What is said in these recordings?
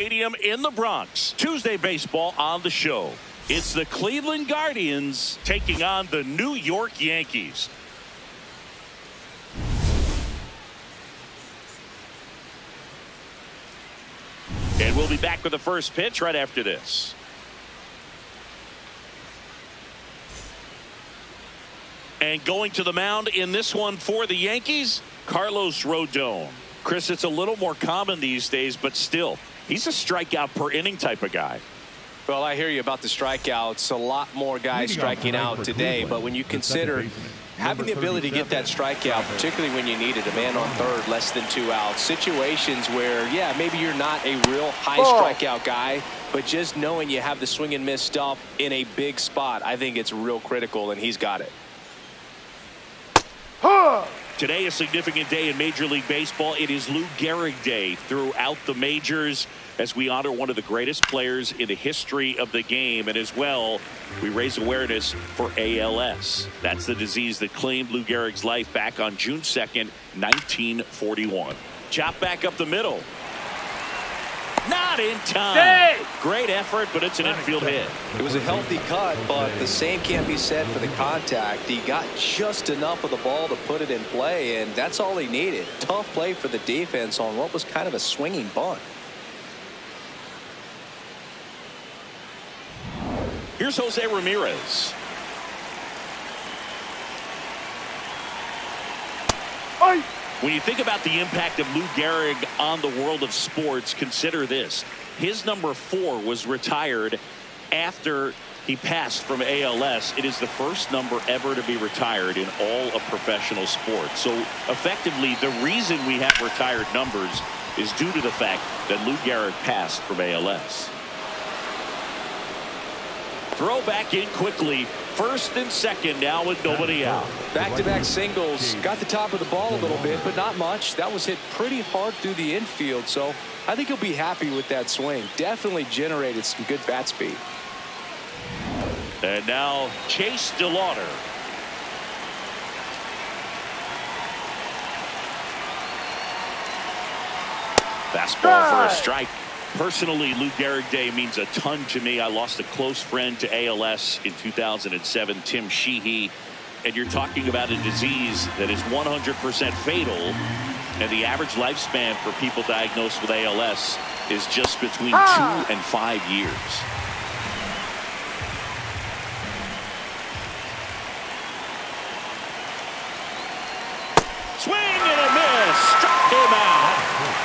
Stadium in the Bronx. Tuesday baseball on the show. It's the Cleveland Guardians taking on the New York Yankees. And we'll be back with the first pitch right after this. And going to the mound in this one for the Yankees, Carlos Rodon. Chris, it's a little more common these days, but still, he's a strikeout per inning type of guy. Well, I hear you about the strikeouts. A lot more guys striking out today, but when you consider having the ability to get that strikeout, particularly when you need it, a man on third, less than 2 outs, situations where, yeah, maybe you're not a real high strikeout guy, but just knowing you have the swing and miss stuff in a big spot, I think it's real critical, and he's got it. Today, a significant day in Major League Baseball. It is Lou Gehrig Day throughout the majors as we honor one of the greatest players in the history of the game. And as well, we raise awareness for ALS. That's the disease that claimed Lou Gehrig's life back on June 2nd, 1941. Chop back up the middle. Not in time. Hey! Great effort, but it's an infield hit. It was a healthy cut, but the same can't be said for the contact. He got just enough of the ball to put it in play, and that's all he needed. Tough play for the defense on what was kind of a swinging bunt. Here's Jose Ramirez. Oi! When you think about the impact of Lou Gehrig on the world of sports, consider this. His number 4 was retired after he passed from ALS. It is the first number ever to be retired in all of professional sports. So effectively, the reason we have retired numbers is due to the fact that Lou Gehrig passed from ALS. Throw back in quickly. First and second now with nobody out. Back-to-back singles. Got the top of the ball a little bit, but not much. That was hit pretty hard through the infield, so I think he'll be happy with that swing. Definitely generated some good bat speed. And now Chase DeLauder. Fastball for a strike. Personally, Lou Gehrig Day means a ton to me. I lost a close friend to ALS in 2007, Tim Sheehy. And you're talking about a disease that is 100% fatal. And the average lifespan for people diagnosed with ALS is just between 2 and 5 years. Swing and a miss. Struck him out.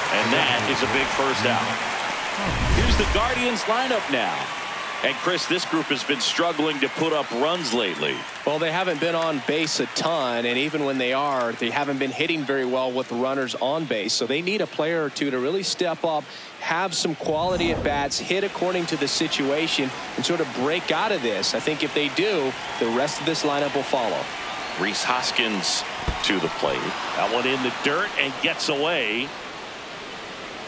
And that is a big first out. Here's the Guardians lineup now. And Chris, this group has been struggling to put up runs lately. Well, they haven't been on base a ton, and even when they are, they haven't been hitting very well with runners on base. So they need a player or two to really step up, have some quality at bats, hit according to the situation, and sort of break out of this. I think if they do, the rest of this lineup will follow. Rhys Hoskins to the plate. That one in the dirt and gets away.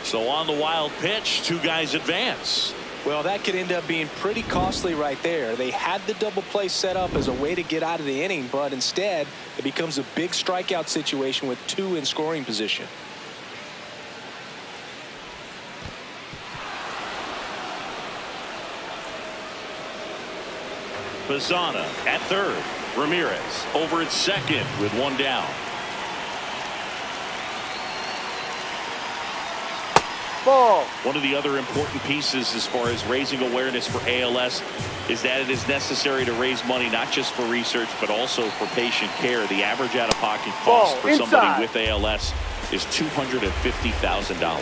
So on the wild pitch, 2 guys advance. Well, that could end up being pretty costly right there. They had the double play set up as a way to get out of the inning, but instead it becomes a big strikeout situation with 2 in scoring position. Bazzana at third. Ramirez over at second with 1 down. Ball. One of the other important pieces as far as raising awareness for ALS is that it is necessary to raise money not just for research but also for patient care. The average out-of-pocket cost for somebody with ALS is $250,000.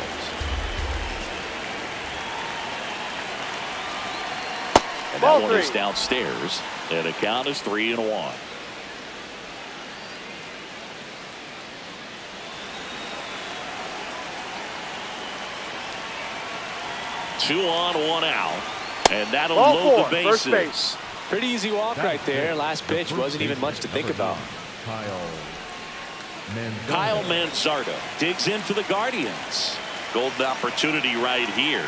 And that one is downstairs, and the count is 3-1. Two on, 1 out, and that'll load the bases. Base. Pretty easy walk right there. Last pitch wasn't even much to think about. Kyle Manzardo digs in for the Guardians. Golden opportunity right here.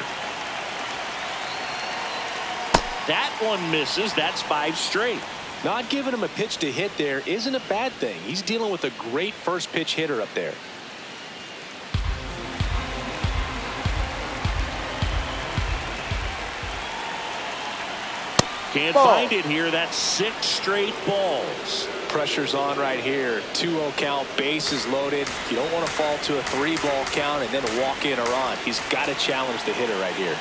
That one misses. That's 5 straight. Not giving him a pitch to hit there isn't a bad thing. He's dealing with a great first pitch hitter up there. Can't Ball. find it here. That's 6 straight balls. Pressure's on right here. 2-0 count, bases loaded. You don't want to fall to a 3-ball count and then walk in a run. He's got to challenge the hitter right here.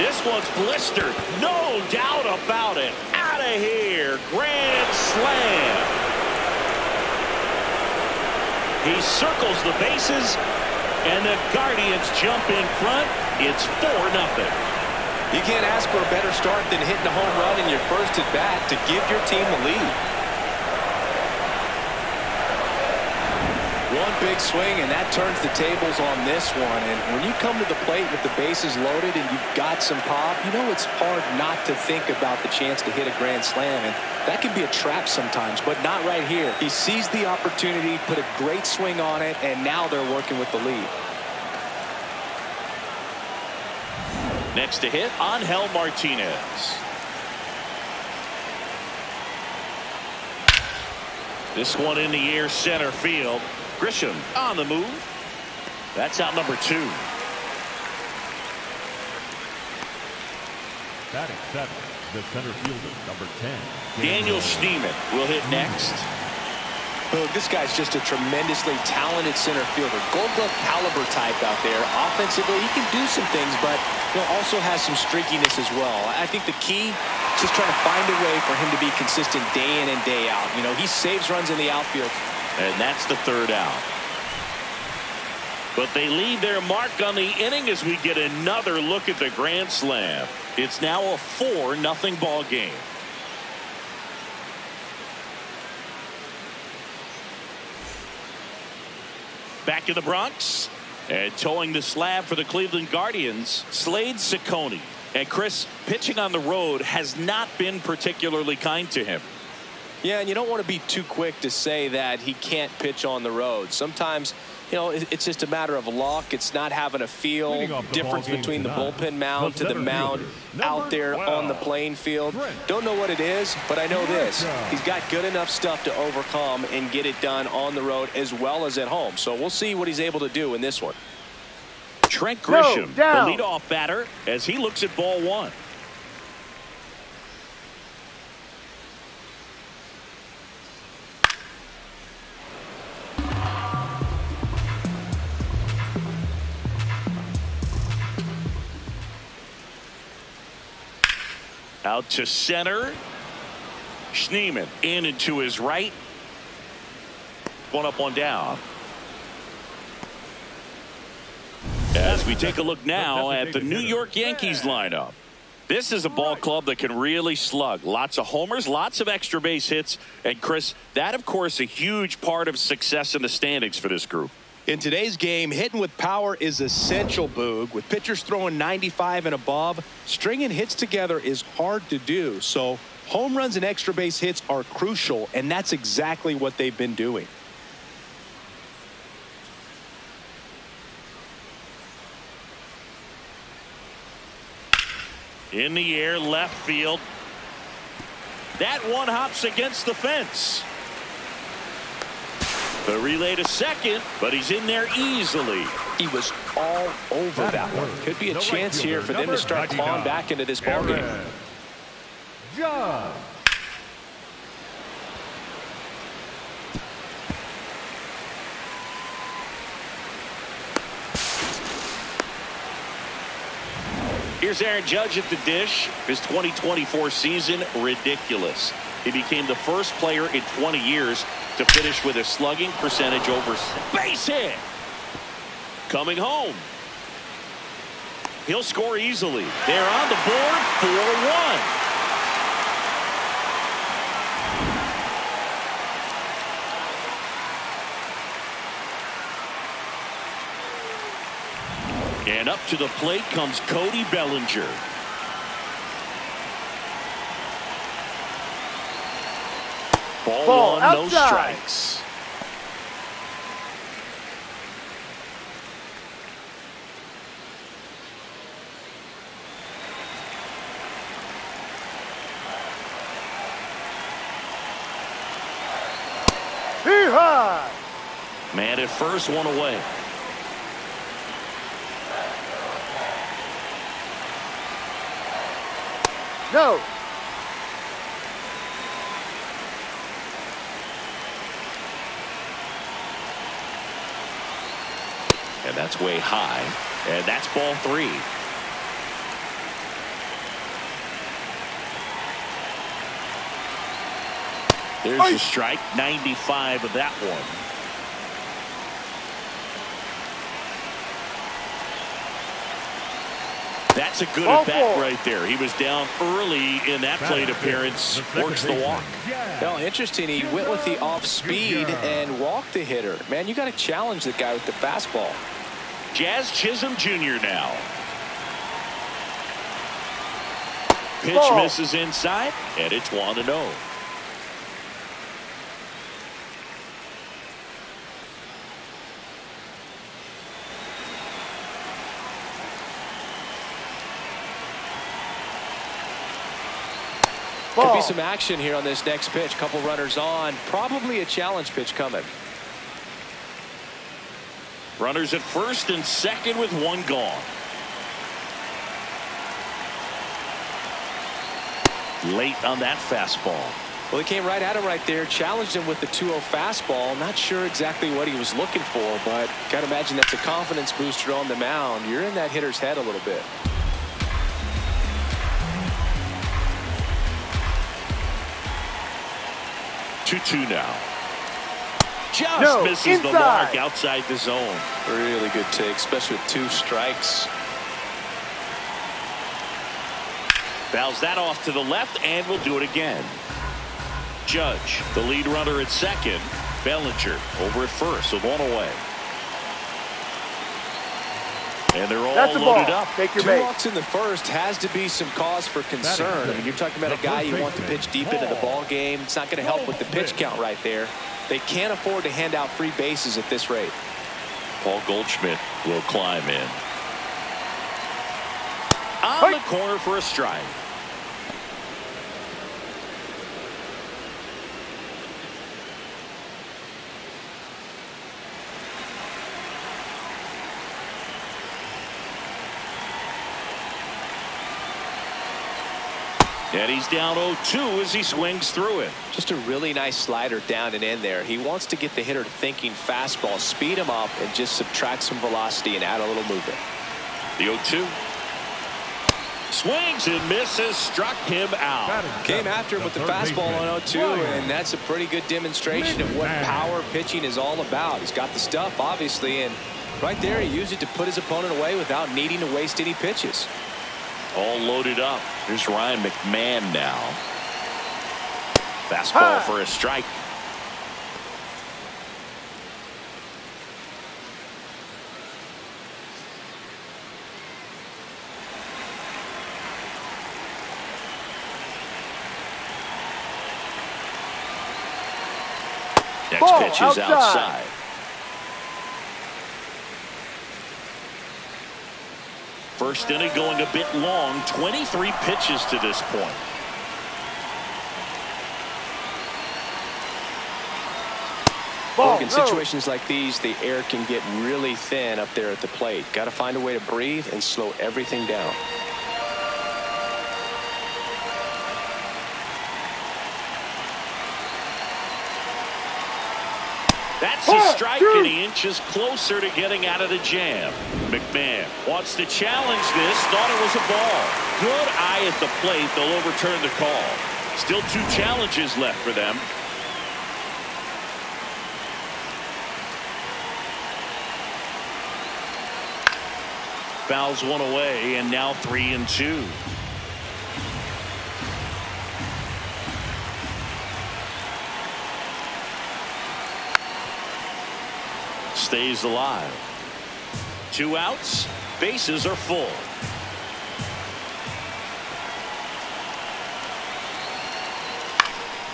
This one's blistered. No doubt about it. Out of here. Grand slam. He circles the bases, and the Guardians jump in front. It's 4-0. You can't ask for a better start than hitting a home run in your first at bat to give your team the lead. One big swing, and that turns the tables on this one. And when you come to the plate with the bases loaded and you've got some pop, you know it's hard not to think about the chance to hit a grand slam. And that can be a trap sometimes, but not right here. He sees the opportunity, put a great swing on it, and now they're working with the lead. Next to hit, Angel Martinez. This one in the air, center field. Grisham on the move. That's out number 2. Batting 7, the center fielder, number 10. Daniel Schneemann will hit next. Boog, this guy's just a tremendously talented center fielder. Gold Glove caliber type out there. Offensively, he can do some things, but also has some streakiness as well. I think the key is just trying to find a way for him to be consistent day in and day out. He saves runs in the outfield. And that's the 3rd out. But they leave their mark on the inning as we get another look at the grand slam. It's now a 4-0 ball game. Back in the Bronx, and towing the slab for the Cleveland Guardians, Slade Ciccone. And Chris, pitching on the road has not been particularly kind to him. Yeah, and you don't want to be too quick to say that he can't pitch on the road. Sometimes, it's just a matter of luck. It's not having a feel. Difference between the bullpen mound to the mound out there on the playing field. Don't know what it is, but I know this. He's got good enough stuff to overcome and get it done on the road as well as at home. So we'll see what he's able to do in this one. Trent Grisham, the leadoff batter, as he looks at ball 1. Out to center. Schneemann in and to his right. One up, one down. As we take a look now at the New York Yankees lineup. This is a ball club that can really slug. Lots of homers, lots of extra base hits. And Chris, that of course a huge part of success in the standings for this group. In today's game, hitting with power is essential, Boog. With pitchers throwing 95 and above, stringing hits together is hard to do. So home runs and extra base hits are crucial, and that's exactly what they've been doing. In the air, left field. That one hops against the fence. The relay to second, but he's in there easily. He was all over that one. Could be a chance here for them to start clawing back into this ballgame. John. Here's Aaron Judge at the dish. His 2024 season, ridiculous. He became the first player in 20 years to finish with a slugging percentage over. Base hit. Coming home. He'll score easily. They're on the board, 4-1. And up to the plate comes Cody Bellinger. Ball one, no strikes. Man at first, one away. No. And that's way high. And that's ball 3. There's a strike. 95 of that one. That's a good at bat right there. He was down early in that plate appearance. Works the walk. Well, interesting. He went with the off speed and walked the hitter. Man, you got to challenge the guy with the fastball. Jazz Chisholm Jr. now. Pitch misses inside, and it's 1-0. Could be some action here on this next pitch. Couple runners on. Probably a challenge pitch coming. Runners at first and second with one gone. Late on that fastball. Well, he came right at him right there. Challenged him with the 2-0 fastball. Not sure exactly what he was looking for, but got to imagine that's a confidence booster on the mound. You're in that hitter's head a little bit. 2-2 now. Just misses the mark outside the zone. Really good take, especially with 2 strikes. Fouls that off to the left, and will do it again. Judge, the lead runner at second. Bellinger over at first with 1 away. And they're all loaded up. Take your 2 base. walks in the first has to be some cause for concern. I mean, you're talking about a guy you want to pitch deep into the ball game. It's not going to help with the pitch count right there. They can't afford to hand out free bases at this rate. Paul Goldschmidt will climb in. On the corner for a strike. And he's down 0-2 as he swings through it. Just a really nice slider down and in there. He wants to get the hitter thinking fastball, speed him up, and just subtract some velocity and add a little movement. The 0-2. Swings and misses, struck him out. Came after him with the fastball on 0-2, and that's a pretty good demonstration of what power pitching is all about. He's got the stuff, obviously, and right there he used it to put his opponent away without needing to waste any pitches. All loaded up. Here's Ryan McMahon now. Fastball for a strike. Next pitch is outside. First inning going a bit long. 23 pitches to this point. In situations like these, the air can get really thin up there at the plate. Got to find a way to breathe and slow everything down. That's a strike, and he inches closer to getting out of the jam. McMahon wants to challenge this. Thought it was a ball. Good eye at the plate. They'll overturn the call. Still 2 challenges left for them. Fouls 1 away, and now 3-2. Stays alive. 2 outs. Bases are full.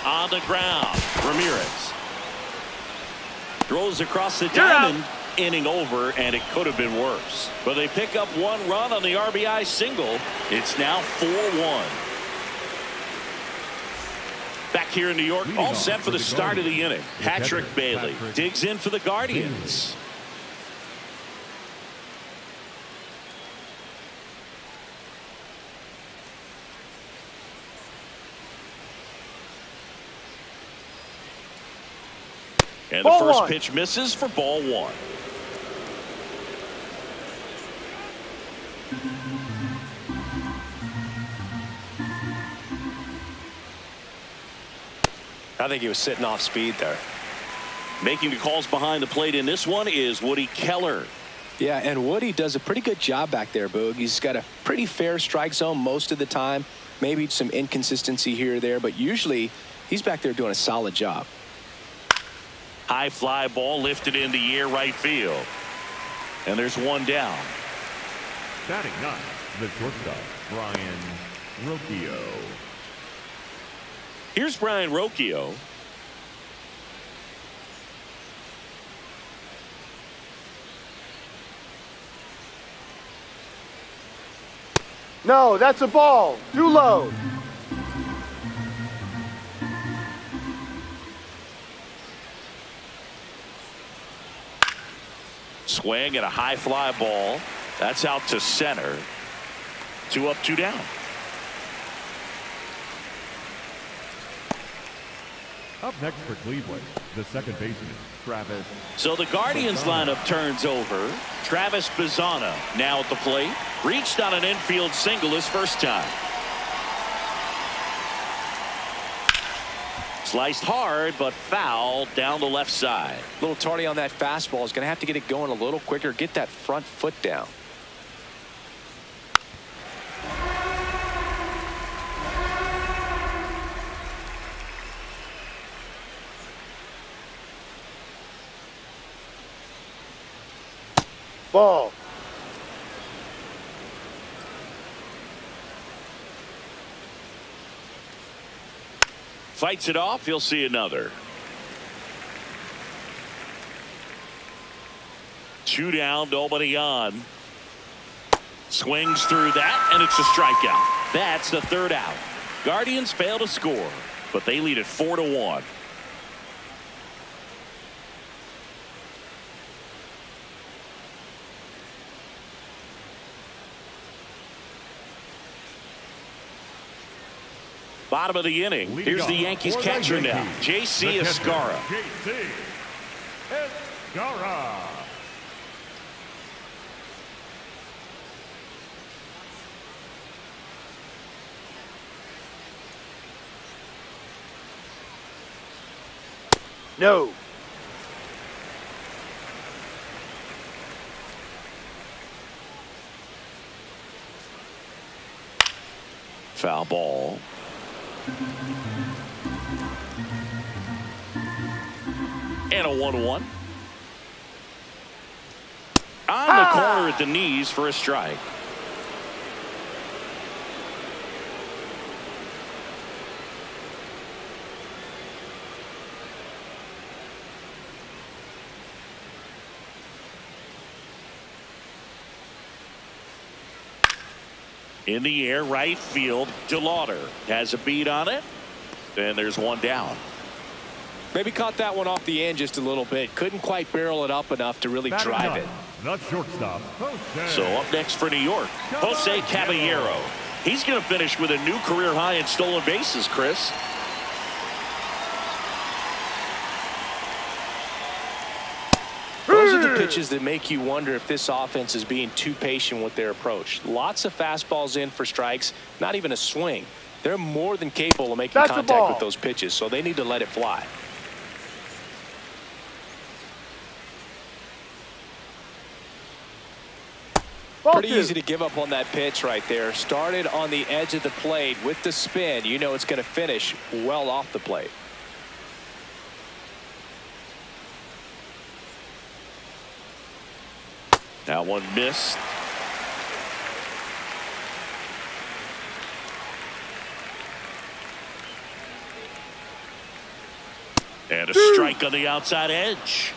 On the ground. Ramirez throws across the diamond. Inning over, and it could have been worse. But they pick up 1 run on the RBI single. It's now 4-1. Back here in New York, all set for the start of the inning. Patrick Bailey digs in for the Guardians. And the Ball first one. pitch misses for ball one. I think he was sitting off speed there. Making the calls behind the plate in this one is Woody Keller. Yeah, and Woody does a pretty good job back there, Boog. He's got a pretty fair strike zone most of the time. Maybe some inconsistency here or there, but usually he's back there doing a solid job. High fly ball lifted in the air right field. And there's one down. Batting ninth, the shortstop, Brian Rocchio. Here's Brian Rocchio. No, that's a ball. Too low. Swing and a high fly ball. That's out to center. 2 up, 2 down. Up next for Cleveland, the second baseman, Travis. So the Guardians lineup turns over. Travis Bazzana now at the plate. Reached on an infield single his first time. Sliced hard, but foul down the left side. A little tardy on that fastball. Is going to have to get it going a little quicker. Get that front foot down. Ball. Fights it off. He'll see another. 2 down, nobody on. Swings through that, and it's a strikeout. That's the 3rd out. Guardians fail to score, but they lead it 4-1. Bottom of the inning. Here's the Yankees catcher now, J.C. Escarra. J.C. Escarra. No. Foul ball. And a 1-1. On the corner at the knees for a strike. In the air, right field. DeLauder has a beat on it. And there's one down. Maybe caught that one off the end just a little bit. Couldn't quite barrel it up enough to really drive it. The shortstop, Jose. So up next for New York, Jose Caballero. He's going to finish with a new career high in stolen bases, Chris. Those are the pitches that make you wonder if this offense is being too patient with their approach. Lots of fastballs in for strikes, not even a swing. They're more than capable of making contact with those pitches, so they need to let it fly. Pretty easy to give up on that pitch right there. Started on the edge of the plate with the spin. You know it's going to finish well off the plate. That one missed. And a strike on the outside edge.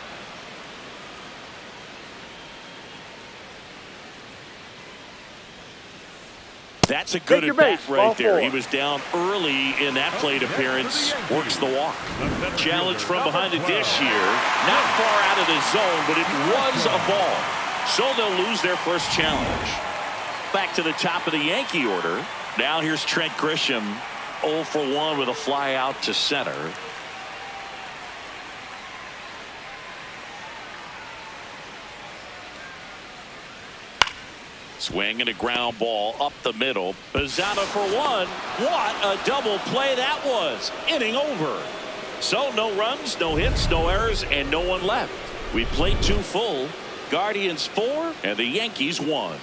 That's a good at bat right there. He was down early in that plate appearance. Works the walk. Challenge from behind the dish here. Not far out of the zone, but it was a ball. So they'll lose their first challenge. Back to the top of the Yankee order. Now here's Trent Grisham, 0 for 1 with a fly out to center. Swing and a ground ball up the middle. Pizzata for one. What a double play that was. Inning over. So no runs, no hits, no errors, and no one left. We played 2 full. Guardians 4 and the Yankees 1.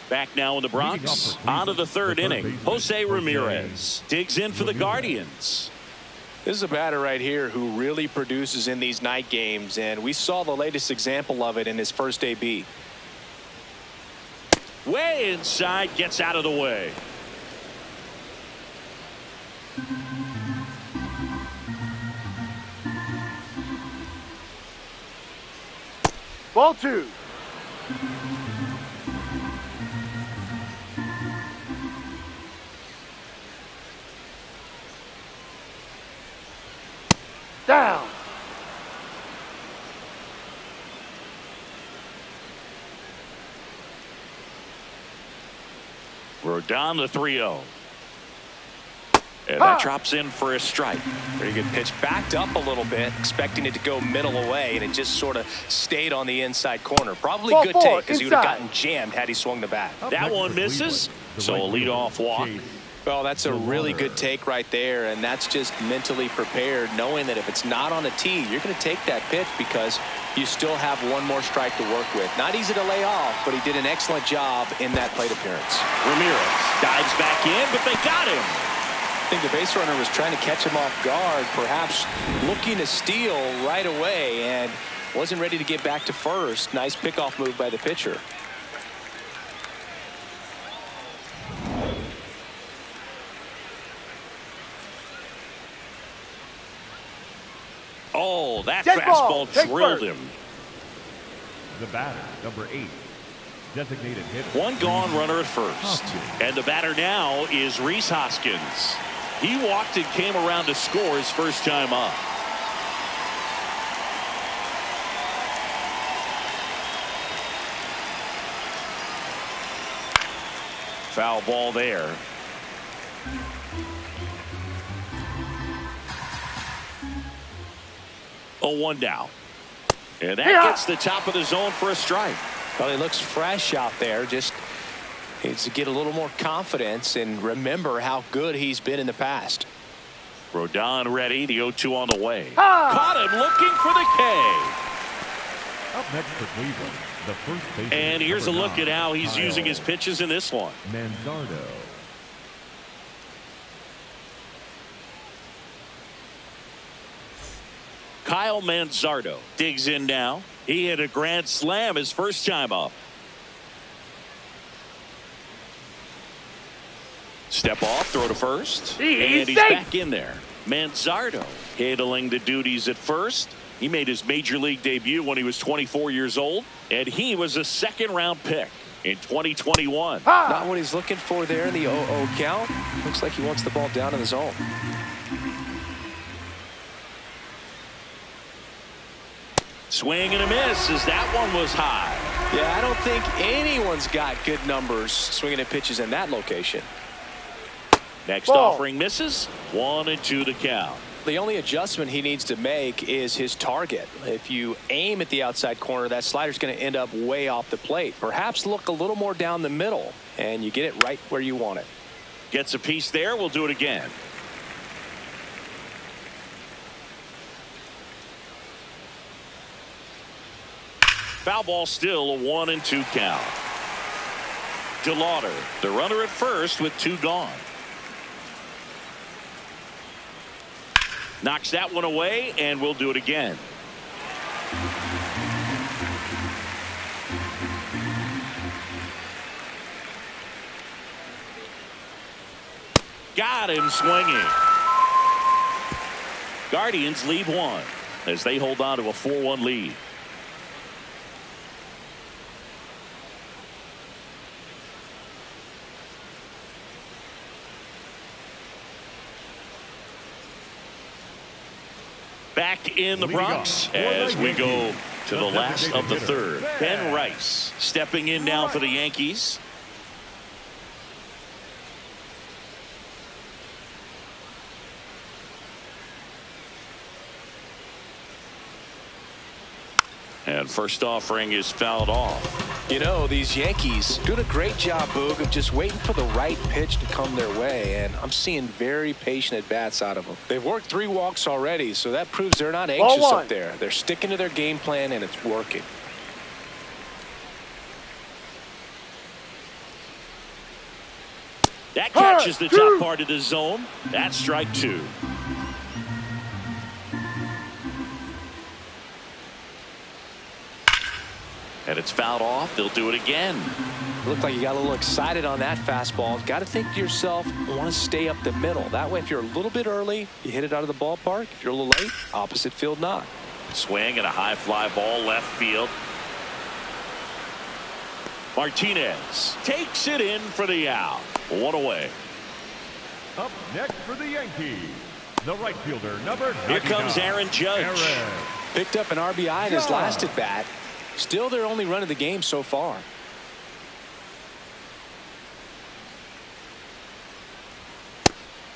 Back now in the Bronx. On to the 3rd inning. Jose Ramirez digs in for the Guardians. This is a batter right here who really produces in these night games, and we saw the latest example of it in his first AB. Way inside, gets out of the way. Ball 2. Down. We're down to 3-0. And that drops in for a strike. Pretty good pitch. Backed up a little bit, expecting it to go middle away, and it just sort of stayed on the inside corner. Probably Ball good 4, take because he would have inside. gotten jammed had he swung the bat. That one misses. So a leadoff walk. Well, that's a really good take right there, and that's just mentally prepared, knowing that if it's not on a tee, you're going to take that pitch because you still have one more strike to work with. Not easy to lay off, but he did an excellent job in that plate appearance. Ramirez dives back in, but they got him. I think the base runner was trying to catch him off guard, perhaps looking to steal right away, and wasn't ready to get back to first. Nice pickoff move by the pitcher. Oh, that Dead fastball ball. Take drilled first. him. The batter, number 8. Designated hitter. One gone runner at first. And the batter now is Rhys Hoskins. He walked and came around to score his first time up. Foul ball there. Oh, 1 down. And that gets the top of the zone for a strike. Well, he looks fresh out there. Just needs to get a little more confidence and remember how good he's been in the past. Rodon ready. The 0-2 on the way. Caught him looking for the K. Up next for Cleveland, the first baseman. And here's a number look at 9, how he's Kyle using his pitches in this one. Manzardo. Kyle Manzardo digs in now. He hit a grand slam his first time up. Step off, throw to first. And he's back in there. Manzardo handling the duties at first. He made his major league debut when he was 24 years old, and he was a 2nd-round pick in 2021. Not what he's looking for there in the 0-0 count. Looks like he wants the ball down in the zone. Swing and a miss as that one was high. Yeah, I don't think anyone's got good numbers swinging at pitches in that location. Next offering misses. 1-2 the count. The only adjustment he needs to make is his target. If you aim at the outside corner, that slider's going to end up way off the plate. Perhaps look a little more down the middle, and you get it right where you want it. Gets a piece there. We'll do it again. Foul ball, still a 1-2 count. DeLauder, the runner at first with 2 gone. Knocks that one away, and we'll do it again. Got him swinging. Guardians lead 1 as they hold on to a 4-1 lead. Back in the Bronx as we go to the last of the 3rd. Ben Rice stepping in now for the Yankees. And first offering is fouled off. You know, these Yankees doing a great job, Boog, of just waiting for the right pitch to come their way, and I'm seeing very patient at-bats out of them. They've worked 3 walks already, so that proves they're not anxious up there. They're sticking to their game plan, and it's working. That catches the top part of the zone. That's strike 2. And it's fouled off. They'll do it again. Looked like you got a little excited on that fastball. Got to think to yourself, I want to stay up the middle. That way, if you're a little bit early, you hit it out of the ballpark. If you're a little late, opposite field knock. Swing and a high fly ball left field. Martinez takes it in for the out. 1 away. Up next for the Yankees, the right fielder, number 99. Here comes Aaron Judge. Picked up an RBI in his last at bat. Still their only run of the game so far.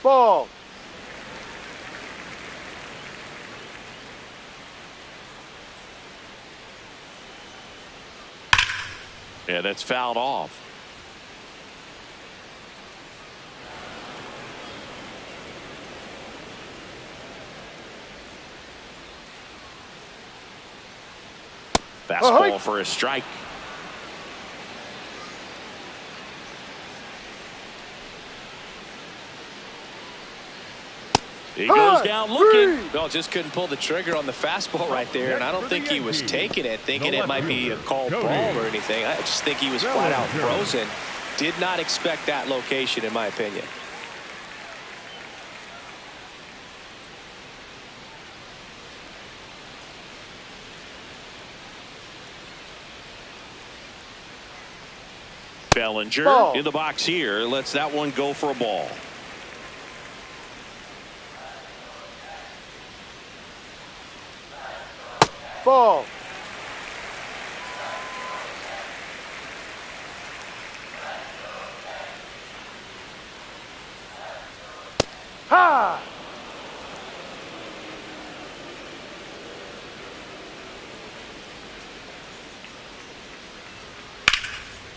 Ball. Yeah, that's fouled off. Fastball for a strike. He goes down looking. Well, just couldn't pull the trigger on the fastball right there, and I don't think he was taking it, thinking it might be a called ball or anything. I just think he was flat out frozen. Did not expect that location, in my opinion. Bellinger in the box here lets that one go for a ball. Ball. Ha!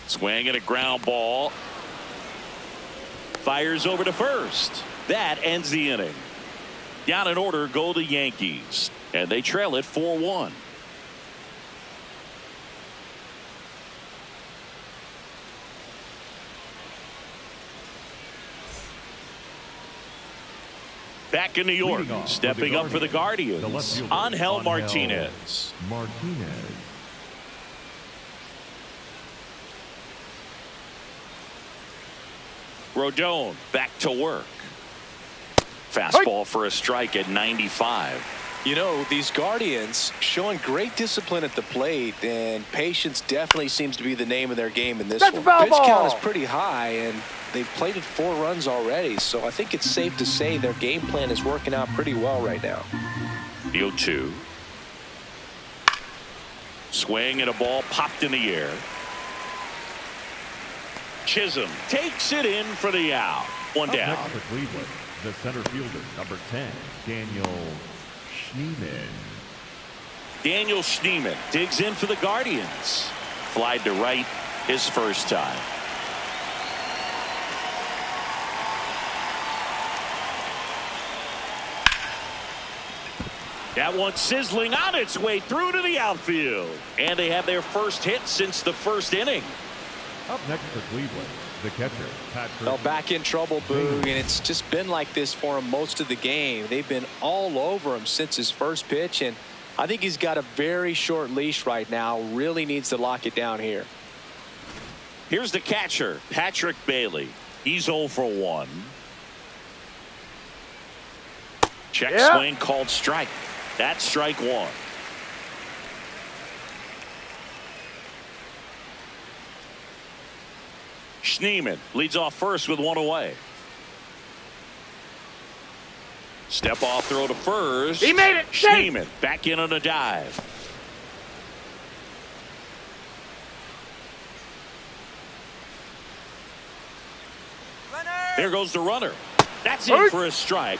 Swing and a ground ball. Fires over to first. That ends the inning. Down in order go the Yankees, and they trail it 4-1. Back in New York, stepping up for the Guardians, Angel Martinez. Rodon back to work. Fastball for a strike at 95. You know, these Guardians showing great discipline at the plate, and patience definitely seems to be the name of their game in this one. Pitch count is pretty high, and they've plated 4 runs already, so I think it's safe to say their game plan is working out pretty well right now. The 0-2. Swing and a ball popped in the air. Chisholm takes it in for the out. One down. Next for Cleveland, the center fielder, number 10, Daniel Schneemann. Daniel Schneemann digs in for the Guardians. Flied to right his first time. That one sizzling on its way through to the outfield. And they have their first hit since the first inning. Up next for Cleveland, the catcher, Patrick. Well, back in trouble, Boog, and it's just been like this for him most of the game. They've been all over him since his first pitch, and I think he's got a very short leash right now. Really needs to lock it down here. Here's the catcher, Patrick Bailey. He's 0 for 1. Check swing called strike. That's strike 1. Schneemann leads off first with 1 away. Step off throw to first. He made it. Schneemann back in on a dive. There goes the runner. That's in for a strike.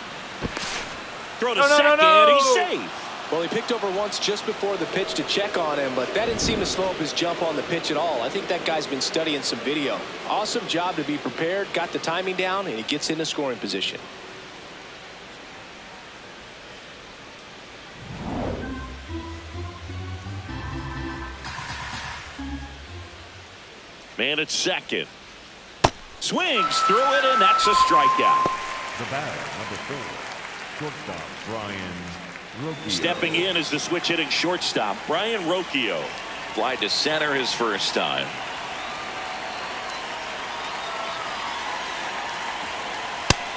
Throw to second. He's safe. Well, he picked over once just before the pitch to check on him, but that didn't seem to slow up his jump on the pitch at all. I think that guy's been studying some video. Awesome job to be prepared, got the timing down, and he gets into scoring position. Man at second. Swings through it, and that's a strikeout. The batter, number 4, shortstop Brian Rocchio. Stepping in as the switch hitting shortstop, Brian Rocchio. Fly to center his first time.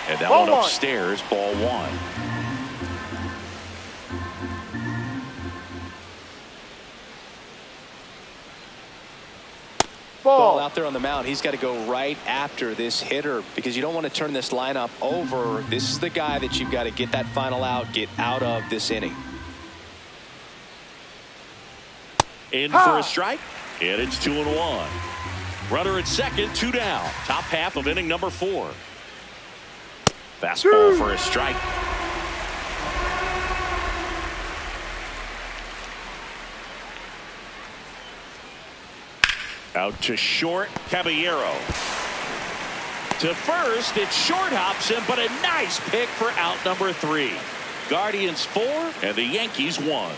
And that Ball one one. upstairs, ball 1. Ball out there on the mound. He's got to go right after this hitter because you don't want to turn this lineup over. This is the guy that you've got to get that final out, get out of this inning. In for a strike, and it's 2-1. Runner at second, 2 down. Top half of inning number 4. Fastball for a strike. Out to short, Caballero. To first, it short hops him, but a nice pick for out number 3. Guardians 4, and the Yankees 1.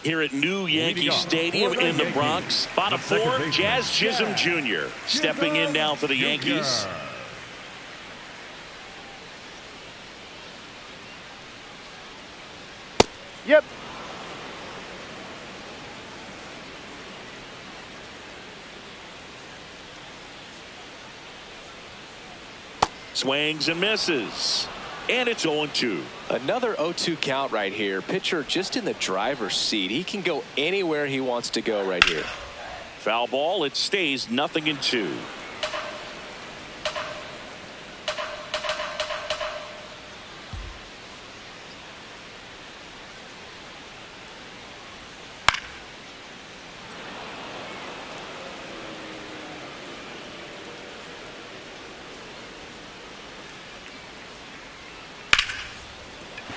Here at New Yankee Stadium in the Bronx, bottom 4, Jazz Chisholm Jr. stepping in now for the Yankees. Yep. Swings and misses. And it's 0-2. Another 0-2 count right here. Pitcher just in the driver's seat. He can go anywhere he wants to go right here. Foul ball. It stays 0-2.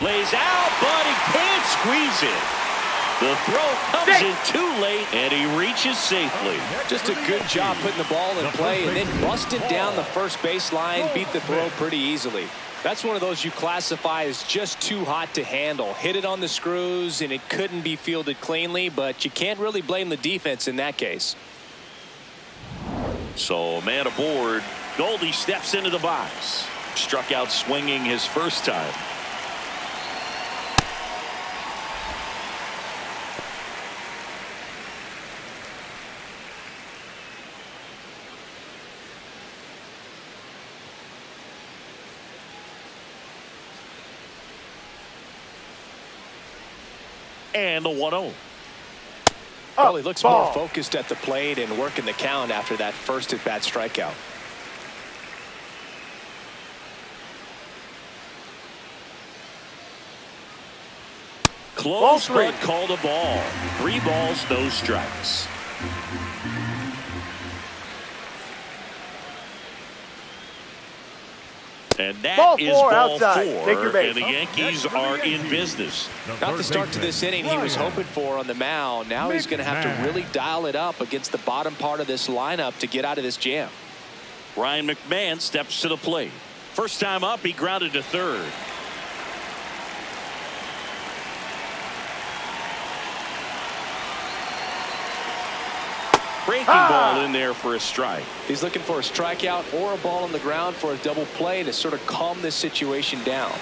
Lays out, but he can't squeeze it. The throw comes in too late, and he reaches safely. Just a good job putting the ball in play and then busted down the first base line, beat the throw pretty easily. That's one of those you classify as just too hot to handle. Hit it on the screws, and it couldn't be fielded cleanly, but you can't really blame the defense in that case. So, man aboard. Goldie steps into the box. Struck out swinging his first time. And the 1-0. Well, he looks more focused at the plate and working the count after that first at-bat strikeout. Close, but called a ball. 3 balls, no strikes. And that is ball outside. 4, Take your base. and the Yankees are in business. Not the start to this inning he was hoping for on the mound. Now he's going to have to really dial it up against the bottom part of this lineup to get out of this jam. Ryan McMahon steps to the plate. First time up, he grounded to third. Breaking ball in there for a strike. He's looking for a strikeout or a ball on the ground for a double play to sort of calm this situation down.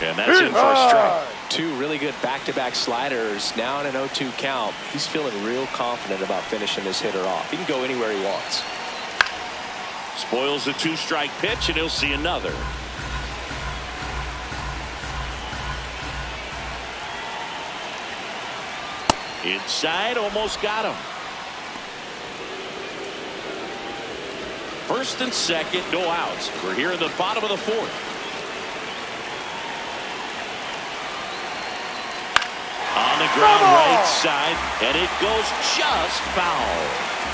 And that's in for a strike. 2 really good back-to-back sliders. Now in an 0-2 count. He's feeling real confident about finishing this hitter off. He can go anywhere he wants. Spoils the 2-strike pitch, and he'll see another. Inside, almost got him. First and second, no outs. We're here in the bottom of the 4th. On the ground right side, and it goes just foul.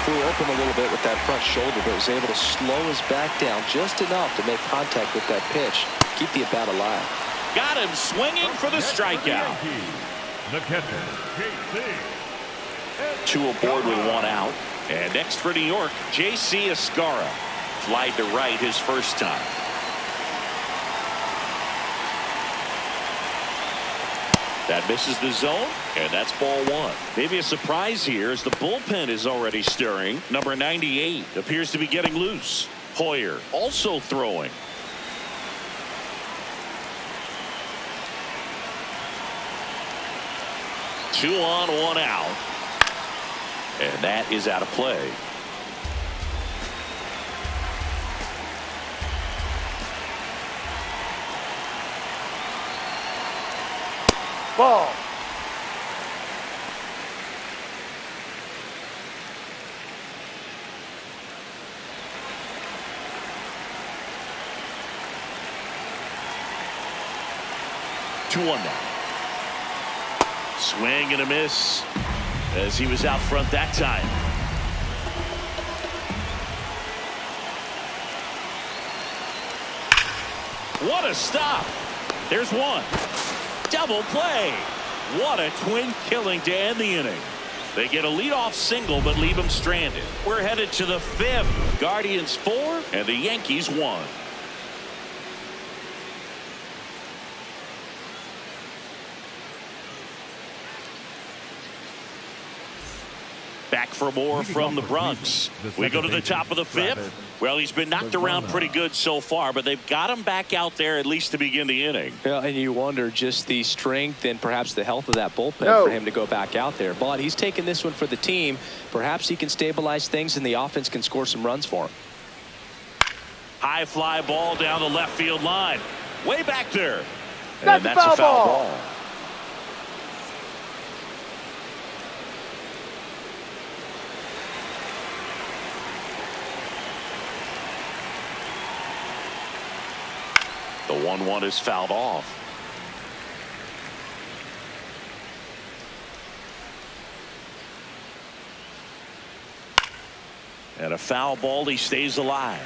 Flew open a little bit with that front shoulder, but was able to slow his back down just enough to make contact with that pitch. Keep the at-bat alive. Got him swinging for the strikeout. The catcher, J.C. 2 aboard with 1 out. And next for New York, J.C. Escarra. Flied to right his first time. That misses the zone, and that's ball 1. Maybe a surprise here as the bullpen is already stirring. Number 98 appears to be getting loose. Hoyer also throwing. Two on, 1 out. And that is out of play. Ball. Two one now. Swing and a miss as he was out front that time. What a stop. There's one. Double play. What a twin killing to end the inning. They get a leadoff single but leave him stranded. We're headed to the 5th. Guardians 4 and the Yankees 1. Back for more from the Bronx. We go to the top of the 5th. Well, he's been knocked around pretty good so far, but they've got him back out there at least to begin the inning. Yeah, and you wonder just the strength and perhaps the health of that bullpen for him to go back out there. But he's taking this one for the team. Perhaps he can stabilize things and the offense can score some runs for him. High fly ball down the left field line. Way back there. That's And that's a foul ball. The 1-1 is fouled off. And a foul ball, he stays alive.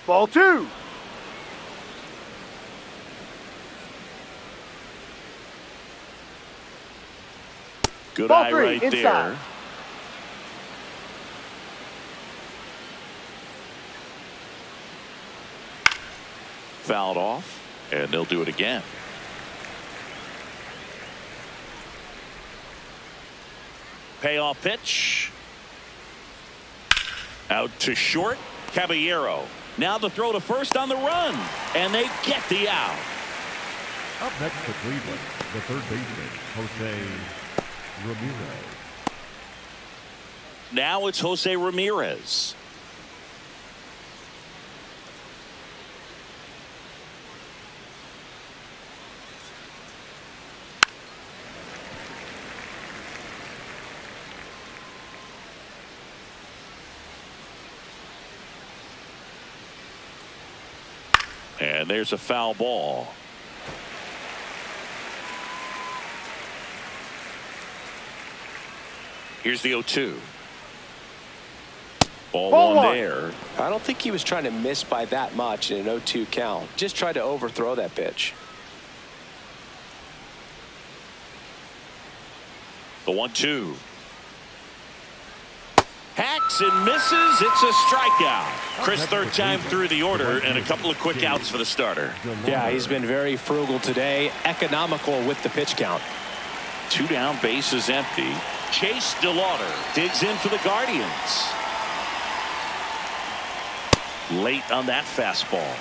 Ball 2. Good Ball eye 3, right inside. there. Fouled off, and they'll do it again. Payoff pitch. Out to short. Caballero. Now the throw to first on the run, and they get the out. Up next for Cleveland, the third baseman, Jose Ramirez. Now it's Jose Ramirez. And there's a foul ball. Here's the 0-2. Ball one there. I don't think he was trying to miss by that much in an 0-2 count. Just tried to overthrow that pitch. The 1-2. Hacks and misses. It's a strikeout. Chris, third time through the order, and a couple of quick outs for the starter. Yeah, he's been very frugal today. Economical with the pitch count. 2 down, bases empty. Chase DeLauder digs in for the Guardians. Late on that fastball.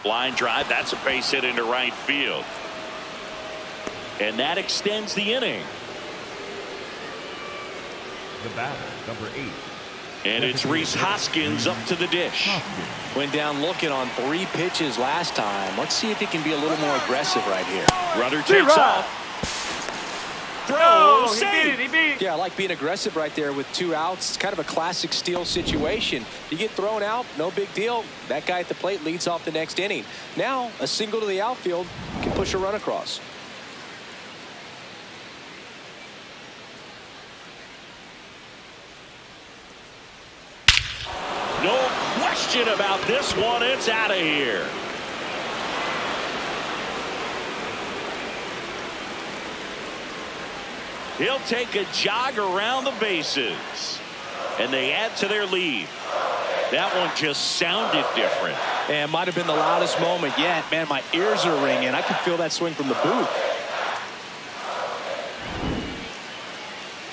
Line drive. That's a base hit into right field. And that extends the inning. The batter, number 8. And it's Rhys Hoskins up to the dish. Went down looking on 3 pitches last time. Let's see if he can be a little more aggressive right here. Runner takes off. throw, No, he safe. beat it. Yeah, I like being aggressive right there with 2 outs. It's kind of a classic steal situation. You get thrown out, no big deal. That guy at the plate leads off the next inning. Now, a single to the outfield can push a run across. No question about this one. It's out of here. He'll take a jog around the bases, and they add to their lead. That one just sounded different. And might have been the loudest moment yet. Man, my ears are ringing. I could feel that swing from the booth.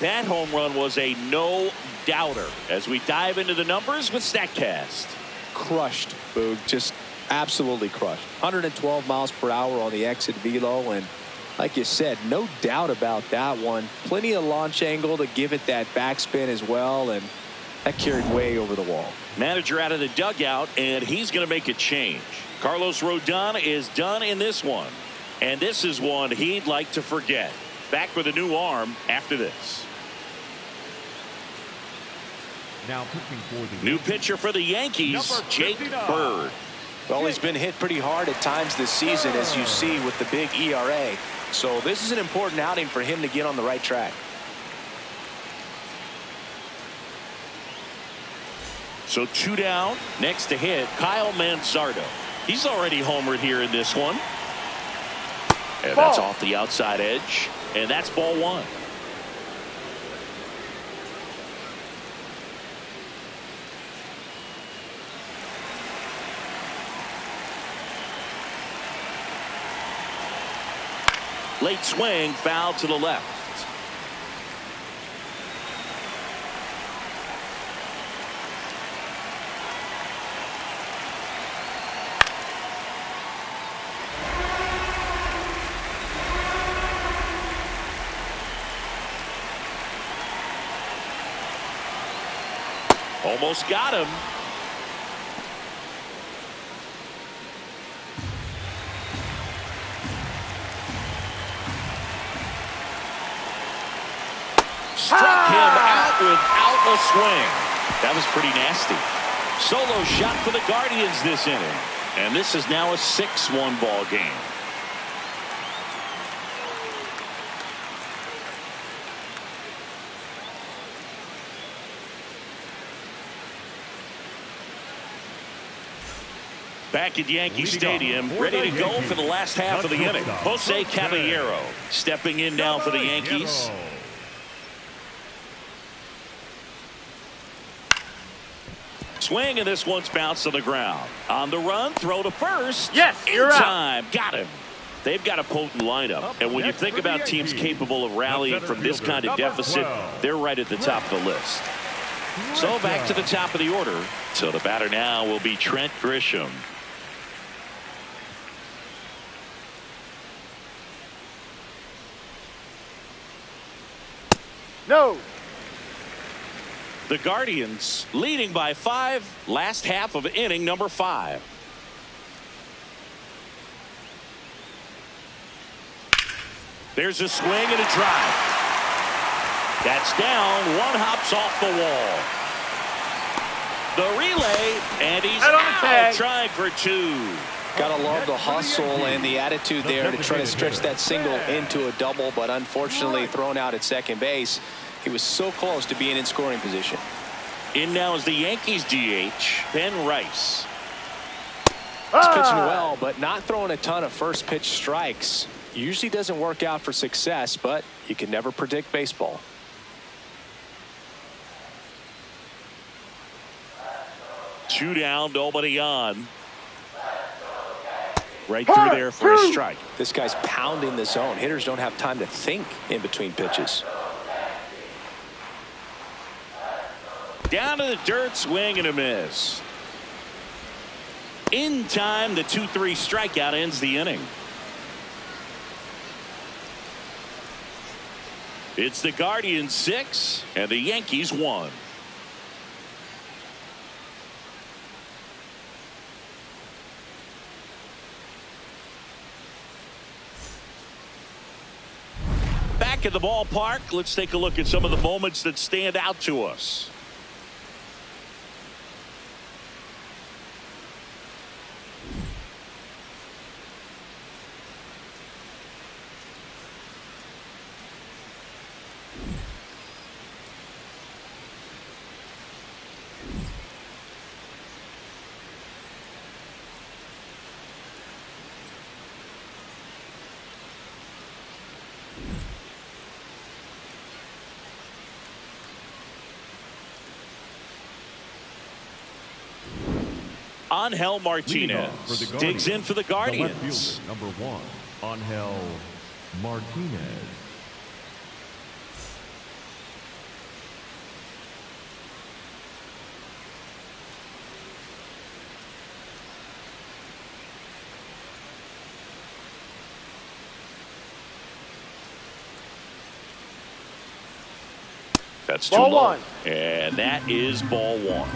That home run was a no-doubter as we dive into the numbers with StatCast. Crushed, Boog. Just absolutely crushed. 112 miles per hour on the exit velo, and like you said, no doubt about that one. Plenty of launch angle to give it that backspin as well, and that carried way over the wall. Manager out of the dugout, and he's going to make a change. Carlos Rodon is done in this one, and this is one he'd like to forget. Back with a new arm after this. Now pitching for the New pitcher for the Yankees, Jake Bird. Well, he's been hit pretty hard at times this season, as you see with the big ERA. So this is an important outing for him to get on the right track. So 2 down. Next to hit, Kyle Manzardo. He's already homered here in this one. And that's off the outside edge. And that's ball 1. Late swing, foul to the left. Almost got him. Struck him out without a swing. That was pretty nasty. Solo shot for the Guardians this inning. And this is now a 6-1 ball game. Back at Yankee Stadium, ready to go for the last half of the inning. Jose Caballero stepping in now for the Yankees. Swing, and this one's bounced to the ground. On the run, throw to first. Yes, you're in out. time. Got him. They've got a potent lineup. And when you think about teams capable of rallying from this kind of deficit, they're right at the top of the list. So back to the top of the order. So the batter now will be Trent Grisham. No. The Guardians leading by 5, last half of inning number 5. There's a swing and a drive. That's down. One hops off the wall. The relay, and he's Right on the out, tag. trying for 2. Gotta love the hustle and the attitude there to try to stretch that single into a double, but unfortunately thrown out at second base. He was so close to being in scoring position. In now is the Yankees DH, Ben Rice. He's pitching well, but not throwing a ton of first pitch strikes. Usually doesn't work out for success, but you can never predict baseball. Two down, nobody on. Right through there for a strike. This guy's pounding the zone. Hitters don't have time to think in between pitches. Down to the dirt, swing and a miss. In time, the 2-3 strikeout ends the inning. It's the Guardians 6 and the Yankees 1. Back back at the ballpark. Let's take a look at some of the moments that stand out to us. Angel Martinez digs in for the Guardians. The left fielder, number 1, Angel Martinez. That's too Ball low. 1. And that is ball 1.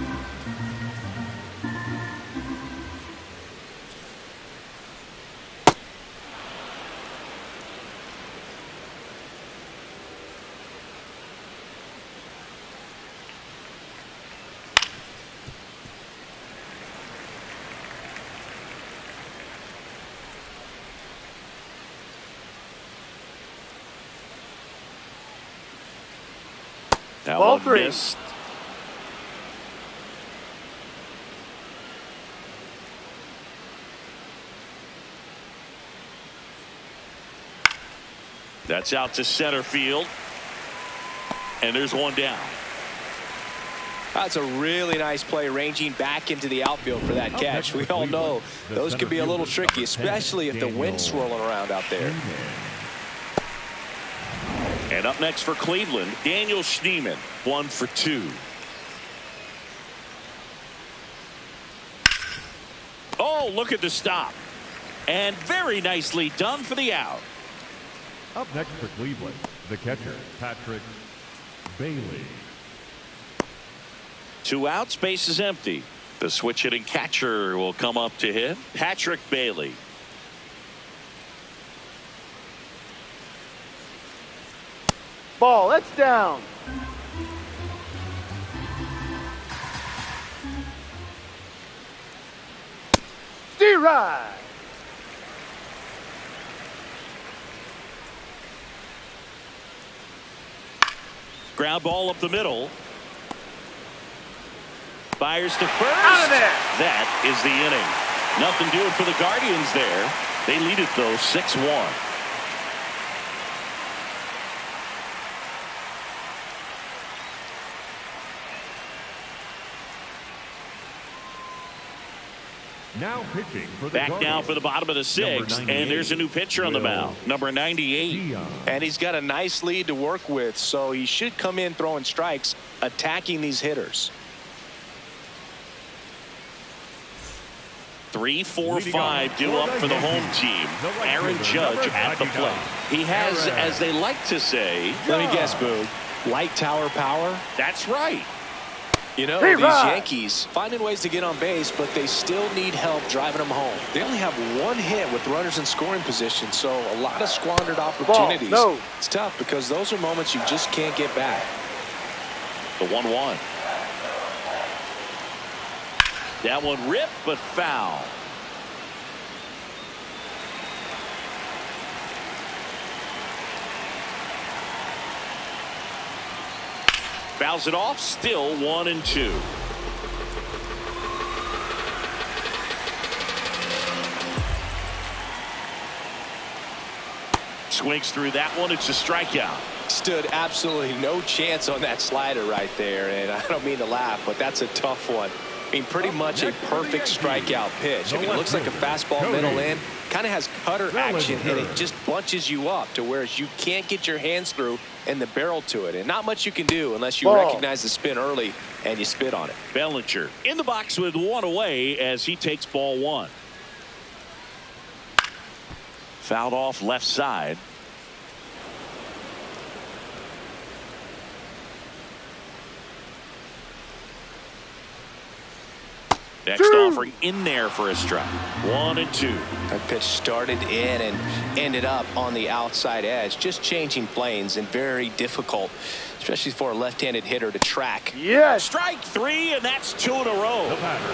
That Ball one 3. missed. That's out to center field. And there's one down. That's a really nice play, ranging back into the outfield for that catch. We all know those can be a little tricky, especially if the wind's swirling around out there. And up next for Cleveland, Daniel Schneemann, 1 for 2. Oh, look at the stop. And very nicely done for the out. Up next for Cleveland, the catcher, Patrick Bailey. 2 outs, base is empty. The switch hitting catcher will come up to hit, Patrick Bailey. Ball, that's down. D-Ride. Ground ball up the middle. Fires to first. Out of there. That is the inning. Nothing doing for the Guardians there. They lead it though 6-1. Now pitching for the Back Guardians, now for the bottom of the 6th, and there's a new pitcher on the mound, number 98. And he's got a nice lead to work with, so he should come in throwing strikes, attacking these hitters. 3, 4, 5 due up for the home team. Aaron Judge at the plate. He has, as they like to say, Let me guess, Boog, light tower power? That's right. You know, Hey, these Rod. Yankees finding ways to get on base, but they still need help driving them home. They only have 1 hit with runners in scoring position, so a lot of squandered opportunities. No. It's tough because those are moments you just can't get back. The 1-1. That one ripped, but foul. Fouls it off, still 1-2. Swings through that one. It's a strikeout. Stood absolutely no chance on that slider right there, and I don't mean to laugh, but that's a tough one. I mean, pretty much a perfect strikeout pitch. I mean, it looks like a fastball middle in, kind of has cutter action, and it just bunches you up to where you can't get your hands through and the barrel to it. And not much you can do unless you recognize the spin early and you spit on it. Bellinger in the box with 1 away as he takes ball 1. Fouled off left side. Next offering in there for a strike. 1-2. That pitch started in and ended up on the outside edge. Just changing planes and very difficult, especially for a left-handed hitter to track. Yes. Strike 3, and that's 2 in a row.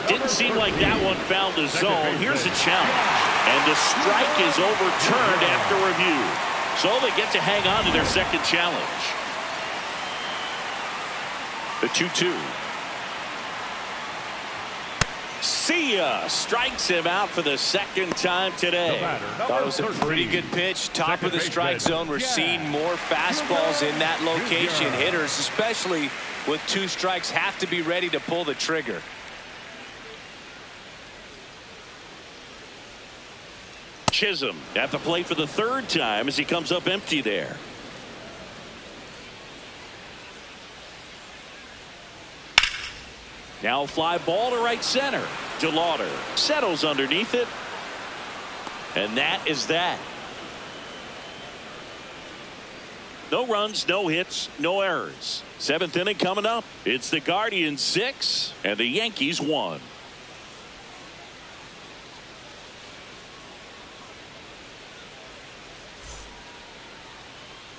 Didn't seem like that one found the zone. Here's a challenge. And the strike is overturned after review. So they get to hang on to their second challenge. The 2-2. See ya. Strikes him out for the second time today. Thought it was a pretty good pitch. Top of the strike zone. We're seeing more fastballs in that location. Hitters, especially with 2 strikes, have to be ready to pull the trigger. Chisholm at the plate for the 3rd time as he comes up empty there. Now a fly ball to right center. DeLauder settles underneath it. And that is that. No runs, no hits, no errors. 7th inning coming up. It's the Guardians 6 and the Yankees 1.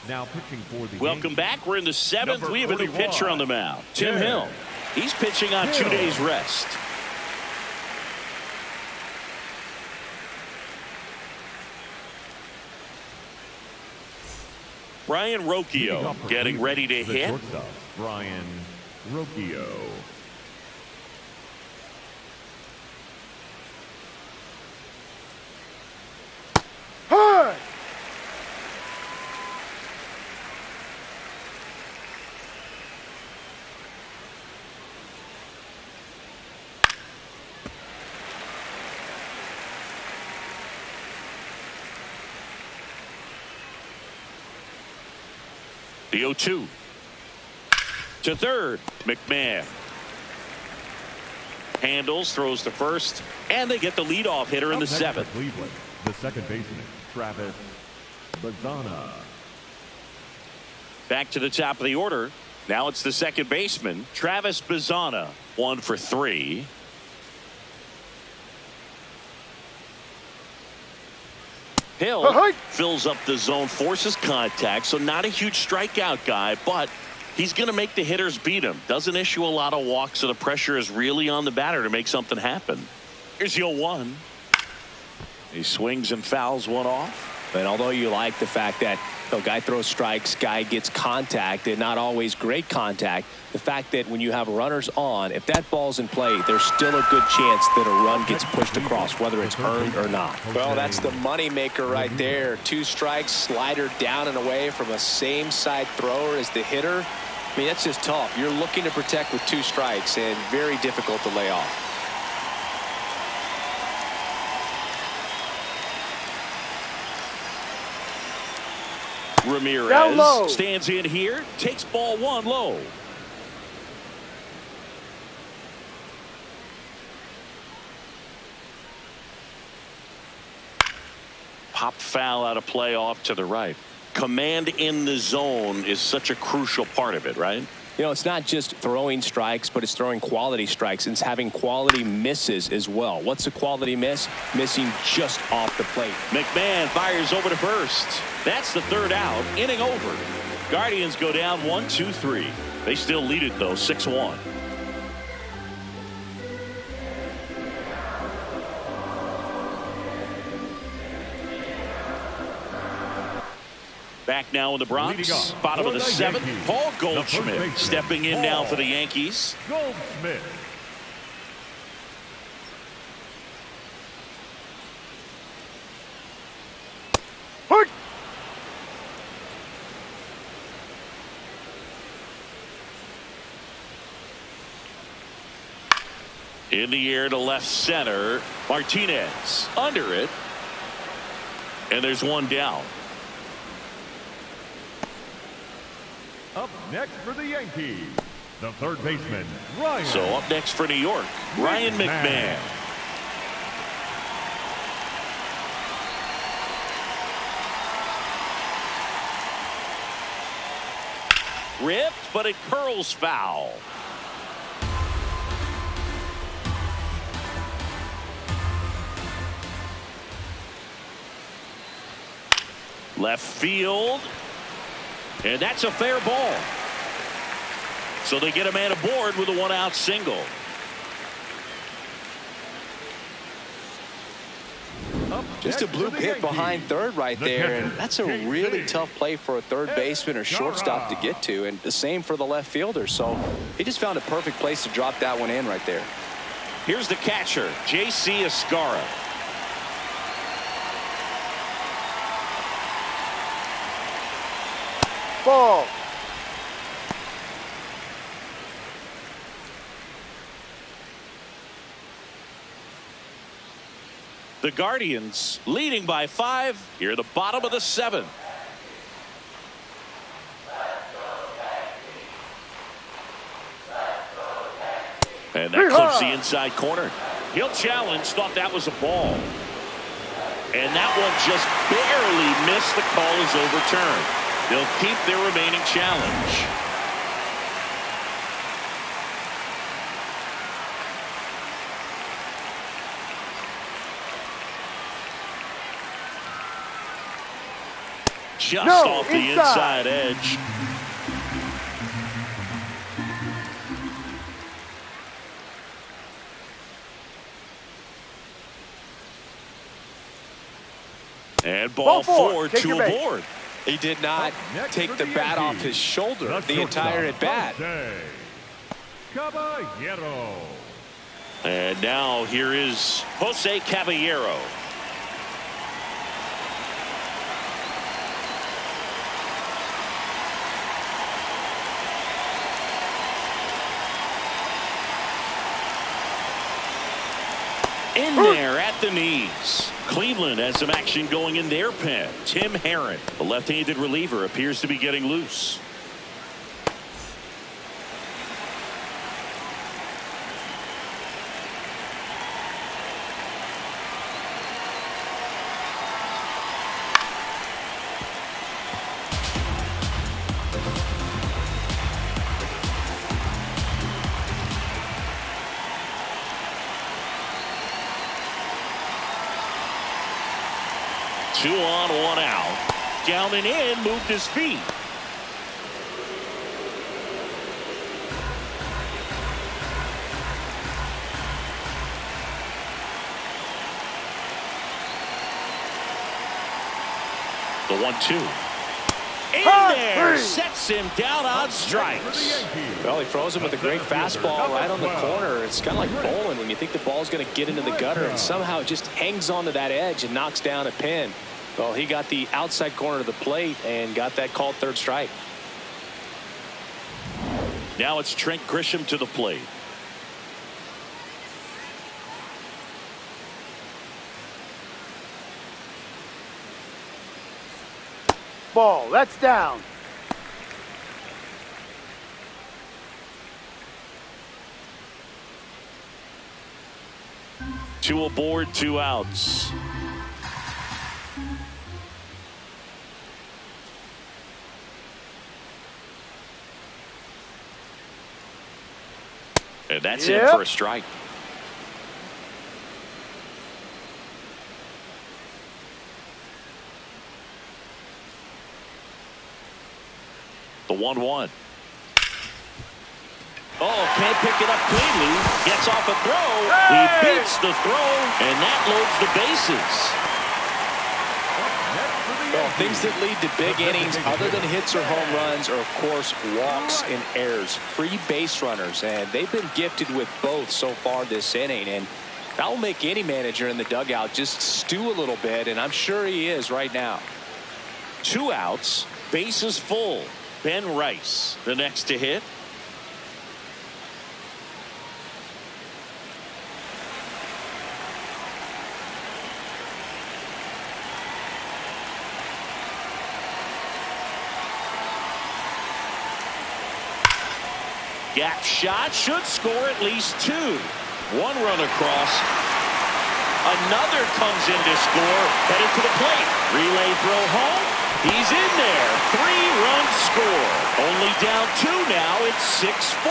Now pitching for the Welcome Yankees. back. We're in the 7th. We have a new 41. pitcher on the mound. Tim Hill. He's pitching on 2 days rest. Brian Rocchio getting ready to hit. Shortstop, Brian Rocchio. High. The 0-2. To third. McMahon. Handles, throws to first, and they get the leadoff hitter in the 7th. Cleveland, the second baseman, Travis Bazana. Back to the top of the order. Now it's the second baseman, Travis Bazana. 1 for 3. Hill fills up the zone, forces contact, so not a huge strikeout guy, but he's going to make the hitters beat him. Doesn't issue a lot of walks, so the pressure is really on the batter to make something happen. Here's the 0-1. He swings and fouls one off. And although you like the fact that guy throws strikes, guy gets contact, and not always great contact, the fact that when you have runners on, if that ball's in play, there's still a good chance that a run gets pushed across, whether it's earned or not. Well, that's the money maker right there. 2 strikes, slider down and away from a same side thrower as the hitter. I mean, that's just tough. You're looking to protect with 2 strikes and very difficult to lay off. Ramirez stands in here, takes ball 1 low. Pop foul out of play off to the right. Command in the zone is such a crucial part of it, right? You know, it's not just throwing strikes, but it's throwing quality strikes and it's having quality misses as well. What's a quality miss? Missing just off the plate. McMahon fires over to first. That's the 3rd out. Inning over. Guardians go down 1-2-3. They still lead it, though, 6-1. Back now in the Bronx, bottom of the 7th. Paul Goldschmidt stepping in now for the Yankees. Goldschmidt. In the air to left center. Martinez under it. And there's one down. Up next for the Yankees, the 3rd baseman, Ryan. So up next for New York, Ryan McMahon. Ripped, but it curls foul. Left field. And that's a fair ball. So they get a man aboard with a one-out single. Just a bloop hit behind third right there, and that's a really tough play for a third baseman or shortstop to get to, and the same for the left fielder. So he just found a perfect place to drop that one in right there. Here's the catcher, J.C. Escarra. Ball. The Guardians leading by 5 here at the bottom of the 7th. And that clips the inside corner. He'll challenge, thought that was a ball. And that one just barely missed. The call is overturned. They'll keep their remaining challenge. Just off the inside edge. And ball 4, 2 aboard. He did not take the bat off his shoulder the entire at bat. Caballero. And now here is Jose Caballero. In there at the knees. Cleveland has some action going in their pen. Tim Herron, the left-handed reliever, appears to be getting loose. Two on, one out. Down and in, moved his feet. The 1-2. In there, sets him down on strikes. Well, he froze him with a great fastball right on the corner. It's kind of like bowling when you think the ball's going to get into the gutter, and somehow it just hangs onto that edge and knocks down a pin. Well, he got the outside corner of the plate and got that called third strike. Now it's Trent Grisham to the plate. Ball. That's down. Two aboard, 2 outs. And that's it for a strike. The 1-1. Oh, can't pick it up cleanly. Gets off a throw. He beats the throw, and that loads the bases. Well, things that lead to big innings other than hits or home runs are, of course, walks and errors, free base runners, and they've been gifted with both so far this inning, and that will make any manager in the dugout just stew a little bit, and I'm sure he is right now. 2 outs, bases full. Ben Rice, the next to hit. Gap shot should score at least 2. 1 run across. Another comes in to score. Headed to the plate. Relay throw home. He's in there. 3-run score. Only down 2 now. It's 6-4.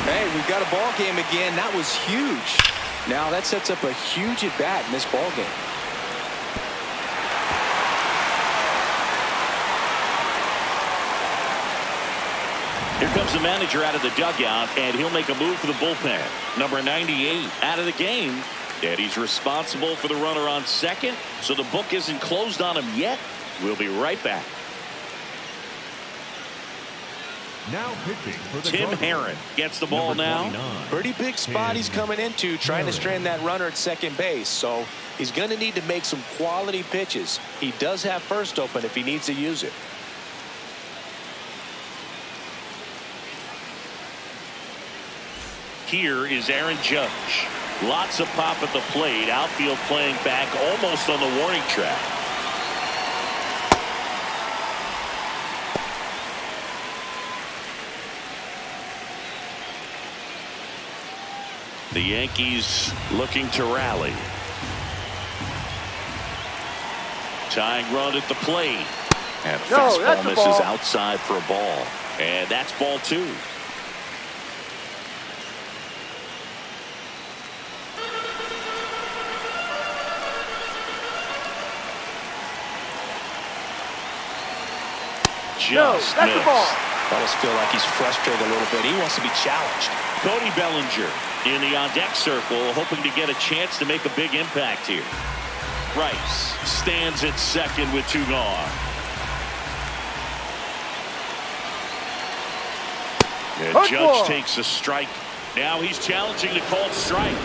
Hey, we've got a ball game again. That was huge. Now that sets up a huge at bat in this ball game. Here comes the manager out of the dugout, and he'll make a move for the bullpen. Number 98 out of the game, and he's responsible for the runner on second, so the book isn't closed on him yet. We'll be right back. Now pitching for the Tim Cardinals. Herron gets the ball now. Pretty big spot he's coming into, trying to strand that runner at second base. So he's going to need to make some quality pitches. He does have first open if he needs to use it. Here is Aaron Judge. Lots of pop at the plate. Outfield playing back almost on the warning track. The Yankees looking to rally. Tying run at the plate. And a fastball misses outside for a ball. And that's ball 2. Just missed. Almost feel like he's frustrated a little bit. He wants to be challenged. Cody Bellinger in the on-deck circle, hoping to get a chance to make a big impact here. Rice stands at second with 2 gone. And Judge takes a strike. Now he's challenging the called strike.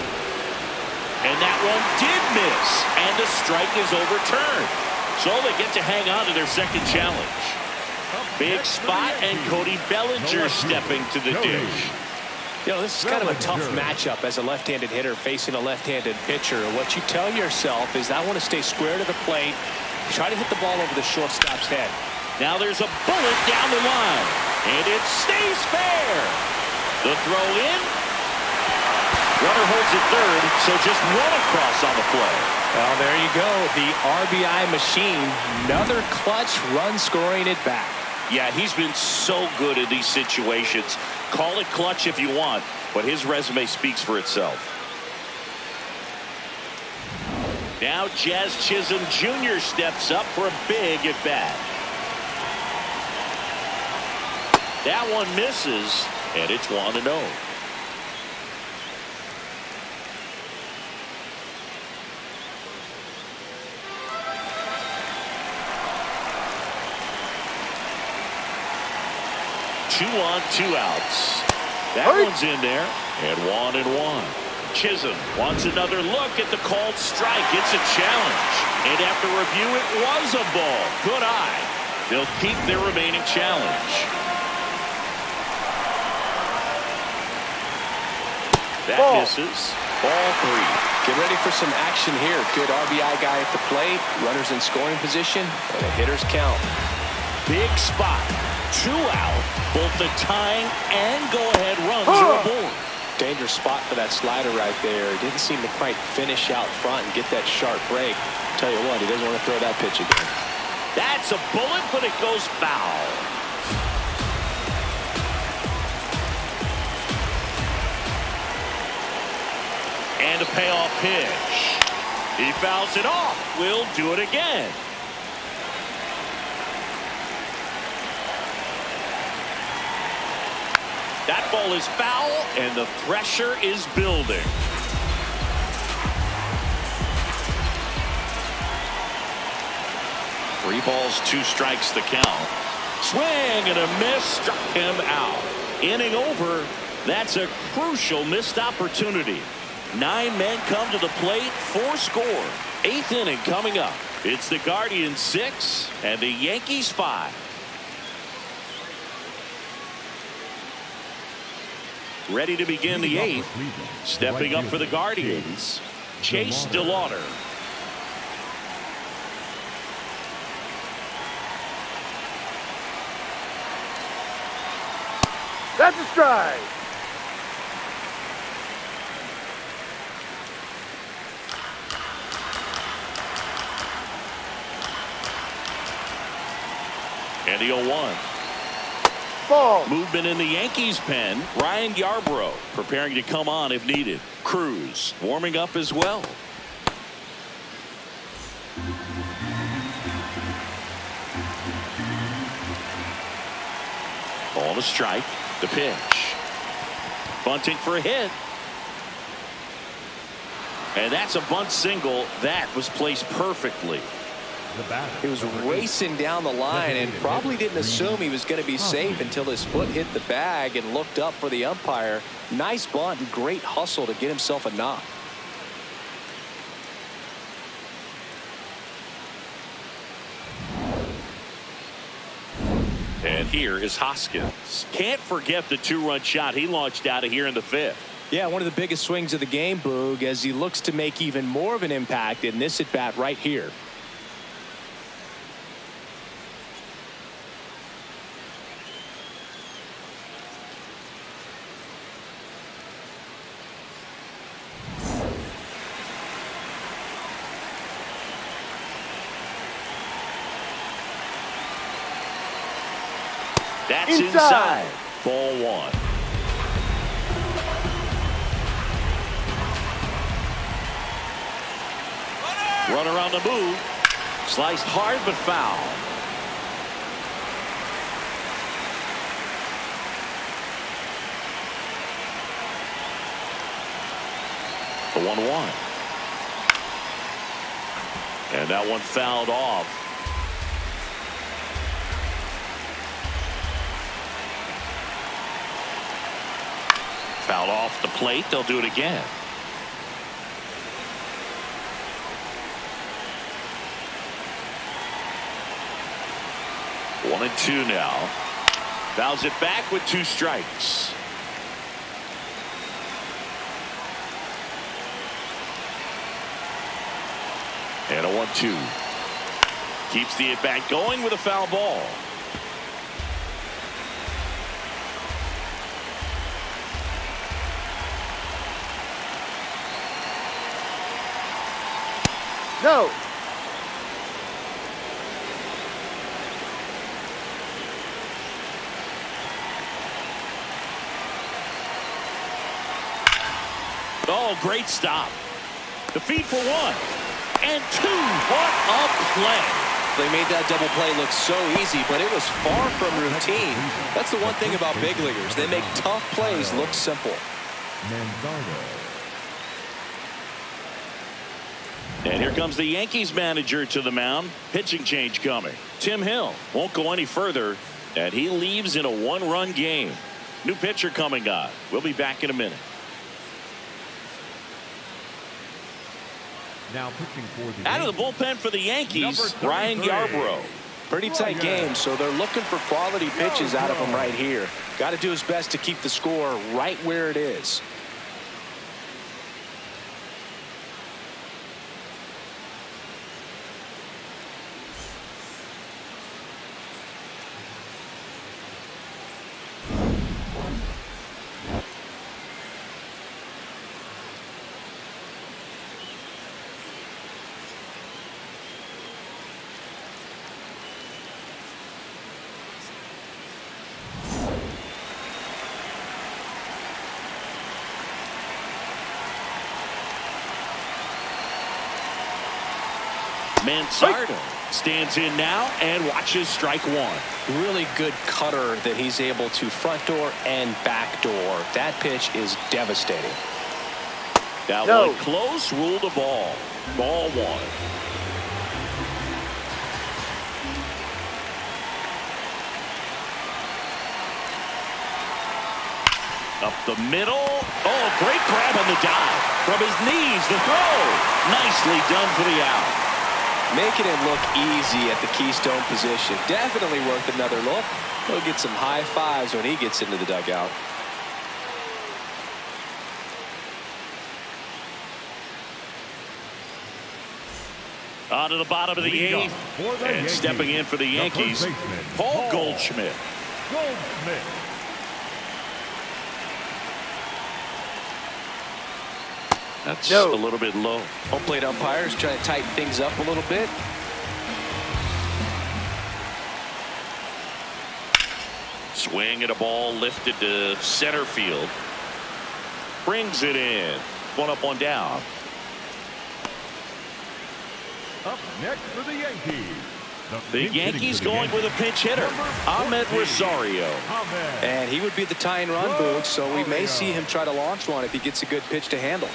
And that one did miss. And the strike is overturned. So they get to hang on to their second challenge. Big spot, and Cody Bellinger stepping to the dish. You know, this is kind of a tough matchup as a left-handed hitter facing a left-handed pitcher. What you tell yourself is, I want to stay square to the plate, try to hit the ball over the shortstop's head. Now there's a bullet down the line, and it stays fair. The throw in. Runner holds it third, so just 1 across on the play. Well, there you go. The RBI machine. Another clutch run scoring it back. Yeah, he's been so good in these situations. Call it clutch if you want, but his resume speaks for itself. Now Jazz Chisholm Jr. steps up for a big at bat. That one misses, and it's 1-0. Two on, 2 outs. That one's in there, and 1-1. Chisholm wants another look at the called strike. It's a challenge, and after review, it was a ball. Good eye. They'll keep their remaining challenge. That misses. Ball 3. Get ready for some action here. Good RBI guy at the plate. Runners in scoring position, and a hitter's count. Big spot. 2 out. Both the tying and go-ahead runs are aboard. Dangerous spot for that slider right there. Didn't seem to quite finish out front and get that sharp break. Tell you what, he doesn't want to throw that pitch again. That's a bullet, but it goes foul. And a payoff pitch. He fouls it off. We'll do it again. That ball is foul, and the pressure is building. Three balls, 2 strikes the count. Swing and a miss, struck him out. Inning over. That's a crucial missed opportunity. 9 men come to the plate, 4 score. 8th inning coming up. It's the Guardians 6 and the Yankees 5. Ready to begin the 8th. Stepping up for the Guardians, Chase DeLauder. That's a strike. And the 0-1. Ball. Movement in the Yankees pen. Ryan Yarbrough preparing to come on if needed. Cruz warming up as well. Ball to strike. The pitch. Bunting for a hit. And that's a bunt single that was placed perfectly. He was racing down the line and probably didn't assume he was going to be safe until his foot hit the bag and looked up for the umpire. Nice bunt and great hustle to get himself a knock. And here is Hoskins. Can't forget the 2-run shot he launched out of here in the 5th. Yeah, one of the biggest swings of the game, Boog, as he looks to make even more of an impact in this at-bat right here. That's inside. Ball 1. Runner on the move. Sliced hard but foul. The 1-1. And that one fouled off. Fouled off the plate. They'll do it again. One and two now. Fouls it back with 2 strikes. And a 1-2. Keeps the at bat going with a foul ball. No. Oh, great stop. The feed for 1 and 2. What a play. They made that double play look so easy, but it was far from routine. That's the one thing about big leaguers. They make tough plays look simple. And here comes the Yankees manager to the mound. Pitching change coming. Tim Hill won't go any further, and he leaves in a 1-run game. New pitcher coming on. We'll be back in a minute. Now pitching for the Out of the bullpen for the Yankees, Ryan Yarbrough. Pretty tight game, so they're looking for quality pitches out of him right here. Got to do his best to keep the score right where it is. Mansardo stands in now and watches strike 1. Really good cutter that he's able to front door and back door. That pitch is devastating. That one close, rule the ball. Ball 1. Up the middle. Oh, great grab on the dive. From his knees, the throw. Nicely done for the out. Making it look easy at the keystone position. Definitely worth another look. He'll get some high fives when he gets into the dugout. On to the bottom of the 8th. And stepping in for the Yankees, Paul Goldschmidt. That's a little bit low. Home plate umpires trying to tighten things up a little bit. Swing at a ball lifted to center field. Brings it in. 1 up, 1 down. Up next for the Yankees, The Yankees going with a pinch hitter, Ahmed Rosario. And he would be the tying run, Boog, so we may see him try to launch one if he gets a good pitch to handle.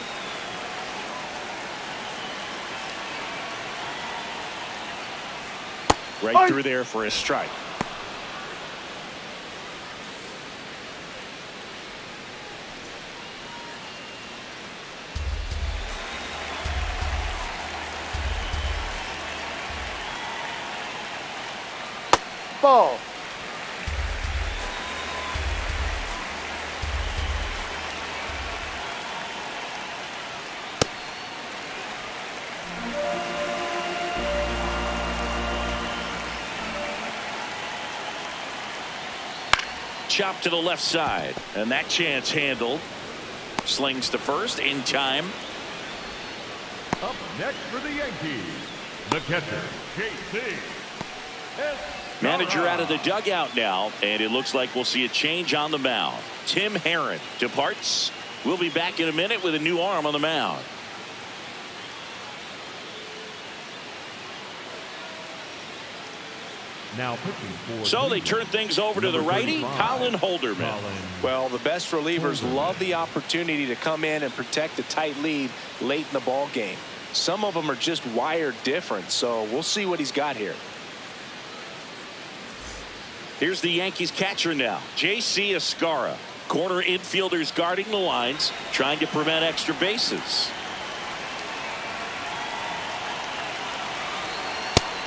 Right through there for a strike. Ball. Chop to the left side, and that chance handled. Slings to first in time. Up next for the Yankees, the catcher, JC. Manager out of the dugout now, and it looks like we'll see a change on the mound. Tim Herron departs. We'll be back in a minute with a new arm on the mound. Now pitching for So they turn things over to the righty, Colin Holderman. Well, the best relievers love the opportunity to come in and protect a tight lead late in the ball game. Some of them are just wired different, so we'll see what he's got here. Here's the Yankees catcher now, J.C. Escarra. Corner infielders guarding the lines, trying to prevent extra bases.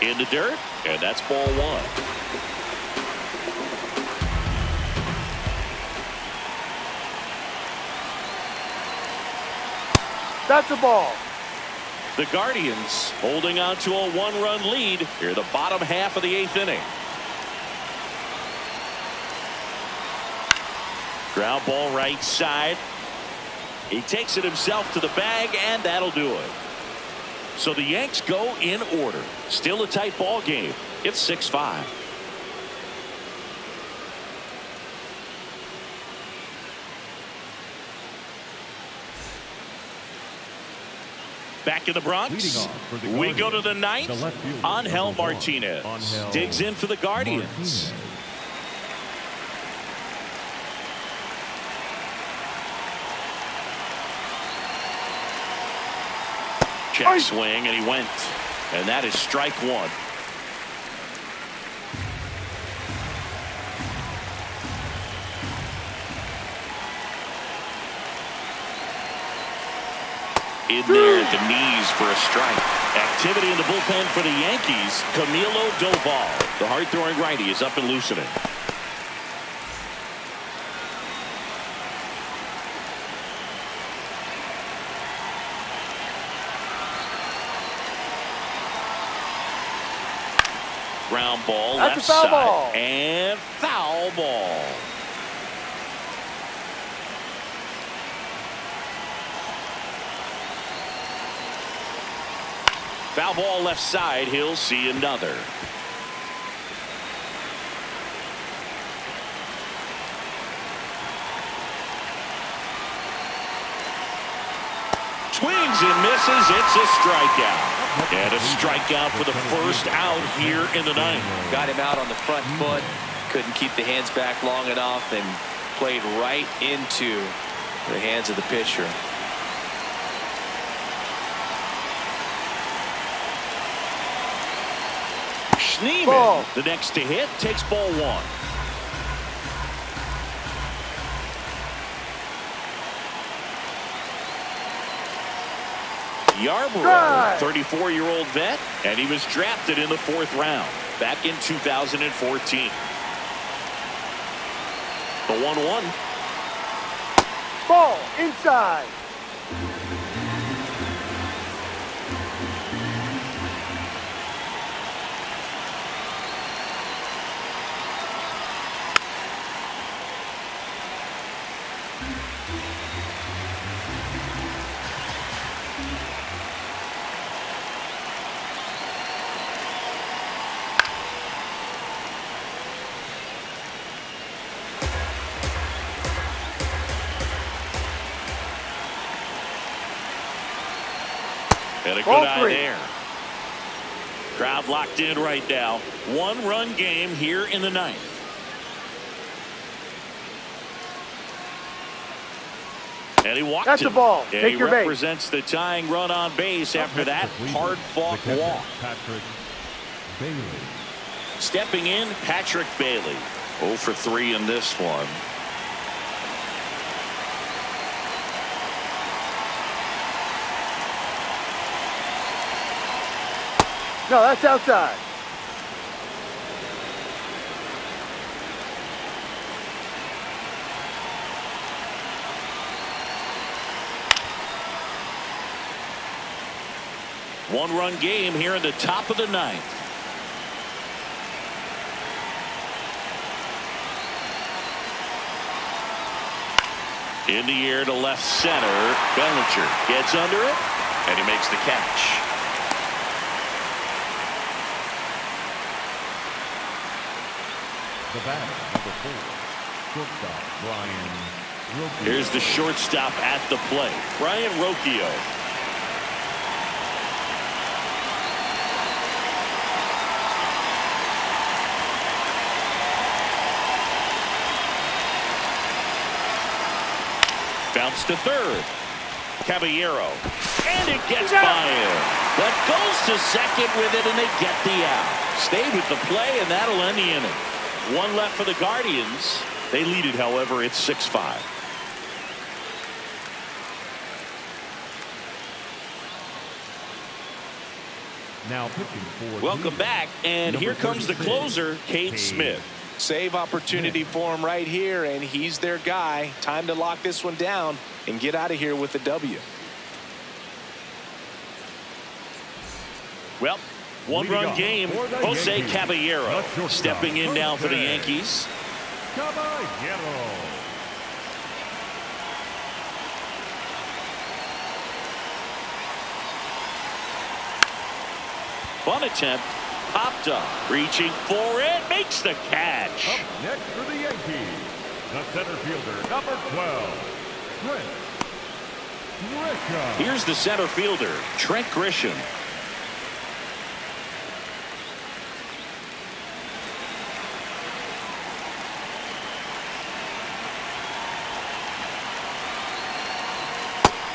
In the dirt, and that's ball one. That's a ball. The Guardians holding on to a one-run lead here, the bottom half of the eighth inning. Ground ball right side. He takes it himself to the bag, and that'll do it. So the Yanks go in order. Still a tight ball game. It's 6-5. Back in the Bronx, we go to the ninth. Angel Martinez digs in for the Guardians. Check swing, and he went. And that is strike one. In there at the knees for a strike. Activity in the bullpen for the Yankees. Camilo Doval, the hard-throwing righty, is up and loosening. Ground ball, left side, ball. And foul ball. Foul ball left side. He'll see another. Swings and misses. It's a strikeout. And a strikeout for the first out here in the ninth. Got him out on the front foot. Couldn't keep the hands back long enough and played right into the hands of the pitcher. Schneemann, the next to hit, takes ball one. Yarborough, 34-year-old vet, and he was drafted in the 4th round back in 2014. The 1-1. Ball inside. And a good eye there. Crowd locked in right now. 1-run game here in the ninth. And he walked That's him. a ball. And Take he your base. represents the tying run on base after that hard-fought walk. Patrick Bailey. Stepping in, Patrick Bailey. 0 for 3 in this one. No, that's outside. One-run game here in the top of the ninth. In the air to left center. Bellinger gets under it, and he makes the catch. The batter, number 4, shortstop Brian Rocchio. Here's the shortstop at the plate, Brian Rocchio. Bounce to third. Caballero. And it gets by him. But goes to second with it, and they get the out. Stay with the play, and that'll end the inning. One left for the Guardians. They lead it, however. It's 6-5. Now pitching for Welcome back, and Number here comes the 36, closer, Cade Smith. Save opportunity for him right here, and he's their guy. Time to lock this one down and get out of here with the W. Well, one-run game. Jose Caballero stepping in now for the Yankees. Caballero. Fun attempt. Popped up. Reaching for it. Makes the catch. Up next for the Yankees, the center fielder, number 12, Trent Grisham. Here's the center fielder, Trent Grisham.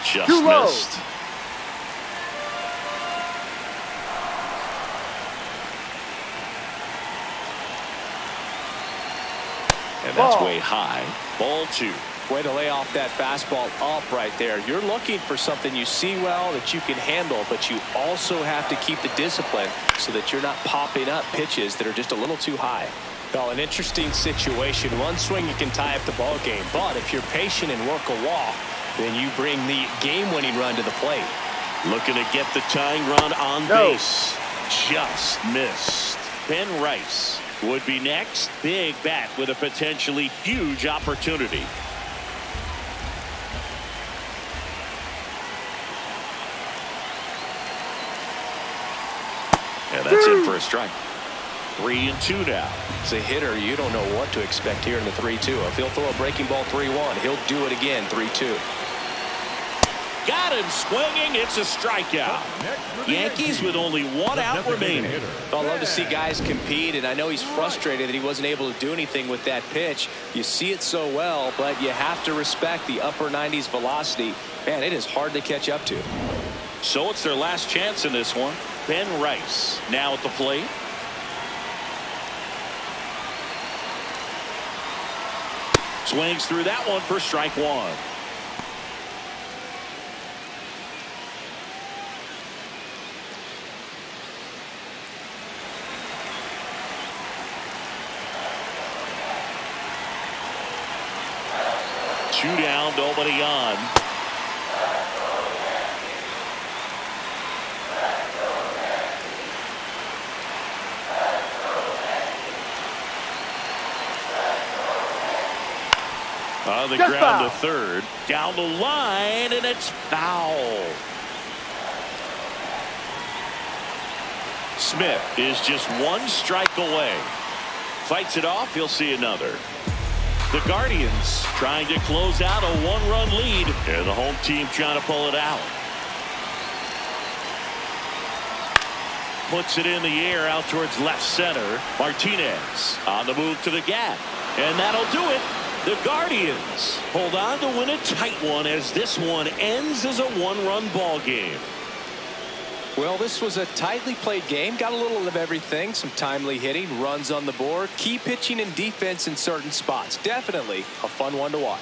Just Too low. missed. And that's Ball. way high. Ball 2. Way to lay off that fastball up right there. You're looking for something you see well that you can handle, but you also have to keep the discipline so that you're not popping up pitches that are just a little too high. Well, an interesting situation. One swing you can tie up the ball game, but if you're patient and work a walk, then you bring the game-winning run to the plate. Looking to get the tying run on No. base. Just missed. Ben Rice would be next. Big bat with a potentially huge opportunity. And that's in for a strike. 3-2 now. As a hitter, you don't know what to expect here in the 3-2. If he'll throw a breaking ball 3-1, he'll do it again 3-2. Got him swinging. It's a strikeout. Yankees with only one out remaining. I'd love to see guys compete, and I know he's frustrated that he wasn't able to do anything with that pitch. You see it so well, but you have to respect the upper 90s velocity. Man, it is hard to catch up to. So it's their last chance in this one. Ben Rice now at the plate. Swings through that one for strike 1. Two down, nobody on. On the Just ground foul. to third. Down the line, and it's foul. Smith is just one strike away. Fights it off. He'll see another. The Guardians trying to close out a one-run lead, and the home team trying to pull it out. puts it in the air out towards left center. Martinez on the move to the gap. And that'll do it. The Guardians hold on to win a tight one as this one ends as a one-run ball game. Well, this was a tightly played game. Got a little of everything. Some timely hitting, runs on the board, key pitching and defense in certain spots. Definitely a fun one to watch.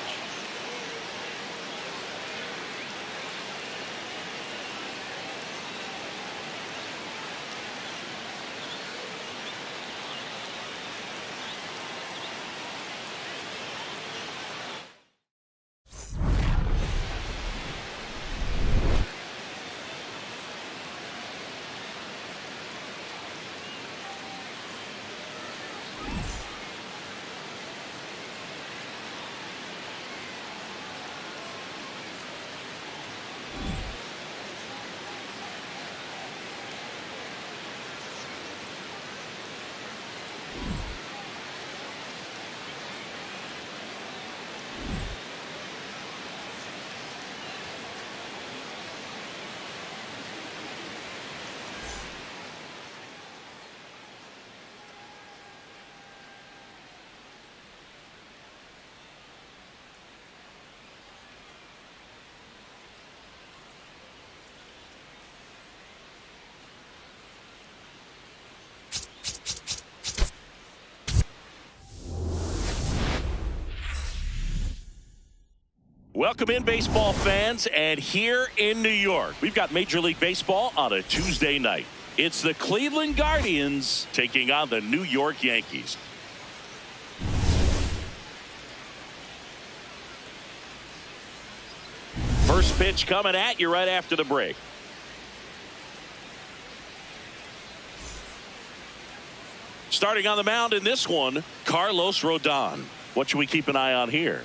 Welcome in, baseball fans, and here in New York, we've got Major League Baseball on a Tuesday night. It's the Cleveland Guardians taking on the New York Yankees. First pitch coming at you right after the break. Starting on the mound in this one, Carlos Rodon. What should we keep an eye on here?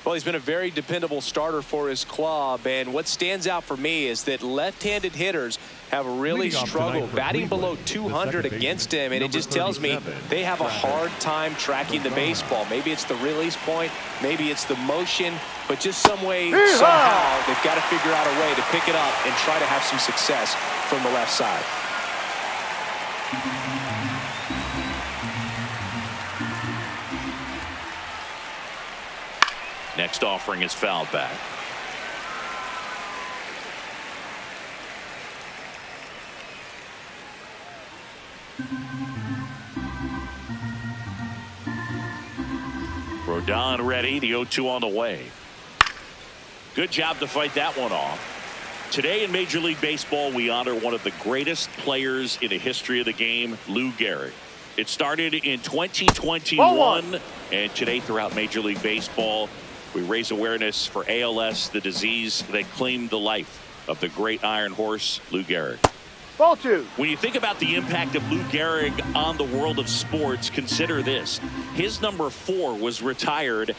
Well, he's been a very dependable starter for his club, and what stands out for me is that left-handed hitters have really struggled batting below 200 against him, and it just tells me they have a hard time tracking the baseball. Maybe it's the release point, maybe it's the motion, but just some way, somehow, they've got to figure out a way to pick it up and try to have some success from the left side. Next offering is fouled back. Rodon ready. The 0-2 on the way. Good job to fight that one off. Today in Major League Baseball, we honor one of the greatest players in the history of the game, Lou Gehrig. It started in 2021, and today throughout Major League Baseball, we raise awareness for ALS, the disease that claimed the life of the great Iron Horse, Lou Gehrig. Ball two. When you think about the impact of Lou Gehrig on the world of sports, consider this. His number 4 was retired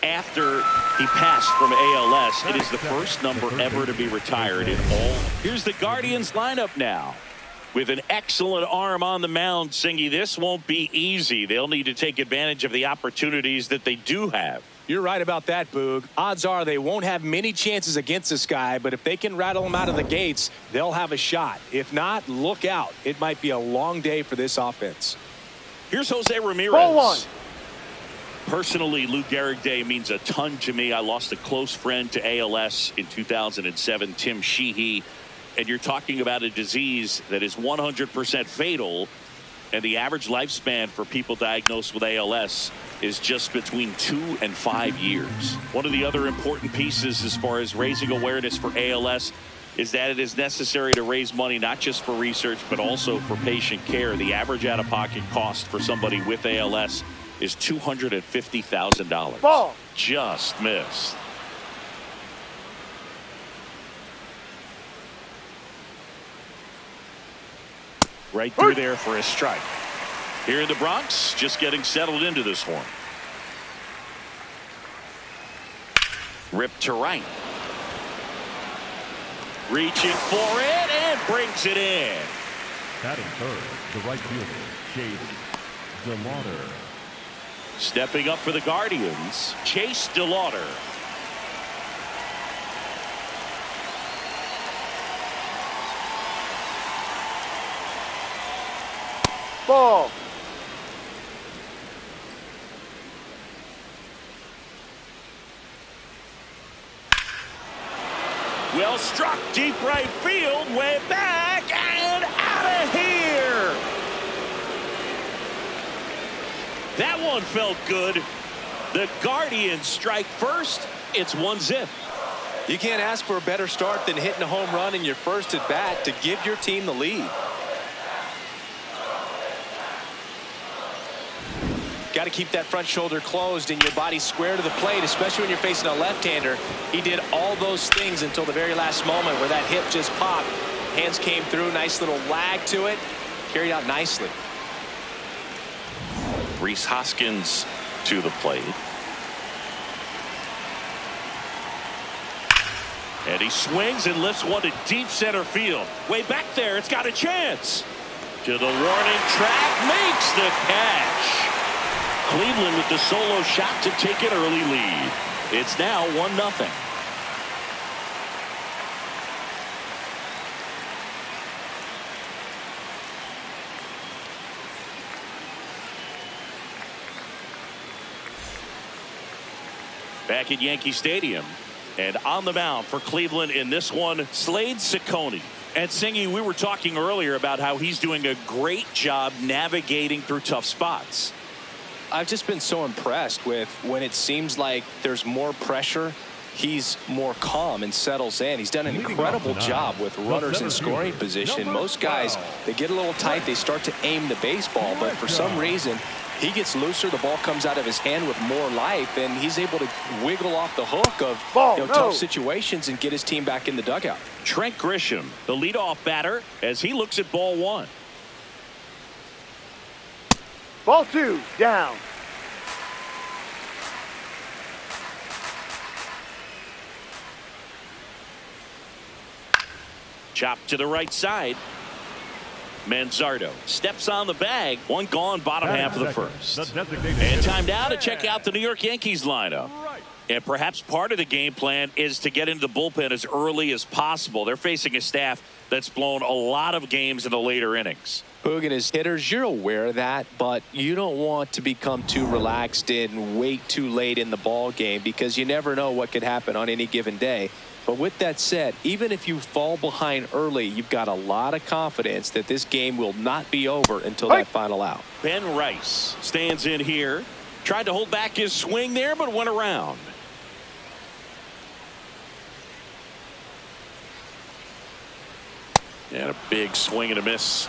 after he passed from ALS. It is the first number ever to be retired in all. Here's the Guardians lineup now. With an excellent arm on the mound, Singy, this won't be easy. They'll need to take advantage of the opportunities that they do have. You're right about that, Boog. Odds are they won't have many chances against this guy, but if they can rattle him out of the gates, they'll have a shot. If not, look out. It might be a long day for this offense. Here's Jose Ramirez. Ball one. Personally, Lou Gehrig Day means a ton to me. I lost a close friend to ALS in 2007, Tim Sheehy. And you're talking about a disease that is 100% fatal, and the average lifespan for people diagnosed with ALS is just between 2 and 5 years. One of the other important pieces as far as raising awareness for ALS is that it is necessary to raise money not just for research but also for patient care. The average out-of-pocket cost for somebody with ALS is $250,000. Ball. Just missed. Right through there for a strike. Here in the Bronx, just getting settled into this one. Ripped to right. Reaching for it and brings it in. Batting third, the right fielder, Chase DeLauder. Stepping up for the Guardians, Chase DeLauder. Ball. Well struck, deep right field, way back and out of here. That one felt good. The Guardians strike first. It's 1-0. You can't ask for a better start than hitting a home run in your first at bat to give your team the lead. Got to keep that front shoulder closed and your body square to the plate, especially when you're facing a left-hander. He did all those things until the very last moment where that hip just popped. Hands came through, nice little lag to it, carried out nicely. Rhys Hoskins to the plate. And he swings and lifts one to deep center field. Way back there, it's got a chance. To the warning track, makes the catch. Cleveland with the solo shot to take an early lead. It's now 1-0. Back at Yankee Stadium. And on the mound for Cleveland in this one, Slade Ciccone. And Singy, we were talking earlier about how he's doing a great job navigating through tough spots. I've just been so impressed with when it seems like there's more pressure, he's more calm and settles in. He's done an incredible job with runners in scoring position. Most guys, they get a little tight, they start to aim the baseball, but for some reason, he gets looser, the ball comes out of his hand with more life, and he's able to wiggle off the hook of tough situations and get his team back in the dugout. Trent Grisham, the leadoff batter, as he looks at ball one. Ball 2, down. Chop to the right side. Manzardo steps on the bag. One gone, bottom half of the first. And time now to check out the New York Yankees lineup. And perhaps part of the game plan is to get into the bullpen as early as possible. They're facing a staff that's blown a lot of games in the later innings. Boog and his hitters, you're aware of that, but you don't want to become too relaxed and wait too late in the ball game because you never know what could happen on any given day. But with that said, even if you fall behind early, you've got a lot of confidence that this game will not be over until that final out. Ben Rice stands in here. Tried to hold back his swing there, but went around. And a big swing and a miss.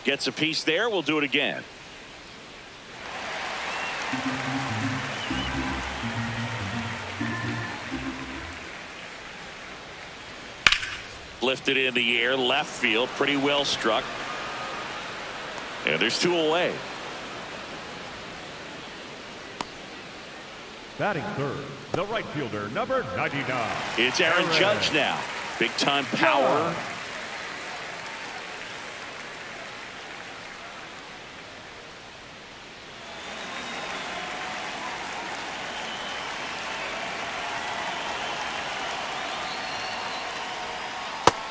Gets a piece there. We'll do it again. Lifted in the air, left field, pretty well struck. And there's 2 away. Batting third, the right fielder, number 99. It's Aaron Judge now. Big time power.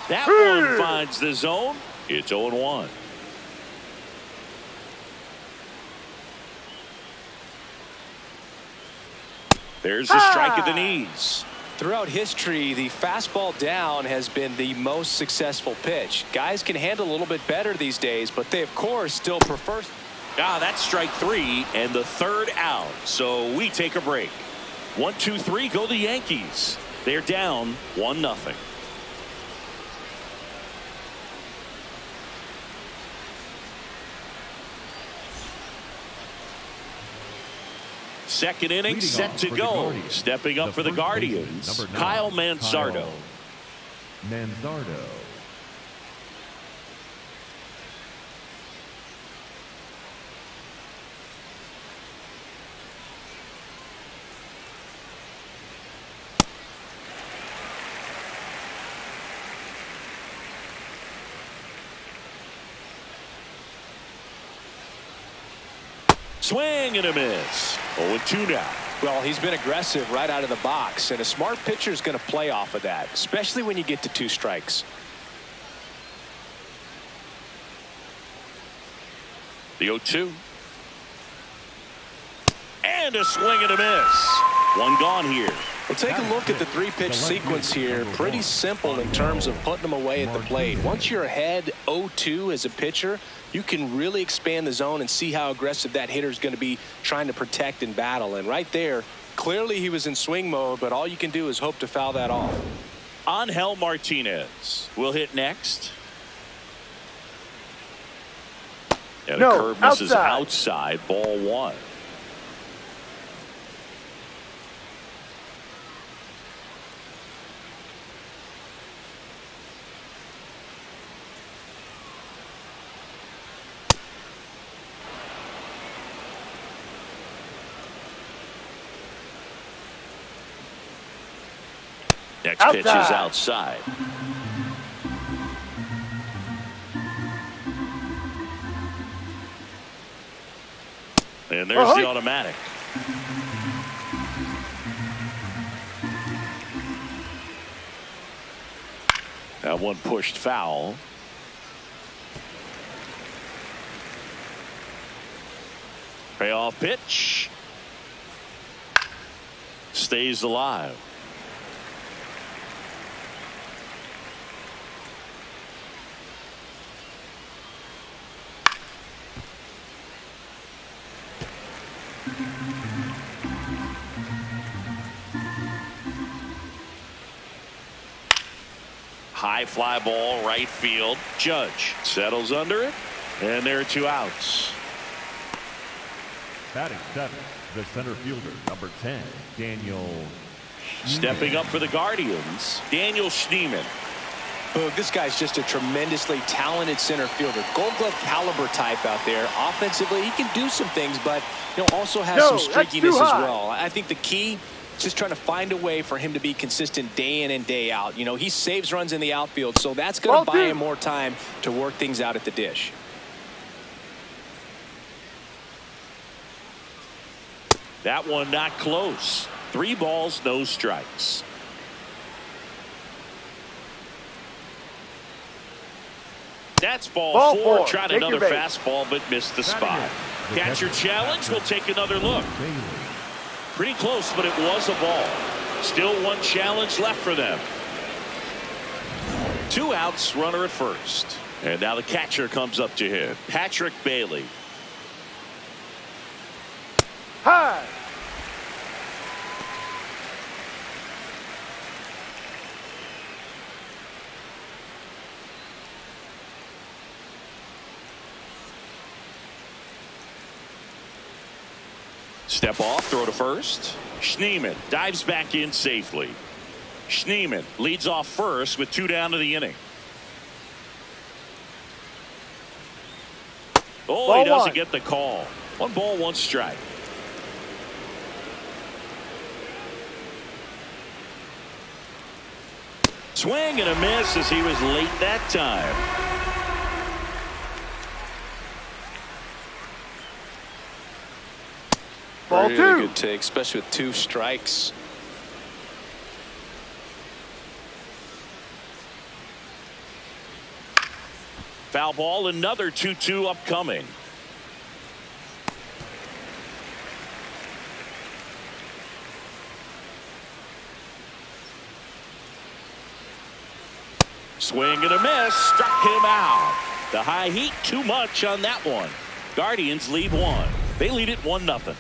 That one finds the zone. It's 0-1. There's a strike at the knees. Throughout history, the fastball down has been the most successful pitch. Guys can handle a little bit better these days, but they, of course, still prefer. That's strike 3 and the third out. So we take a break. 1, 2, 3, go the Yankees. They're down 1-0. Second inning set to go. Stepping up for the Guardians, Kyle Manzardo. Swing and a miss. 0-2 now. Well, he's been aggressive right out of the box, and a smart pitcher is going to play off of that, especially when you get to 2 strikes. The 0-2. And a swing and a miss. One gone here. Well, take a look at the 3-pitch sequence here. Pretty simple in terms of putting them away at the plate. Once you're ahead 0-2 as a pitcher, you can really expand the zone and see how aggressive that hitter is going to be trying to protect and battle. And right there, clearly he was in swing mode, but all you can do is hope to foul that off. Angel Martinez will hit next. And a curve misses outside. Ball 1. Next pitch is outside. And there's the automatic. That one pushed foul. Payoff pitch. Stays alive. High fly ball, right field. Judge settles under it, and there are 2 outs. Batting 7, the center fielder, number 10, Daniel Schneemann. Stepping up for the Guardians, Daniel Schneemann. This guy's just a tremendously talented center fielder. Gold Glove caliber type out there. Offensively, he can do some things, but also has some streakiness as well. I think the key is just trying to find a way for him to be consistent day in and day out. He saves runs in the outfield, so that's going to buy him more time to work things out at the dish. That one not close. 3 balls, no strikes. That's ball 4. Tried another fastball, but missed the spot. Catcher challenge. We'll take another look. Pretty close, but it was a ball. Still 1 challenge left for them. 2 outs, runner at first. And now the catcher comes up to hit. Patrick Bailey. High. Step off, throw to first. Schneemann dives back in safely. Schneemann leads off first with 2 down to the inning. Oh, he doesn't get the call. 1 ball, 1 strike. Swing and a miss as he was late that time. Ball really 2. Good take, especially with 2 strikes. Foul ball, another 2-2 upcoming. Swing and a miss, struck him out. The high heat, too much on that one. Guardians lead 1. They lead it 1-0.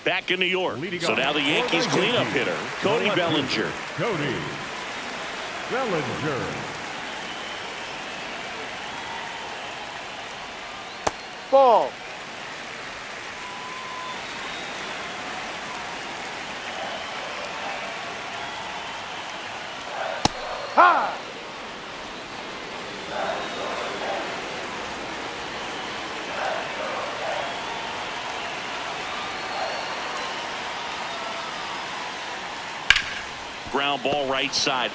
Back in New York. So now the Yankees cleanup hitter, Cody Bellinger. Cody Bellinger. Ball. High. Ground ball right side.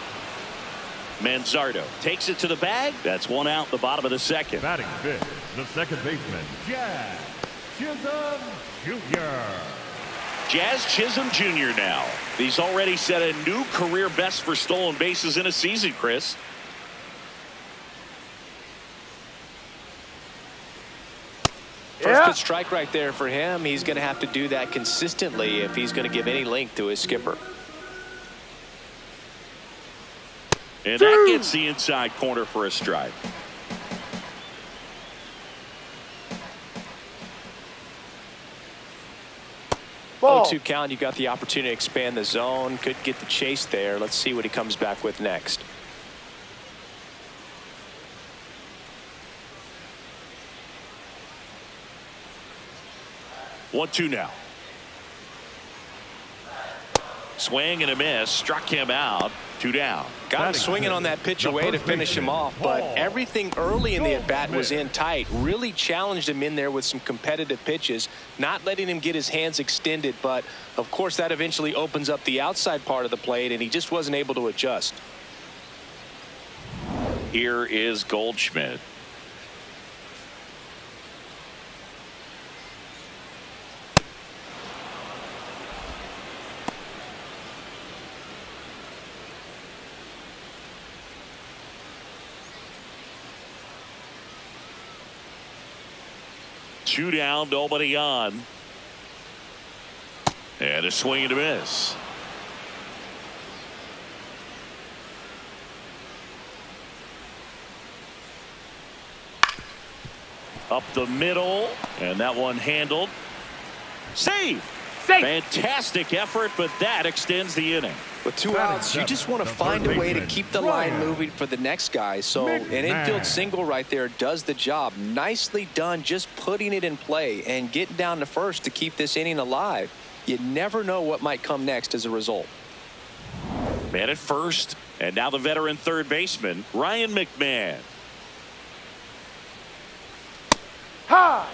Manzardo takes it to the bag. That's one out in the bottom of the second. Batting fifth, the second baseman, Jazz Chisholm Jr. Jazz Chisholm Jr. now. He's already set a new career best for stolen bases in a season, Chris. First pitch strike right there for him. He's going to have to do that consistently if he's going to give any length to his skipper. And that gets the inside corner for a strike. Ball. 0-2 count. You got the opportunity to expand the zone. Could get the chase there. Let's see what he comes back with next. One, two now. Swing and a miss. Struck him out. 2 down. Got him swinging on that pitch away to finish him off, but everything early in the at-bat was in tight. Really challenged him in there with some competitive pitches, not letting him get his hands extended, but of course that eventually opens up the outside part of the plate, and he just wasn't able to adjust. Here is Goldschmidt. Two down, nobody on. And a swing and a miss. Up the middle, and that one handled. Save! Fantastic effort, but that extends the inning. With 2 outs, you just want to find a way to keep the line moving for the next guy. So an infield single right there does the job. Nicely done, just putting it in play and getting down to first to keep this inning alive. You never know what might come next as a result. Man at first, and now the veteran third baseman, Ryan McMahon. Ha!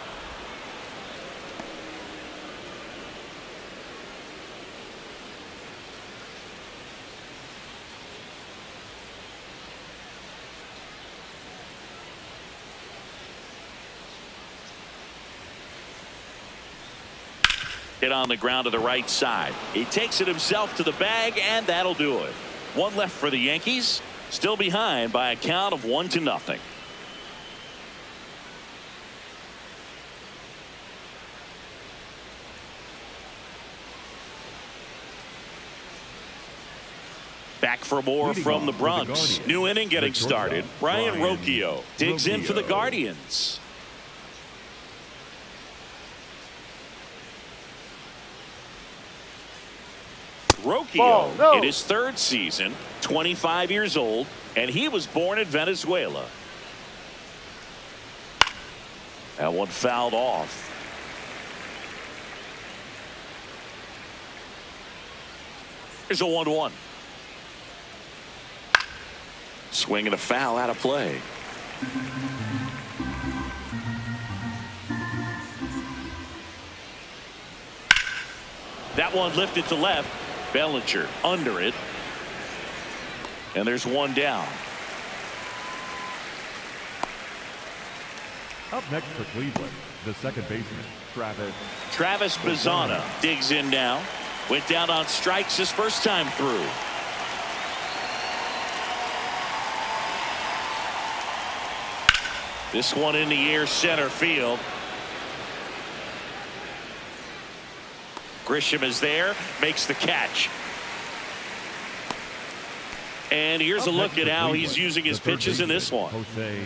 Hit on the ground to the right side. He takes it himself to the bag, and that'll do it. One left for the Yankees. Still behind by a count of 1-0. Back for more from the Bronx. New inning getting started. Brian Rocchio digs in for the Guardians. Rocchio in his third season, 25 years old, and he was born in Venezuela. That one fouled off. Here's a 1-1. Swing and a foul out of play. That one lifted to left. Bellinger under it. And there's one down. Up next for Cleveland, the second baseman, Travis Bazzana digs in now. Went down on strikes his first time through. This one in the air, center field. Grisham is there, makes the catch. And here's a look at how he's using his pitches in this one. Jose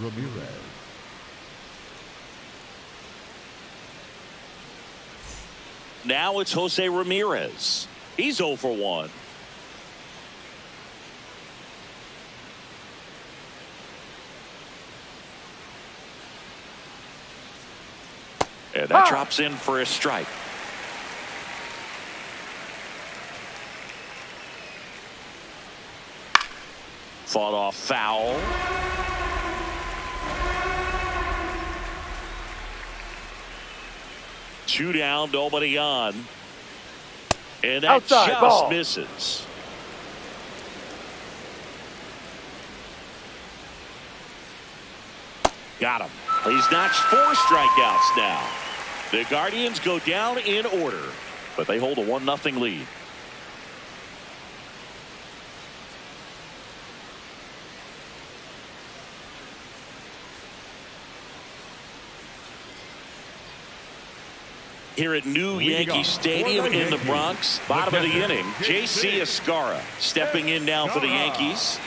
Ramirez. Now it's Jose Ramirez. He's 0 for 1. And that drops in for a strike. Fought off foul. Two down, nobody on. And that Outside, just ball. misses. Got him. He's notched 4 strikeouts now. The Guardians go down in order, but they hold a 1-0 lead. Here at new Yankee Stadium in the Bronx, bottom of the inning, J.C. Escarra stepping in now for the Yankees.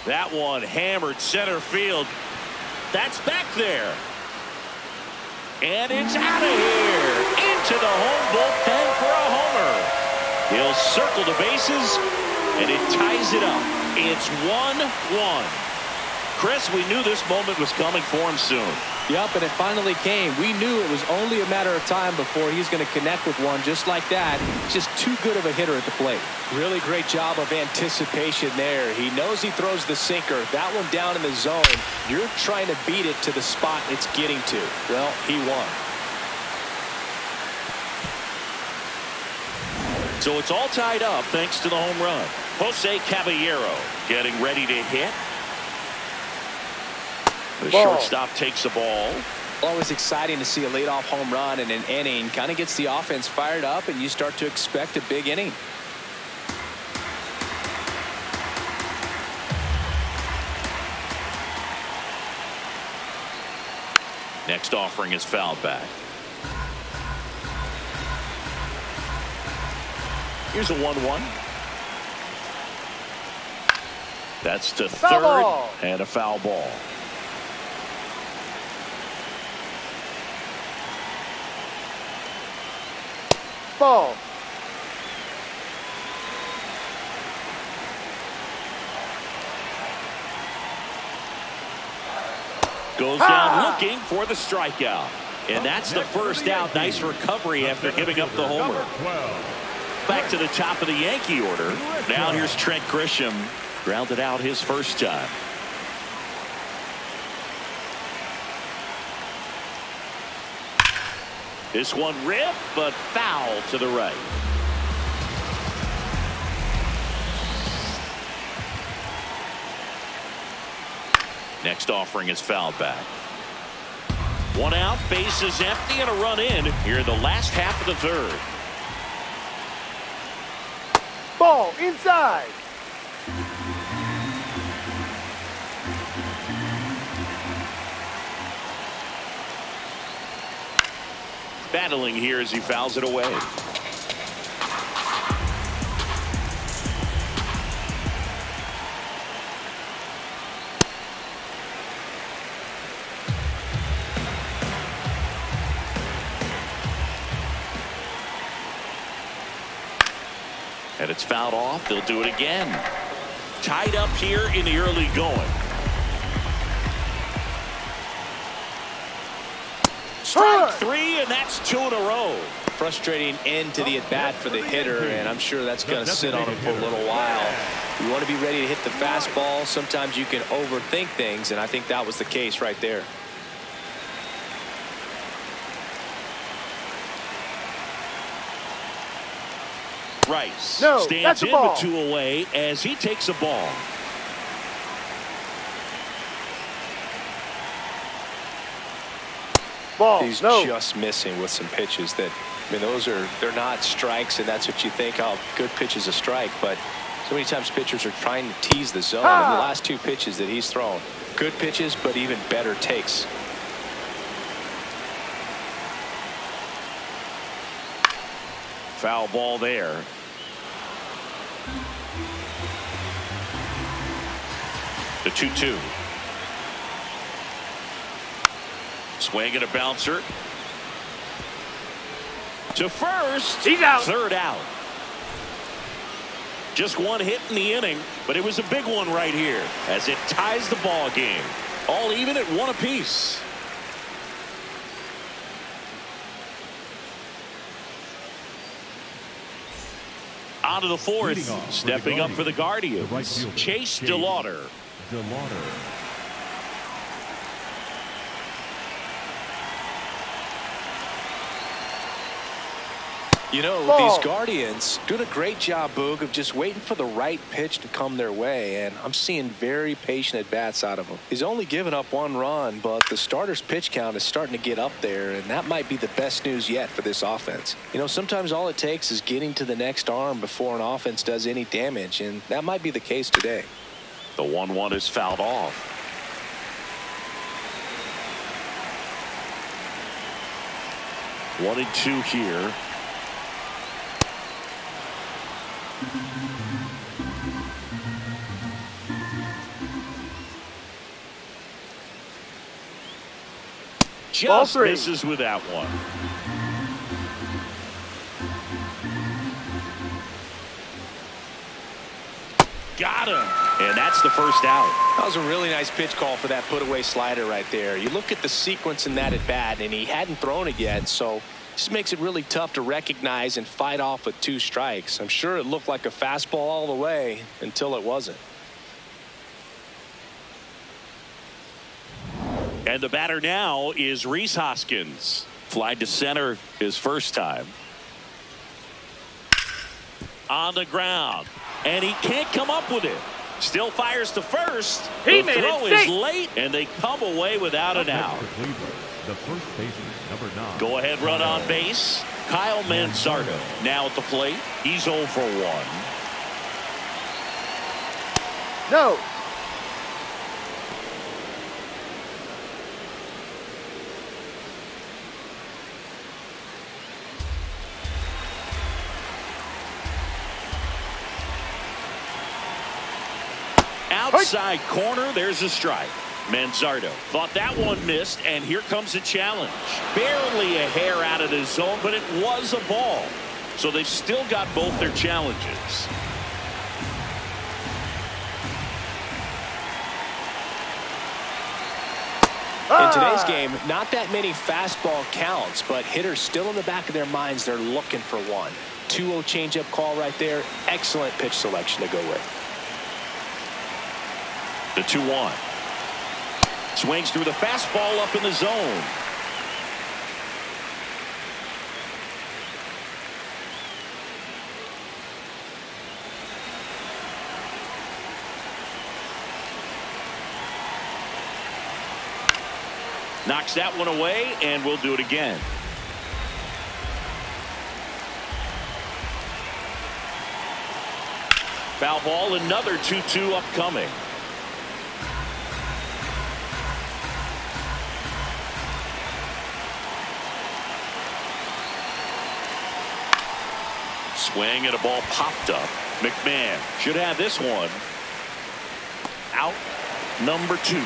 That one hammered center field. That's back there. And it's out of here. Into the home bullpen for a homer. He'll circle the bases, and it ties it up. It's 1-1. Chris, we knew this moment was coming for him soon. Yep, and it finally came. We knew it was only a matter of time before he's going to connect with one just like that. Just too good of a hitter at the plate. Really great job of anticipation there. He knows he throws the sinker. That one down in the zone. You're trying to beat it to the spot it's getting to. Well, he won. So it's all tied up thanks to the home run. Jose Caballero getting ready to hit. The shortstop takes the ball. Always exciting to see a leadoff home run in an inning. Kind of gets the offense fired up, and you start to expect a big inning. Next offering is fouled back. Here's a 1-1. That's to third and a foul ball. Ball. Goes down looking for the strikeout. And that's the first out. Nice recovery after giving up the homer. Back to the top of the Yankee order. Now here's Trent Grisham. Grounded out his first time. This one ripped, but foul to the right. Next offering is fouled back. One out, bases empty, and a run in here in the last half of the third. Ball inside. Battling here as he fouls it away. And it's fouled off. They'll do it again. Tied up here in the early going. Strike 3, and that's 2 in a row. Frustrating end to the at-bat for the hitter, and I'm sure that's going to sit on him for a little while. You want to be ready to hit the fastball. Sometimes you can overthink things, and I think that was the case right there. Rice stands in ball. with 2 away as he takes a ball. Ball. He's just missing with some pitches that, I mean, they're not strikes, and that's what you think, oh, good pitch is a strike, but so many times pitchers are trying to tease the zone. And the last 2 pitches that he's thrown, good pitches, but even better takes. Foul ball there. The 2-2. Swing and a bouncer. To first. He's out. Third out. Just one hit in the inning, but it was a big one right here as it ties the ball game. All even at 1 apiece. On to the 4th. Stepping up for the Guardians. Chase DeLauder. You know, Ball. these Guardians doing a great job, Boog, of just waiting for the right pitch to come their way, and I'm seeing very patient at-bats out of him. He's only given up 1 run, but the starter's pitch count is starting to get up there, and that might be the best news yet for this offense. You know, sometimes all it takes is getting to the next arm before an offense does any damage, and that might be the case today. The 1-1 is fouled off. One and two here. Just misses with that one. Got him. And that's the first out. That was a really nice pitch call for that put-away slider right there. You look at the sequence in that at-bat, and he hadn't thrown it yet, so this makes it really tough to recognize and fight off with 2 strikes. I'm sure it looked like a fastball all the way until it wasn't. And the batter now is Rhys Hoskins. Fly to center his first time. On the ground. And he can't come up with it. Still fires to first. He the made throw it is safe. late, and they come away without an out. The first baseman, number 9. Go ahead run on base. Kyle Manzardo now at the plate. He's 0 for 1. No. Outside corner, there's a strike. Manzardo thought that one missed, and here comes a challenge. Barely a hair out of the zone, but it was a ball. So they've still got both their challenges. In today's game, not that many fastball counts, but hitters still in the back of their minds, they're looking for one. 2-0 changeup call right there. Excellent pitch selection to go with. The 2-1. Swings through the fastball up in the zone. Knocks that one away, and we'll do it again. Foul ball, another 2-2 upcoming. Swing and a ball popped up. McMahon should have this one. Out number 2.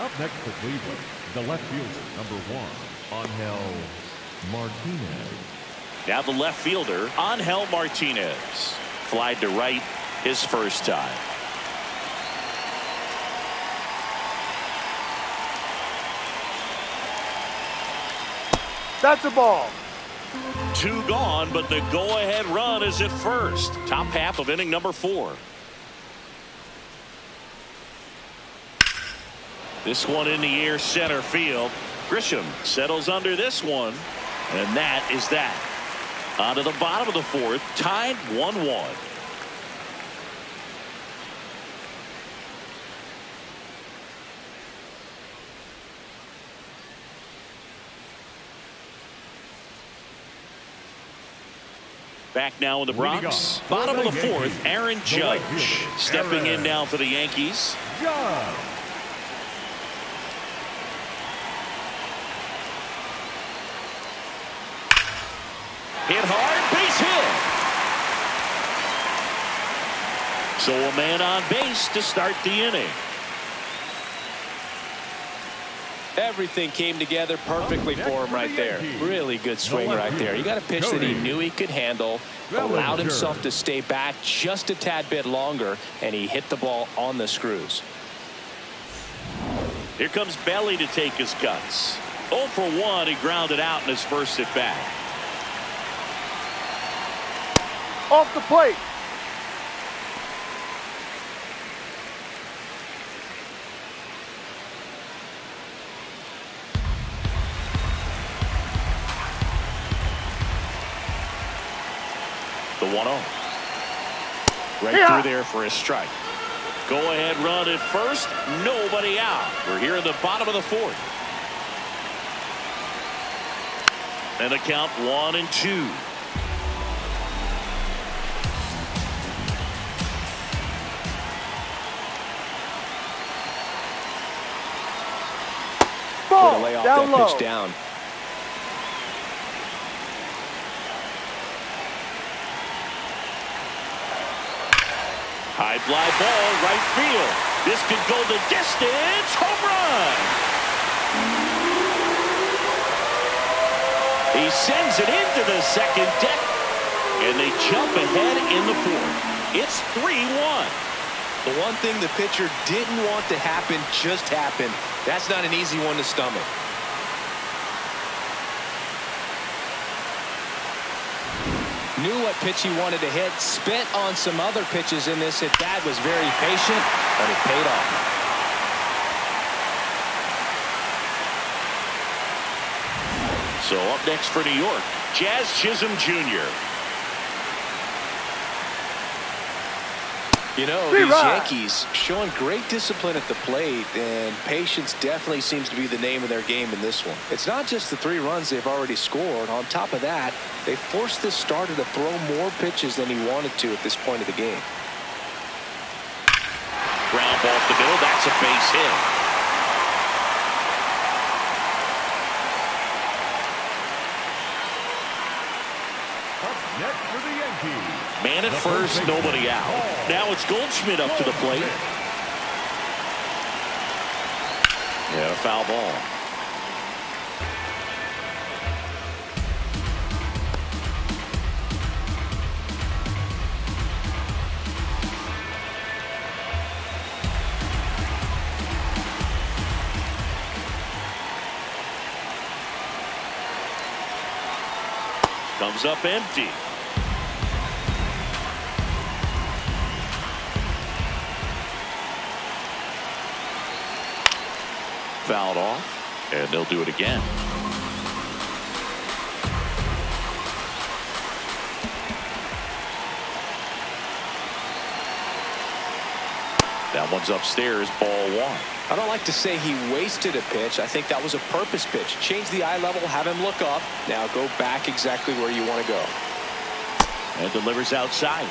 Up next for Cleveland, the left fielder, number 1, Angel Martinez. Now the left fielder, Angel Martinez. Flied to right his first time. That's a ball. 2 gone, but the go-ahead run is at first. Top half of inning number 4. This one in the air, center field. Grisham settles under this one, and that is that. On to the bottom of the 4th, tied 1-1. Back now in the Bronx. Bottom of the 4th, Aaron Judge stepping in now for the Yankees. Judge. Hit hard, base hit. So a man on base to start the inning. Everything came together perfectly for him right there. Really good swing right there. You got a pitch that he knew he could handle, allowed himself to stay back just a tad bit longer, and he hit the ball on the screws. Here comes Belly to take his cuts. 0 for 1, he grounded out in his first at bat. Off the plate. The 1-0. Right through there for a strike. Go ahead run at first. Nobody out. We're here in the bottom of the 4th. And the count 1-2. Ball, lay off down that low. pitch down. High fly ball, right field. This could go the distance. Home run. He sends it into the second deck, and they jump ahead in the 4th. It's 3-1. The one thing the pitcher didn't want to happen just happened. That's not an easy one to stomach. Knew what pitch he wanted to hit. Spent on some other pitches in this at bat. Was very patient, but it paid off. So up next for New York, Jazz Chisholm Jr. You know, these Yankees showing great discipline at the plate, and patience definitely seems to be the name of their game in this one. It's not just the 3 runs they've already scored. On top of that, they forced this starter to throw more pitches than he wanted to at this point of the game. Ground ball up the middle. That's a base hit. Up next for the Yankees. Man at first, nobody out. Now it's Goldschmidt up to the plate. Yeah, foul ball. Comes up empty. Fouled off, and they'll do it again. That one's upstairs, ball 1. I don't like to say he wasted a pitch. I think that was a purpose pitch. Change the eye level, have him look up. Now go back exactly where you want to go. And delivers outside.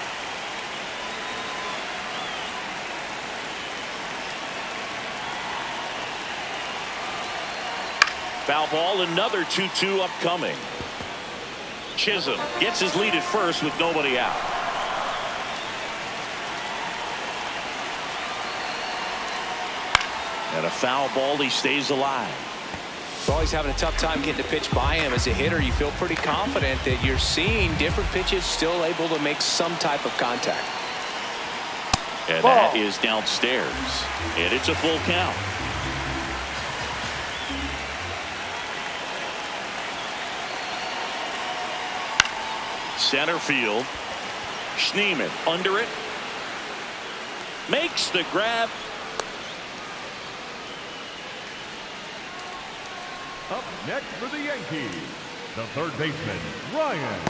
Foul ball, another 2-2 upcoming. Chisholm gets his lead at first with nobody out. And a foul ball, he stays alive. Well, he's having a tough time getting a pitch by him. As a hitter, you feel pretty confident that you're seeing different pitches still able to make some type of contact. And that is downstairs. And it's a full count. Center field. Schneemann under it. Makes the grab. Up next for the Yankees, the third baseman, Ryan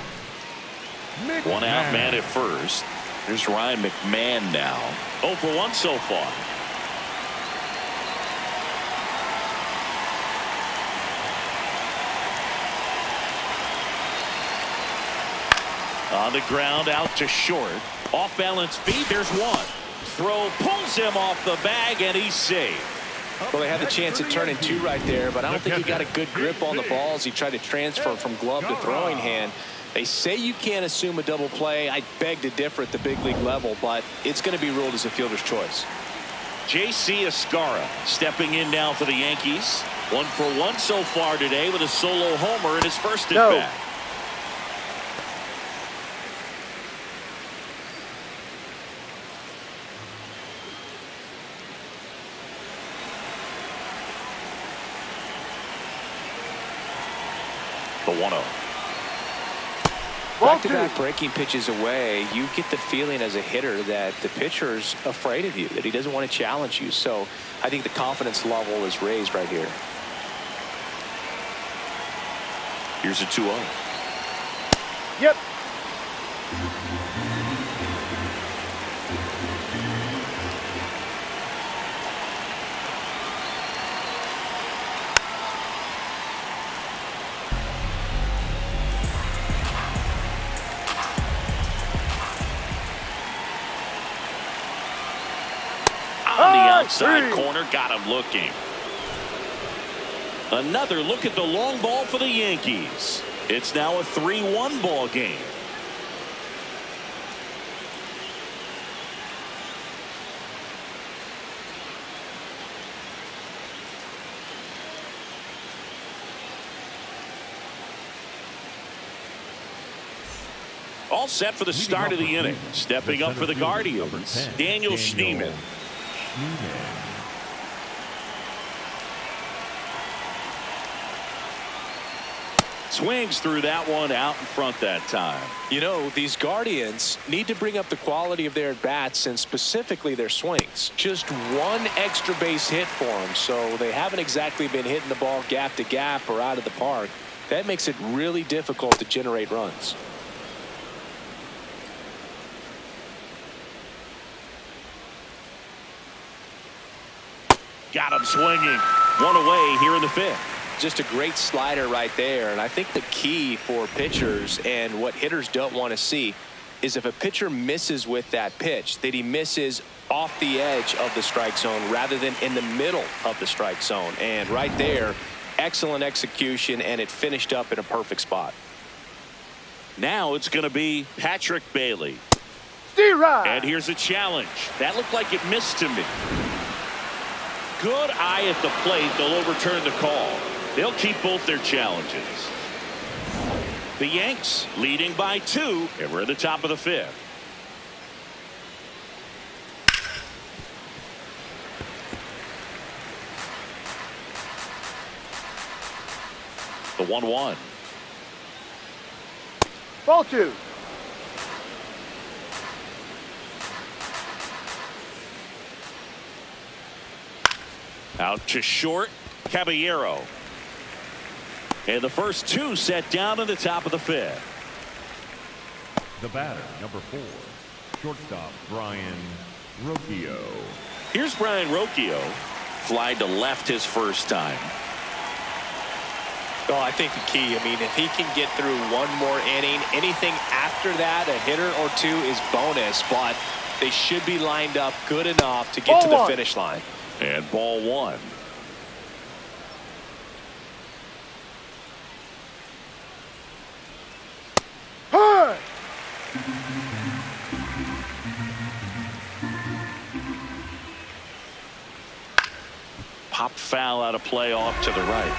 McMahon. One out man at first. There's Ryan McMahon now. 0 for 1 so far. On the ground, out to short. Off balance feet. There's one. Throw pulls him off the bag, and he's safe. Well, they had the chance at turning 2 right there, but I don't think he got a good grip on the ball as he tried to transfer from glove to throwing hand. They say you can't assume a double play. I beg to differ at the big league level, but it's going to be ruled as a fielder's choice. J.C. Escarra stepping in now for the Yankees. 1 for 1 so far today with a solo homer in his first at bat. The 1-0. Back-to-back breaking pitches away, you get the feeling as a hitter that the pitcher's afraid of you, that he doesn't want to challenge you. So I think the confidence level is raised right here. Here's a 2-0. Yep. On the outside corner, got him looking. Another look at the long ball for the Yankees. It's now a 3-1 ball game. All set for the start of the inning. Stepping up for the Guardians, Daniel Schneemann. Swings through that one out in front that time. You know, these Guardians need to bring up the quality of their at-bats and specifically their swings. Just one extra base hit for them, so they haven't exactly been hitting the ball gap to gap or out of the park. That makes it really difficult to generate runs. Got him swinging. One away here in the fifth. Just a great slider right there. And I think the key for pitchers and what hitters don't want to see is if a pitcher misses with that pitch, that he misses off the edge of the strike zone rather than in the middle of the strike zone. And right there, excellent execution, and it finished up in a perfect spot. Now it's going to be Patrick Bailey. And here's a challenge. That looked like it missed to me. Good eye at the plate. They'll overturn the call. They'll keep both their challenges. The Yanks leading by 2, and we're at the top of the fifth. The 1-1. Ball 2. Out to short, Caballero. And the first 2 set down in the top of the fifth. The batter, number 4, shortstop Brian Rocchio. Here's Brian Rocchio. Fly to left his first time. Well, I think the key, I mean, if he can get through one more inning, anything after that, a hitter or 2 is bonus, but they should be lined up good enough to get to the finish line. And ball 1. Pop foul out of play off to the right.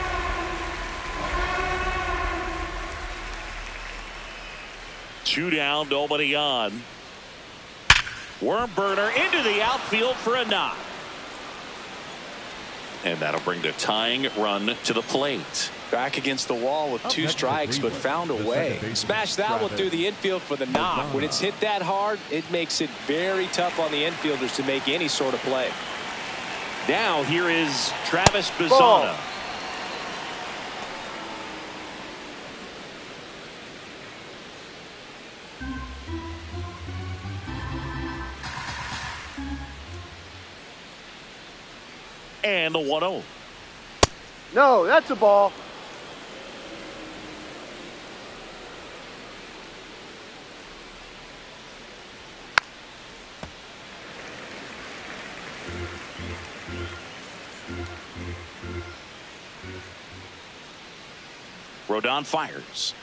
Two down, nobody on. Worm burner into the outfield for a knock. And that'll bring the tying run to the plate. Back against the wall with 2 strikes, but found a way. Smash that one through the infield for the knock. When it's hit that hard, it makes it very tough on the infielders to make any sort of play. Now here is Travis Bazzana. And the 1-0. No, that's a ball. Rodon fires.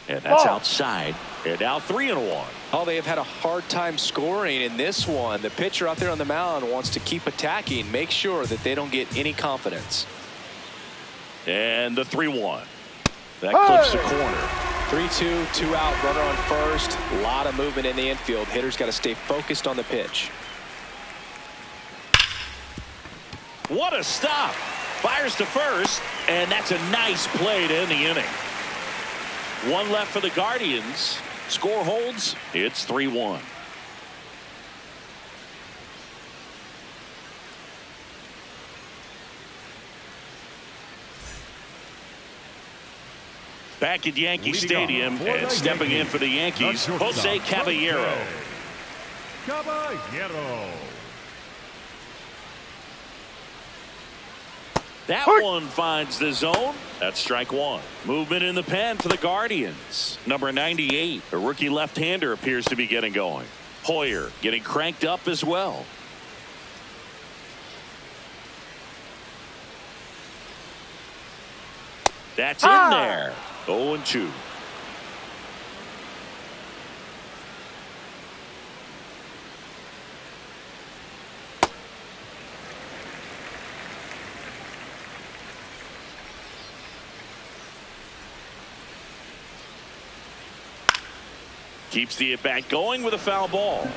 And that's outside. And now 3-1. Oh, they have had a hard time scoring in this one. The pitcher out there on the mound wants to keep attacking, make sure that they don't get any confidence. And the 3-1. That clips the corner. 3-2, 2 out, runner on first. A lot of movement in the infield. Hitters got to stay focused on the pitch. What a stop. Fires to first, and that's a nice play to end the inning. 1 left for the Guardians. Score holds. It's 3-1. Back at Yankee Stadium and stepping in for the Yankees, Jose Caballero. That one finds the zone. That's strike one. Movement in the pen for the Guardians. Number 98, a rookie left-hander, appears to be getting going. Hoyer getting cranked up as well. That's in there. 0-2. Keeps the at-bat going with a foul ball.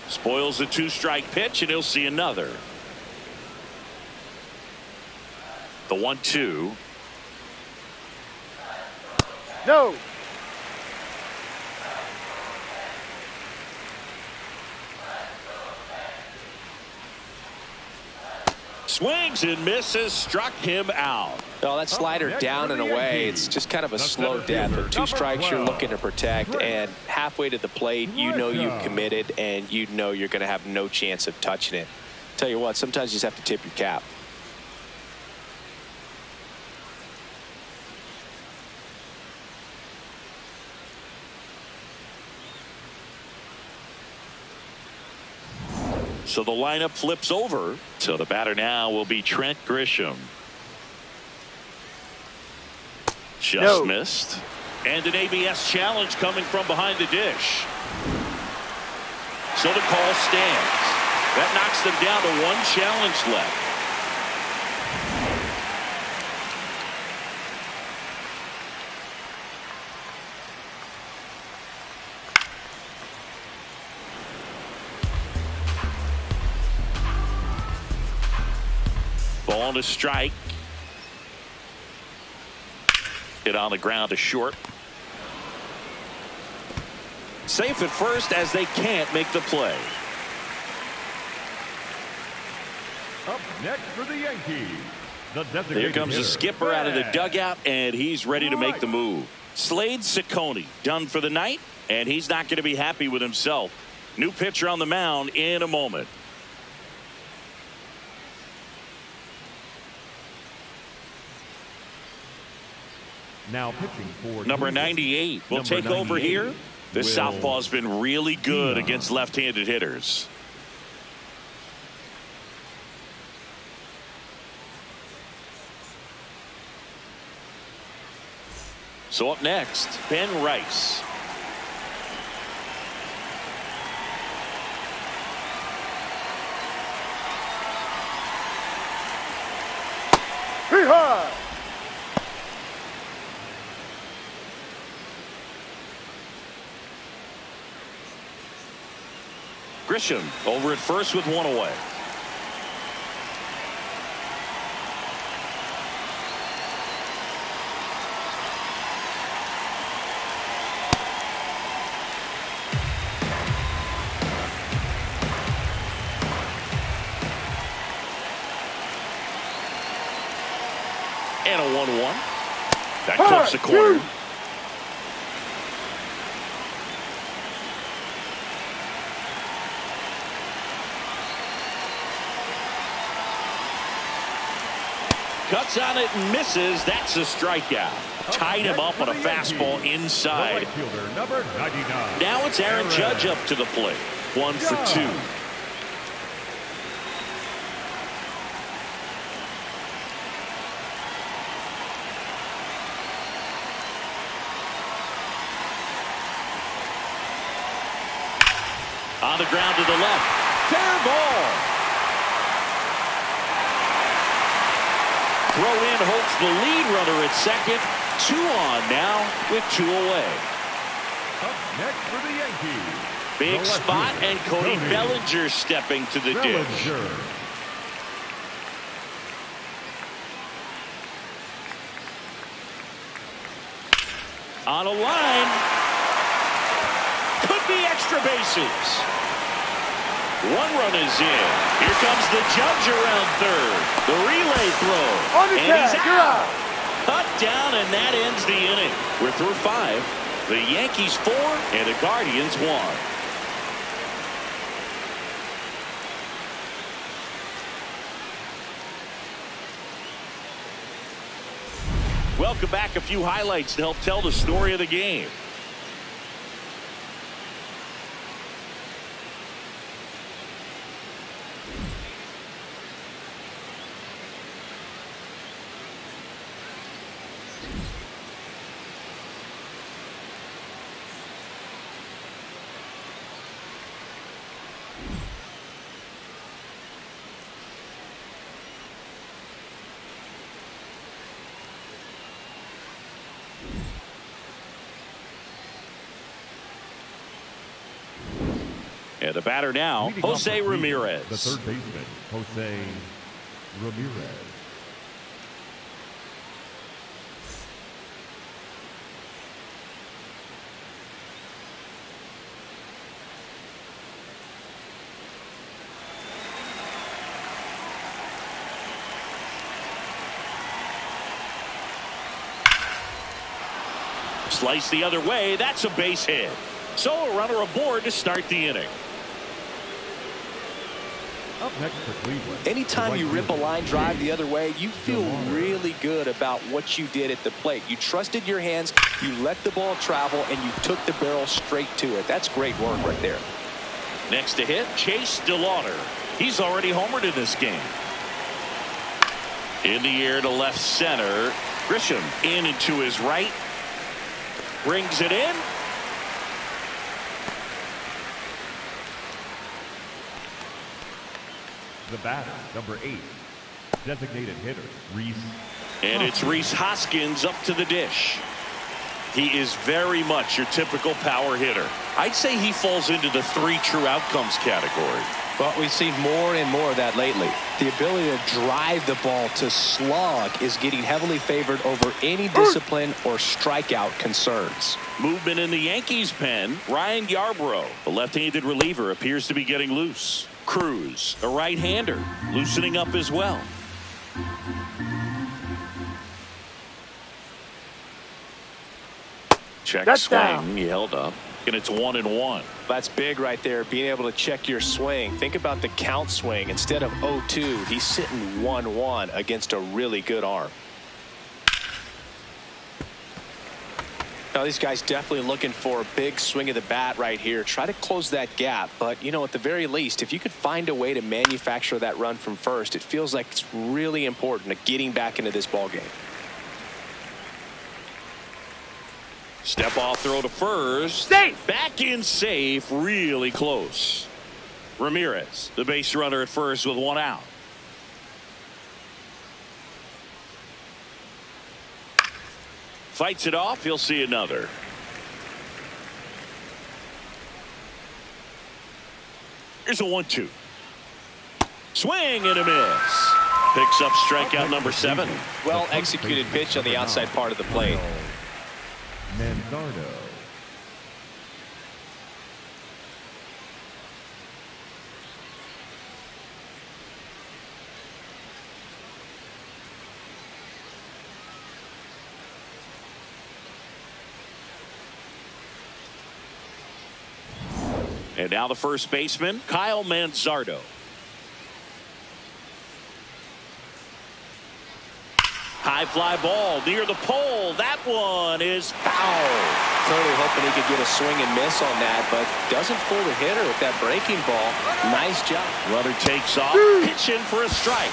Spoils the 2-strike pitch, and he'll see another. The 1-2. No. Swings and misses, struck him out. Oh, that slider down and away. It's just kind of a slow death. With 2 strikes, you're looking to protect, and halfway to the plate, you know you've committed, and you know you're going to have no chance of touching it. Tell you what, sometimes you just have to tip your cap. So the lineup flips over. So the batter now will be Trent Grisham. Just missed. And an ABS challenge coming from behind the dish. So the call stands. That knocks them down to 1 challenge left. Ball to strike. Hit on the ground to short. Safe at first as they can't make the play. Up next for the Yankees. Here comes the skipper out of the dugout, and he's ready to make the move. Slade Ciccone done for the night, and he's not going to be happy with himself. New pitcher on the mound in a moment. Now pitching for number 98 will take over here. This southpaw's been really good against left-handed hitters. So up next, Ben Rice. Hee-haw! Grisham over at first with 1 away. And a 1-1. That clips the corner. Cuts on it and misses. That's a strikeout. Tied him up on a fastball inside. Now it's Aaron Judge up to the plate. 1 for 2. On the ground to the left. Fair ball. Throw in hopes the lead runner at second. 2 on now with 2 away. Up next for the Yankees. Big spot, and Cody Bellinger stepping to the dish. On a line. Could be extra bases. One run is in. Here comes the judge around third. The relay throw. On the And he's tag, you're out. out. Cut down, and that ends the inning. We're through 5. The Yankees 4 and the Guardians 1. Welcome back. A few highlights to help tell the story of the game. And the batter now, Jose Ramirez. The third baseman, Jose Ramirez. Slice the other way. That's a base hit. So a runner aboard to start the inning. Up next for Cleveland. Anytime you rip a line drive the other way, you feel really good about what you did at the plate. You trusted your hands, you let the ball travel, and you took the barrel straight to it. That's great work right there. Next to hit, Chase DeLauder. He's already homered in this game. In the air to left center. Grisham in and to his right. Brings it in. The batter, number 8, designated hitter, Rhys. And it's Rhys Hoskins up to the dish. He is very much your typical power hitter. I'd say he falls into the 3 true outcomes category. Well, we've seen more and more of that lately. The ability to drive the ball to slog is getting heavily favored over any discipline or strikeout concerns. Movement in the Yankees pen. Ryan Yarbrough, the left-handed reliever, appears to be getting loose. Cruz, a right-hander, loosening up as well. Check That's swing. down. He held up. And it's 1-1. That's big right there, being able to check your swing. Think about the count swing. Instead of 0-2, he's sitting 1-1 against a really good arm. Now, these guys definitely looking for a big swing of the bat right here. Try to close that gap. But, you know, at the very least, if you could find a way to manufacture that run from first, it feels like it's really important to getting back into this ball game. Step off throw to first. Safe. Back in safe. Really close. Ramirez, the base runner at first with 1 out. Fights it off. He'll see another. Here's a 1-2. Swing and a miss. Picks up strikeout number 7. Well executed pitch on the outside part of the plate. Manzardo. And now the first baseman, Kyle Manzardo. High fly ball near the pole. That one is foul. Totally hoping he could get a swing and miss on that, but doesn't fool the hitter with that breaking ball. Nice job. Runner takes off. Pitch in for a strike.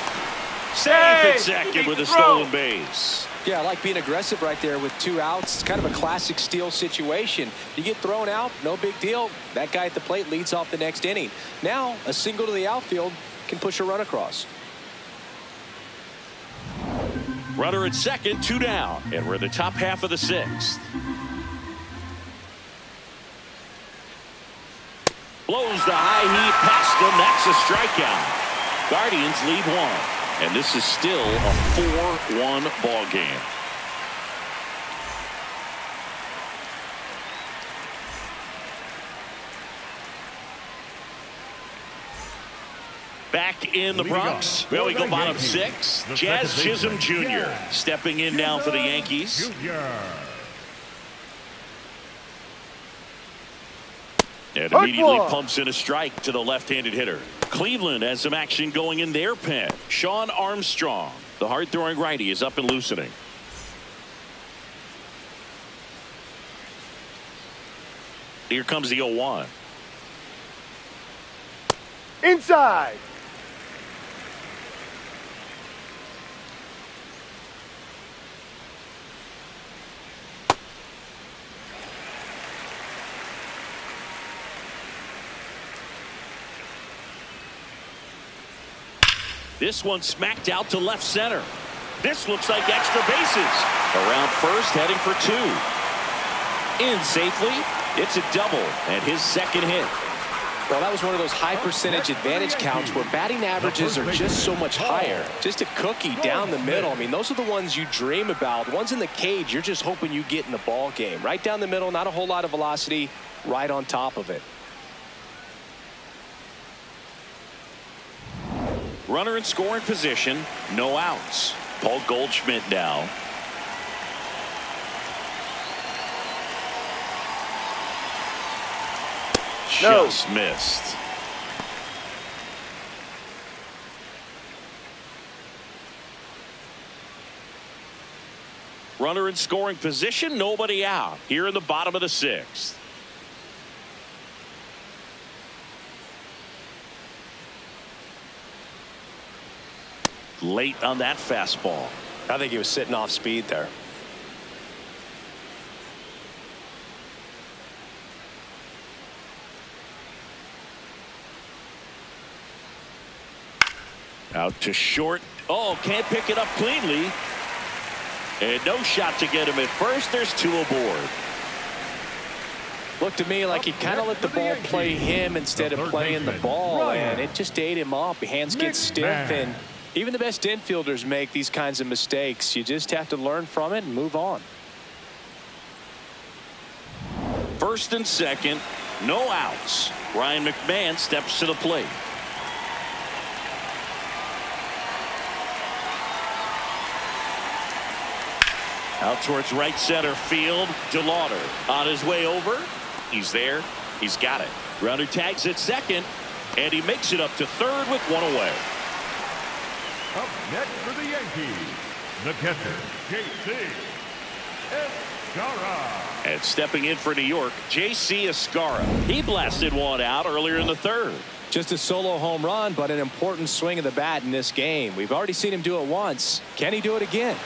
Safe at second with a stolen base. Yeah, I like being aggressive right there with 2 outs. It's kind of a classic steal situation. You get thrown out, no big deal. That guy at the plate leads off the next inning. Now, a single to the outfield can push a run across. Runner at second, 2 down. And we're in the top half of the 6th. Blows the high heat past them. That's a strikeout. Guardians lead 1. And this is still a 4-1 ball game. Back in the Bronx. Well, we go bottom six. Jazz Chisholm Jr. stepping in now for the Yankees. And immediately pumps in a strike to the left-handed hitter. Cleveland has some action going in their pen. Sean Armstrong, the hard-throwing righty, is up and loosening. Here comes the 0-1. Inside. This one smacked out to left center. This looks like extra bases. Around first, heading for 2. In safely. It's a double and his second hit. Well, that was one of those high percentage advantage counts where batting averages are just so much higher. Just a cookie down the middle. I mean, those are the ones you dream about. Ones in the cage, you're just hoping you get in the ball game. Right down the middle, not a whole lot of velocity, right on top of it. Runner in scoring position, no outs. Paul Goldschmidt now. Just missed. Runner in scoring position, nobody out. Here in the bottom of the 6th. Late on that fastball. I think he was sitting off speed there. Out to short. Oh, can't pick it up cleanly. And no shot to get him at first. There's 2 aboard. Looked to me like he kind of let the ball play him instead of playing the ball, and it just ate him up. Hands get stiff, and even the best infielders make these kinds of mistakes. You just have to learn from it and move on. First and second, no outs. Ryan McMahon steps to the plate. Out towards right center field. DeLauder on his way over. He's there. He's got it. Runner tags at second, and he makes it up to third with 1 away. Up next for the Yankees, the catcher, J.C. Escarra. And stepping in for New York, J.C. Escarra. He blasted one out earlier in the 3rd. Just a solo home run, but an important swing of the bat in this game. We've already seen him do it once. Can he do it again?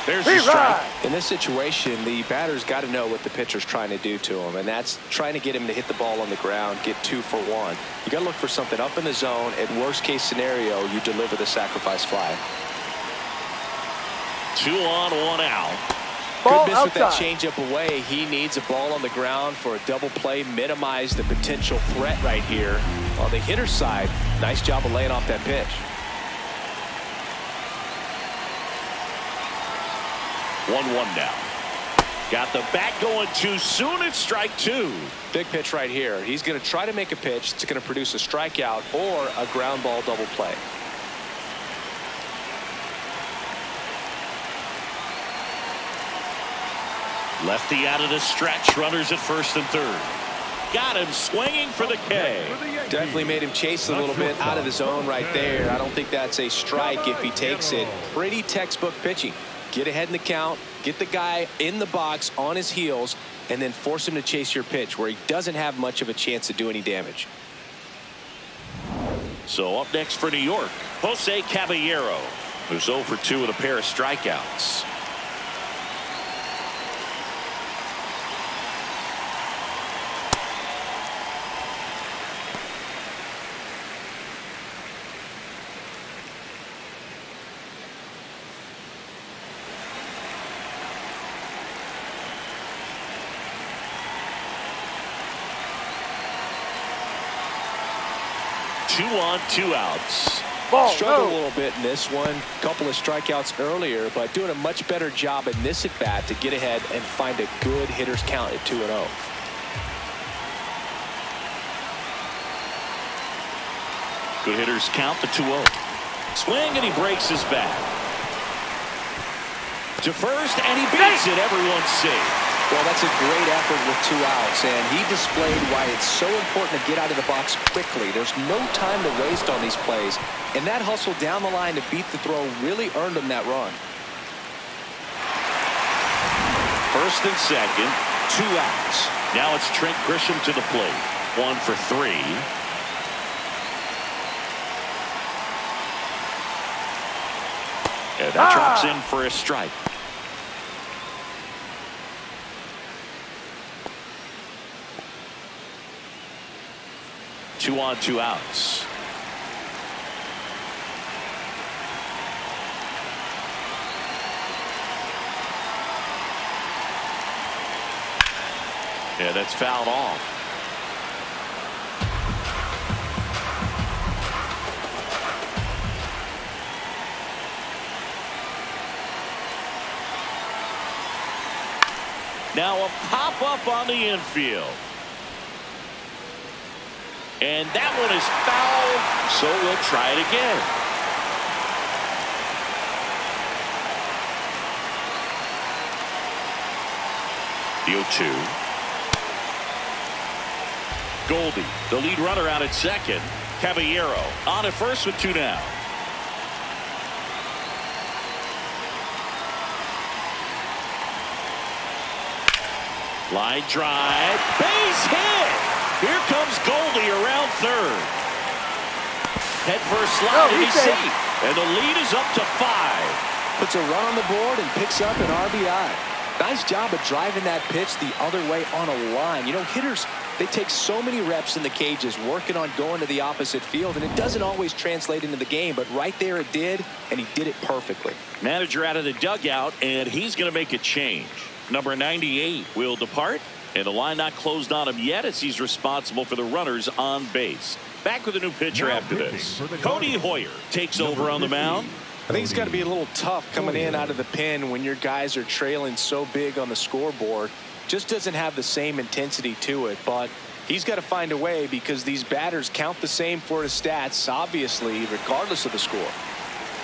There's the strike. In this situation, the batter's got to know what the pitcher's trying to do to him, and that's trying to get him to hit the ball on the ground, get 2 for 1. You got to look for something up in the zone. At worst case scenario, you deliver the sacrifice fly. 2 on, 1 out. Good miss with that changeup away. He needs a ball on the ground for a double play, minimize the potential threat right here. On the hitter's side, nice job of laying off that pitch. 1-1 now. Got the bat going too soon. It's strike 2. Big pitch right here. He's going to try to make a pitch that's going to produce a strikeout or a ground ball double play. Lefty out of the stretch. Runners at first and third. Got him swinging for the K. Definitely made him chase a little bit out of the zone right there. I don't think that's a strike if he takes it. Pretty textbook pitching. Get ahead in the count, get the guy in the box on his heels, and then force him to chase your pitch where he doesn't have much of a chance to do any damage. So up next for New York, Jose Caballero, who's 0 for 2 with a pair of strikeouts. 2 on, 2 outs. Ball, Struggled no. a little bit in this one. Couple of strikeouts earlier, but doing a much better job in this at bat to get ahead and find a good hitter's count at 2-0. Good hitters count the 2-0. Swing, and he breaks his bat. To first, and he beats it. Everyone's safe. Well, that's a great effort with 2 outs, and he displayed why it's so important to get out of the box quickly. There's no time to waste on these plays, and that hustle down the line to beat the throw really earned him that run. First and second, 2 outs. Now it's Trent Grisham to the plate. 1 for 3. And that drops in for a strike. Two on, 2 outs. Yeah, that's fouled off. Now a pop-up on the infield. And that one is foul, so we'll try it again. The 0-2. Goldie, the lead runner out at second. Caballero on at first with 2 down. Line drive, base hit. Here comes Goldie around third. Head first slide, and he's safe. And the lead is up to 5. Puts a run on the board and picks up an RBI. Nice job of driving that pitch the other way on a line. You know, hitters, they take so many reps in the cages working on going to the opposite field, and it doesn't always translate into the game, but right there it did, and he did it perfectly. Manager out of the dugout, and he's going to make a change. Number 98 will depart, and the line not closed on him yet as he's responsible for the runners on base. Back with a new pitcher after this. Cody Hoyer takes over on the mound. I think it's got to be a little tough coming in out of the pen when your guys are trailing so big on the scoreboard. Just doesn't have the same intensity to it, but he's got to find a way because these batters count the same for his stats, obviously, regardless of the score.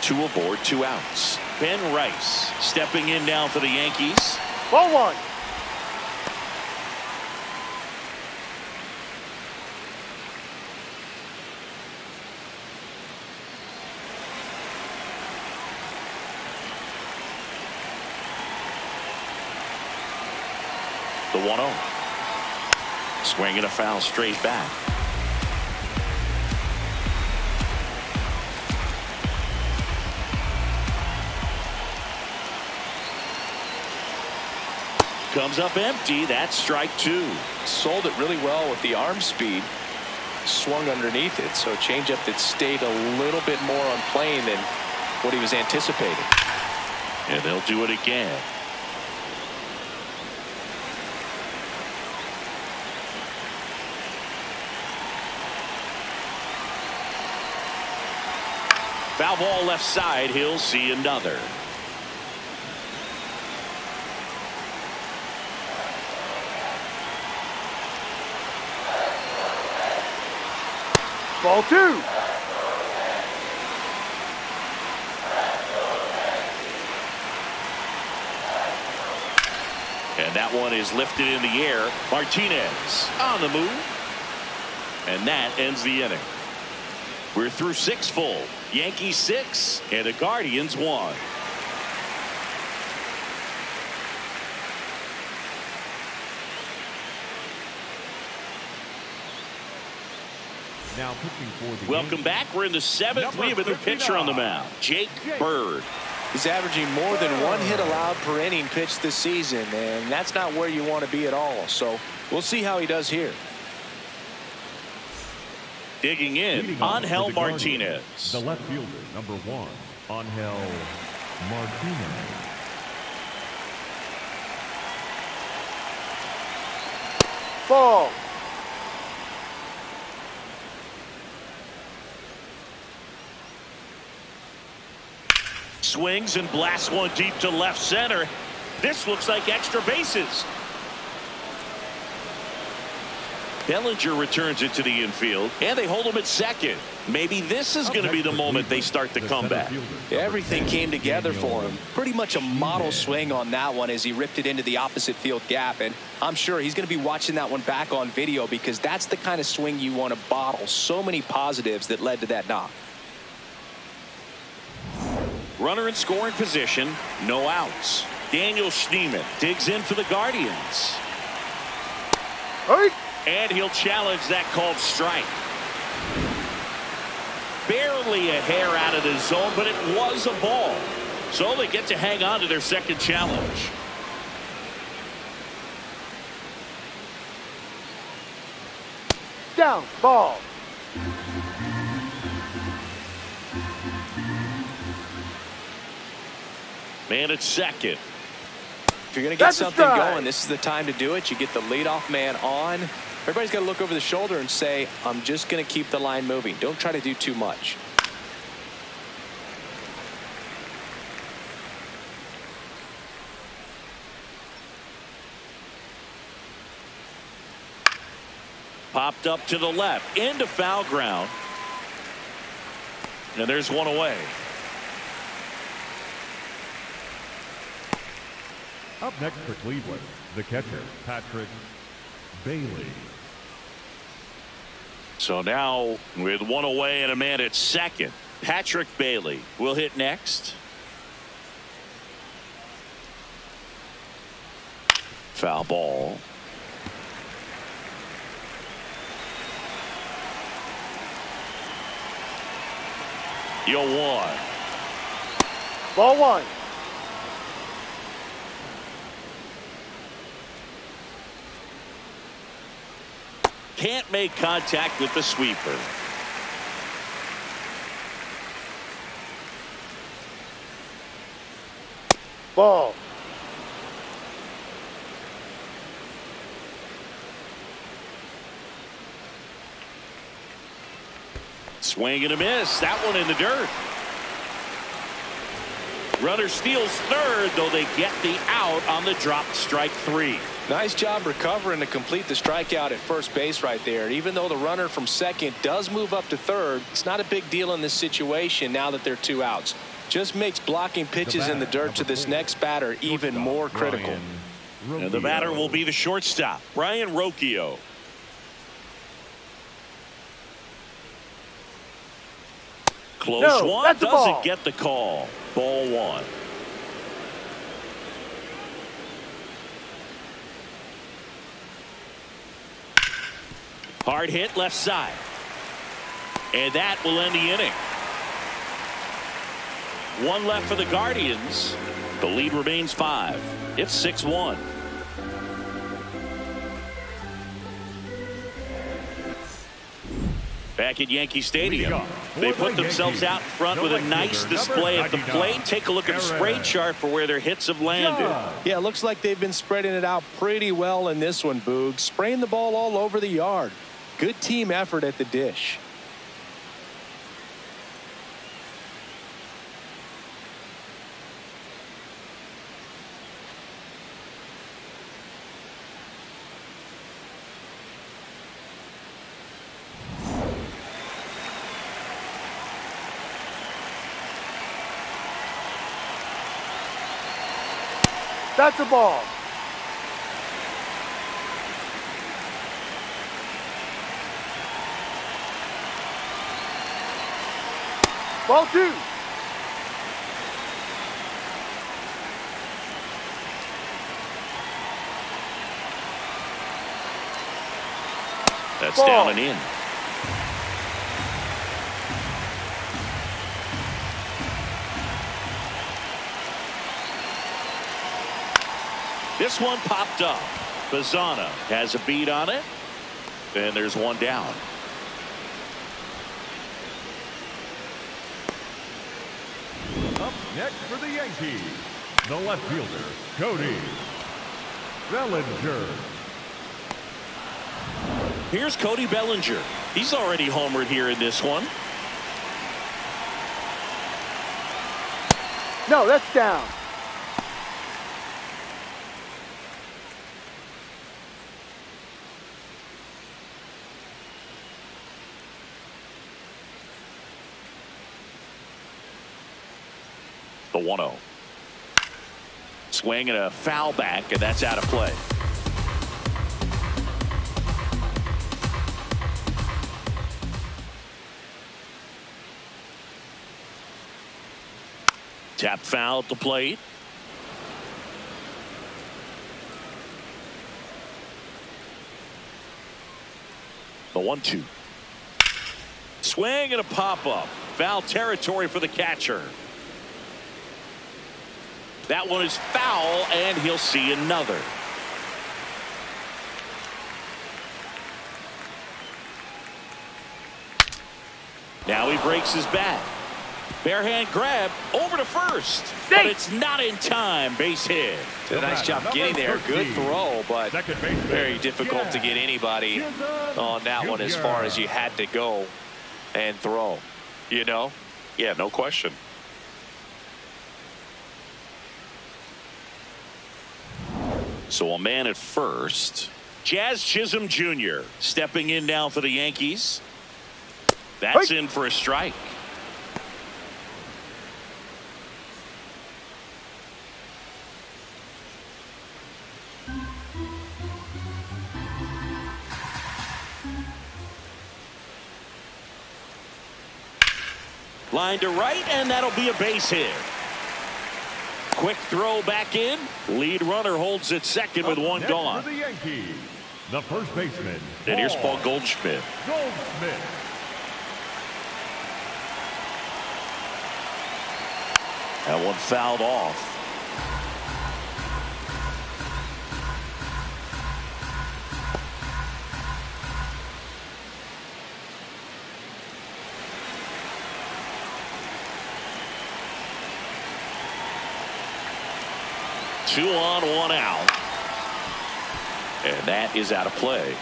2 aboard, 2 outs. Ben Rice stepping in now for the Yankees. Ball 1. The 1-0. Swinging a foul straight back. Comes up empty. That's strike 2. Sold it really well with the arm speed. Swung underneath it, so changeup that stayed a little bit more on plane than what he was anticipating. And they'll do it again. Foul ball left side. He'll see another. Ball 2. And that one is lifted in the air. Martinez on the move. And that ends the inning. We're through 6 full. Yankees 6 and the Guardians 1. Now pitching for the Welcome Yankees. back. We're in the 7th. We have a new pitcher on the mound. Jake Bird. He's averaging more than 1 hit allowed per inning pitched this season, and that's not where you want to be at all. So we'll see how he does here. Digging in, Leading off Angel for the Guardians, Martinez. The left fielder, number 1, Angel Martinez. Ball. swings and blasts one deep to left center. This looks like extra bases. Bellinger returns it to the infield, and they hold him at second. Maybe this is going to be the moment they start the comeback. Everything came together for him. Pretty much a model swing on that one as he ripped it into the opposite field gap. And I'm sure he's going to be watching that one back on video because that's the kind of swing you want to bottle. So many positives that led to that knock. Runner in scoring position, no outs. Daniel Schneemann digs in for the Guardians. Hey. And he'll challenge that called strike. Barely a hair out of the zone, but it was a ball. So they get to hang on to their second challenge. Down, ball. Man at second. If you're going to get something going, this is the time to do it. You get the leadoff man on. Everybody's got to look over the shoulder and say, I'm just going to keep the line moving. Don't try to do too much. Popped up to the left, into foul ground. And there's one away. Up next for Cleveland, the catcher, Patrick Bailey. So now with one away and a man at second, Patrick Bailey will hit next. Foul ball. You'll one. Ball one. Can't make contact with the sweeper. Ball. Swing and a miss. That one in the dirt. Runner steals third, though they get the out on the dropped strike three. Nice job recovering to complete the strikeout at first base right there. And even though the runner from second does move up to third, it's not a big deal in this situation now that they're two outs. Just makes blocking pitches in the dirt to this next batter even more critical. And the batter will be the shortstop, Brian Rocchio. Close one, doesn't get the call. Ball one. Hard hit left side. And that will end the inning. One left for the Guardians. The lead remains 5. It's 6-1. Back at Yankee Stadium, they put themselves out in front with a nice display at the plate. Take a look at the spray chart for where their hits have landed. Yeah, it looks like they've been spreading it out pretty well in this one, Boog. Spraying the ball all over the yard. Good team effort at the dish. That's a ball. Ball two. That's down and in. This one popped up. Bazzana has a beat on it. And there's one down. Up next for the Yankees, the left fielder, Cody Bellinger. Here's Cody Bellinger. He's already homered here in this one. No, that's down. The 1-0. Swing and a foul back, and that's out of play. Tap foul at the plate. The 1-2. Swing and a pop-up. Foul territory for the catcher. That one is foul, and he'll see another. Now he breaks his bat. Barehand grab over to first, but it's not in time. Base hit. Did a nice job getting there. Good throw, but very difficult to get anybody on that one as far as you had to go and throw. You know? Yeah, no question. So a man at first. Jazz Chisholm Jr. stepping in now for the Yankees. That's in for a strike. Line to right, and that'll be a base hit. Quick throw back in. Lead runner holds at second with one gone. For the Yankees, the first baseman. And here's Paul Goldschmidt. That one fouled off. Two on, one out. And that is out of play.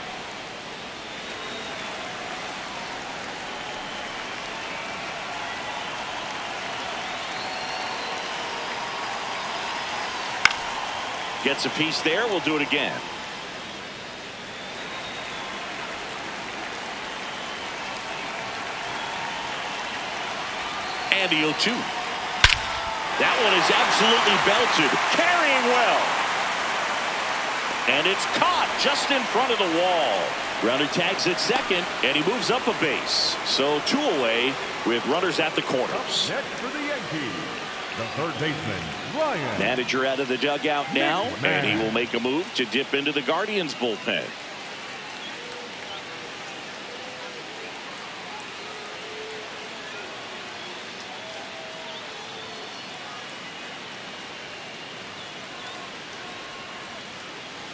Gets a piece there. We'll do it again. And the 0-2. That one is absolutely belted. Carrying well. And it's caught just in front of the wall. Runner tags at second, and he moves up a base. So two away with runners at the corners. Next for the Yankees, the third baseman, Ryan. Manager out of the dugout now, and he will make a move to dip into the Guardians bullpen.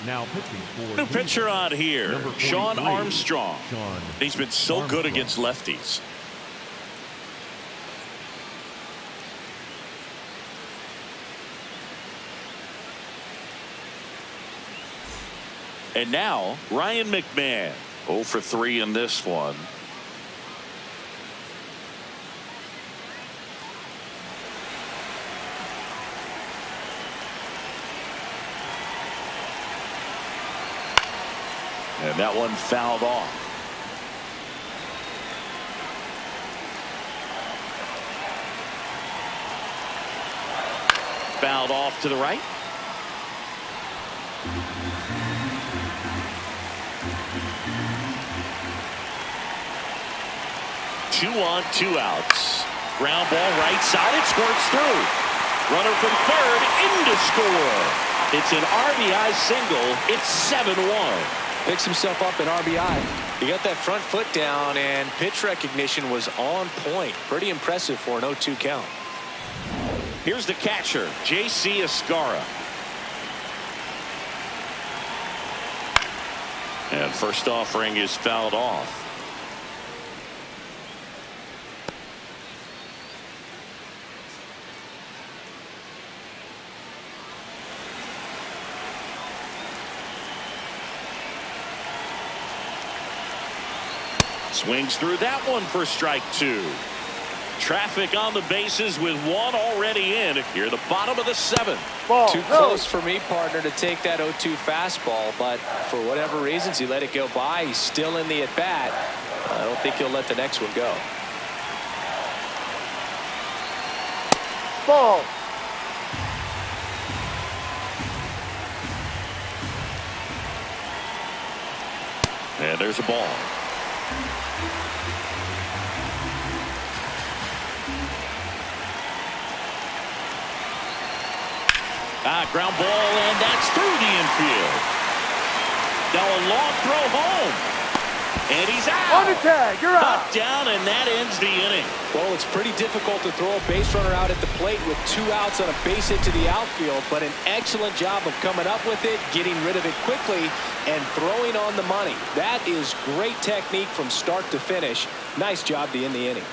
Now pitching for New pitcher on here, Sean Armstrong. He's been so good against lefties. And now Ryan McMahon, 0 for 3 in this one. And that one fouled off. Fouled off to the right. Two on, two outs. Ground ball right side. It squirts through. Runner from third in to score. It's an RBI single. It's 7-1. Picks himself up an RBI. He got that front foot down, and pitch recognition was on point. Pretty impressive for an 0-2 count. Here's the catcher, J.C. Escara. And first offering is fouled off. Swings through that one for strike two. Traffic on the bases with one already in. Here, the bottom of the 7th. Ball. Too close for me, partner, to take that 0-2 fastball, but for whatever reasons, he let it go by. He's still in the at-bat. I don't think he'll let the next one go. Ball. And there's a ball. Ground ball, and that's through the infield. Now a long throw home. And he's out. On the tag, you're out. Knocked down, and that ends the inning. Well, it's pretty difficult to throw a base runner out at the plate with 2 outs on a base hit to the outfield, but an excellent job of coming up with it, getting rid of it quickly, and throwing on the money. That is great technique from start to finish. Nice job to end the inning.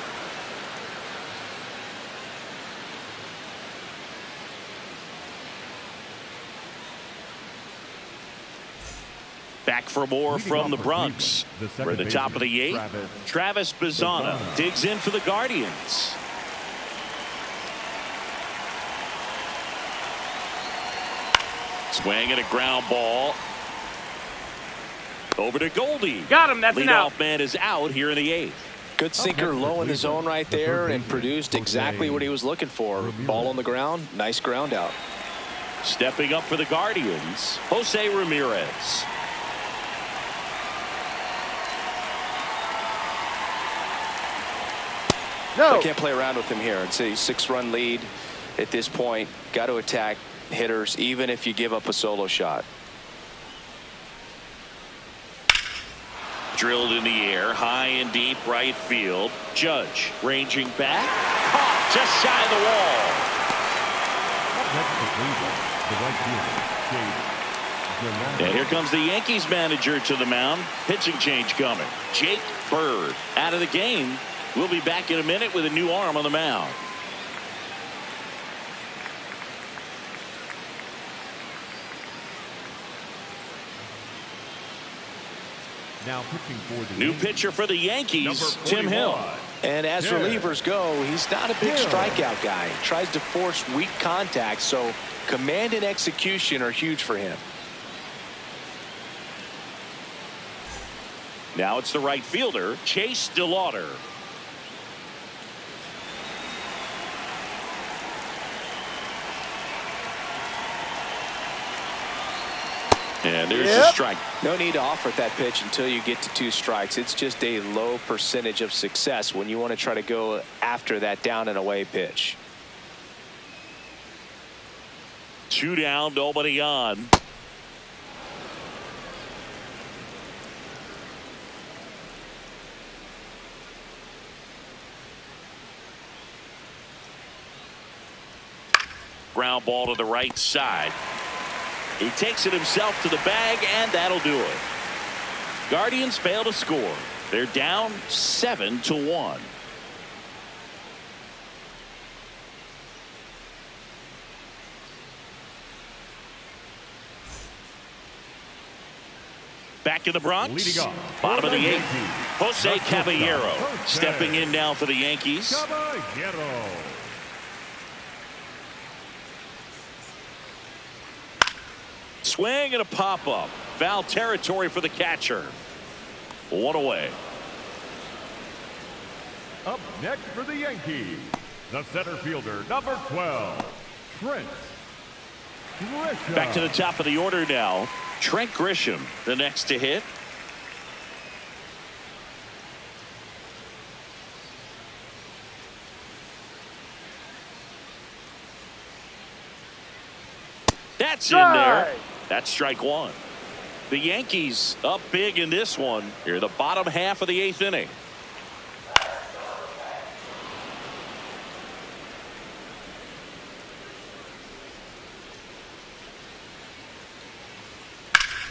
Back for more from the Bronx. For the top of the 8th, Travis Bazzana digs in for the Guardians. Swing and a ground ball. Over to Goldie. Got him. That's an out. Leadoff man is out here in the 8th. Good sinker low in the zone right there and produced exactly what he was looking for. Ball on the ground. Nice ground out. Stepping up for the Guardians, Jose Ramirez. No. I can't play around with him here. It's a 6-run lead at this point. Got to attack hitters even if you give up a solo shot. Drilled in the air, high and deep right field. Judge ranging back, caught just shy of the wall. And here comes the Yankees manager to the mound. Pitching change coming. Jake Bird out of the game. We'll be back in a minute with a new arm on the mound. Now pitching for the New pitcher for the Yankees, Tim Hill. And as relievers go, he's not a big strikeout guy. He tries to force weak contact, so command and execution are huge for him. Now it's the right fielder, Chase DeLauder. And there's a strike. No need to offer that pitch until you get to 2 strikes. It's just a low percentage of success when you want to try to go after that down and away pitch. 2 down, nobody on. Ground ball to the right side. He takes it himself to the bag, and that'll do it. Guardians fail to score. They're down 7-1. Back in the Bronx, bottom of the 8th, Jose Caballero stepping in now for the Yankees. Swing and a pop-up. Foul territory for the catcher. 1 away. Up next for the Yankees, the center fielder, number 12, Trent Grisham. Back to the top of the order now. Trent Grisham, the next to hit. That's in there. That's strike 1. The Yankees up big in this one. Here, the bottom half of the 8th inning.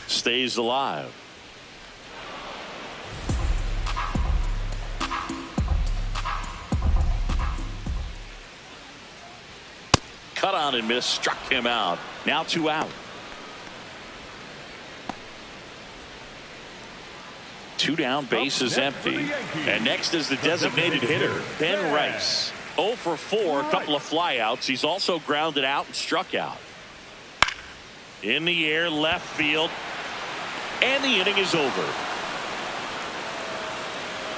Stays alive. Cut on and miss, struck him out. Now 2 out. 2 down, bases empty. And next is the designated hitter, Ben Rice. 0 for 4, a couple of flyouts. He's also grounded out and struck out. In the air, left field. And the inning is over.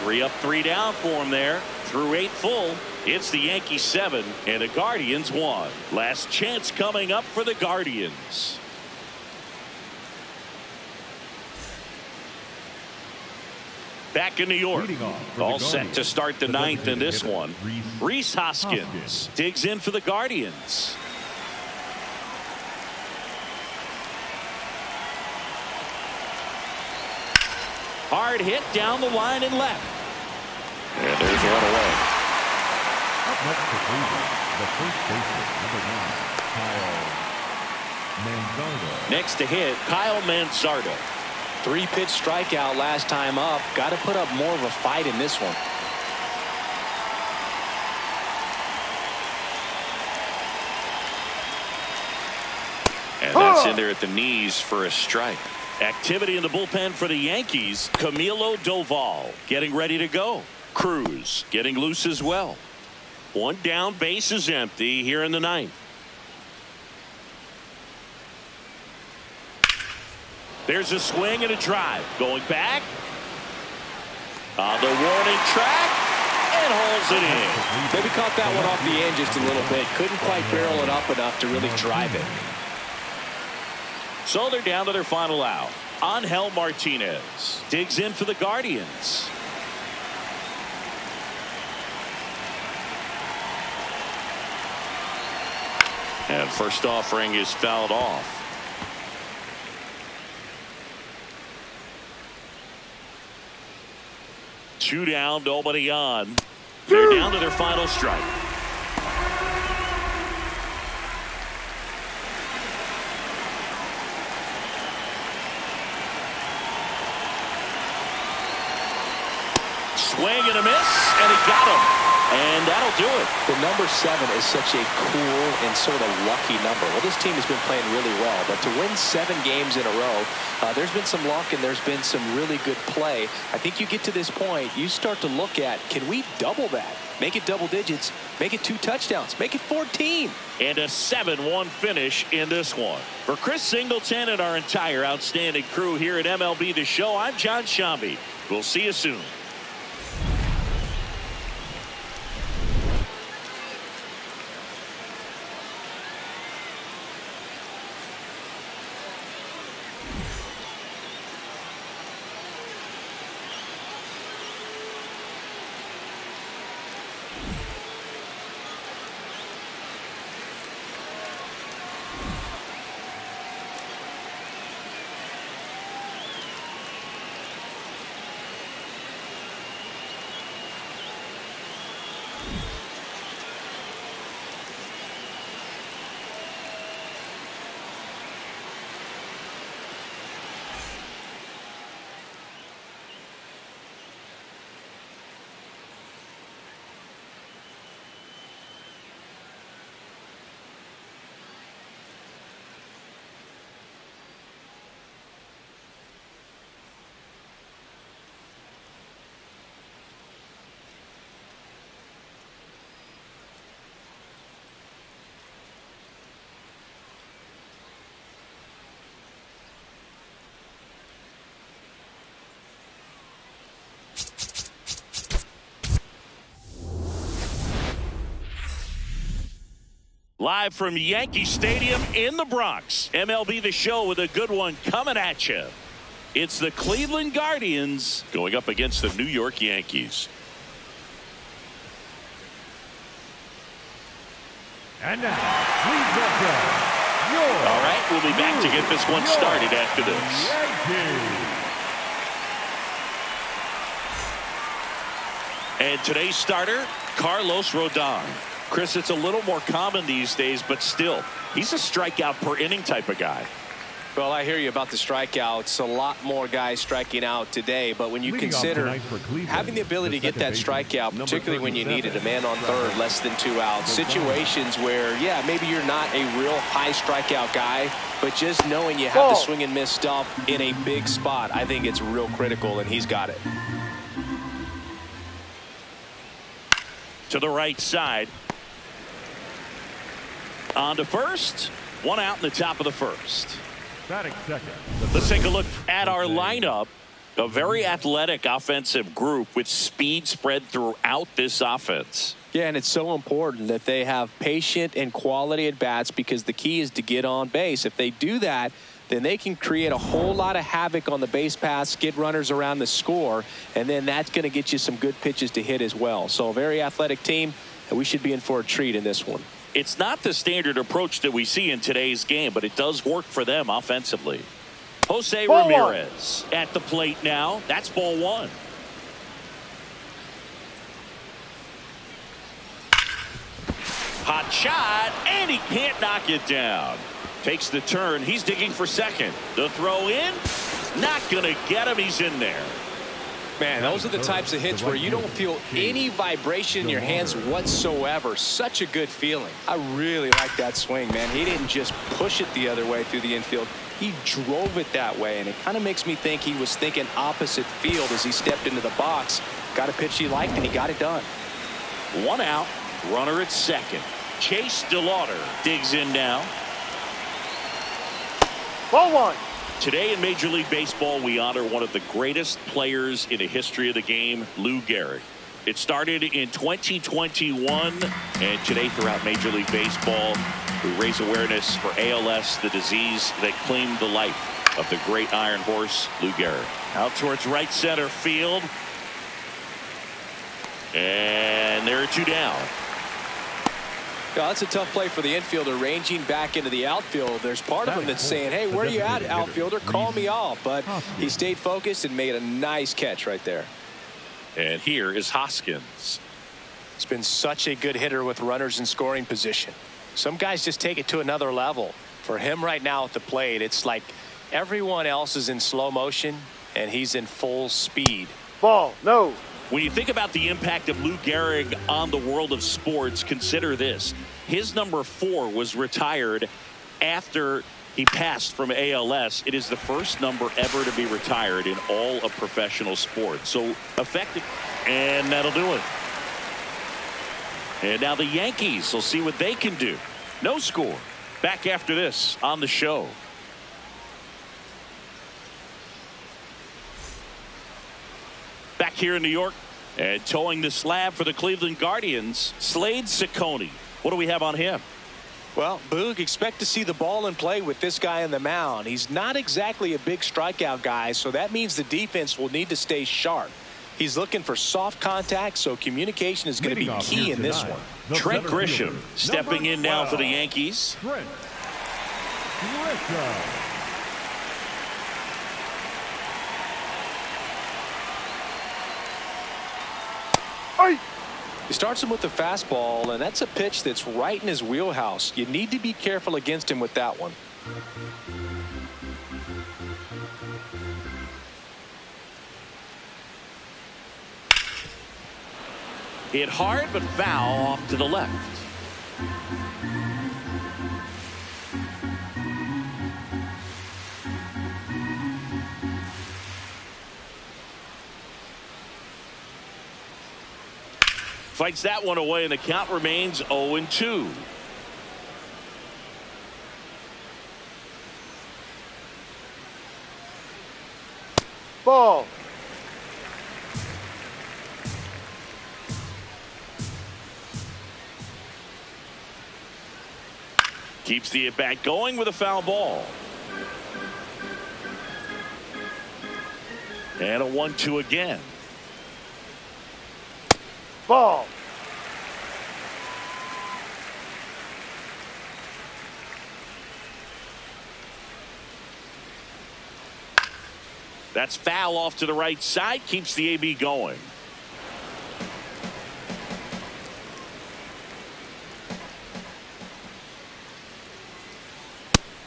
3 up, 3 down for him there. Through 8 full. It's the Yankees 7 and the Guardians 1. Last chance coming up for the Guardians. Back in New York, all set to start the 9th in this one. Rhys Hoskins digs in for the Guardians. Hard hit down the line and left. And there's one away. Up next to Cleveland, the first baseman, number 9, Kyle Manzardo. Next to hit, Kyle Manzardo. 3-pitch strikeout last time up. Got to put up more of a fight in this one. And that's in there at the knees for a strike. Activity in the bullpen for the Yankees. Camilo Doval getting ready to go. Cruz getting loose as well. 1 down, base is empty here in the 9th. There's a swing and a drive. Going back. On the warning track. And holds it in. Maybe caught that one off the end just a little bit. Couldn't quite barrel it up enough to really drive it. So they're down to their final out. Angel Martinez digs in for the Guardians. And first offering is fouled off. Two down, nobody on. They're down to their final strike. Swing and a miss, and he got him. And that'll do it. The number 7 is such a cool and sort of lucky number. Well, this team has been playing really well, but to win 7 games in a row, there's been some luck and there's been some really good play. I think you get to this point, you start to look at, can we double that? Make it double digits, make it 2 touchdowns, make it 14. And a 7-1 finish in this one. For Chris Singleton and our entire outstanding crew here at MLB The Show, I'm John Shambi. We'll see you soon. Live from Yankee Stadium in the Bronx. MLB The Show with a good one coming at you. It's the Cleveland Guardians going up against the New York Yankees. And now, please welcome your All right, we'll be back to get this one started after this. Yankees. And today's starter, Carlos Rodon. Chris, it's a little more common these days, but still, he's a strikeout per inning type of guy. Well, I hear you about the strikeouts. A lot more guys striking out today. But when you Leading off consider tonight for Cleveland, having the ability to get that strikeout, particularly when you need it, a man on third, less than 2 outs, situations where, yeah, maybe you're not a real high strikeout guy, but just knowing you have the swing and miss stuff in a big spot, I think it's real critical, and he's got it. To the right side. On to first. 1 out in the top of the first. Batting second. Let's take a look at our lineup. A very athletic offensive group with speed spread throughout this offense. Yeah, and it's so important that they have patient and quality at bats because the key is to get on base. If they do that, then they can create a whole lot of havoc on the base paths, skid runners around the score, and then that's going to get you some good pitches to hit as well. So a very athletic team, and we should be in for a treat in this one. It's not the standard approach that we see in today's game, but it does work for them offensively. Jose Ramirez at the plate now. That's ball 1. Hot shot, and he can't knock it down. Takes the turn. He's digging for second. The throw in. Not going to get him. He's in there. Man, those are the types of hits where you don't feel any vibration in your hands whatsoever. Such a good feeling. I really like that swing, man. He didn't just push it the other way through the infield. He drove it that way, and it kind of makes me think he was thinking opposite field as he stepped into the box. Got a pitch he liked, and he got it done. 1 out. Runner at second. Chase DeLauder digs in now. Ball 1. Today in Major League Baseball, we honor one of the greatest players in the history of the game, Lou Gehrig. It started in 2021, and today throughout Major League Baseball, we raise awareness for ALS, the disease that claimed the life of the great Iron Horse, Lou Gehrig. Out towards right center field. And there are 2 down. Yeah, that's a tough play for the infielder, ranging back into the outfield. There's part of him that's saying, hey, where are you at, outfielder? Call me off. But he stayed focused and made a nice catch right there. And here is Hoskins. He's been such a good hitter with runners in scoring position. Some guys just take it to another level. For him right now at the plate, it's like everyone else is in slow motion, and he's in full speed. Ball, no. When you think about the impact of Lou Gehrig on the world of sports, consider this. His number 4 was retired after he passed from ALS. It is the first number ever to be retired in all of professional sports. So effective, and that'll do it. And now the Yankees will see what they can do. No score. Back after this on the show. Back here in New York, and towing the slab for the Cleveland Guardians, Slade Ciccone. What do we have on him? Well, Boog, expect to see the ball in play with this guy on the mound. He's not exactly a big strikeout guy, so that means the defense will need to stay sharp. He's looking for soft contact, so communication is going to be key in this one. Trent Grisham stepping in now for the Yankees. Trent Grisham. He starts him with the fastball, and that's a pitch that's right in his wheelhouse. You need to be careful against him with that one. Hit hard, but foul off to the left. Fights that one away, and the count remains 0-2. Ball. Keeps the at-bat going with a foul ball. And a 1-2 again. Ball. That's foul off to the right side. Keeps the AB going.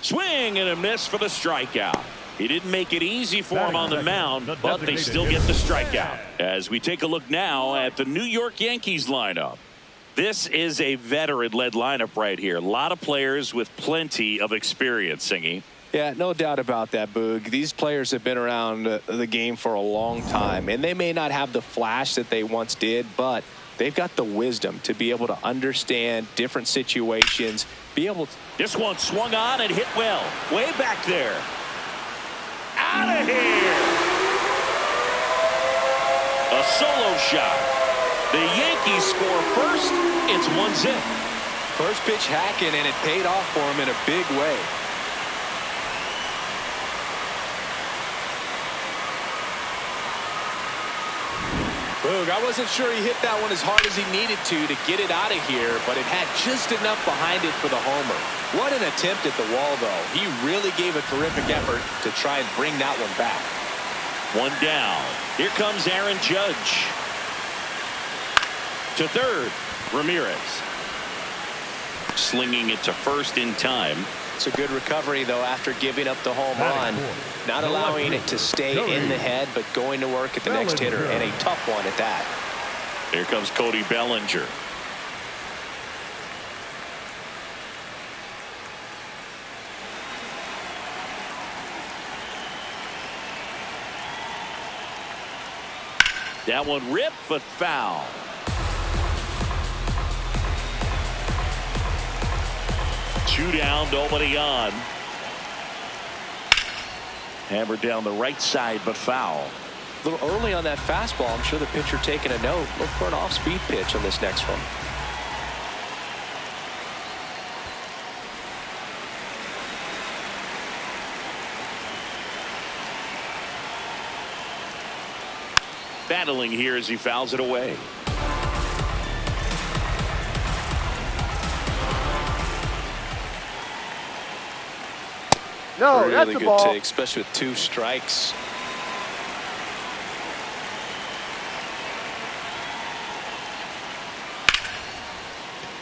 Swing and a miss for the strikeout. He didn't make it easy for him on the mound, but they still get the strikeout. As we take a look now at the New York Yankees lineup. This is a veteran-led lineup right here. A lot of players with plenty of experience, Singy. Yeah, no doubt about that, Boog. These players have been around the game for a long time, and they may not have the flash that they once did, but they've got the wisdom to be able to understand different situations, be able to... This one swung on and hit well. Way back there. Out of here. A solo shot. The Yankees score first. It's 1-0. First pitch hacking, and it paid off for him in a big way. Boog, I wasn't sure he hit that one as hard as he needed to get it out of here, but it had just enough behind it for the homer. What an attempt at the wall, though. He really gave a terrific effort to try and bring that one back. One down. Here comes Aaron Judge. To third, Ramirez. Slinging it to first in time. It's a good recovery, though, after giving up the home run. Not allowing it to stay in the head, but going to work at the next hitter, and a tough one at that. Here comes Cody Bellinger. That one ripped, but foul. Two down, nobody on. Hammered down the right side, but foul. A little early on that fastball. I'm sure the pitcher taking a note. Look for an off-speed pitch on this next one. Battling here as he fouls it away. No, really that's a good ball. take, especially with 2 strikes.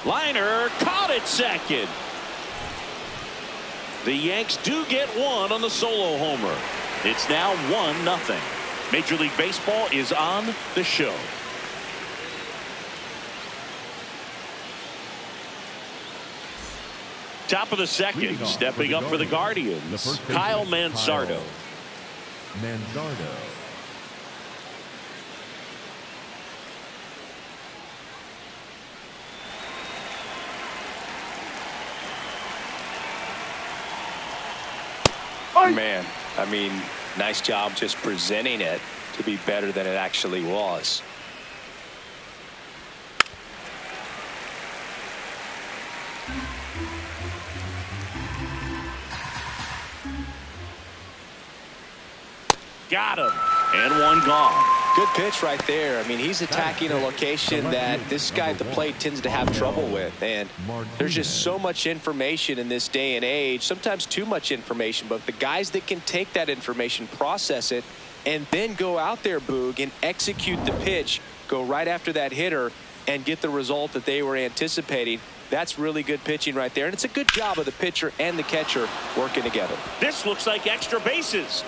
Liner caught it second. The Yanks do get one on the solo homer. It's now 1-0. Major League Baseball is on the show. Top of the second, stepping up for the Guardians, Kyle Manzardo. Man, I mean, nice job just presenting it to be better than it actually was. Got him. And one gone. Good pitch right there. I mean, he's attacking a location that this guy at the plate tends to have trouble with. And there's just so much information in this day and age, sometimes too much information. But the guys that can take that information, process it, and then go out there, Boog, and execute the pitch, go right after that hitter, and get the result that they were anticipating. That's really good pitching right there. And it's a good job of the pitcher and the catcher working together. This looks like extra bases.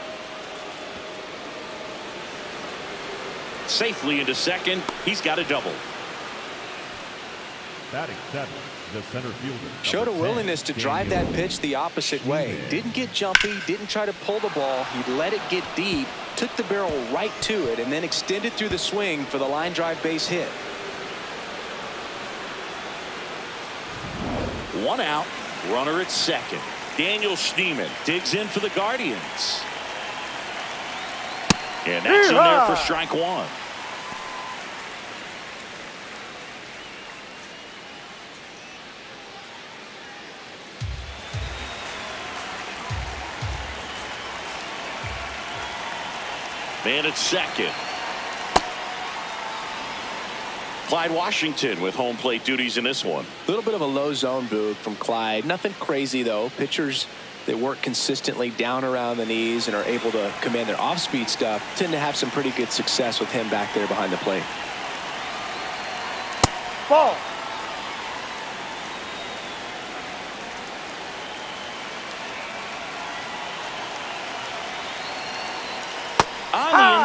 Safely into second. He's got a double. Batting seven, the center fielder. Showed a willingness to drive that pitch the opposite way. Didn't get jumpy, didn't try to pull the ball. He let it get deep, took the barrel right to it, and then extended through the swing for the line drive base hit. One out, runner at second. Daniel Schneemann digs in for the Guardians. And that's in there for strike one. Man at second. Clyde Washington with home plate duties in this one. A little bit of a low zone, Boog, from Clyde. Nothing crazy, though. Pitchers that work consistently down around the knees and are able to command their off-speed stuff tend to have some pretty good success with him back there behind the plate.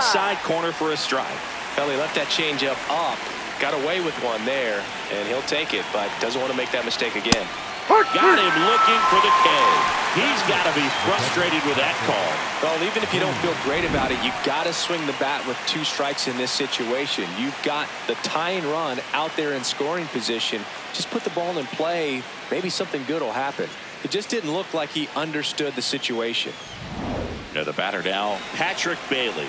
inside corner for a strike. Well, he left that changeup up, got away with one there, and he'll take it, but doesn't want to make that mistake again. Got him looking for the K. He's got to be frustrated with that call. Well, even if you don't feel great about it, you've got to swing the bat with 2 strikes in this situation. You've got the tying run out there in scoring position. Just put the ball in play. Maybe something good will happen. It just didn't look like he understood the situation. Now the batter now, Patrick Bailey.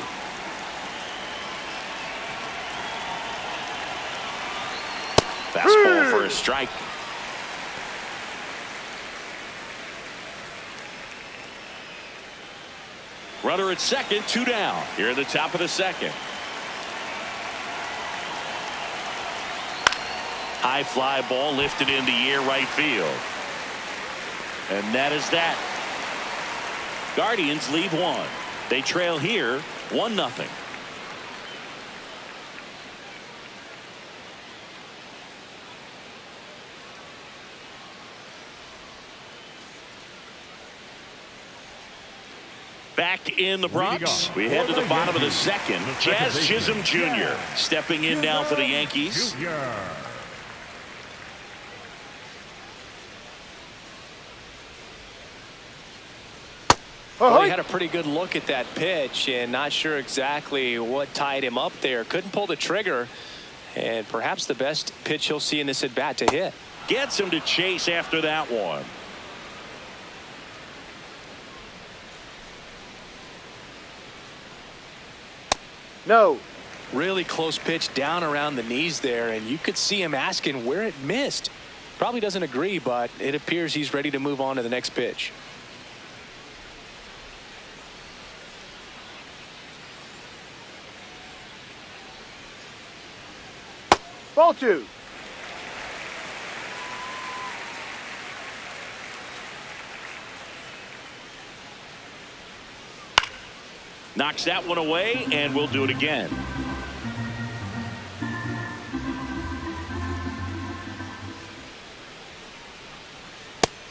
Fastball for a strike. Runner at second, 2 down. Here at the top of the second. High fly ball lifted in the air right field. And that is that. Guardians leave 1. They trail here 1-0. Back in the Bronx, we head to the bottom of the second. Jazz Chisholm Jr. stepping in now for the Yankees. Well, he had a pretty good look at that pitch and not sure exactly what tied him up there. Couldn't pull the trigger, and perhaps the best pitch he'll see in this at bat to hit. Gets him to chase after that one. No. Really close pitch down around the knees there, and you could see him asking where it missed. Probably doesn't agree, but it appears he's ready to move on to the next pitch. Ball 2. Knocks that one away, and we'll do it again.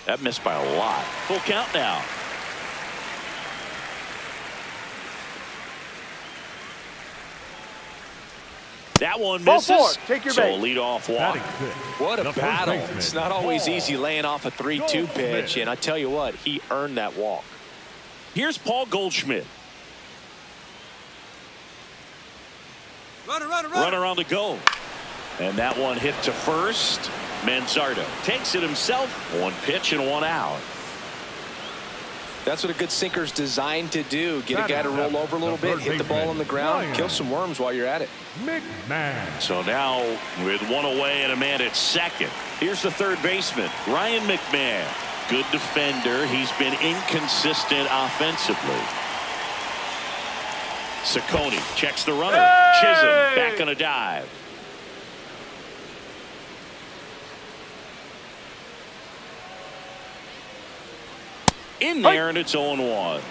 That missed by a lot. Full count now. That one misses. Ball 4. Take your so base. a leadoff walk. What a battle. It's not always easy laying off a 3-2 pitch, and I tell you what, he earned that walk. Here's Paul Goldschmidt. Runner on the go. And that one hit to first. Manzardo takes it himself. 1 pitch and 1 out. That's what a good sinker's designed to do. Get a guy to roll over a little bit, hit the ball on the ground, kill some worms while you're at it. So now with 1 away and a man at second. Here's the third baseman, Ryan McMahon. Good defender. He's been inconsistent offensively. Ciccone checks the runner. Hey! Chisholm back on a dive. In there, and it's 0-1.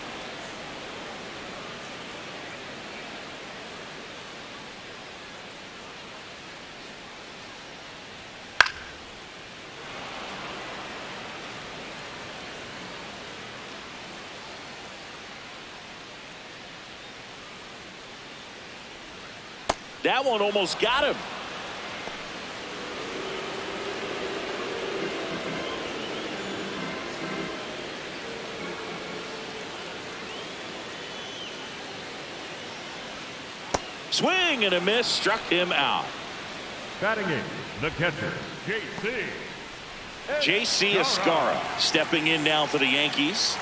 That one almost got him. Swing and a miss, struck him out. Batting in, the catcher, J.C. Escarra stepping in now for the Yankees.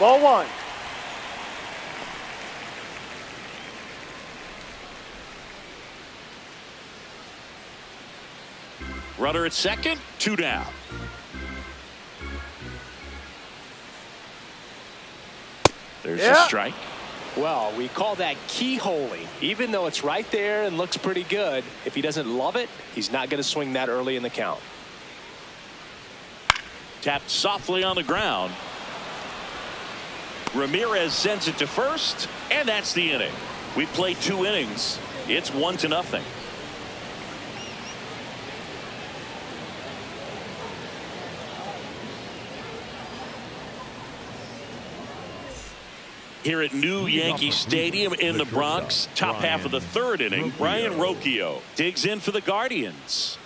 Ball 1. Runner at second, 2 down. There's a strike. Well, we call that keyholing. Even though it's right there and looks pretty good, if he doesn't love it, he's not going to swing that early in the count. Tapped softly on the ground. Ramirez sends it to first, and that's the inning. We played 2 innings. It's 1-0. Here at new Yankee Stadium in the Bronx, top half of the third inning, Brian Rocchio digs in for the Guardians.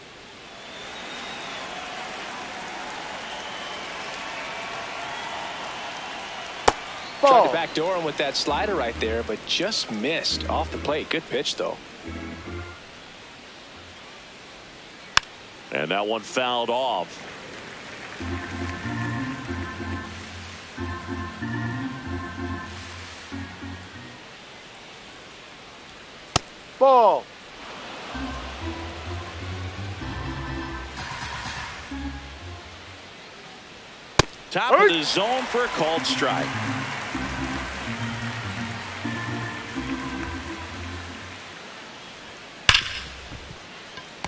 Tried to backdoor him with that slider right there, but just missed off the plate. Good pitch, though. And that one fouled off. Ball. Top of the zone for a called strike.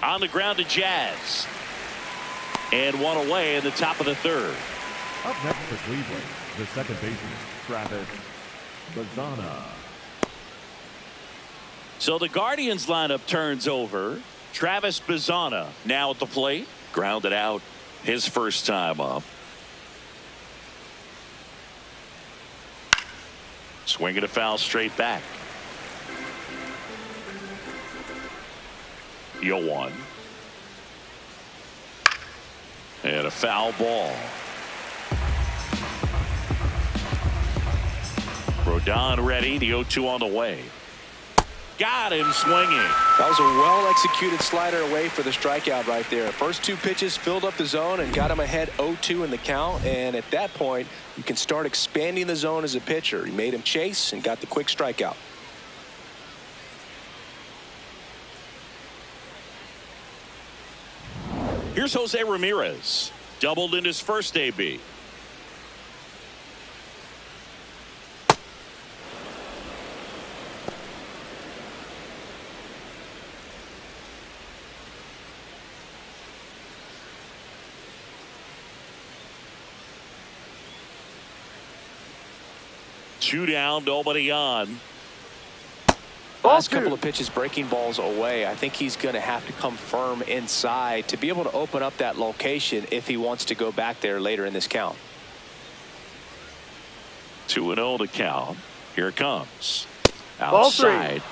On the ground to Jazz. And one away in the top of the third. Up next for Cleveland, the second baseman, Travis Bazana. So the Guardians lineup turns over. Travis Bazana now at the plate. Grounded out his first time up. Swinging a foul straight back. 0-1. And a foul ball. Rodon ready. The 0-2 on the way. Got him swinging. That was a well-executed slider away for the strikeout right there. First two pitches filled up the zone and got him ahead 0-2 in the count. And at that point, you can start expanding the zone as a pitcher. He made him chase and got the quick strikeout. Here's Jose Ramirez. Doubled in his first AB. Two down, nobody on. Last couple of pitches breaking balls away. I think he's going to have to come firm inside to be able to open up that location if he wants to go back there later in this count. 2-0 to count. Here it comes. Outside.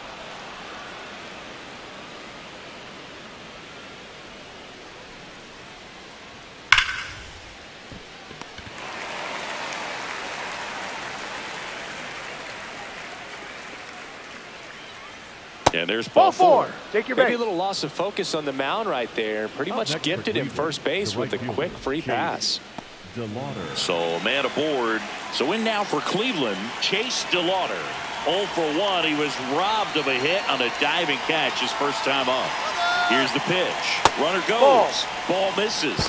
And there's ball four. Take your Maybe base. a little loss of focus on the mound right there. Pretty much gifted him first base with a quick free pass. So a man aboard. So in now for Cleveland, Chase DeLauder. 0 for 1. He was robbed of a hit on a diving catch his first time up. Here's the pitch. Runner goes. Ball misses.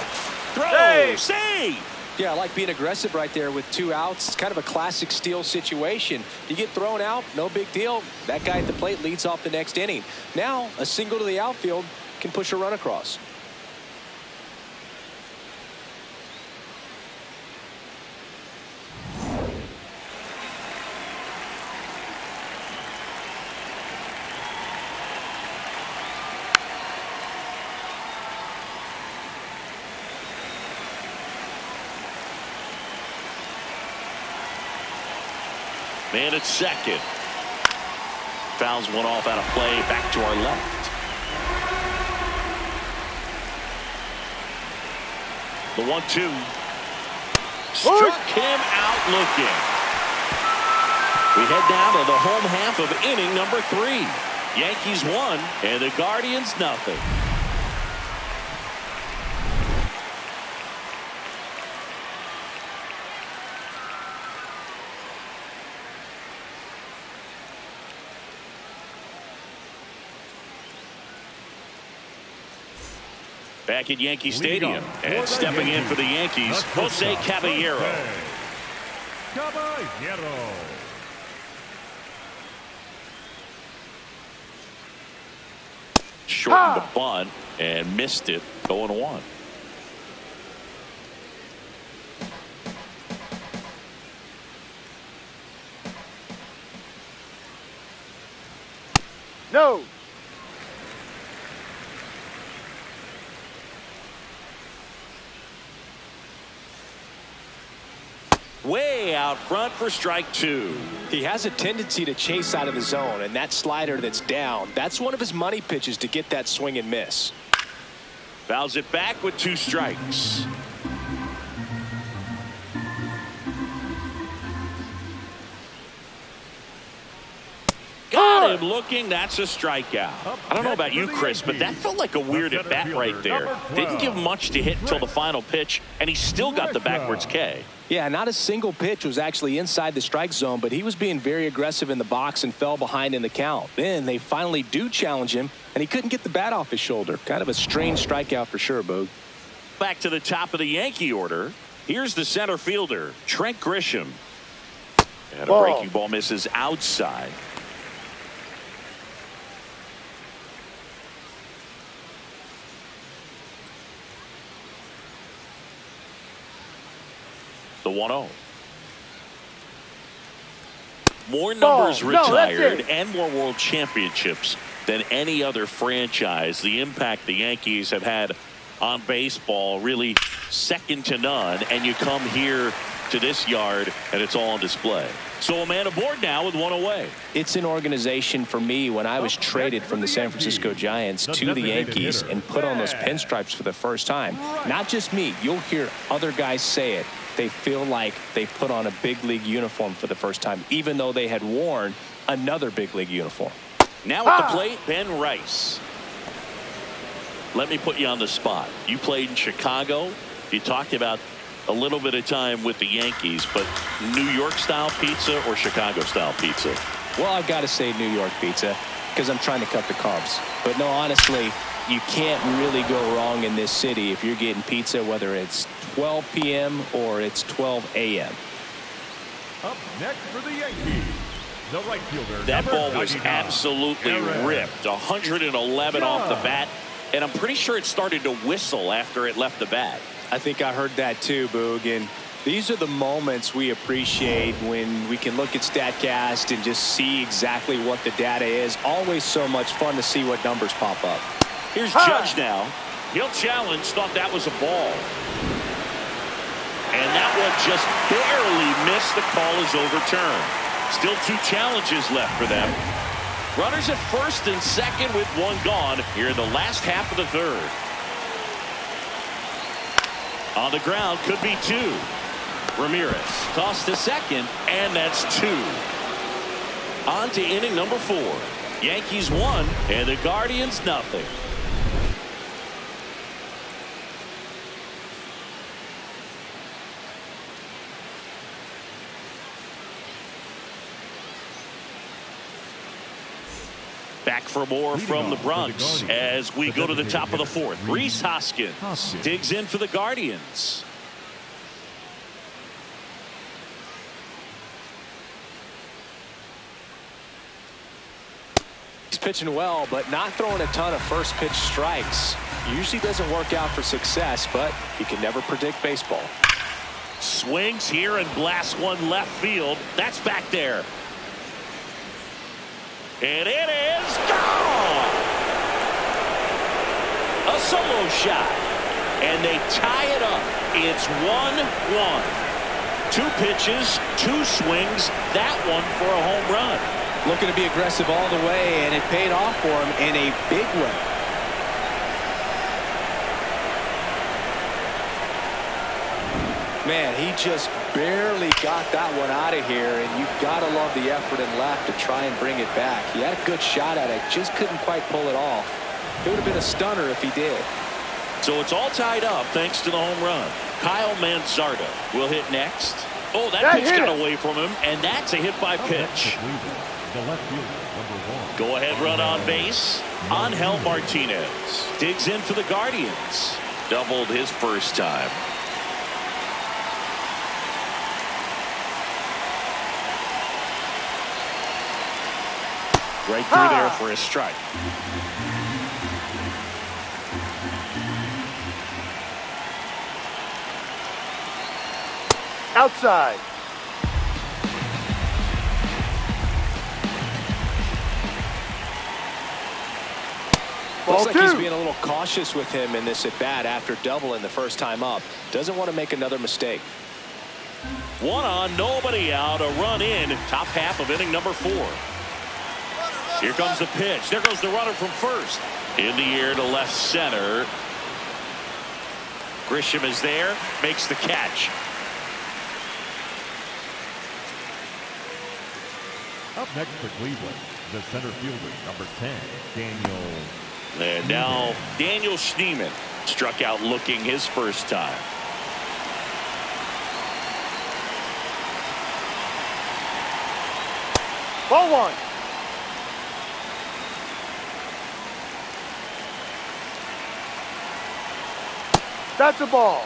Throw. Save. Yeah, I like being aggressive right there with 2 outs. It's kind of a classic steal situation. You get thrown out, no big deal. That guy at the plate leads off the next inning. Now, a single to the outfield can push a run across. Man at second. Fouls one off out of play. Back to our left. The 1-2. Struck him out looking. We head down to the home half of inning number 3. Yankees 1 and the Guardians nothing. Back at Yankee Stadium and stepping in for the Yankees, Jose Caballero. Shortened the bunt and missed it. 0-1. No. way out front for strike 2. He has a tendency to chase out of the zone, and that slider that's down, that's one of his money pitches to get that swing and miss. Fouls it back with 2 strikes. Got him looking. That's a strikeout. I don't know about you, Chris, but that felt like a weird at bat right there. Didn't give much to hit until the final pitch, and he still got the backwards K. Yeah, not a single pitch was actually inside the strike zone, but he was being very aggressive in the box and fell behind in the count. Then they finally do challenge him, and he couldn't get the bat off his shoulder. Kind of a strange strikeout for sure, Boog. Back to the top of the Yankee order. Here's the center fielder, Trent Grisham. And a breaking ball misses outside. The 1-0. More numbers retired and more world championships than any other franchise. The impact the Yankees have had on baseball really second to none. And you come here to this yard and it's all on display. So a man aboard now with 1 away. It's an organization for me when I was traded from the San Francisco Giants to the Yankees and put on those pinstripes for the first time. Not just me. You'll hear other guys say it. They feel like they put on a big league uniform for the first time, even though they had worn another big league uniform. Now at the plate, Ben Rice. Let me put you on the spot. You played in Chicago. You talked about a little bit of time with the Yankees, but New York style pizza or Chicago style pizza? Well, I've got to say New York pizza because I'm trying to cut the carbs. But no, honestly, you can't really go wrong in this city if you're getting pizza, whether it's 12 p.m. or it's 12 a.m. Up next for the Yankees, the right fielder. That ball was 99, absolutely Aaron. ripped. 111 off the bat, and I'm pretty sure it started to whistle after it left the bat. I think I heard that too, Boog. And these are the moments we appreciate when we can look at StatCast and just see exactly what the data is. Always so much fun to see what numbers pop up. Here's Judge now. He'll challenge. Thought that was a ball. And that one just barely missed. The call is overturned. Still 2 challenges left for them. Runners at first and second with 1 gone here in the last half of the 3rd. On the ground, could be 2. Ramirez tossed to second, and that's 2. On to inning number 4. Yankees 1 and the Guardians nothing. Back for more from the Bronx as we go to the top of the 4th. Rhys Hoskins digs in for the Guardians. He's pitching well, but not throwing a ton of first pitch strikes. Usually doesn't work out for success, but you can never predict baseball. Swings here and blasts one left field. That's back there. And it is gone. A solo shot. And they tie it up. It's 1-1. 2 pitches, 2 swings. That one for a home run. Looking to be aggressive all the way, and it paid off for him in a big way. Man, he just barely got that one out of here, and you've got to love the effort and left to try and bring it back. He had a good shot at it, just couldn't quite pull it off. It would have been a stunner if he did. So it's all tied up thanks to the home run. Kyle Manzardo will hit next. Oh, that pitch got away from him, and that's a hit by pitch. The left fielder, number 1. Go ahead run on base. Angel Martinez digs in for the Guardians. Doubled his first time. Right through there for a strike. Outside. Looks like he's being a little cautious with him in this at bat after doubling the first time up. Doesn't want to make another mistake. One on, nobody out, a run in, top half of inning number 4. Here comes the pitch. There goes the runner from first. In the air to left center. Grisham is there, makes the catch. Up next for Cleveland, the center fielder, number 10, Daniel. And now Daniel Schneemann struck out looking his first time. Ball 1. That's a ball.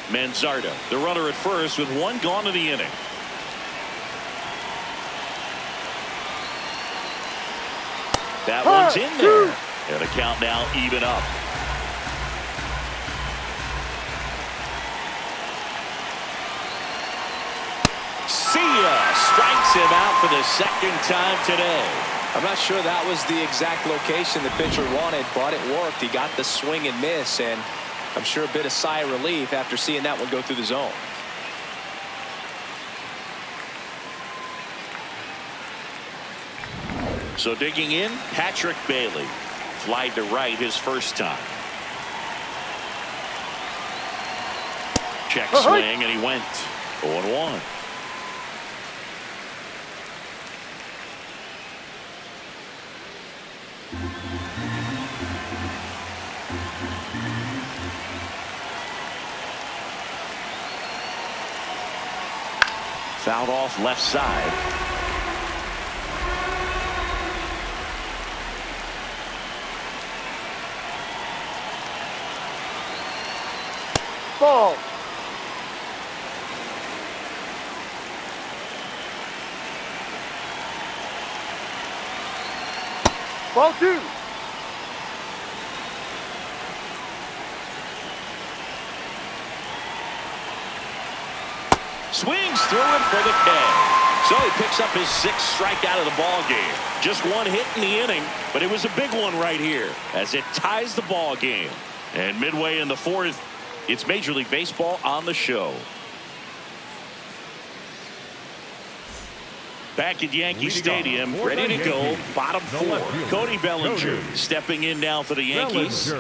Manzardo, the runner at first with one gone in the inning. That one's in there. And the count now even up. See ya. Strikes him out for the second time today. I'm not sure that was the exact location the pitcher wanted, but it worked. He got the swing and miss, and I'm sure a bit of sigh of relief after seeing that one go through the zone. So digging in, Patrick Bailey. Flied to right his first time. Check swing, and he went 0-1. Fouled off left side. Ball. Ball 2. Swings through it for the K. So he picks up his 6th strikeout of the ball game. Just one hit in the inning, but it was a big one right here as it ties the ball game. And midway in the 4th, it's Major League Baseball on the show. Back at Yankee Stadium, ready to go, bottom 4. Cody Bellinger stepping in now for the Yankees.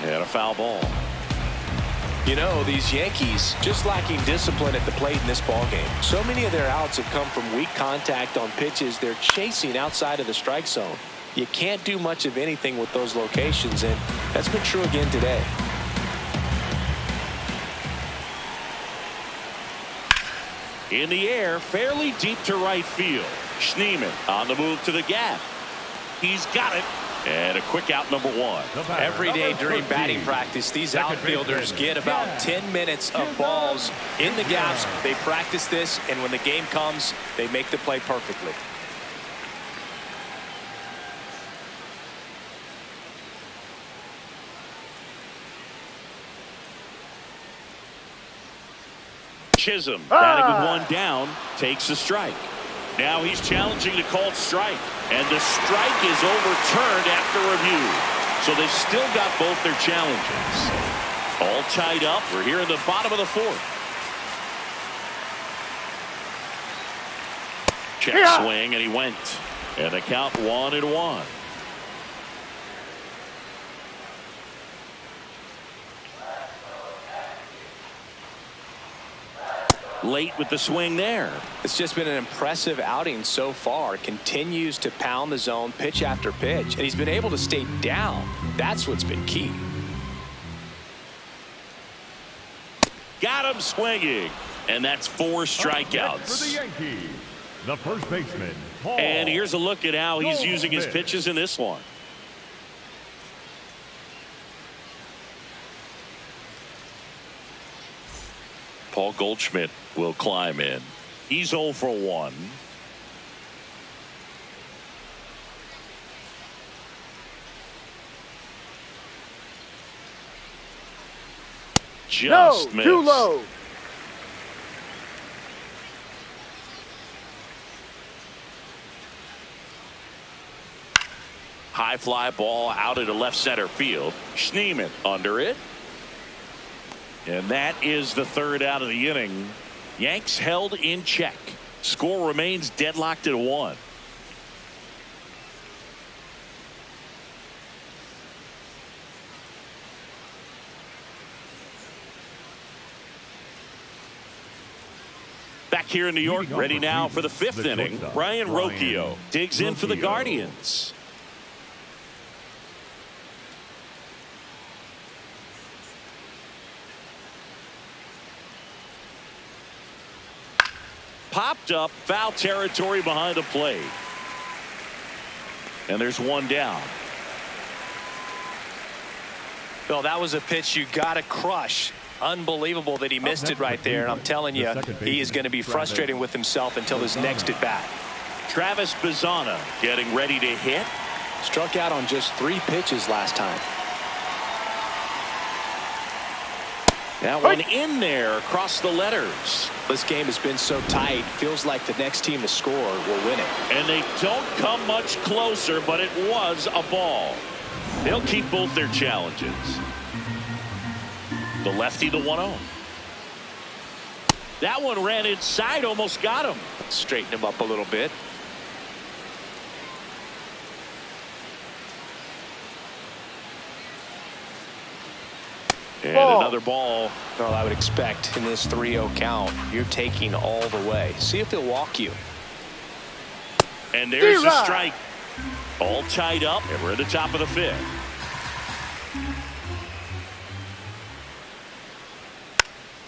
And a foul ball. You know, these Yankees just lacking discipline at the plate in this ball game. So many of their outs have come from weak contact on pitches they're chasing outside of the strike zone. You can't do much of anything with those locations, and that's been true again today. In the air, fairly deep to right field. Schneemann on the move to the gap. He's got it. And a quick out, number 1. Every day during batting practice, these outfielders get about 10 minutes of balls in the gaps. They practice this, and when the game comes, they make the play perfectly. – Chisholm, batting with one down, takes a strike. Now he's challenging the called strike, and the strike is overturned after review. So they've still got both their challenges. All tied up. We're here in the bottom of the 4th. Check swing, and he went. And the count 1-1. Late with the swing there. It's just been an impressive outing so far. Continues to pound the zone pitch after pitch, and he's been able to stay down. That's what's been key. Got him swinging, and that's 4 strikeouts. For the Yankees, the first baseman, Paul. And here's a look at how he's using his pitches in this one. Paul Goldschmidt will climb in. He's 0 for 1. just missed. Too low. High fly ball out into left center field. Schneemann under it. And that is the third out of the inning. Yanks held in check. Score remains deadlocked at 1. Back here in New York, ready now for the 5th inning. Brian Rocchio digs in for the Guardians. Popped up, foul territory behind the plate. And there's one down. Well, that was a pitch you got to crush. Unbelievable that he missed it right there. And I'm telling you, he is going to be frustrated with himself until his next at bat. Travis Bazzana getting ready to hit. Struck out on just 3 pitches last time. That one in there across the letters. This game has been so tight. Feels like the next team to score will win it. And they don't come much closer, but it was a ball. They'll keep both their challenges. The lefty, the 1-0. That one ran inside, almost got him. Straighten him up a little bit. And another ball. Well, I would expect in this 3-0 count, you're taking all the way. See if he'll walk you. And there's a strike. All tied up, and we're at the top of the 5th.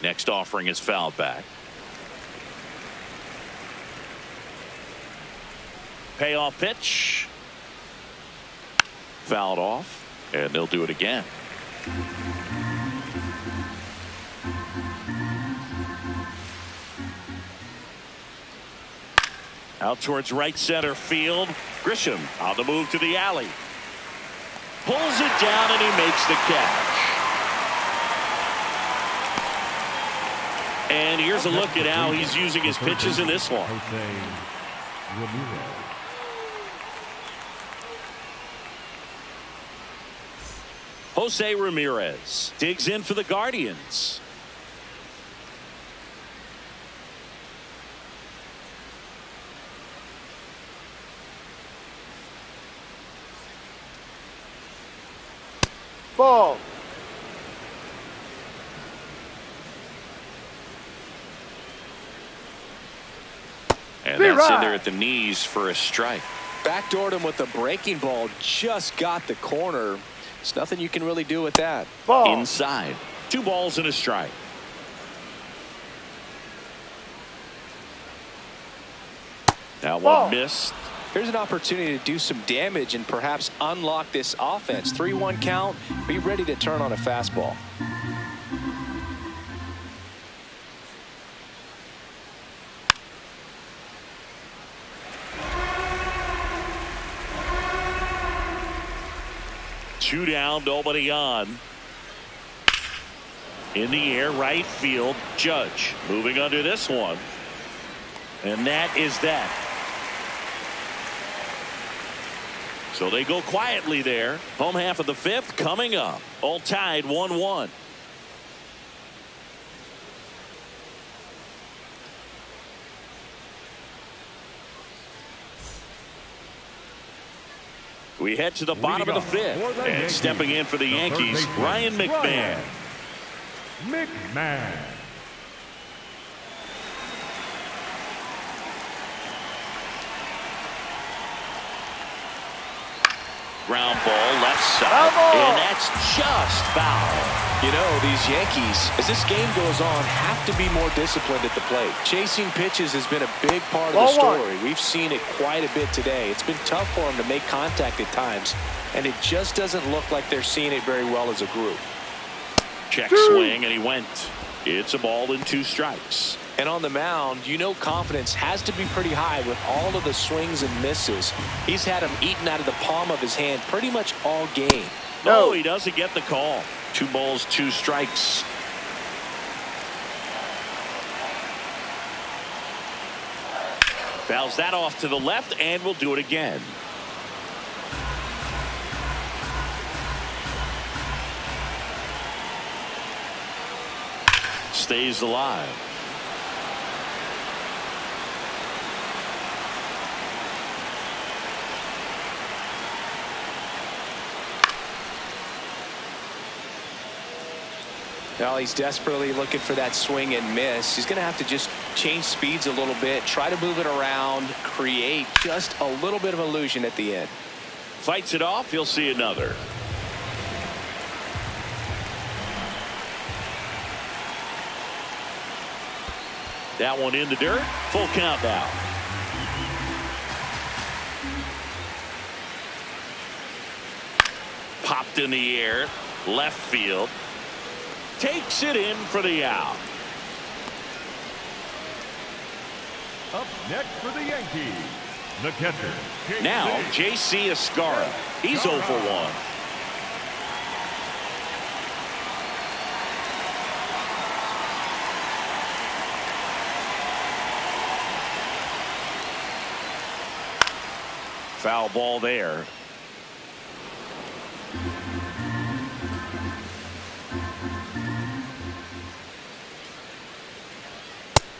Next offering is fouled back. Payoff pitch. Fouled off, and they'll do it again. Out towards right center field. Grisham on the move to the alley. Pulls it down, and he makes the catch. And here's a look at how he's using his pitches in this one. Jose Ramirez digs in for the Guardians. Ball. And that's in there at the knees for a strike. Backdoored him with a breaking ball. Just got the corner. There's nothing you can really do with that. Ball. Inside. 2 balls and a strike. That one missed. Here's an opportunity to do some damage and perhaps unlock this offense. 3-1 count. Be ready to turn on a fastball. Two down, nobody on. In the air, right field. Judge moving under this one. And that is that. So they go quietly there. Home half of the 5th coming up. All tied 1-1. We head to the bottom of the 5th. And stepping in for the Yankees, Ryan McMahon. Ground ball left side. And that's just foul. You know, these Yankees, as this game goes on, have to be more disciplined at the plate. Chasing pitches has been a big part of the story. We've seen it quite a bit today. It's been tough for them to make contact at times, and it just doesn't look like they're seeing it very well as a group. Check swing, and he went. It's a ball and 2 strikes. And on the mound, you know confidence has to be pretty high with all of the swings and misses. He's had them eaten out of the palm of his hand pretty much all game. No, he doesn't get the call. 2 balls, 2 strikes. Fouls that off to the left, and we'll do it again. Stays alive. Well, he's desperately looking for that swing and miss. He's going to have to just change speeds a little bit, try to move it around, create just a little bit of illusion at the end. Fights it off. He'll see another. That one in the dirt. Full count now. Popped in the air. Left field. Takes it in for the out. Up next for the Yankees, the catcher. Now J.C. Escarra. He's 0 for 1. Foul ball there.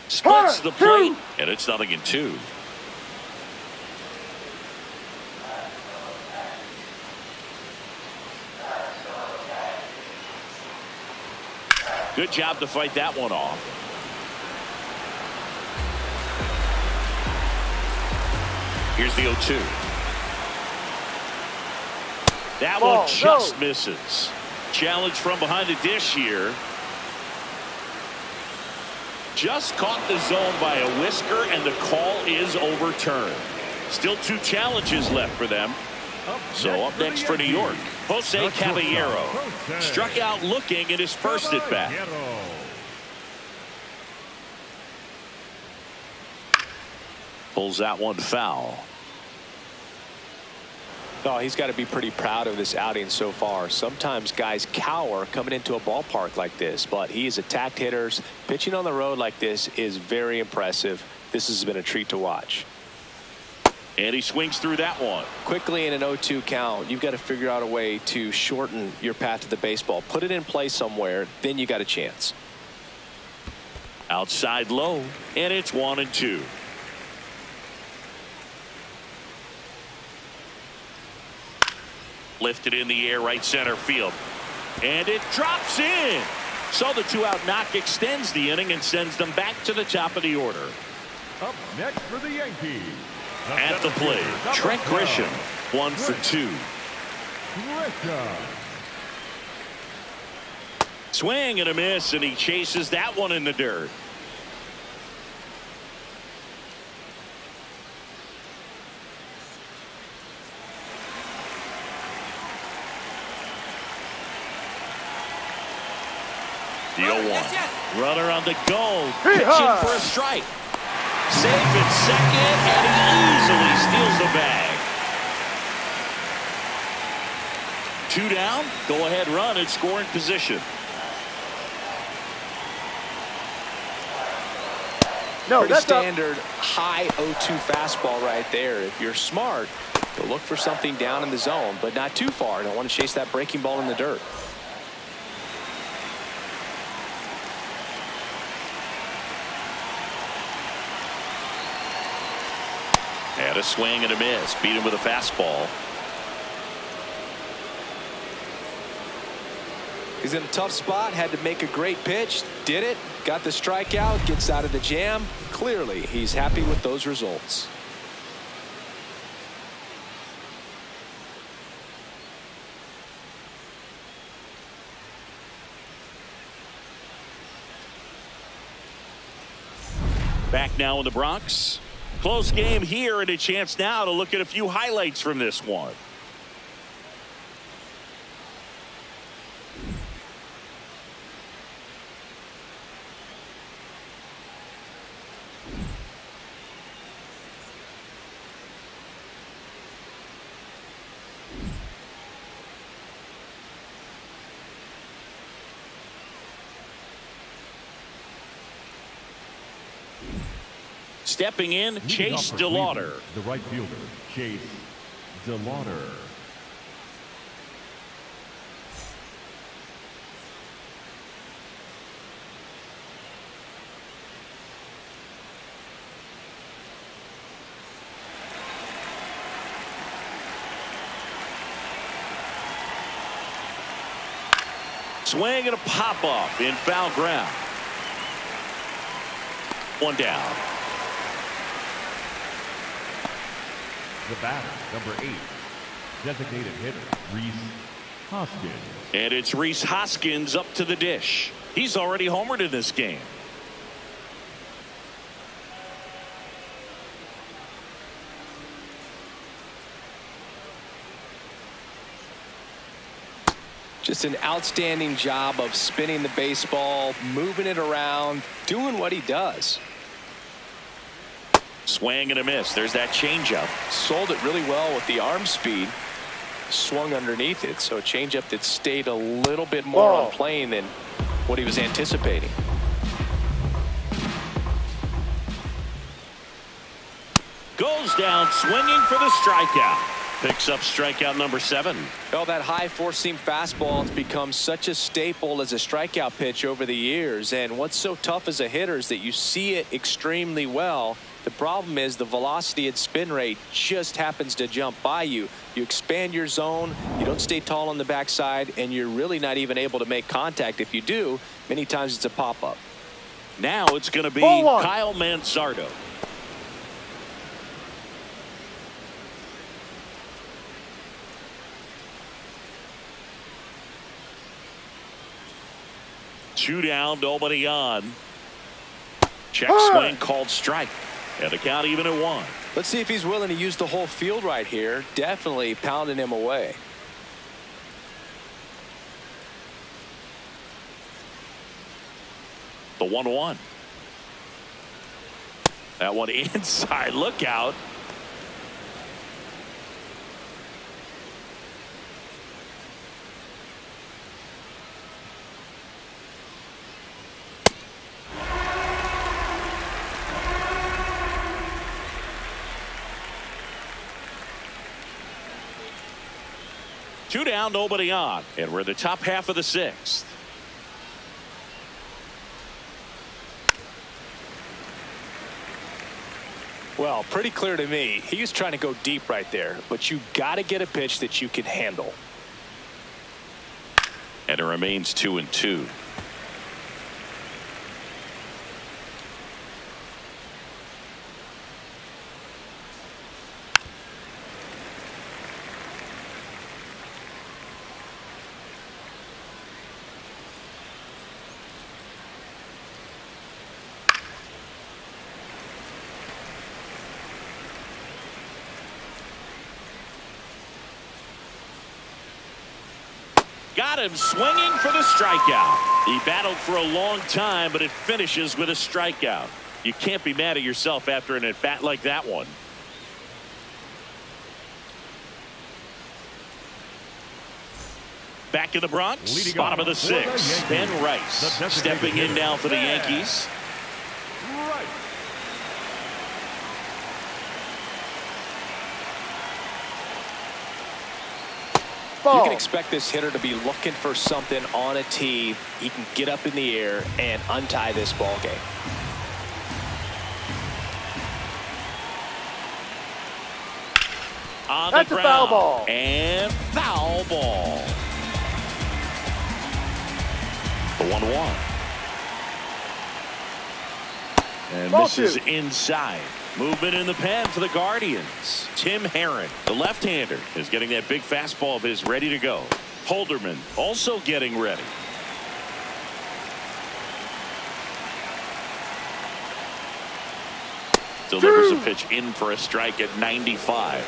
Splits the plate, and it's 0-2. Good job to fight that one off. Here's the 0-2. That one just misses. Challenge from behind the dish here. Just caught the zone by a whisker, and the call is overturned. Still 2 challenges left for them. So up next for New York, Jose Caballero. Struck out looking in his first at bat. Pulls that one foul. Oh, he's got to be pretty proud of this outing so far. Sometimes guys cower coming into a ballpark like this, but he has attacked hitters. Pitching on the road like this is very impressive. This has been a treat to watch. And he swings through that one. Quickly in an 0-2 count, you've got to figure out a way to shorten your path to the baseball. Put it in play somewhere, then you got a chance. Outside low, and it's 1-2. Lifted in the air, right center field. And it drops in. So the 2-out knock extends the inning and sends them back to the top of the order. Up next for the Yankees. At the plate, Trent Grisham, 1 for 2. Swing and a miss, and he chases that one in the dirt. The 0-1. Runner on the go. Pitching for a strike. Safe at second, and he easily steals the bag. 2 down. Go ahead run in scoring position. No, pretty standard high 0-2 fastball right there. If you're smart, you'll look for something down in the zone, but not too far. Don't want to chase that breaking ball in the dirt. Had a swing and a miss. Beat him with a fastball. He's in a tough spot. Had to make a great pitch. Did it. Got the strikeout. Gets out of the jam. Clearly, he's happy with those results. Back now in the Bronx. Close game here, and a chance now to look at a few highlights from this one. Stepping in, Leading Chase off for DeLauder. Cleveland, the right fielder, Chase DeLauder. Swing and a pop-up in foul ground. One down. The batter, number 8, designated hitter, Rhys Hoskins. And it's Rhys Hoskins up to the dish. He's already homered in this game. Just an outstanding job of spinning the baseball, moving it around, doing what he does. Swing and a miss. There's that changeup. Sold it really well with the arm speed. Swung underneath it, so a changeup that stayed a little bit more on plane than what he was anticipating. Goes down swinging for the strikeout. Picks up strikeout number 7. Well, that high four-seam fastball has become such a staple as a strikeout pitch over the years. And what's so tough as a hitter is that you see it extremely well. The problem is the velocity and spin rate just happens to jump by you. You expand your zone, you don't stay tall on the backside, and you're really not even able to make contact. If you do, many times it's a pop-up. Now it's going to be Kyle Manzardo. Two down, nobody on. Check swing called strike. And the count even at 1. Let's see if he's willing to use the whole field right here. Definitely pounding him away. The 1-1. That one inside. Look out. Two down, nobody on. And we're in the top half of the 6th. Well, pretty clear to me. He was trying to go deep right there, but you got to get a pitch that you can handle. And it remains 2-2. Got him swinging for the strikeout. He battled for a long time, but it finishes with a strikeout. You can't be mad at yourself after an at-bat like that one. Back in the Bronx, Leading bottom of the off for the 6th, Yankees, Ben Rice stepping in now for the Yankees. Right. You can expect this hitter to be looking for something on a tee. He can get up in the air and untie this ball game. On That's the a ground. foul ball. And foul ball. The 1-1. And Ball misses 2. inside. Movement in the pen for the Guardians. Tim Herron, the left-hander, is getting that big fastball of his ready to go. Holderman also getting ready. Delivers a pitch in for a strike at 95.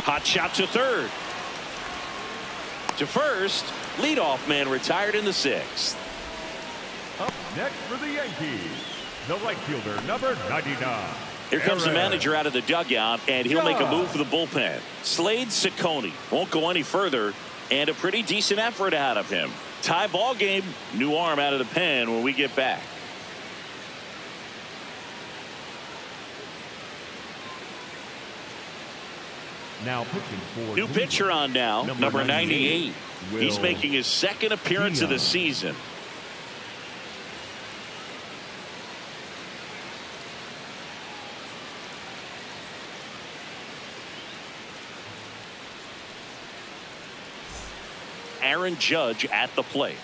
Hot shot to third. To first, leadoff man retired in the 6th. Up next for the Yankees, the right fielder, number 99. Here comes the manager out of the dugout, and he'll make a move for the bullpen. Slade Ciccone won't go any further, and a pretty decent effort out of him. Tie ball game. New arm out of the pen when we get back. Now pitching for new pitcher on now, number 98. He's Will making his second appearance of the season. Aaron Judge at the plate.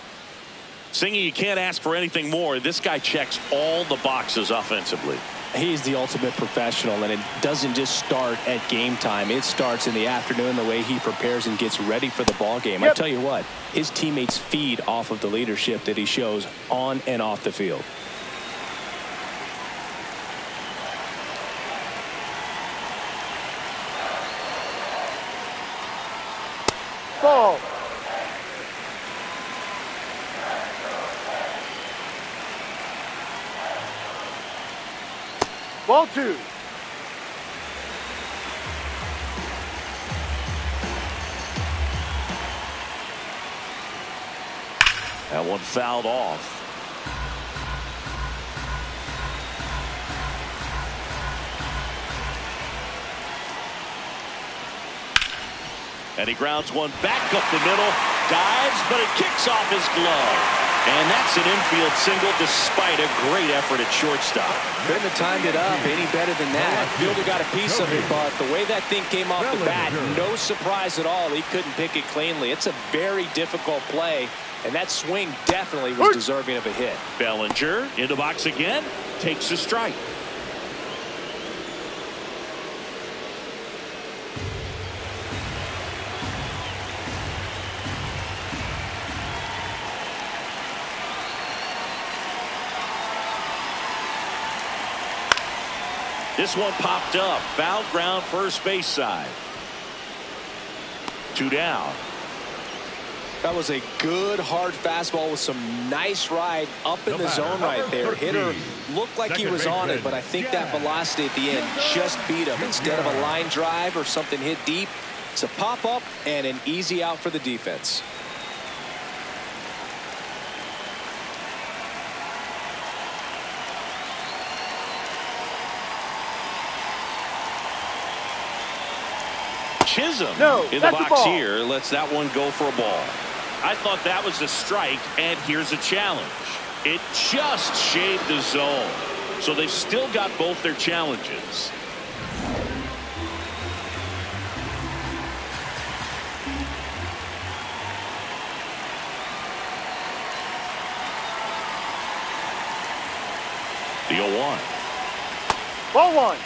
Singing, you can't ask for anything more. This guy checks all the boxes offensively. He's the ultimate professional, and it doesn't just start at game time. It starts in the afternoon, the way he prepares and gets ready for the ball game. I tell you what, his teammates feed off of the leadership that he shows on and off the field. Ball. Ball 2. That one fouled off. And he grounds one back up the middle, dives, but it kicks off his glove. And that's an infield single despite a great effort at shortstop. Couldn't have timed it up any better than that. Fielder got a piece of it, but the way that thing came off the bat, no surprise at all. He couldn't pick it cleanly. It's a very difficult play, and that swing definitely was deserving of a hit. Bellinger in the box again, takes a strike. This one popped up. Foul ground, first base side. 2 down. That was a good hard fastball with some nice ride up in the zone right there. Hitter looked like he was on it, but I think that velocity at the end just beat him. Instead of a line drive or something hit deep, it's a pop up and an easy out for the defense. Chisholm in the that's a box ball. here lets that one go for a ball. I thought that was a strike, and here's a challenge. It just shaved the zone, so they've still got both their challenges. The 0-1. Ball 1.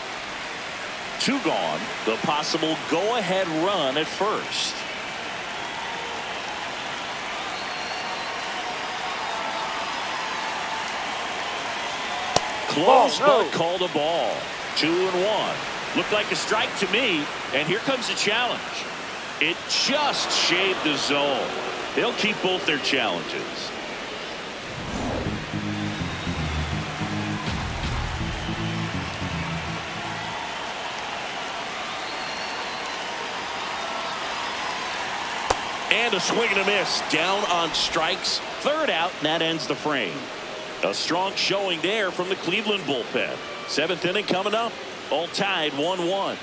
2 gone. The possible go-ahead run at first. Close, but called a ball. 2-1. Looked like a strike to me, and here comes the challenge. It just shaved the zone. They'll keep both their challenges. And a swing and a miss. Down on strikes. 3rd out, and that ends the frame. A strong showing there from the Cleveland bullpen. 7th inning coming up. All tied 1-1.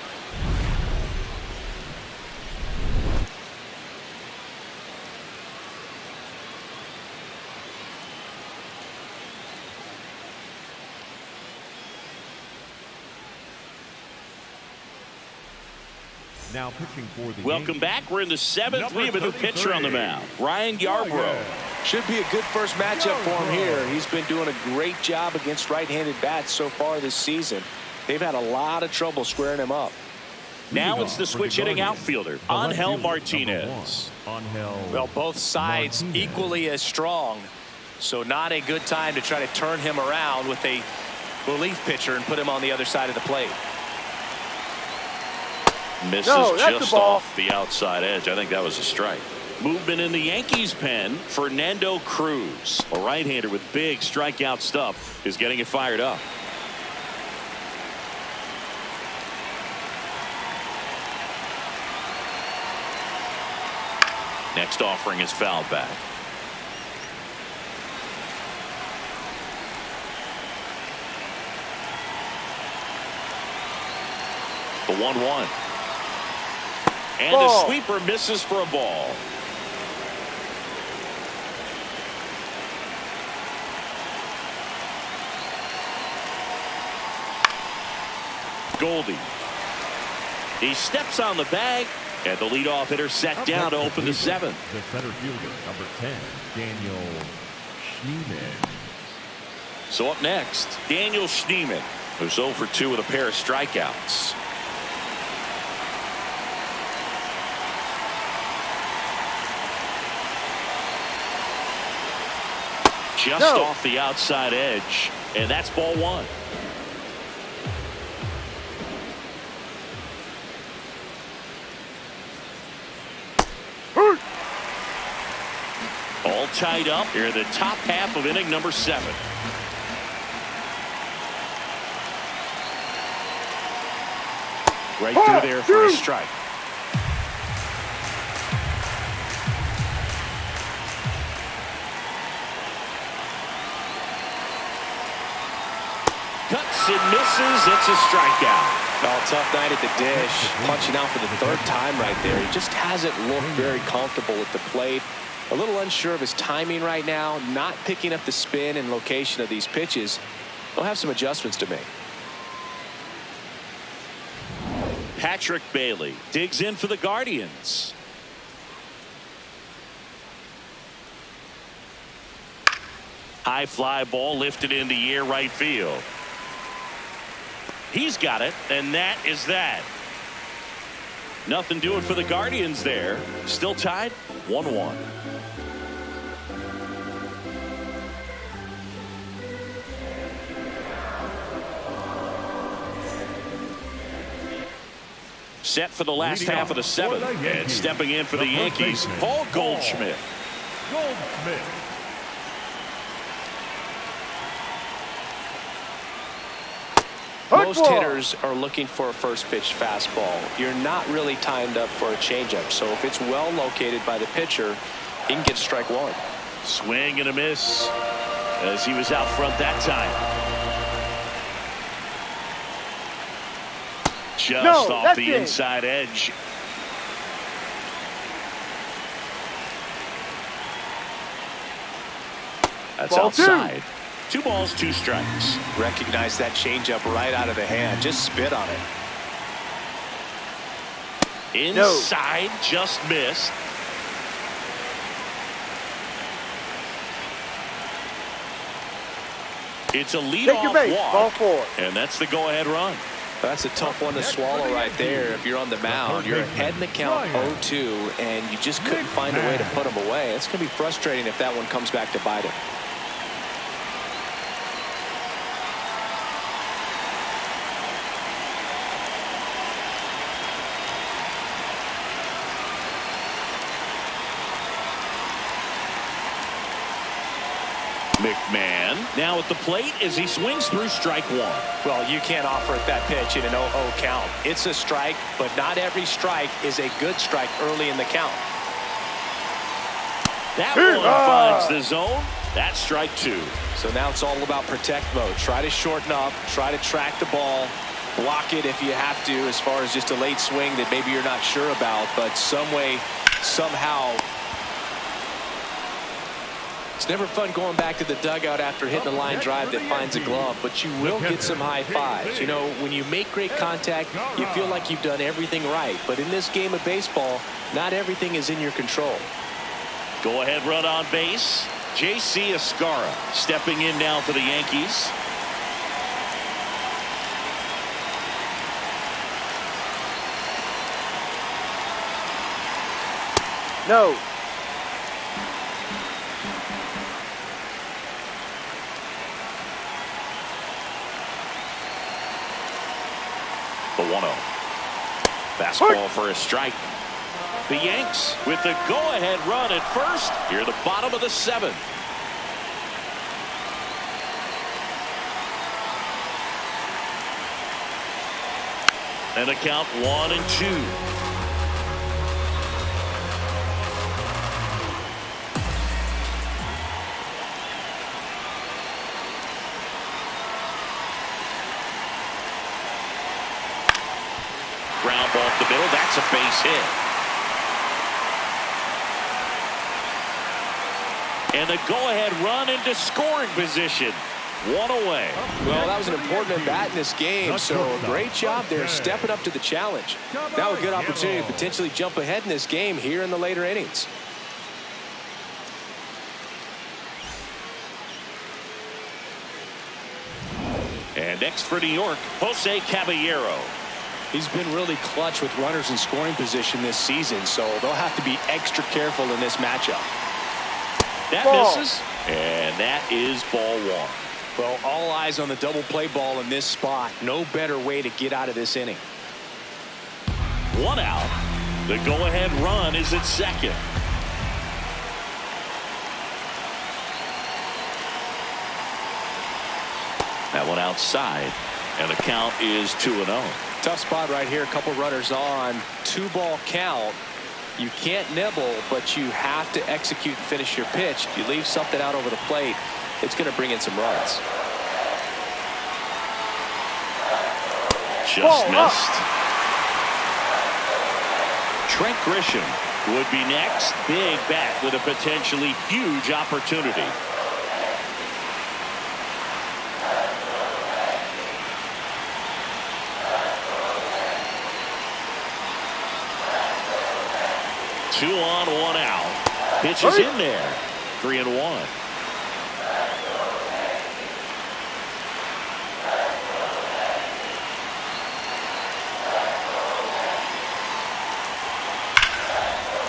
Now pitching for the Welcome Yankees. back. We're in the 7th. We have a new pitcher on the mound. Ryan Oh, Yarbrough. Should be a good first matchup for him here. He's been doing a great job against right-handed bats so far this season. They've had a lot of trouble squaring him up. Now it's the switch hitting outfielder, Angel Martinez. Well, both sides equally as strong, so not a good time to try to turn him around with a relief pitcher and put him on the other side of the plate. Misses that's just a ball. off the outside edge. I think that was a strike. Movement in the Yankees pen. Fernando Cruz, a right-hander with big strikeout stuff, is getting it fired up. Next offering is fouled back. The 1-1. And Ball. the sweeper misses for a ball. Goldie. He steps on the bag, and the leadoff hitter set down to open the 7th. The center fielder, number 10, Daniel Schneeman. So up next, Daniel Schneeman, who's 0 for 2 with a pair of strikeouts. Just off the outside edge, and that's ball 1. All tied up here in the top half of inning number 7. Right through there for a strike. Cuts and misses. It's a strikeout. Oh, tough night at the dish. Punching out for the 3rd time right there. He just hasn't looked very comfortable at the plate. A little unsure of his timing right now. Not picking up the spin and location of these pitches. He'll have some adjustments to make. Patrick Bailey digs in for the Guardians. High fly ball lifted in the air right field. He's got it, and that is that. Nothing doing for the Guardians there. Still tied 1-1. Set for the last half of the 7th, and stepping in for the Yankees, Paul Goldschmidt. Most hitters are looking for a first pitch fastball. You're not really timed up for a changeup. So if it's well located by the pitcher, he can get strike 1. Swing and a miss as he was out front that time. Just off the inside edge. That's outside. 2 balls, 2 strikes. Recognize that changeup right out of the hand. Just spit on it. Inside, just missed. It's a leadoff walk. Ball 4. And that's the go-ahead run. That's a tough one to swallow right there. If you're on the mound, you're ahead in the count 0-2, and you just couldn't find a way to put him away. It's going to be frustrating if that one comes back to bite him. McMahon now at the plate as he swings through strike 1. Well, you can't offer it that pitch in an 0-0 count. It's a strike, but not every strike is a good strike early in the count. That one finds the zone. That's strike 2. So now it's all about protect mode. Try to shorten up, try to track the ball, block it if you have to, as far as just a late swing that maybe you're not sure about, but some way, somehow. It's never fun going back to the dugout after hitting a line drive that finds a glove, but you will get some high fives. You know, when you make great contact, you feel like you've done everything right. But in this game of baseball, not everything is in your control. Go ahead run on base. J.C. Escara stepping in now for the Yankees. No. The 1-0. Fastball for a strike. The Yanks with the go-ahead run at first here at the bottom of the 7th. And the count 1-2. Ground ball up the middle. That's a base hit. And the go-ahead run into scoring position. One away. Well, that was an important at-bat in this game, so a great job there stepping up to the challenge. Now a good opportunity to potentially jump ahead in this game here in the later innings. And next for New York, Jose Caballero. He's been really clutch with runners in scoring position this season, so they'll have to be extra careful in this matchup. That misses, and that is ball one. Well, all eyes on the double play ball in this spot. No better way to get out of this inning. One out. The go-ahead run is at second. That one outside, and the count is 2-0. Tough spot right here. A couple runners on. 2-ball count. You can't nibble, but you have to execute and finish your pitch. If you leave something out over the plate, it's going to bring in some runs. Just missed. Trent Grisham would be next. Big bat with a potentially huge opportunity. Two on, one out. Pitch is in there. 3-1.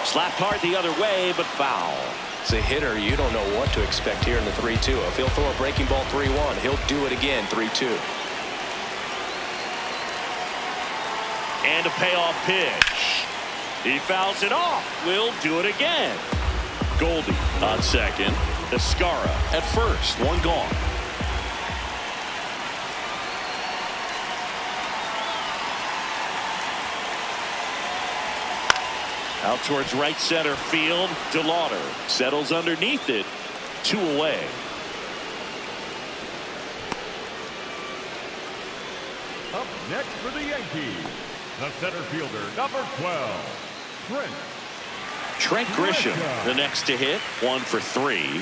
Slapped hard the other way, but foul. As a hitter, you don't know what to expect here in the 3-2. If he'll throw a breaking ball 3-1, he'll do it again 3-2. And a payoff pitch. He fouls it off. Will do it again. Goldie on second. Escara at first. One gone. Out towards right center field. DeLauder settles underneath it. 2 away. Up next for the Yankees, the center fielder, number 12. Trent Grisham, the next to hit, 1 for 3.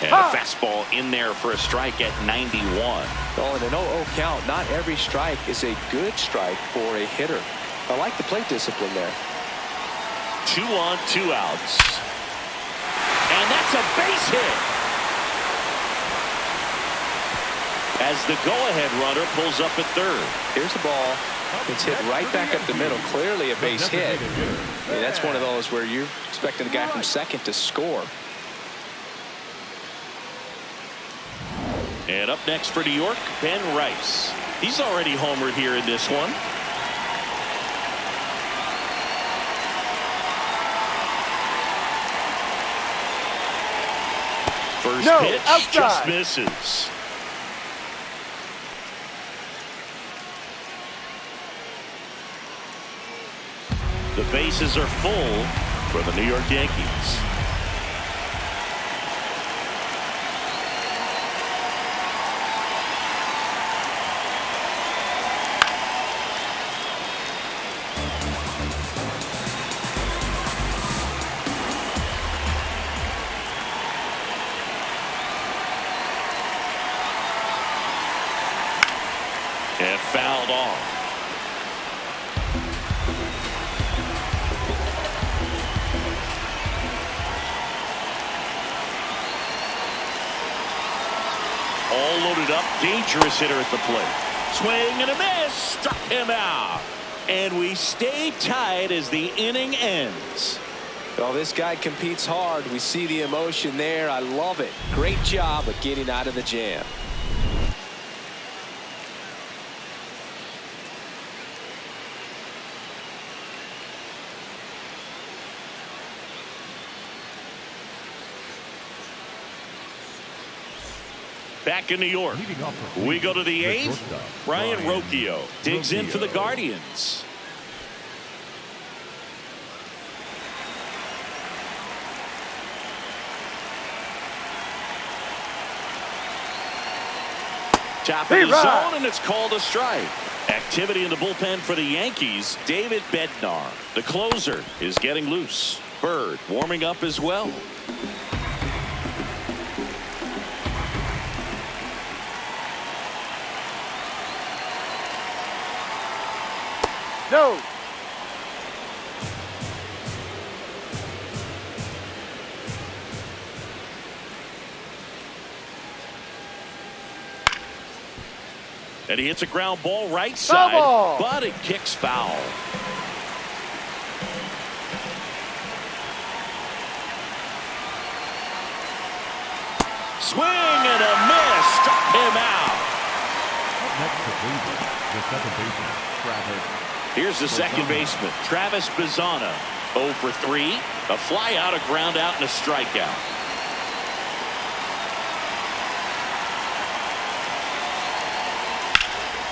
And a fastball in there for a strike at 91. Well, in an 0-0 count, not every strike is a good strike for a hitter. I like the plate discipline there. 2 on, 2 outs. And that's a base hit. As the go-ahead runner pulls up at third. Here's the ball. It's hit right back up the middle. Clearly a base hit. I mean, that's one of those where you're expecting the guy from second to score. And up next for New York, Ben Rice. He's already homered here in this one. First pitch outside. just misses. The bases are full for the New York Yankees. And fouled off. All loaded up, dangerous hitter at the plate. Swing and a miss, struck him out. And we stay tied as the inning ends. Well, this guy competes hard. We see the emotion there. I love it. Great job of getting out of the jam. Back in New York, we go to the 8th. Brian Rocchio digs in for the Guardians. Top of the zone, and it's called a strike. Activity in the bullpen for the Yankees. David Bednar, the closer, is getting loose. Bird warming up as well. No. And he hits a ground ball right side, but it kicks foul. Swing and a miss. Struck him out. Next to Cleveland, the second baseman, Travis. Here's the second baseman, Travis Bazzana. 0 for 3. A fly out, a ground out, and a strikeout.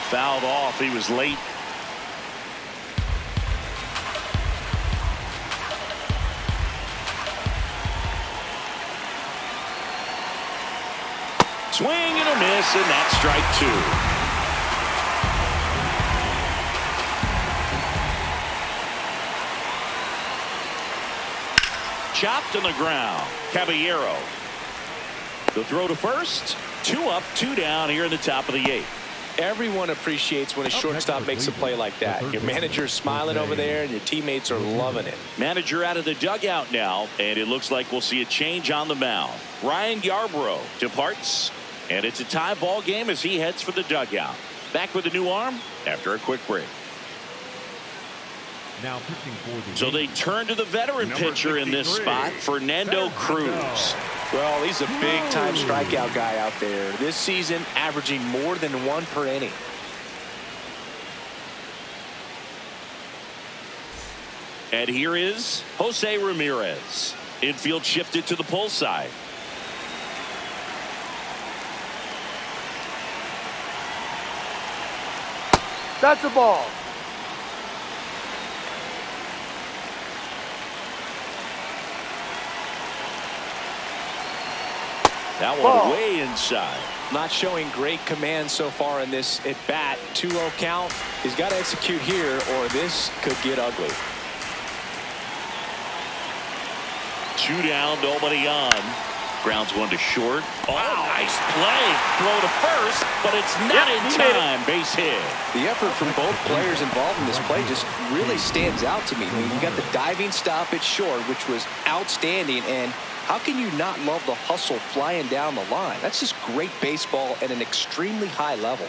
Fouled off. He was late. Swing and a miss, and that's strike 2. Chopped on the ground. Caballero. The throw to first. 2 up, 2 down here in the top of the 8th. Everyone appreciates when a shortstop makes a play like that. Your manager's smiling over there, and your teammates are loving it. Manager out of the dugout now, and it looks like we'll see a change on the mound. Ryan Yarbrough departs, and it's a tie ball game as he heads for the dugout. Back with a new arm after a quick break. Now pitching for the So they turn to the veteran pitcher in this spot, Fernando Cruz. Well, he's a big-time strikeout guy out there. This season, averaging more than 1 per inning. And here is Jose Ramirez. Infield shifted to the pull side. That's a ball. That one way inside. Not showing great command so far in this at bat. 2-0 count. He's got to execute here, or this could get ugly. 2 down, nobody on. Grounds 1 to short. Oh, wow. Nice play. Throw to first, but it's not in time. Base hit. The effort from both players involved in this play just really stands out to me. I mean, you got the diving stop at short, which was outstanding, and how can you not love the hustle flying down the line? That's just great baseball at an extremely high level.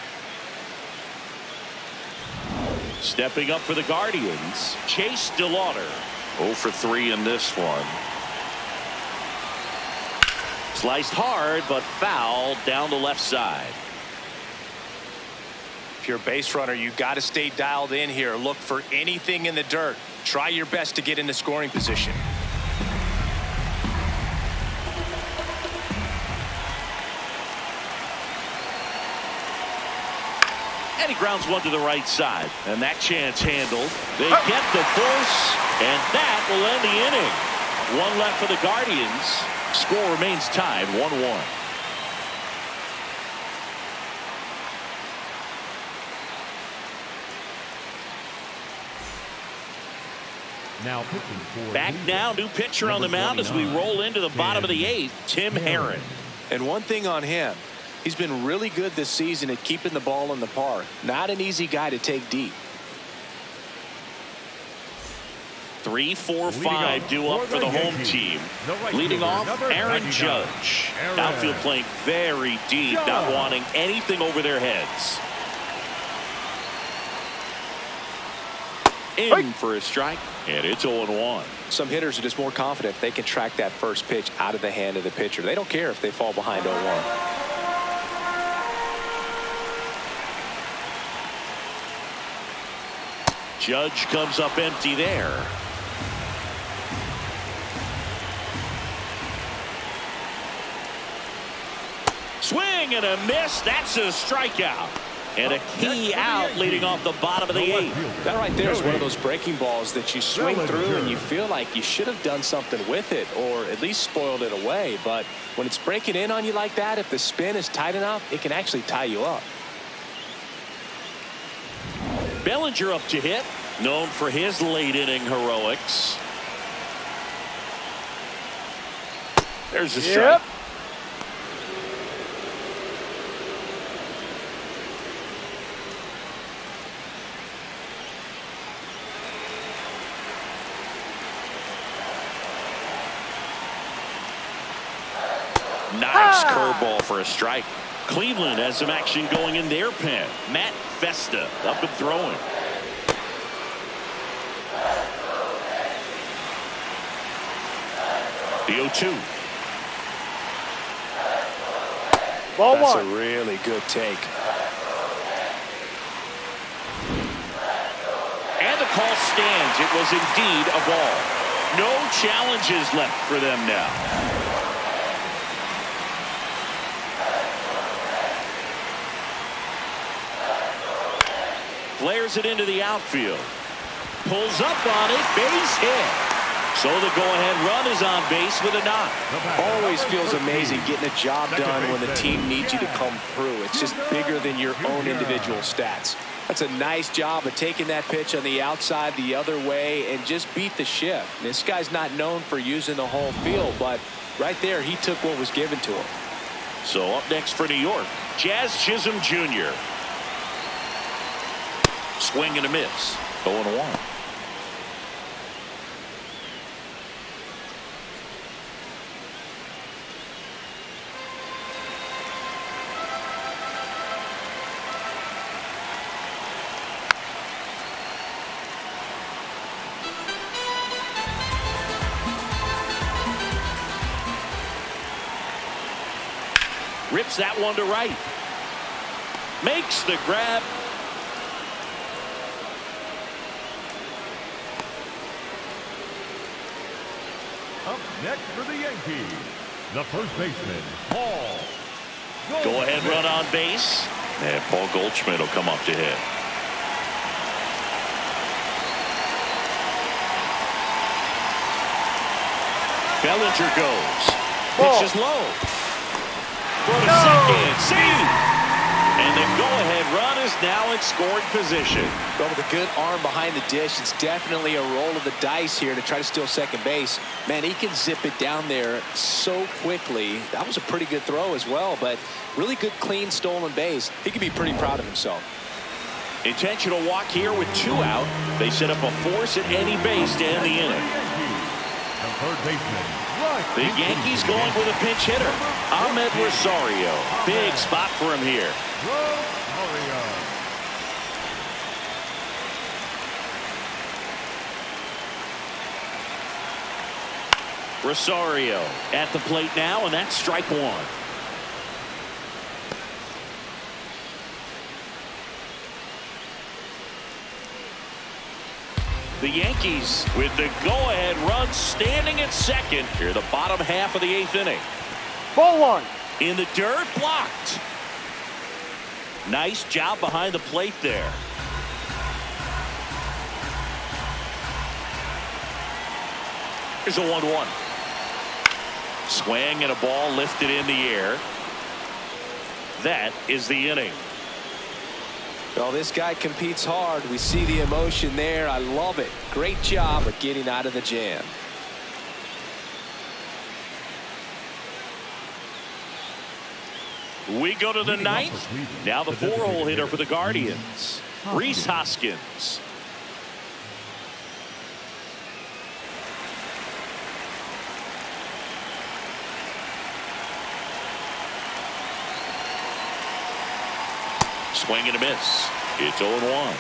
Stepping up for the Guardians, Chase DeLauder. 0 for 3 in this one. Sliced hard, but foul down the left side. If you're a base runner, you got to stay dialed in here. Look for anything in the dirt. Try your best to get into scoring position. And he grounds 1 to the right side. And that chance handled. They get the force, and that will end the inning. 1 left for the Guardians. Score remains tied 1-1. Now pitching for Back now, new pitcher on the mound as we roll into the bottom of the 8th, Tim Herron. And one thing on him, he's been really good this season at keeping the ball in the park. Not an easy guy to take deep. 3, 4, 5 due up for the home team. Leading off, Aaron Judge. Outfield playing very deep, not wanting anything over their heads. In for a strike, and it's 0-1. Some hitters are just more confident if they can track that first pitch out of the hand of the pitcher. They don't care if they fall behind 0-1. Judge comes up empty there. Swing and a miss. That's a strikeout. And a key out leading off the bottom of the 8th. That right there is one of those breaking balls that you swing through and you feel like you should have done something with it or at least spoiled it away. But when it's breaking in on you like that, if the spin is tight enough, it can actually tie you up. Bellinger up to hit, known for his late inning heroics. There's a strike. Nice curveball for a strike. Cleveland has some action going in their pen. Matt Festa up and throwing. The 0-2. Ball That's one. a really good take. And the call stands. It was indeed a ball. No challenges left for them now. Flares it into the outfield. Pulls up on it. Base hit. So the go-ahead run is on base with a knock. Always feels amazing getting a job done when the team needs you to come through. It's just bigger than your own individual stats. That's a nice job of taking that pitch on the outside the other way and just beat the shift. This guy's not known for using the whole field, but right there he took what was given to him. So up next for New York, Jazz Chisholm Jr. Swing and a miss. 0-1. Rips that one to right. Makes the grab. Up next for the Yankees, the first baseman, Paul. Go ahead run on base. And Paul Goldschmidt will come up to hit. Bellinger goes. Pitches low. For the second. Save. And the go-ahead run is now in scoring position. But with a good arm behind the dish, it's definitely a roll of the dice here to try to steal second base. Man, he can zip it down there so quickly. That was a pretty good throw as well, but really good, clean, stolen base. He can be pretty proud of himself. Intentional walk here with 2 out. They set up a force at any base to end the inning. The third baseman, The Yankees going with a pinch hitter. Ahmed Rosario. Big spot for him here. Rosario. Rosario at the plate now, and that's strike 1. The Yankees with the go-ahead run standing at second here, the bottom half of the 8th inning. Ball one. In the dirt, blocked. Nice job behind the plate there. Here's a 1-1. Swing and a ball lifted in the air. That is the inning. Well, this guy competes hard. We see the emotion there. I love it. Great job of getting out of the jam. We go to the 9th. Now the 4-hole hitter for the Guardians, Rhys Hoskins. Swing and a miss. It's 0-1.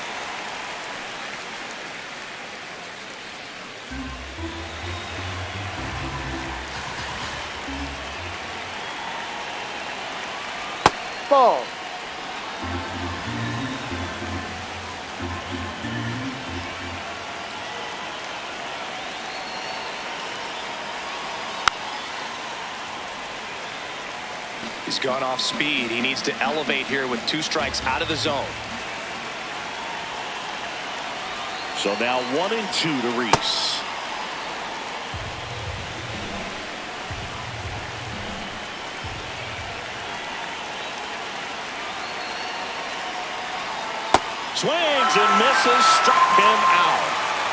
Ball. He's gone off speed. He needs to elevate here with 2 strikes out of the zone. So now 1-2 to Reese. Swings and misses, struck him out.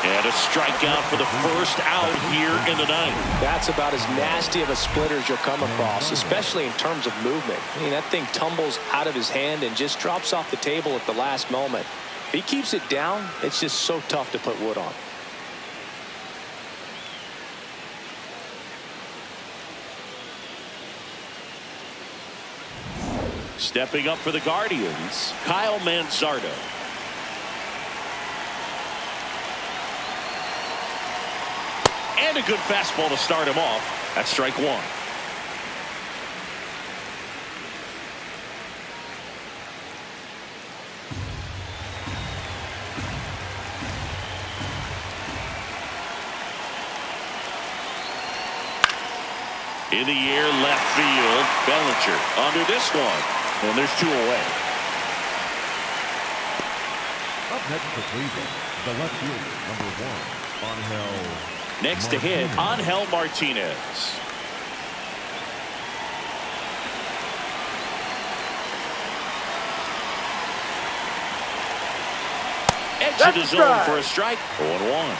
And a strikeout for the first out here in the ninth. That's about as nasty of a splitter as you'll come across, especially in terms of movement. I mean, that thing tumbles out of his hand and just drops off the table at the last moment. If he keeps it down, it's just so tough to put wood on. Stepping up for the Guardians, Kyle Manzardo. And a good fastball to start him off. That's strike 1. In the air, left field, Bellinger under this one. And there's 2 away. Up next for Cleveland, the left fielder, number 1, Angel. Next to hit, Angel Martinez. Edge of the zone for a strike. 0-1.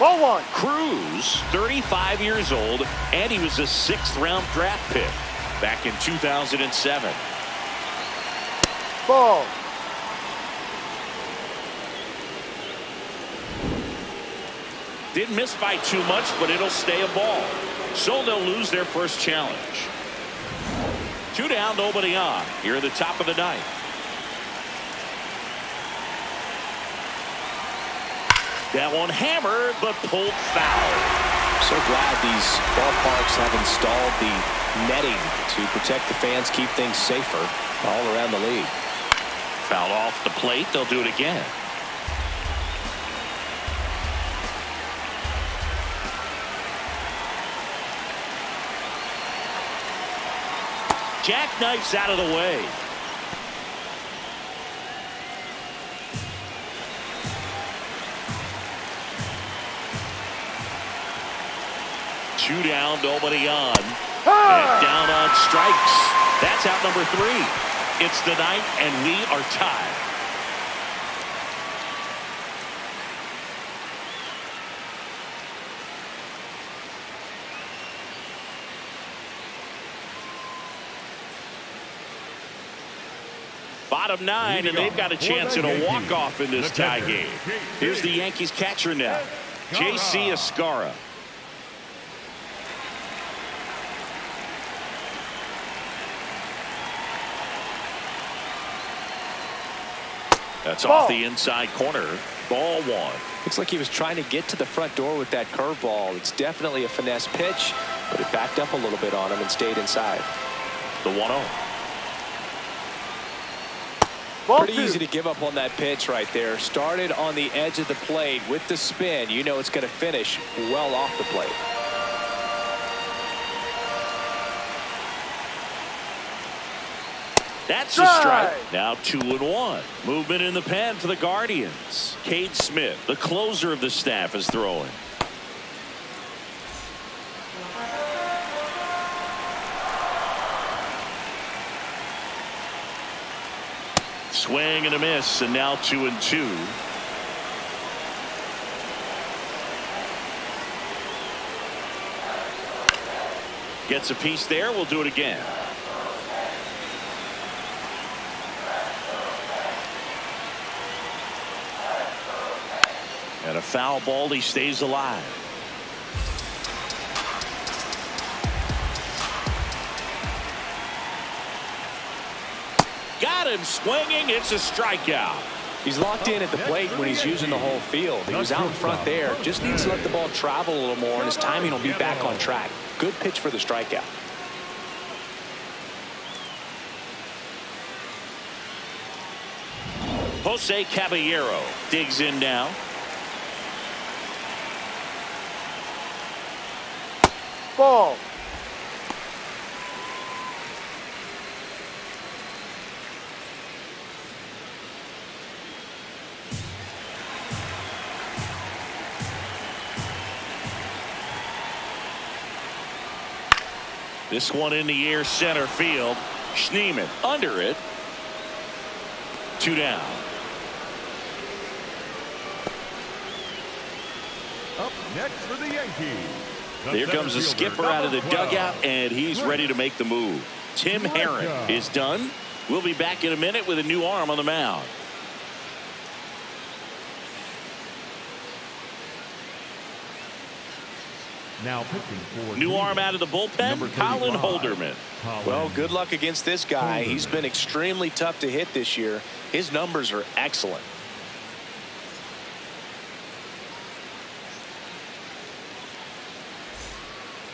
Ball 1. Cruz, 35 years old, and he was a 6th-round draft pick back in 2007. Ball. Didn't miss by too much, but it'll stay a ball. So they'll lose their first challenge. 2 down, nobody on. Here at the top of the ninth. That one hammered, but pulled foul. So glad these ballparks have installed the netting to protect the fans, keep things safer all around the league. Foul off the plate. They'll do it again. Jackknifes out of the way. Two down, nobody on. And down on strikes. That's out number 3. It's the ninth, and we are tied. Bottom 9, and they've got a chance at a walk-off in this tie game. Here's the Yankees catcher now, J.C. Escarra. That's off the inside corner. Ball 1. Looks like he was trying to get to the front door with that curveball. It's definitely a finesse pitch, but it backed up a little bit on him and stayed inside. The 1-0. Pretty easy to give up on that pitch right there. Started on the edge of the plate with the spin. You know it's going to finish well off the plate. That's a strike. Now 2-1. Movement in the pen for the Guardians. Cade Smith, the closer of the staff, is throwing. Swing and a miss, and now 2-2. Gets a piece there. We'll do it again. And a foul ball. He stays alive. Got him swinging. It's a strikeout. He's locked in at the plate when he's using the whole field. He was out in front there. Just needs to let the ball travel a little more, and his timing will be back on track. Good pitch for the strikeout. Jose Caballero digs in now. Ball. This one in the air, center field. Schneemann under it. 2 down. Up next for the Yankees. Here comes the skipper out of the dugout, and he's ready to make the move. Tim Herron is done. We'll be back in a minute with a new arm on the mound. Now pitching for new arm out of the bullpen, Colin Holderman. Well, good luck against this guy. He's been extremely tough to hit this year. His numbers are excellent.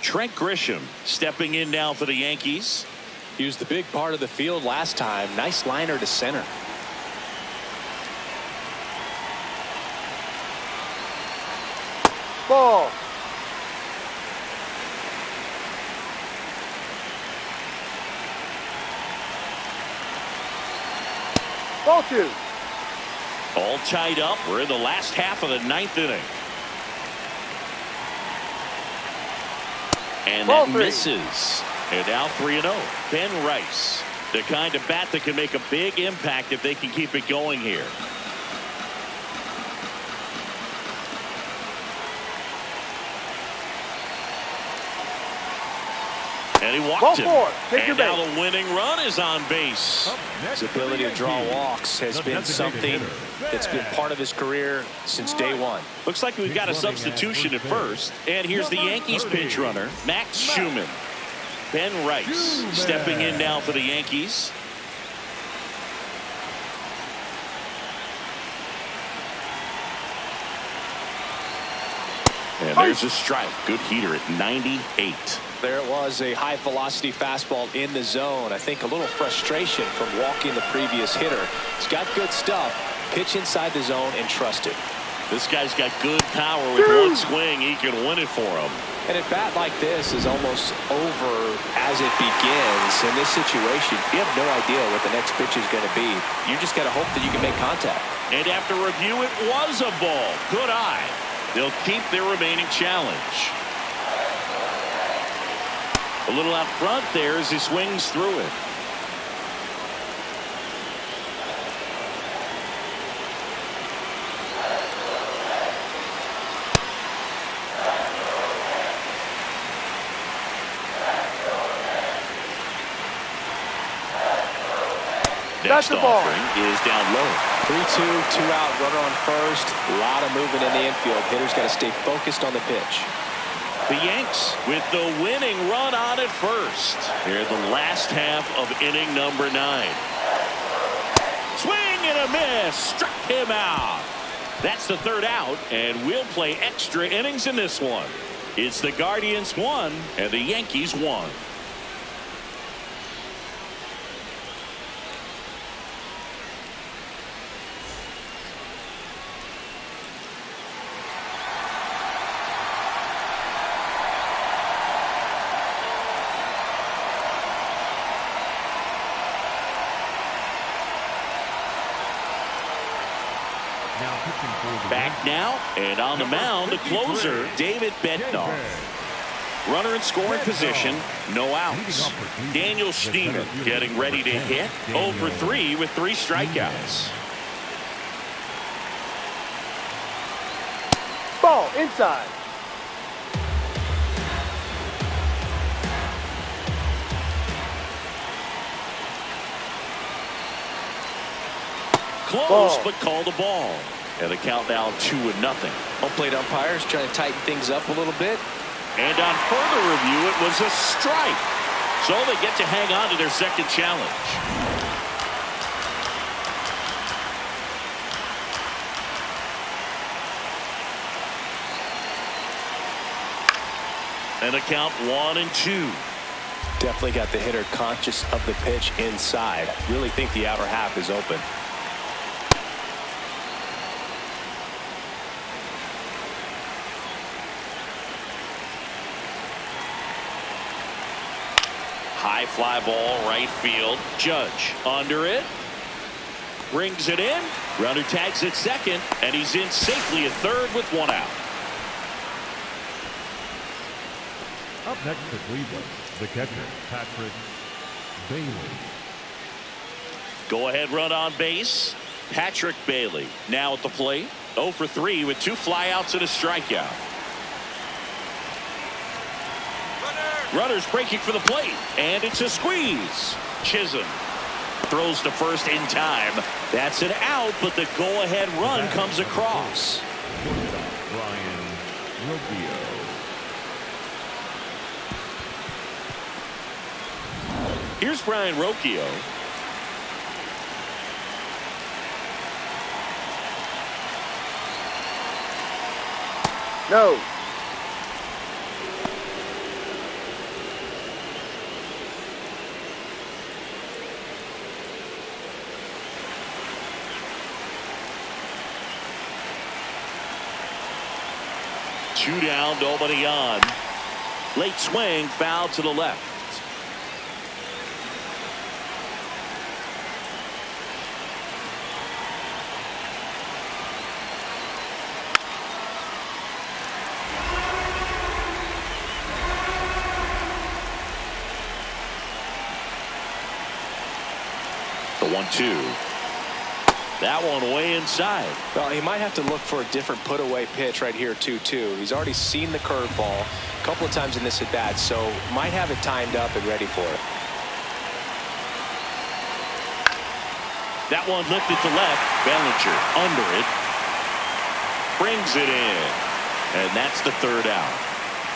Trent Grisham stepping in now for the Yankees. He was the big part of the field last time. Nice liner to center. Ball. Ball 2. All tied up. We're in the last half of the 9th inning. And Ball that 3. misses. And now 3-0. Ben Rice, the kind of bat that can make a big impact if they can keep it going here. And he walked him. And now the winning run is on base. His ability to draw walks has been something that's been part of his career since day one. Looks like we've got a substitution at first. And here's the Yankees pinch runner, Max Schumann. Ben Rice stepping in now for the Yankees. And there's a strike. Good heater at 98. There it was, a high velocity fastball in the zone. I think a little frustration from walking the previous hitter. He's got good stuff. Pitch inside the zone and trust it. This guy's got good power. With one swing, he can win it for him. And a bat like this is almost over as it begins. In this situation, you have no idea what the next pitch is going to be. You just got to hope that you can make contact. And after review, it was a ball. Good eye. They'll keep their remaining challenge. A little out front there as he swings through it. Next offering is down low. 3-2, 2-out, runner on first. A lot of movement in the infield. Hitter's got to stay focused on the pitch. The Yanks with the winning run on at first. Here in the last half of inning number 9. Swing and a miss. Struck him out. That's the 3rd out, and we'll play extra innings in this one. It's the Guardians 1 and the Yankees 1. Back now, and on the mound, the closer, David Bednar. Runner in scoring position, no outs. Daniel Schneemann getting ready to hit. 0 for 3 with 3 strikeouts. Ball inside. Close, but called a ball. And the count now 2-0. Home plate umpires trying to tighten things up a little bit. And on further review, it was a strike. So they get to hang on to their second challenge. And the count 1-2. Definitely got the hitter conscious of the pitch inside. Really think the outer half is open. High fly ball, right field. Judge under it. Brings it in. Runner tags at second, and he's in safely at third with one out. Up next for Cleveland, the catcher, Patrick Bailey. Go-ahead run on base. Patrick Bailey now at the plate. 0 for 3 with 2 flyouts and a strikeout. Runners breaking for the plate, and it's a squeeze. Chisholm throws to first in time. That's an out, but the go-ahead run comes across. Brian Rocchio. Here's Brian Rocchio. No. Two down, nobody on. Late swing, foul to the left. The 1-2. That one way inside. Well, he might have to look for a different put-away pitch right here, 2-2. He's already seen the curveball a couple of times in this at-bat, so might have it timed up and ready for it. That one lifted to left. Bellinger under it. Brings it in. And that's the third out.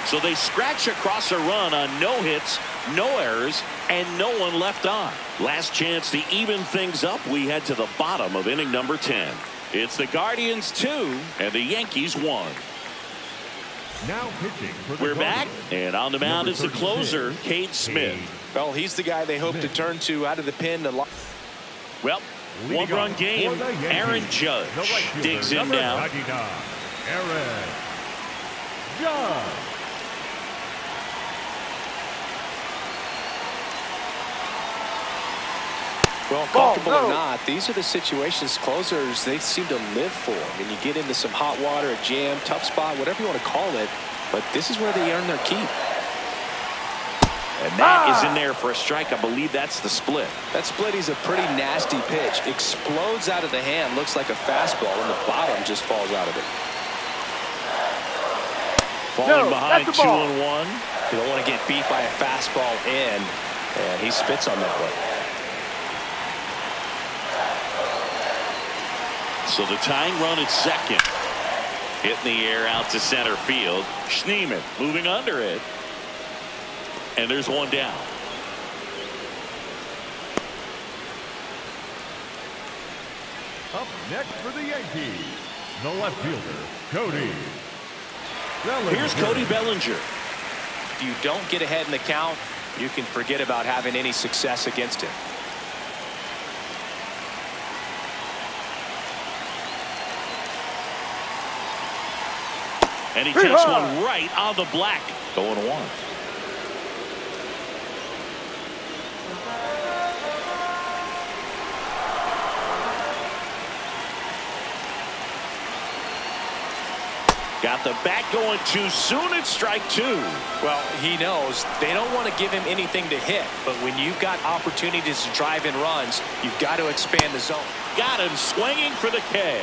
So they scratch across a run on no hits, no errors, and no one left on. Last chance to even things up. We head to the bottom of inning number 10. It's the Guardians 2 and the Yankees 1. Now pitching for the We're back, Guardians. and on the mound is the 36, closer, Cade Smith. Well, he's the guy they hope to turn to out of the pen. Well, one-run game. Aaron Judge digs in now. 99, Aaron Judge. Well, comfortable or not, these are the situations closers they seem to live for. I mean, you get into some hot water, a jam, tough spot, whatever you want to call it, but this is where they earn their keep. And that is in there for a strike. I believe that's the split. That split is a pretty nasty pitch. Explodes out of the hand, looks like a fastball, and the bottom just falls out of it. Falling behind 2-1. You don't want to get beat by a fastball in, and he spits on that one. So the tying run at second. Hit in the air out to center field. Schneemann moving under it. And there's one down. Up next for the Yankees, the left fielder, Cody Bellinger. Here's Cody Bellinger. If you don't get ahead in the count, you can forget about having any success against him. And he takes one right on the black. 0-1. Got the bat going too soon. It's strike 2. Well, he knows they don't want to give him anything to hit, but when you've got opportunities to drive in runs, you've got to expand the zone. Got him swinging for the K.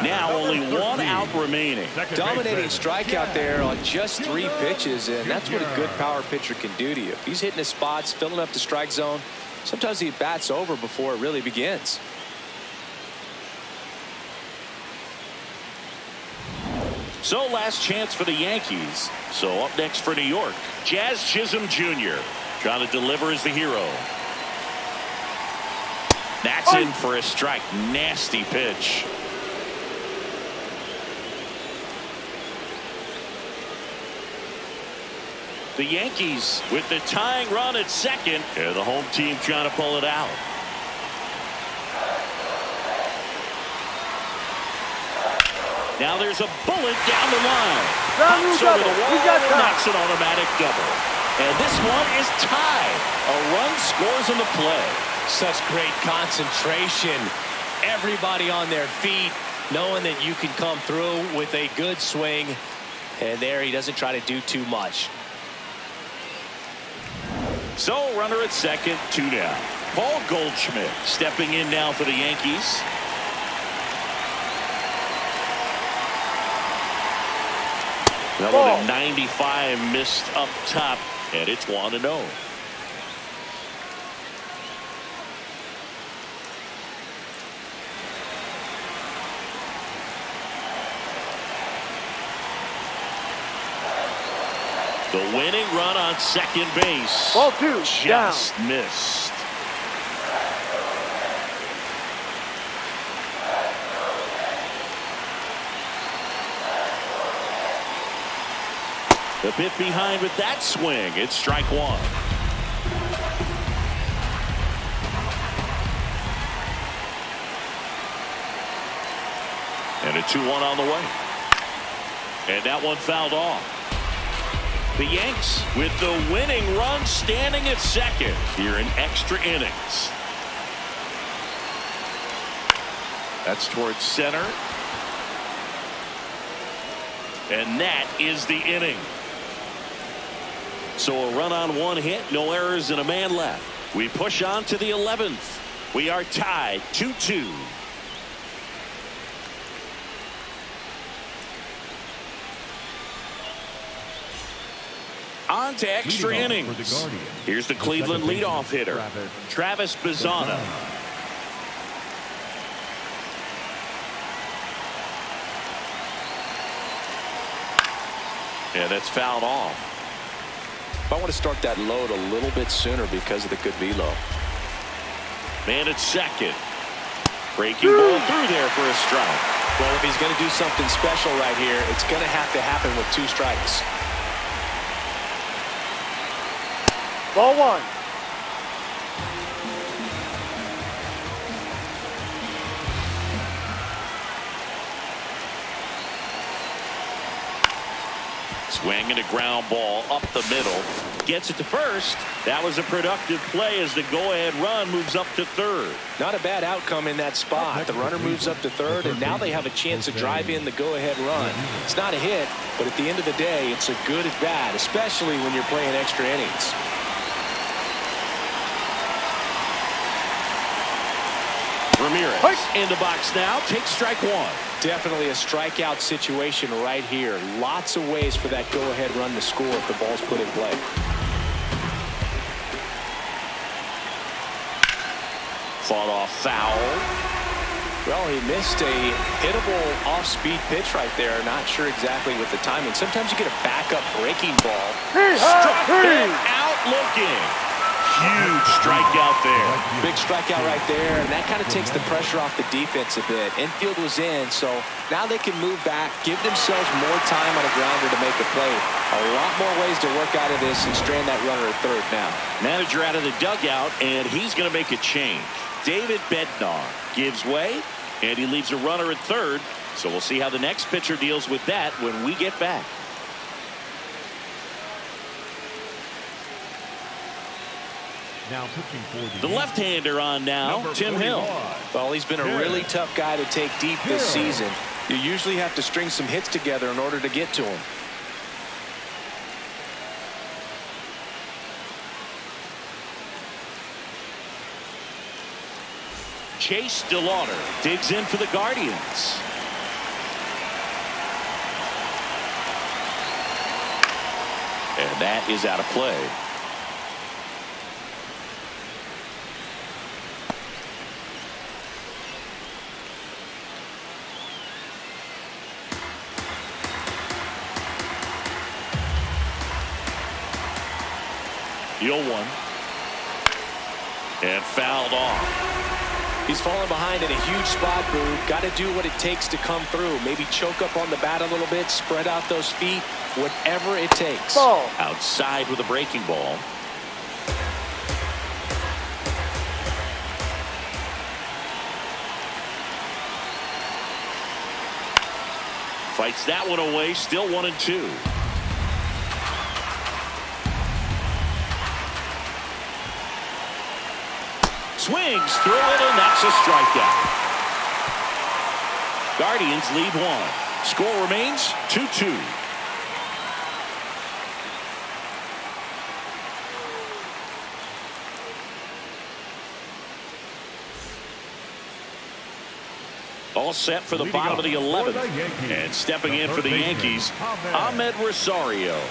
Now only 1 out remaining. Dominating strikeout there on just 3 pitches, and that's what a good power pitcher can do to you. If he's hitting his spots, filling up the strike zone, sometimes he bats over before it really begins. So last chance for the Yankees. So up next for New York, Jazz Chisholm Jr. trying to deliver as the hero. That's in for a strike. Nasty pitch. The Yankees with the tying run at second. And the home team trying to pull it out. Now there's a bullet down the line. Pops over the wall, and that's an automatic double. And this one is tied. A run scores on the play. Such great concentration. Everybody on their feet, knowing that you can come through with a good swing. And there he doesn't try to do too much. So runner at second, 2 down. Paul Goldschmidt stepping in now for the Yankees. That one at 95 missed up top, and it's 1-0. The winning run on second base. Ball 2, just missed. A bit behind with that swing. It's strike 1. And a 2-1 on the way. And that one fouled off. The Yanks with the winning run standing at second here in extra innings. That's towards center. And that is the inning. So a run on 1 hit, no errors, and a man left. We push on to the 11th. We are tied 2-2. On to extra innings. Here's the Cleveland leadoff hitter, Travis Bazzana. And that's fouled off. I want to start that load a little bit sooner because of the good velo. Man at second. Breaking ball through there for a strike. Well, if he's going to do something special right here, it's going to have to happen with 2 strikes. Ball 1. Swinging a ground ball up the middle. Gets it to first. That was a productive play as the go-ahead run moves up to third. Not a bad outcome in that spot. The runner moves up to third, and now they have a chance to drive in the go-ahead run. It's not a hit, but at the end of the day, it's a good at bat, especially when you're playing extra innings. Ramirez in the box now. Takes strike 1. Definitely a strikeout situation right here. Lots of ways for that go-ahead run to score if the ball's put in play. Fought off foul. Well, he missed a hittable off-speed pitch right there. Not sure exactly with the timing. Sometimes you get a backup breaking ball. Struck him out looking. Huge strikeout there. Big strikeout right there, and that kind of takes the pressure off the defense a bit. Infield was in, so now they can move back, give themselves more time on a grounder to make a play. A lot more ways to work out of this and strand that runner at third now. Manager out of the dugout, and he's going to make a change. David Bednar gives way, and he leaves a runner at third. So we'll see how the next pitcher deals with that when we get back. Now pitching for the left-hander on now, Tim Hill. Well, he's been a really tough guy to take deep this season. You usually have to string some hits together in order to get to him. Chase DeLauder digs in for the Guardians. And that is out of play. The 0-1. And fouled off. He's falling behind in a huge spot, Boo. Got to do what it takes to come through. Maybe choke up on the bat a little bit, spread out those feet, whatever it takes. Ball. Outside with a breaking ball. Fights that one away, still 1-2. Swings through it, and that's a strikeout. Guardians lead 1. Score remains 2-2. All set for the bottom of the 11th. And stepping in for the Yankees, Ahmed Rosario.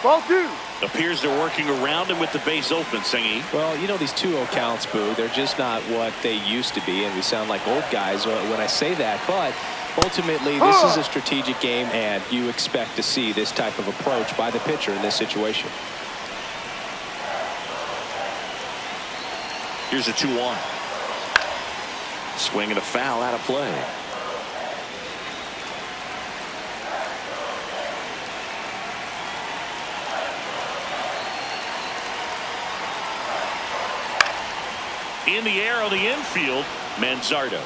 Ball 2. Appears they're working around him with the base open, Singy. Well, you know, these 2-0 counts, Boo, they're just not what they used to be, and we sound like old guys when I say that. But ultimately, this is a strategic game, and you expect to see this type of approach by the pitcher in this situation. Here's a 2-1. Swing and a foul out of play. In the air on the infield, Manzardo.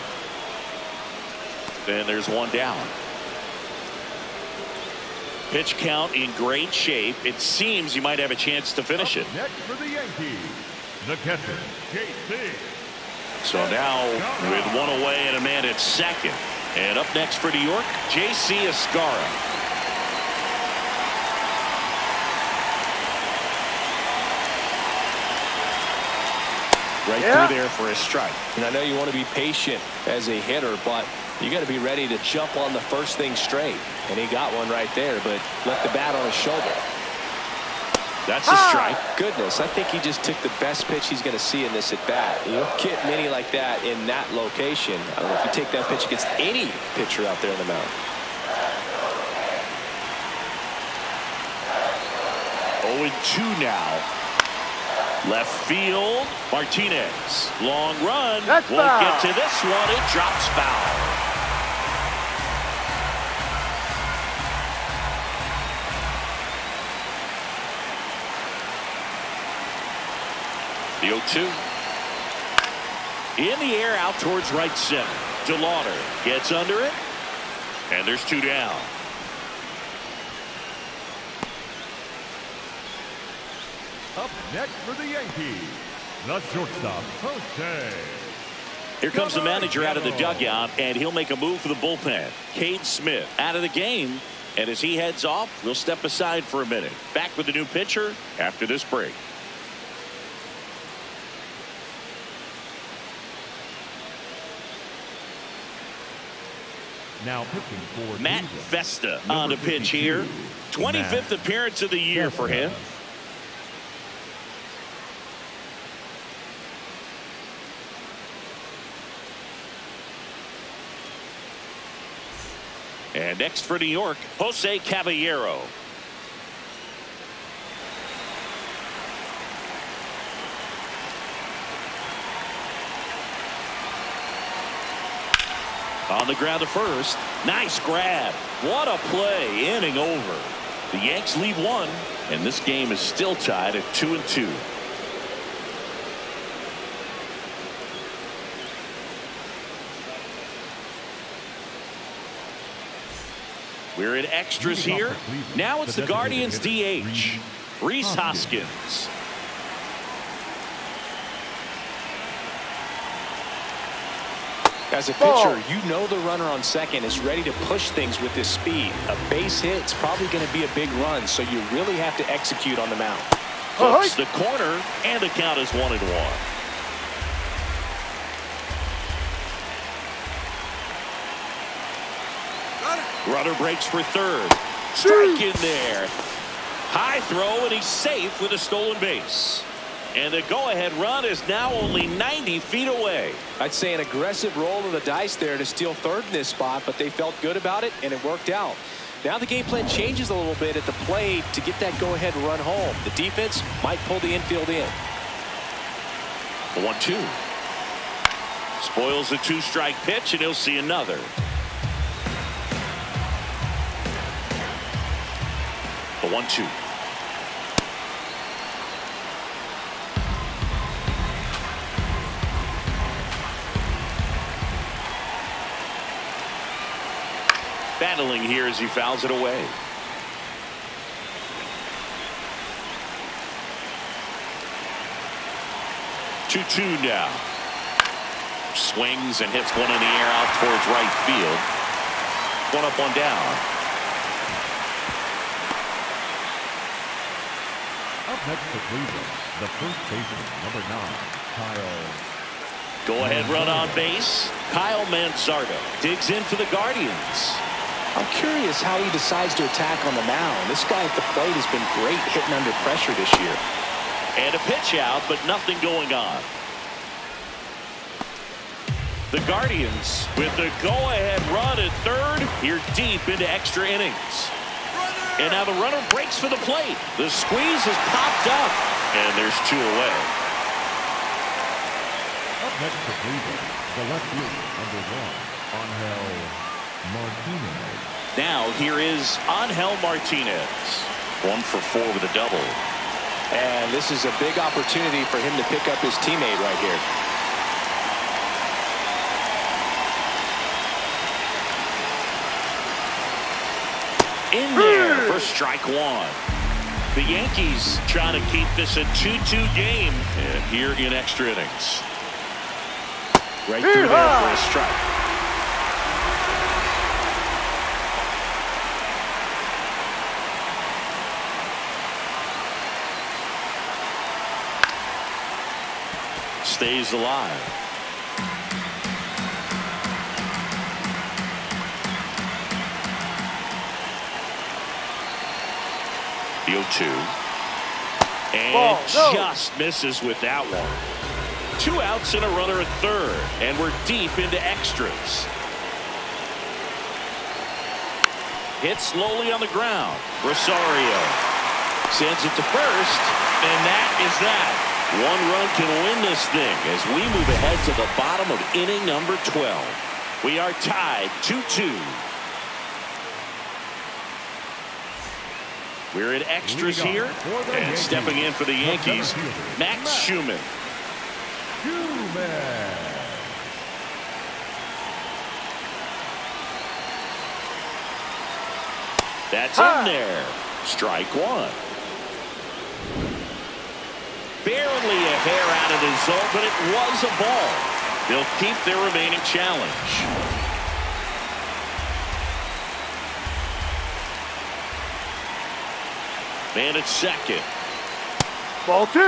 Then there's one down. Pitch count in great shape. It seems you might have a chance to finish it. Next for the Yankees, the catcher, JC. So now with one away and a man at second. And up next for New York, J.C. Escara. Right through there for a strike. And I know you want to be patient as a hitter, but you got to be ready to jump on the first thing straight. And he got one right there, but left the bat on his shoulder. That's a strike. Goodness, I think he just took the best pitch he's going to see in this at bat. You don't get many like that in that location. I don't know if you take that pitch against any pitcher out there on the mound. 0-2 now. Left field, Martinez. Long run. That's Won't foul. get to this one. It drops foul. The 0-2. In the air out towards right center. DeLauder gets under it. And there's 2 down. Up next for the Yankees, the shortstop, Jose. Here comes the manager out of the dugout, and he'll make a move for the bullpen. Cade Smith out of the game, and as he heads off, we'll step aside for a minute. Back with the new pitcher after this break. Now pitching for Matt Cleveland, Festa number on the pitch 52, here. 25th Matt appearance of the year for him. And next for New York, Jose Caballero. On the ground to first. Nice grab. What a play. Inning over. The Yanks lead 1, and this game is still tied at 2-2. We're in extras here. Now it's the Guardians DH, Rhys Hoskins. As a pitcher, you know the runner on second is ready to push things with his speed. A base hit is probably going to be a big run, so you really have to execute on the mound. Hooks the corner, and the count is 1-1. Runner breaks for third. Strike in there. High throw, and he's safe with a stolen base. And the go-ahead run is now only 90 feet away. I'd say an aggressive roll of the dice there to steal third in this spot, but they felt good about it, and it worked out. Now the game plan changes a little bit at the plate to get that go-ahead run home. The defense might pull the infield in. The 1-2. Spoils the 2-strike pitch, and he'll see another. The 1-2. battling here as he fouls it away. Two now. Swings and hits one in the air out towards right field. One up, one down. Up next for Cleveland, the first baseman, number 9, Kyle. Go-ahead run on base. Kyle Mansardo digs in for the Guardians. I'm curious how he decides to attack on the mound. This guy at the plate has been great hitting under pressure this year. And a pitch out, but nothing going on. The Guardians with the go-ahead run at third. Here deep into extra innings. And now the runner breaks for the plate. The squeeze has popped up. And there's 2 away. Up next for Cleveland, the left fielder, number 1, Angel Martinez. Now here is Angel Martinez. 1 for 4 with a double. And this is a big opportunity for him to pick up his teammate right here. In there for strike 1. The Yankees trying to keep this a 2-2 game. And here in extra innings. Right through there for a strike. Stays alive. The 0-2. And just misses with that one. 2 outs and a runner at third. And we're deep into extras. Hit slowly on the ground. Rosario sends it to first. And that is that. 1 run can win this thing as we move ahead to the bottom of inning number 12. We are tied 2-2. We're in extras here, and stepping in for the Yankees, Max Schumann. That's in there. Strike 1. Barely a hair out of the zone, but it was a ball. They'll keep their remaining challenge. Man at second. Ball 2.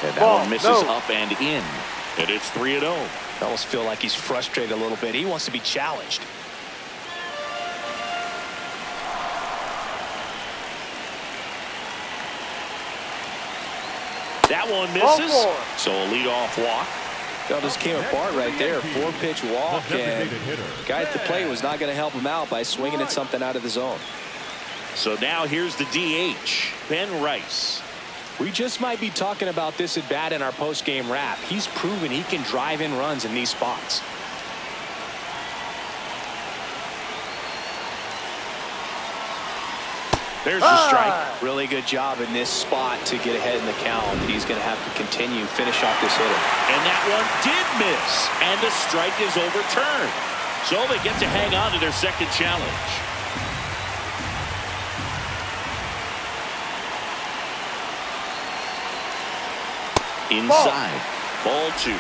And that one misses up and in. And it's 3-0. I almost feel like he's frustrated a little bit. He wants to be challenged. That one misses. So a leadoff walk. That just came apart right there. 4-pitch walk, and the guy at the plate was not going to help him out by swinging at something out of the zone. So now here's the DH, Ben Rice. We just might be talking about this at bat in our post-game wrap. He's proven he can drive in runs in these spots. There's the strike. Really good job in this spot to get ahead in the count. He's going to have to continue, finish off this hitter. And that one did miss. And the strike is overturned. So they get to hang on to their second challenge. Inside. Ball 2.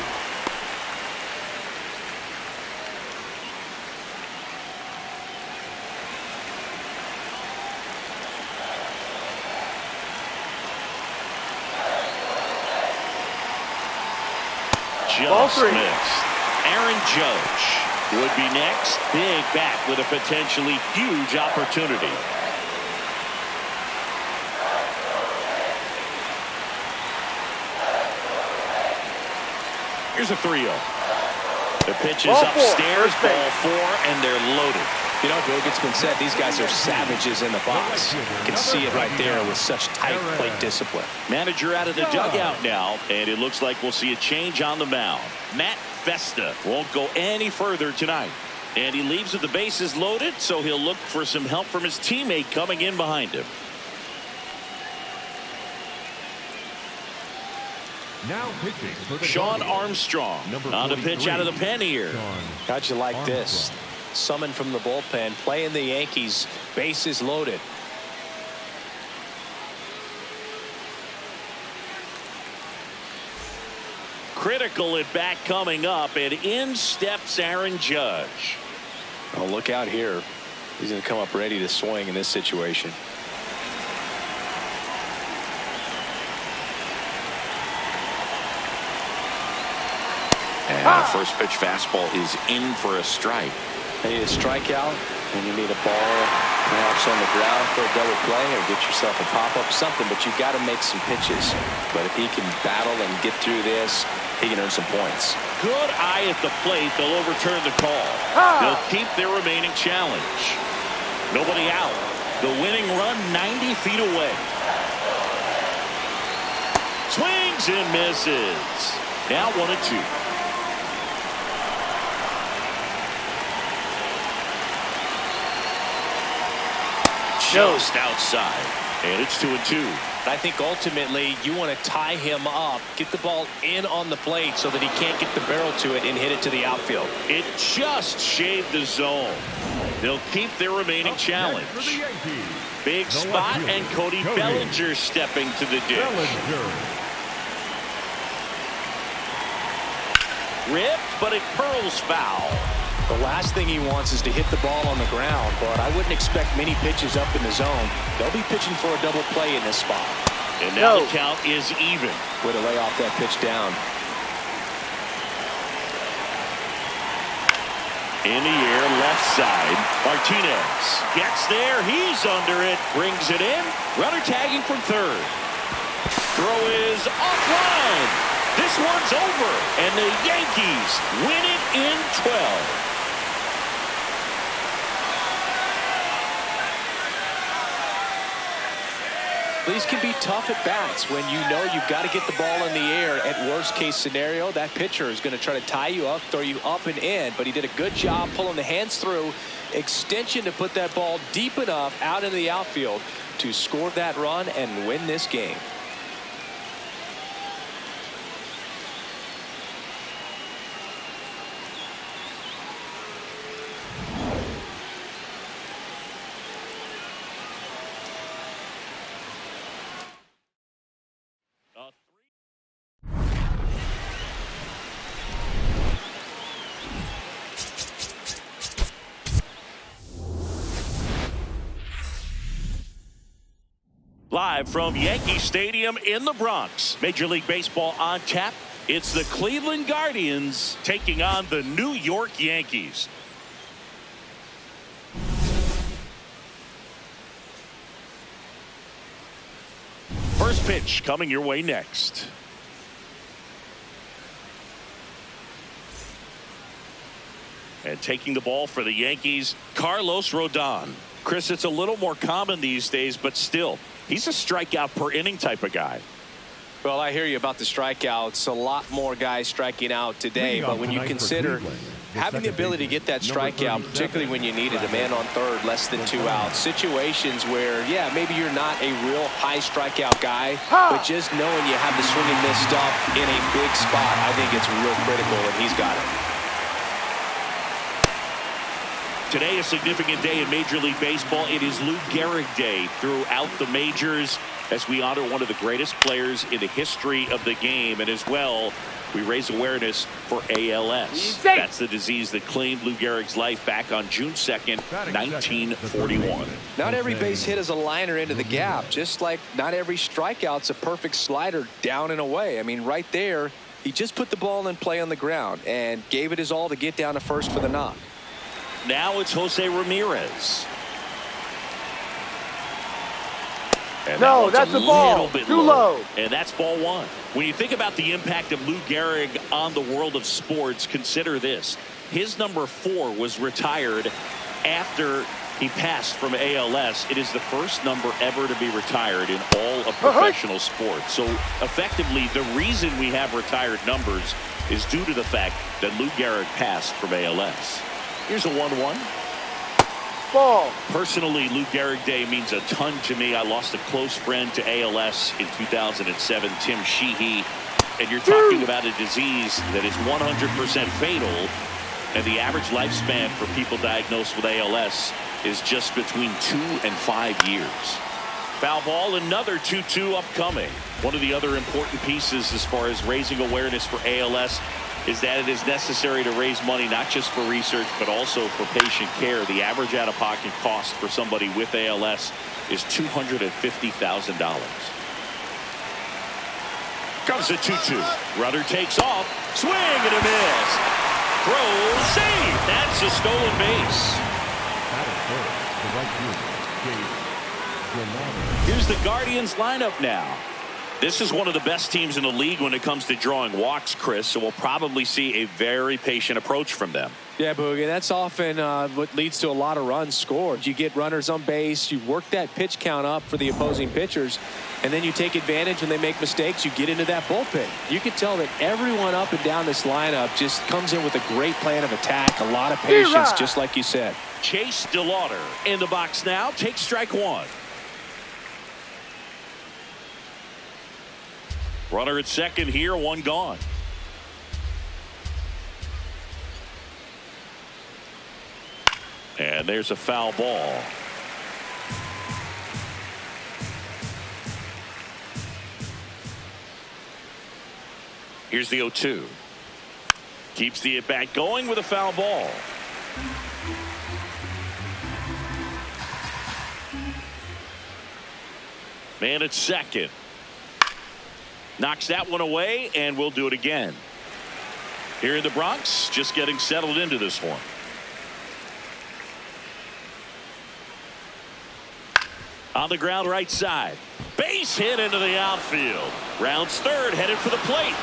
Just missed. Aaron Judge would be next. Big bat with a potentially huge opportunity. Here's a 3-0. The pitch is upstairs, ball 4, and they're loaded. You know, Boog, it's been said these guys are savages in the box. You can see it right there with such tight plate discipline. Manager out of the dugout now, and it looks like we'll see a change on the mound. Matt Festa won't go any further tonight. And he leaves with the bases loaded, so he'll look for some help from his teammate coming in behind him. Now pitching for the Sean Guardians, Armstrong on the pitch out of the pen here. How'd you like this? Summoned from the bullpen, playing the Yankees, bases loaded. Critical at bat coming up, and in steps Aaron Judge. Oh, look out here. He's going to come up ready to swing in this situation. And the first pitch fastball is in for a strike. Hey, a strikeout, and you need a ball perhaps on the ground for a double play or get yourself a pop-up, something, but you've got to make some pitches. But if he can battle and get through this, he can earn some points. Good eye at the plate. They'll overturn the call. They'll keep their remaining challenge. Nobody out. The winning run 90 feet away. Swings and misses. Now 1-2. Just outside, and it's 2-2. I think ultimately you want to tie him up, get the ball in on the plate so that he can't get the barrel to it and hit it to the outfield. It just shaved the zone. They'll keep their remaining challenge. Big spot, and Cody Bellinger stepping to the dish. Ripped, but it curls foul. The last thing he wants is to hit the ball on the ground, but I wouldn't expect many pitches up in the zone. They'll be pitching for a double play in this spot. And now the count is even. Way to lay off that pitch down. In the air, left side. Martinez gets there. He's under it. Brings it in. Runner tagging from third. Throw is offline. This one's over. And the Yankees win it in 12. These can be tough at bats when you know you've got to get the ball in the air. At worst case scenario, that pitcher is going to try to tie you up, throw you up and in, but he did a good job pulling the hands through extension to put that ball deep enough out into the outfield to score that run and win this game. Live from Yankee Stadium in the Bronx. Major League Baseball on tap. It's the Cleveland Guardians taking on the New York Yankees. First pitch coming your way next. And taking the ball for the Yankees, Carlos Rodon. Chris, it's a little more common these days, but still, he's a strikeout per inning type of guy. Well, I hear you about the strikeouts. A lot more guys striking out today, but when you consider having the ability to get that strikeout, particularly when you need it, a man on third, less than 2 outs, situations where, yeah, maybe you're not a real high strikeout guy, but just knowing you have the swing and miss stuff in a big spot, I think it's real critical, and he's got it. Today, a significant day in Major League Baseball. It is Lou Gehrig Day throughout the majors as we honor one of the greatest players in the history of the game. And as well, we raise awareness for ALS. That's the disease that claimed Lou Gehrig's life back on June 2nd, 1941. Not every base hit is a liner into the gap, just like not every strikeout's a perfect slider down and away. I mean, right there, he just put the ball in play on the ground and gave it his all to get down to first for the knock. Now it's Jose Ramirez. And no, that's a ball. Too low. And that's ball one. When you think about the impact of Lou Gehrig on the world of sports, consider this. His number 4 was retired after he passed from ALS. It is the first number ever to be retired in all of professional sports. So effectively, the reason we have retired numbers is due to the fact that Lou Gehrig passed from ALS. Here's a 1-1. Ball. Personally, Lou Gehrig Day means a ton to me. I lost a close friend to ALS in 2007, Tim Sheehy. And you're talking about a disease that is 100% fatal. And the average lifespan for people diagnosed with ALS is just between 2 and 5 years. Foul ball, another 2-2 upcoming. One of the other important pieces as far as raising awareness for ALS is that it is necessary to raise money not just for research but also for patient care. The average out-of-pocket cost for somebody with ALS is $250,000. Comes a 2-2. Runner takes off. Swing and a miss. Throw, save. That's a stolen base. Here's the Guardians lineup now. This is one of the best teams in the league when it comes to drawing walks, Chris, so we'll probably see a very patient approach from them. Yeah, Boogie, that's often what leads to a lot of runs scored. You get runners on base, you work that pitch count up for the opposing pitchers, and then you take advantage when they make mistakes. You get into that bullpen. You can tell that everyone up and down this lineup just comes in with a great plan of attack, a lot of patience, just like you said. Chase DeLauder in the box now, takes strike one. Runner at second here, one gone. And there's a foul ball. Here's the 0-2. Keeps the at-bat going with a foul ball. Man at second. Knocks that one away, and we'll do it again. Here in the Bronx, just getting settled into this one. On the ground right side. Base hit into the outfield. Rounds third, headed for the plate.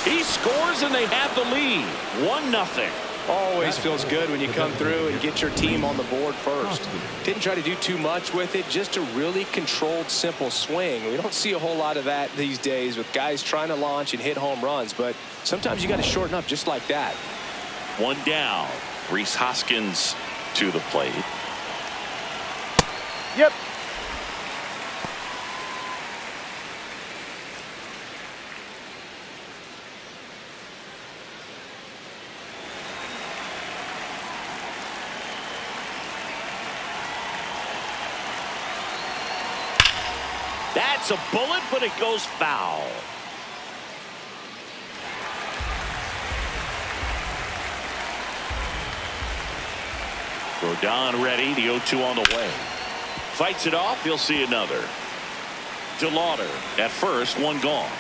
He scores, and they have the lead. 1-0. Always feels good when you come through and get your team on the board first. Didn't try to do too much with it, just a really controlled, simple swing. We don't see a whole lot of that these days with guys trying to launch and hit home runs, but sometimes you got to shorten up just like that. One down. Rhys Hoskins to the plate. Yep. That's a bullet, but it goes foul. Rodon ready. The 0-2 on the way. Fights it off. He'll see another. DeLauder at first, one gone.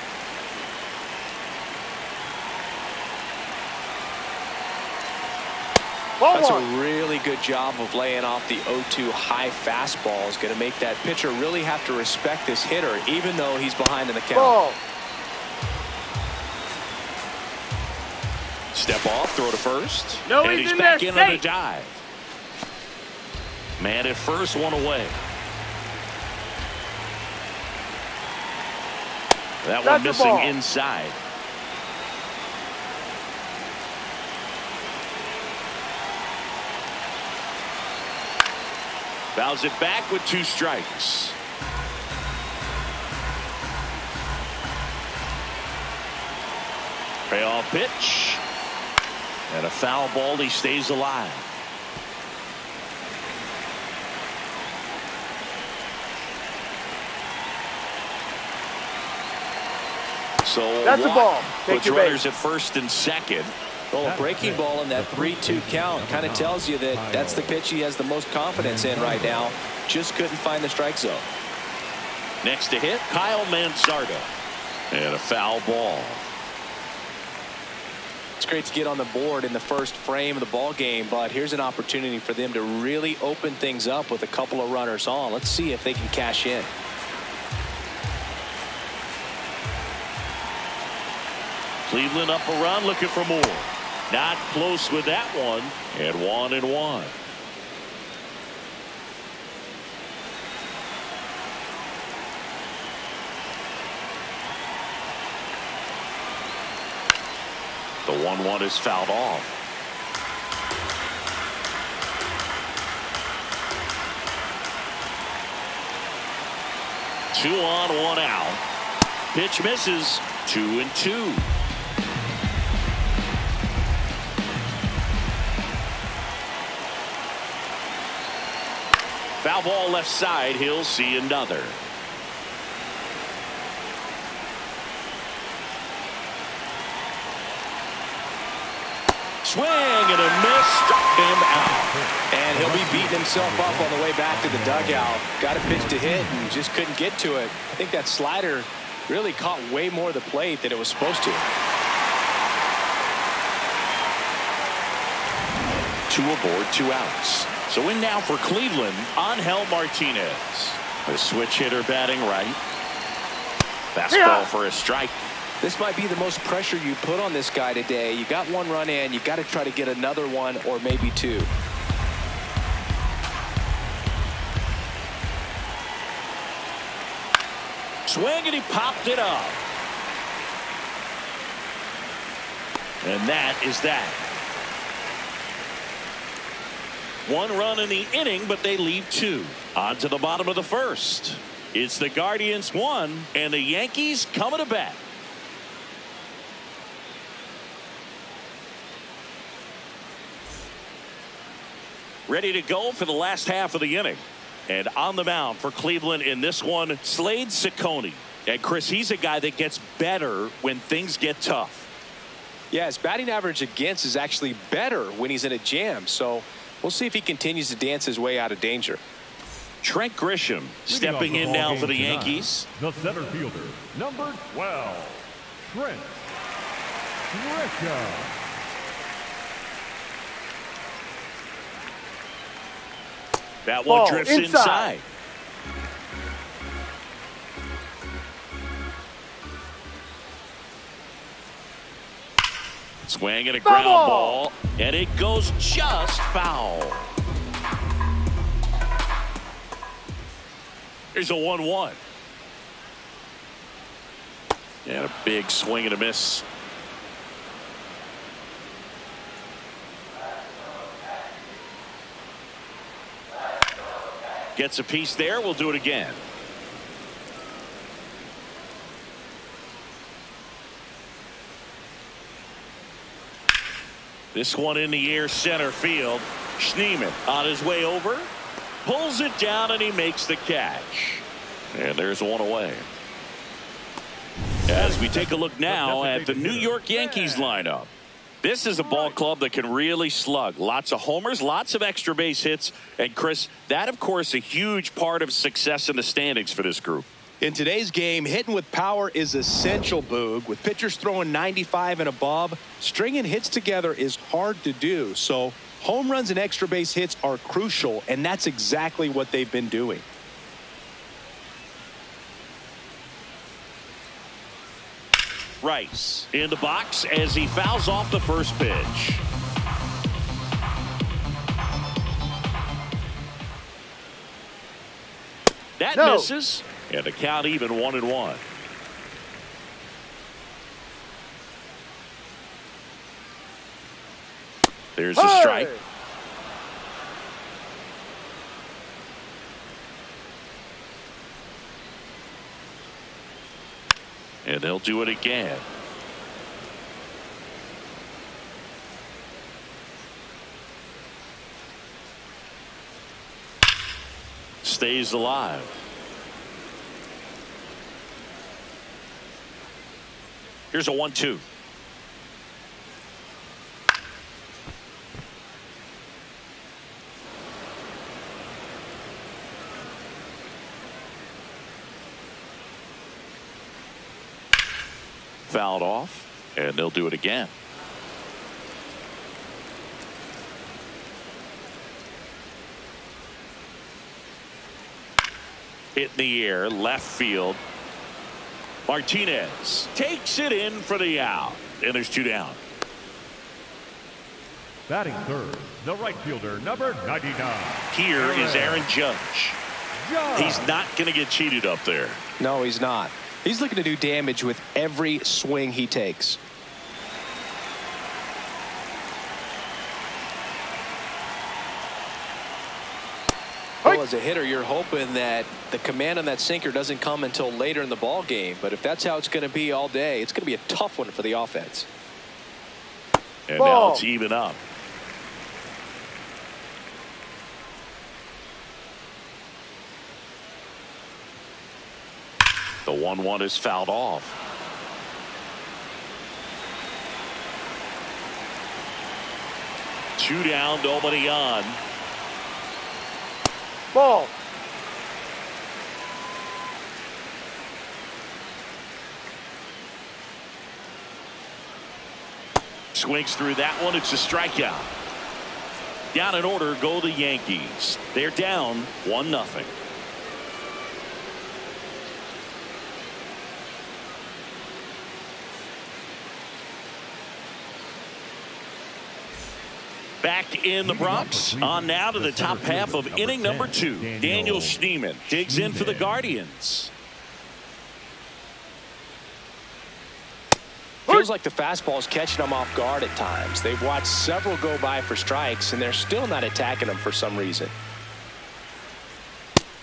That's a really good job of laying off the 0-2 high fastball. Is going to make that pitcher really have to respect this hitter, even though he's behind in the count. Ball. Step off, throw to first. No, and he's he's in back there, in on the safe. dive. Man at first, one away. That one That's the missing ball. inside. Fouls it back with 2 strikes. Payoff pitch. And a foul ball. He stays alive. So That's a ball. Take puts your runners base. at first and second. Well, a breaking ball in that 3-2 count kind of tells you that that's the pitch he has the most confidence in right now. Just couldn't find the strike zone. Next to hit, Kyle Manzardo. And a foul ball. It's great to get on the board in the first frame of the ball game, but here's an opportunity for them to really open things up with a couple of runners on. Let's see if they can cash in. Cleveland up a run, looking for more. Not close with that one. And 1-1. The 1-1 is fouled off. Two on, one out. Pitch misses. 2-2. Foul ball left side. He'll see another. Swing and a miss. Struck him out. And he'll be beating himself up on the way back to the dugout. Got a pitch to hit and just couldn't get to it. I think that slider really caught way more of the plate than it was supposed to. 2 aboard, 2 outs. So in now for Cleveland, Angel Martinez. The switch hitter batting right. Fastball for a strike. This might be the most pressure you put on this guy today. You got 1 run in. You got to try to get another 1 or maybe 2. Swing and he popped it up. And that is that. 1 run in the inning, but they leave 2. On to the bottom of the first. It's the Guardians 1 and the Yankees coming to bat. Ready to go for the last half of the inning. And on the mound for Cleveland in this one, Slade Ciccone. And Chris, he's a guy that gets better when things get tough. Yeah, his batting average against is actually better when he's in a jam. So we'll see if he continues to dance his way out of danger. Trent Grisham stepping in now for the Yankees. The center fielder, number 12, Trent Grisham. That one drifts inside. Swing and a ground ball, and it goes just foul. Here's a 1-1. And a big swing and a miss. Gets a piece there. We'll do it again. This one in the air, center field. Schneemann on his way over. Pulls it down and he makes the catch. And there's 1 away. As we take a look now at the New York Yankees lineup. This is a ball club that can really slug. Lots of homers, lots of extra base hits. And Chris, that of course a huge part of success in the standings for this group. In today's game, hitting with power is essential, Boog. With pitchers throwing 95 and above, stringing hits together is hard to do. So home runs and extra base hits are crucial, and that's exactly what they've been doing. Rice in the box as he fouls off the first pitch. That misses, and the count even 1-1. There's a strike. And they'll do it again. Stays alive. Here's a 1-2. Fouled off, and they'll do it again. Hit in the air, left field. Martinez takes it in for the out, and there's 2 down. Batting third, the right fielder, number 99. Here is Aaron Judge. He's not going to get cheated up there. No, he's not. He's looking to do damage with every swing he takes. as a hitter, you're hoping that the command on that sinker doesn't come until later in the ball game. But if that's how it's going to be all day, it's going to be a tough one for the offense. And now it's even up. The 1-1 is fouled off. Two down, nobody on. Ball. Swings through that one. It's a strikeout. Down in order go the Yankees. They're down 1-0. Back in the Bronx. On now to the top half of inning number 2. Daniel Schneemann digs in for the Guardians. Feels like the fastball is catching them off guard at times. They've watched several go by for strikes, and they're still not attacking them for some reason.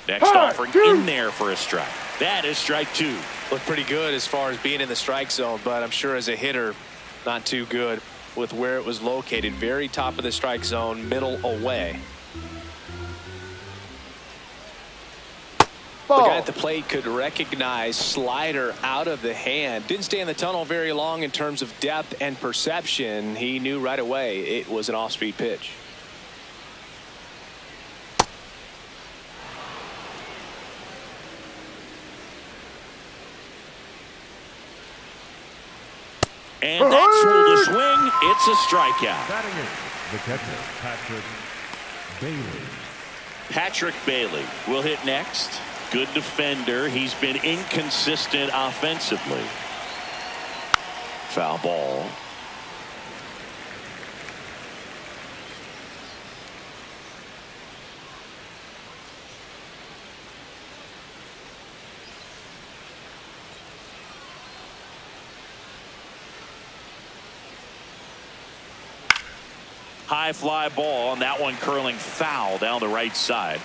Next offering in there for a strike. That is strike 2. Looked pretty good as far as being in the strike zone, but I'm sure as a hitter, not too good with where it was located. Very top of the strike zone, middle away. The guy at the plate could recognize slider out of the hand. Didn't stay in the tunnel very long in terms of depth and perception. He knew right away it was an off-speed pitch. And that's ruled a swing. It's a strikeout. Batting it, the catcher, Patrick Bailey. Patrick Bailey will hit next. Good defender. He's been inconsistent offensively. Foul ball. High fly ball, and that one curling foul down the right side.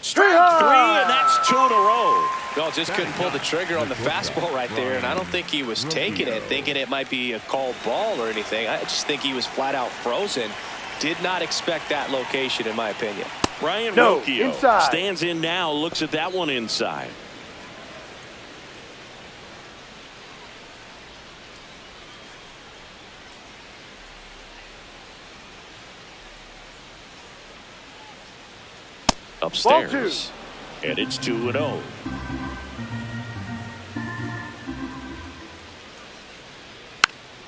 Strike 3, and that's 2 in a row. No, just couldn't pull the trigger on the fastball right there, and I don't think he was taking it, thinking it might be a called ball or anything. I just think he was flat out frozen. Did not expect that location, in my opinion. Ryan Rocchio stands in now, looks at that one inside. Upstairs, and it's 2-0.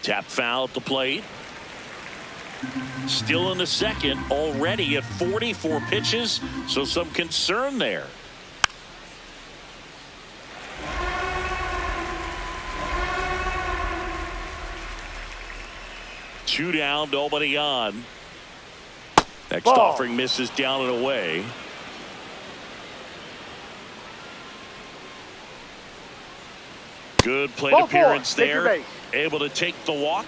Tap foul at the plate. Still in the second, already at 44 pitches, so some concern there. Two down, nobody on. Next offering misses down and away. Good plate appearance there. Able to take the walk.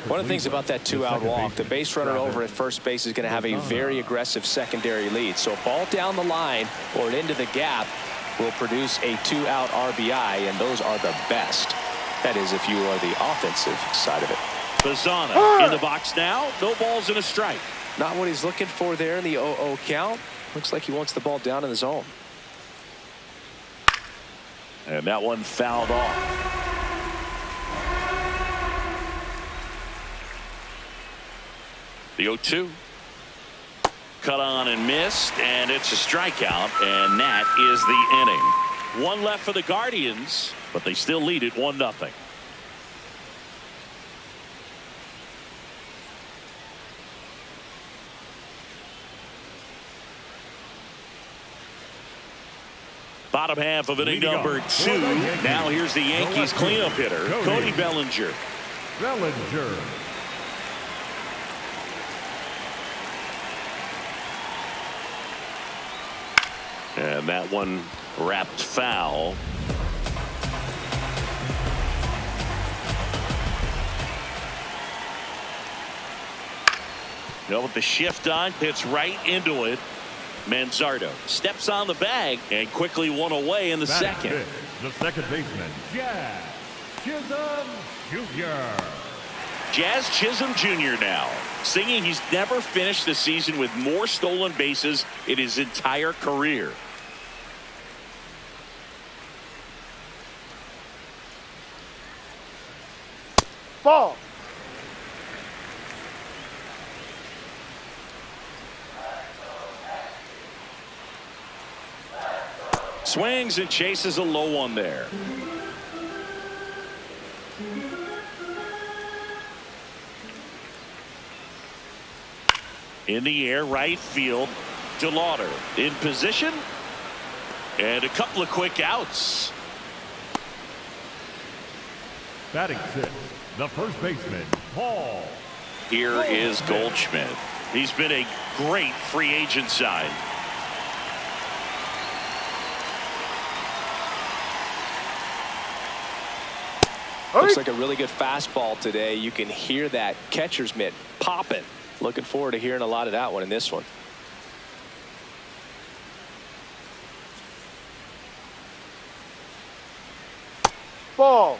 One of the things about that 2-out walk, the base runner over at first base is going to have a very aggressive secondary lead. So a ball down the line or into the gap will produce a 2-out RBI, and those are the best. That is, if you are the offensive side of it. Bazzana in the box now. No balls and a strike. Not what he's looking for there in the 0-0 count. Looks like he wants the ball down in the zone. And that one fouled off. The 0-2. Cut on and missed, and it's a strikeout, and that is the inning. One left for the Guardians, but they still lead it 1-0. Bottom half of inning number 2. Now here's the Yankees cleanup hitter, Cody Bellinger. Bellinger. And that one wrapped foul. With the shift on, hits right into it. Manzardo steps on the bag and quickly one away in the second. The second baseman, Jazz Chisholm Jr. Jazz Chisholm Jr. now singing he's never finished the season with more stolen bases in his entire career. Ball. Swings and chases a low one there. In the air, right field. DeLauder in position. And a couple of quick outs. Batting sixth, the first baseman, Paul. Here is Goldschmidt. He's been a great free agent sign. Looks like a really good fastball today. You can hear that catcher's mitt popping. Looking forward to hearing a lot of that one in this one. Ball.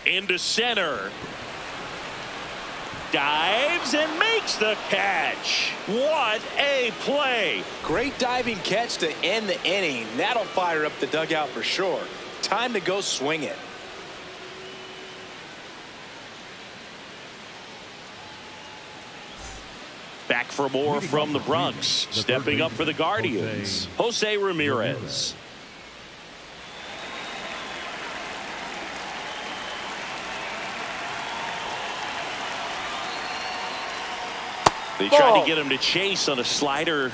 Into center. Dives and makes the catch. What a play. Great diving catch to end the inning. That'll fire up the dugout for sure. Time to go swing it. Back for more from the Bronx. Stepping up for the Guardians, Jose Ramirez. They tried to get him to chase on a slider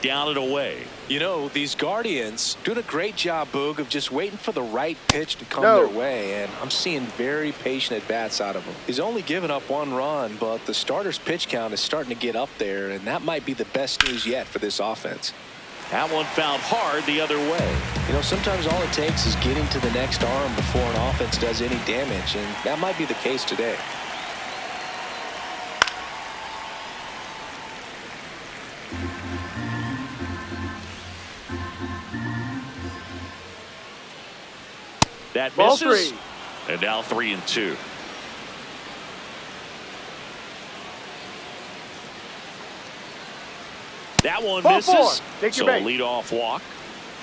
down and away. You know, these Guardians doing a great job, Boog, of just waiting for the right pitch to come their way, and I'm seeing very patient at-bats out of him. He's only given up one run, but the starter's pitch count is starting to get up there, and that might be the best news yet for this offense. That one found hard the other way. You know, sometimes all it takes is getting to the next arm before an offense does any damage, and that might be the case today. That Ball misses. three. And now 3-2. That one Ball misses. four. Take So your a base. leadoff walk.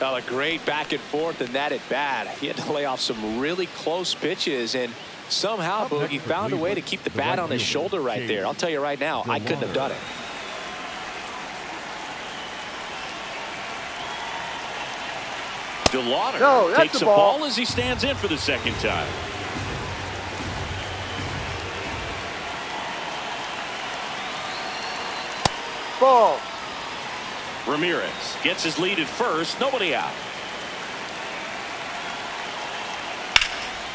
A great back and forth in that at bat. He had to lay off some really close pitches, and somehow Boog, he found a way to keep the bat on his shoulder right there. I'll tell you right now, I couldn't have done it. DeLauder takes the ball as he stands in for the second time. Ball. Ramirez gets his lead at first. Nobody out.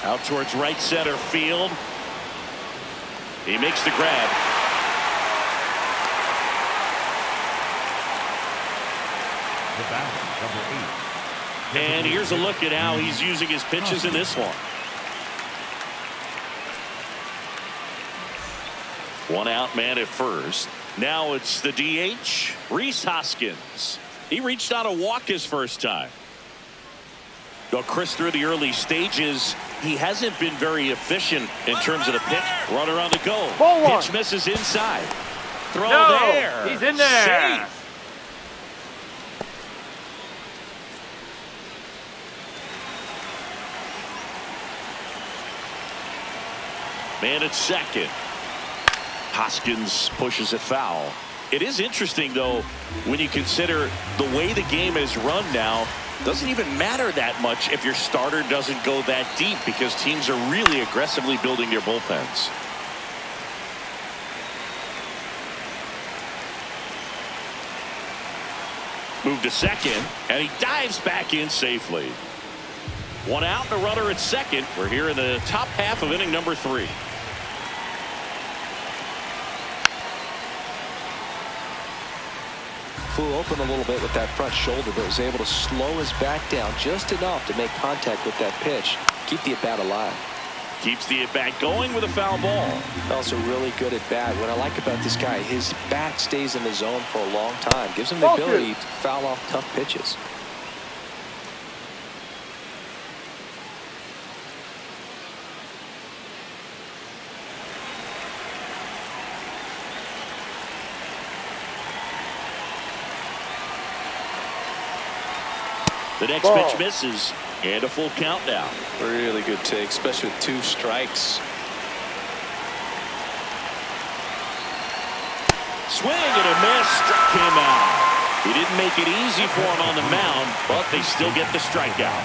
Out towards right center field. He makes the grab. The batter, number 8. And here's a look at how he's using his pitches in this one. One out man at first. Now it's the DH, Rhys Hoskins. He reached on a walk his first time. Well, Chris, through the early stages, he hasn't been very efficient in terms of the pitch. Runner on the go. Ball one. Pitch misses inside. Throw No, there. he's in there. Safe. Man at second. Hoskins pushes it foul. It is interesting, though, when you consider the way the game is run now. Doesn't even matter that much if your starter doesn't go that deep, because teams are really aggressively building their bullpens. Move to second, and he dives back in safely. One out, the runner at second. We're here in the top half of inning number 3. Flew open a little bit with that front shoulder, but was able to slow his back down just enough to make contact with that pitch. Keep the at-bat alive. Keeps the at-bat going with a foul ball. Also really good at bat. What I like about this guy, his bat stays in the zone for a long time. Gives him the ability to foul off tough pitches. The next pitch misses, and a full count now. Really good take, especially with 2 strikes. Swing and a miss, struck him out. He didn't make it easy for him on the mound, but they still get the strikeout.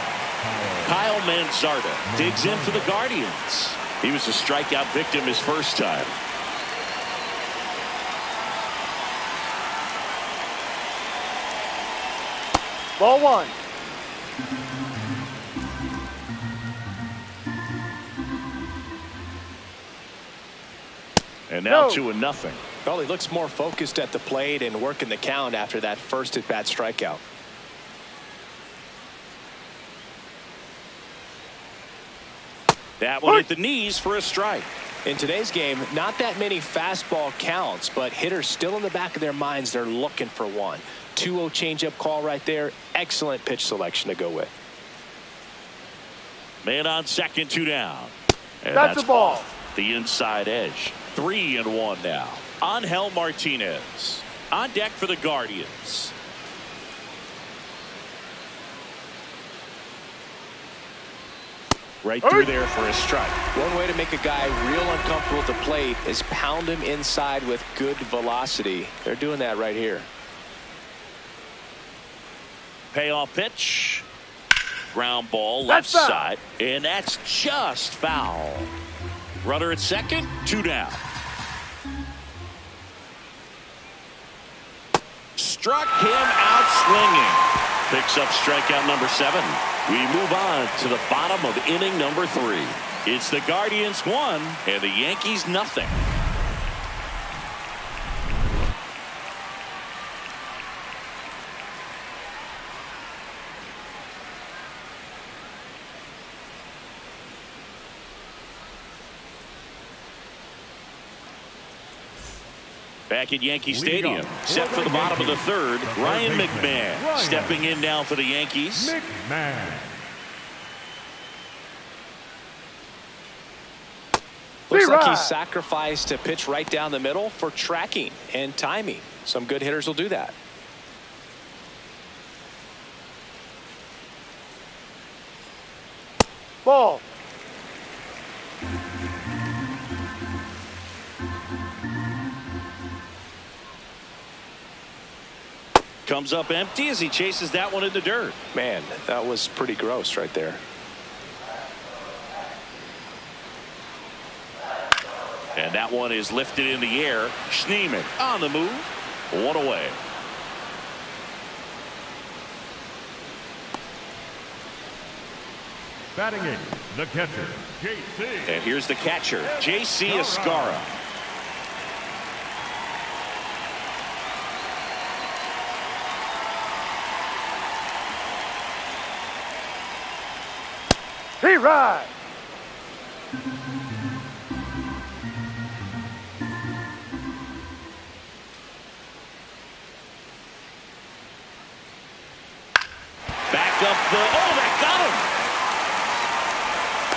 Kyle Manzardo digs in for the Guardians. He was a strikeout victim his first time. Ball 1. And now 2-0. Well, he looks more focused at the plate and working the count after that first at-bat strikeout. That one hit the knees for a strike. In today's game, not that many fastball counts, but hitters still in the back of their minds, they're looking for one. 2-0 changeup call right there. Excellent pitch selection to go with. Man on second, 2 down. And that's a ball. The inside edge. 3-1 now. Angel Martinez on deck for the Guardians. Right through there for a strike. One way to make a guy real uncomfortable at the plate is pound him inside with good velocity. They're doing that right here. Payoff pitch. Ground ball left side. And that's just foul. Runner at second, 2 down. Struck him out swinging. Picks up strikeout number 7. We move on to the bottom of inning number 3. It's the Guardians 1 and the Yankees nothing. Back at Yankee Stadium, set for the bottom of the 3rd, Ryan McMahon stepping in now for the Yankees. Looks like he sacrificed a pitch right down the middle for tracking and timing. Some good hitters will do that. Ball. Comes up empty as he chases that one in the dirt. Man, that was pretty gross right there. And that one is lifted in the air. Schneemann on the move. 1 away. Batting 8, the catcher, J.C. And here's the catcher, J.C. Escara. He ride. Back up the, that got him.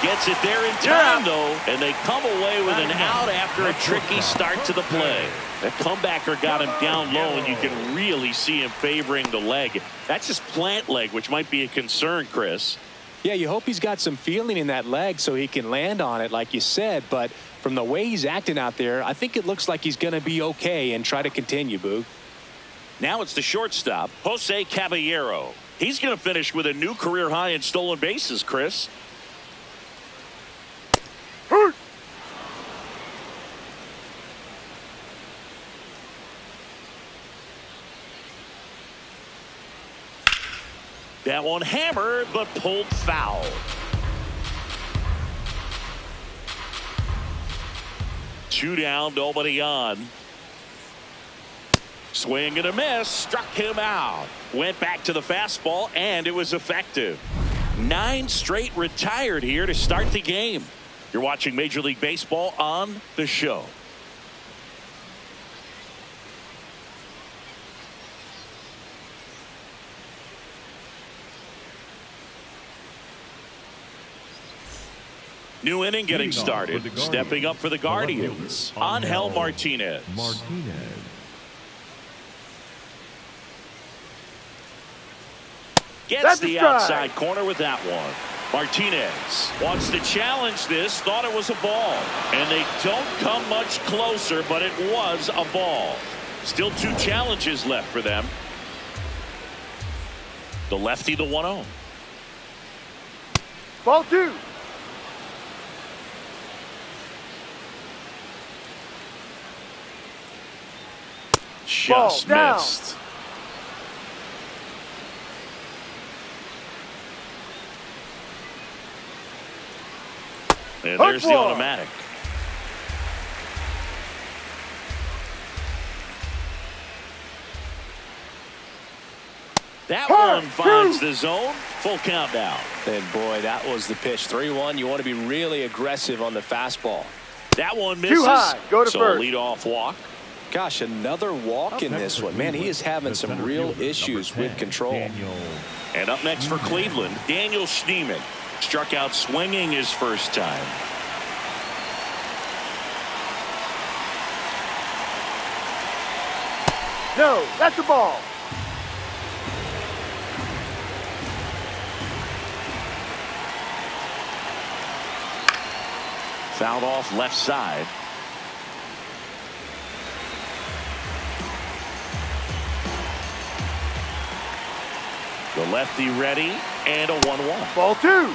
Gets it there in time though, and they come away with an out after a tricky start to the play. The comebacker got him down low, and you can really see him favoring the leg. That's his plant leg, which might be a concern, Chris. Yeah, you hope he's got some feeling in that leg so he can land on it, like you said. But from the way he's acting out there, I think it looks like he's going to be okay and try to continue, Boog. Now it's the shortstop, Jose Caballero. He's going to finish with a new career high in stolen bases, Chris. That one hammered, but pulled foul. Two down, nobody on. Swing and a miss. Struck him out. Went back to the fastball, and it was effective. 9 straight retired here to start the game. You're watching Major League Baseball on The Show. New inning getting started. Stepping up for the Guardians, Angel Martinez. Gets the outside corner with that one. Martinez wants to challenge this. Thought it was a ball. And they don't come much closer, but it was a ball. Still 2 challenges left for them. The lefty, the 1-0. Ball 2. Just missed. And there's the automatic. That one finds the zone. Full count now. And boy, that was the pitch. 3-1. You want to be really aggressive on the fastball. That one misses. Too high. Go to so first. Leadoff walk. Gosh, another walk in this one. Man, he is having some real issues with control. And up next for Cleveland, Daniel Schneemann. Struck out swinging his first time. No, that's a ball. Fouled off left side. The lefty ready, and a 1-1. Ball 2.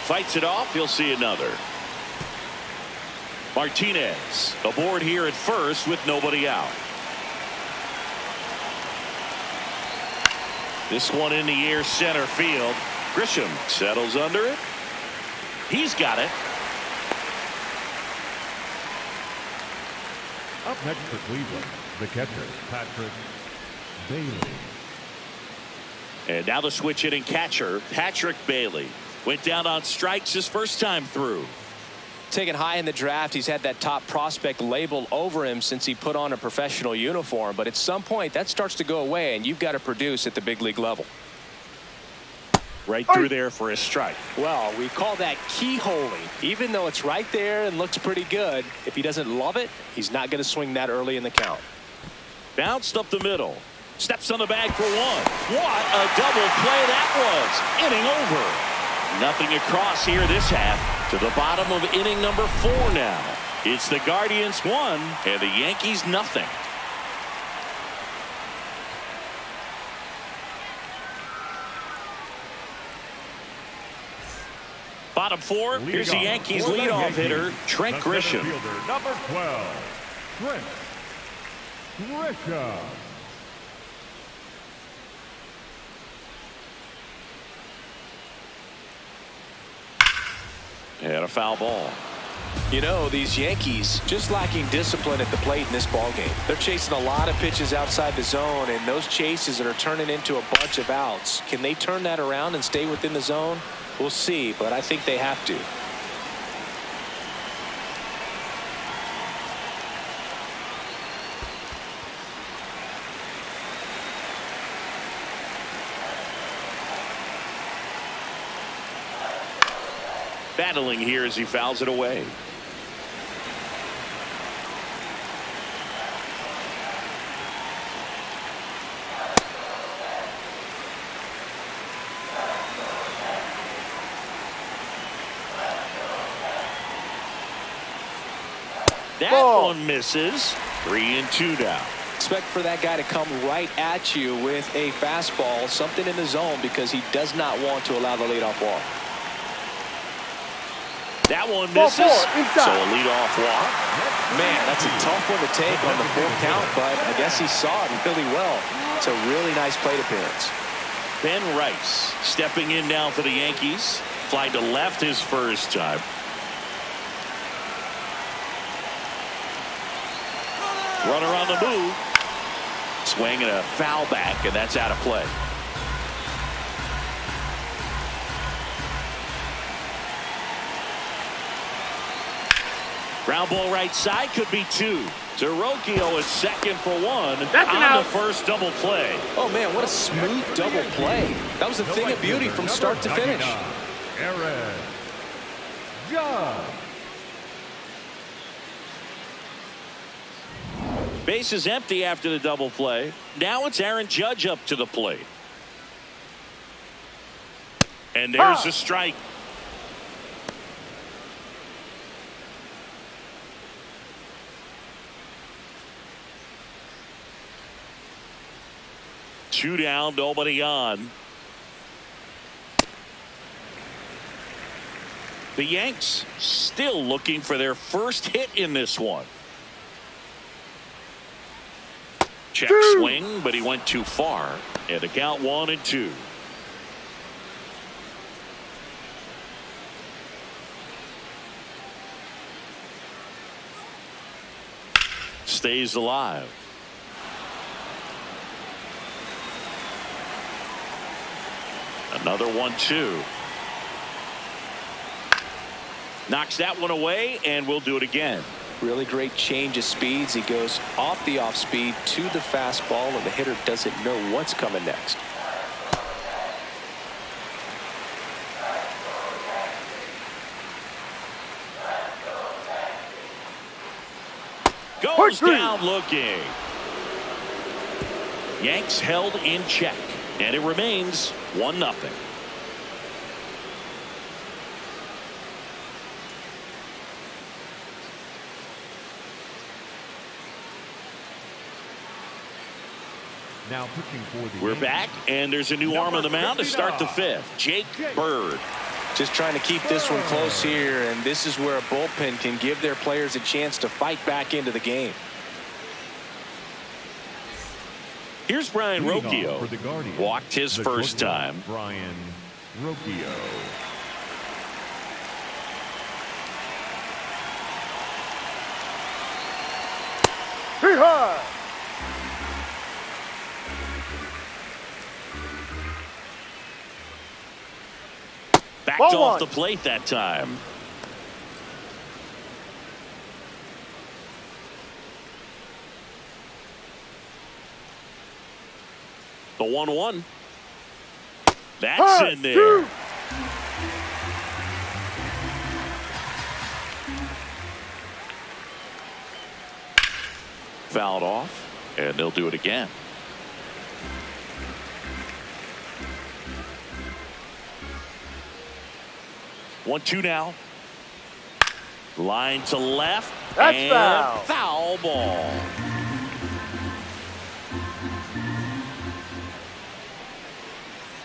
Fights it off. He'll see another. Martinez aboard here at first with nobody out. This one in the air center field. Grisham settles under it. He's got it. Up next for Cleveland, the catcher, Patrick Bailey. And now the switch hitting catcher, Patrick Bailey. Went down on strikes his first time through. Taken high in the draft, he's had that top prospect label over him since he put on a professional uniform. But at some point, that starts to go away, and you've got to produce at the big league level. Right through there for a strike. Well, we call that keyholing. Even though it's right there and looks pretty good, if he doesn't love it, he's not going to swing that early in the count. Bounced up the middle. Steps on the bag for 1. What a double play that was. Inning over. Nothing across here this half. To the bottom of inning number 4 now. It's the Guardians 1 and the Yankees nothing. Bottom 4. Here's the Yankees leadoff hitter, Trent Grisham. Number 12, Trent Grisham. And a foul ball. You know, these Yankees just lacking discipline at the plate in this ballgame. They're chasing a lot of pitches outside the zone, and those chases that are turning into a bunch of outs. Can they turn that around and stay within the zone? We'll see, but I think they have to. Battling here as he fouls it away. That one misses. 3-2 down. Expect for that guy to come right at you with a fastball, something in the zone, because he does not want to allow the leadoff walk. That one misses. So a leadoff walk. Man, that's a tough one to take on the full count, but I guess he saw it really well. It's a really nice plate appearance. Ben Rice stepping in now for the Yankees. Fly to left his first time. Runner on the move. Swing and a foul back, and that's out of play. Ground ball right side, could be two. Terocchio is second for one on the first double play. Oh, man, what a smooth double play. That was a thing of beauty from start to finish. Aaron Judge. Base is empty after the double play. Now it's Aaron Judge up to the plate. And there's the strike. Two down, nobody on. The Yanks still looking for their first hit in this one. Check swing, but he went too far. And the count 1-2. Stays alive. Another 1-2. Knocks that one away, and we'll do it again. Really great change of speeds. He goes off the off speed to the fastball, and the hitter doesn't know what's coming next. Goes down looking. Yanks held in check, and it remains 1-0. Now pitching for the We're back, and there's a new arm on the mound to start the fifth. Jake Bird. Just trying to keep this one close here, and this is where a bullpen can give their players a chance to fight back into the game. Here's Brian Rocchio. for the Guardians, Walked his first time. Brian Rocchio. Hee-haw! Backed Ball off one. the plate that time. The 1-1. That's in there. Fouled off, and they'll do it again. One-two now. Line to left. That's and foul. Foul ball.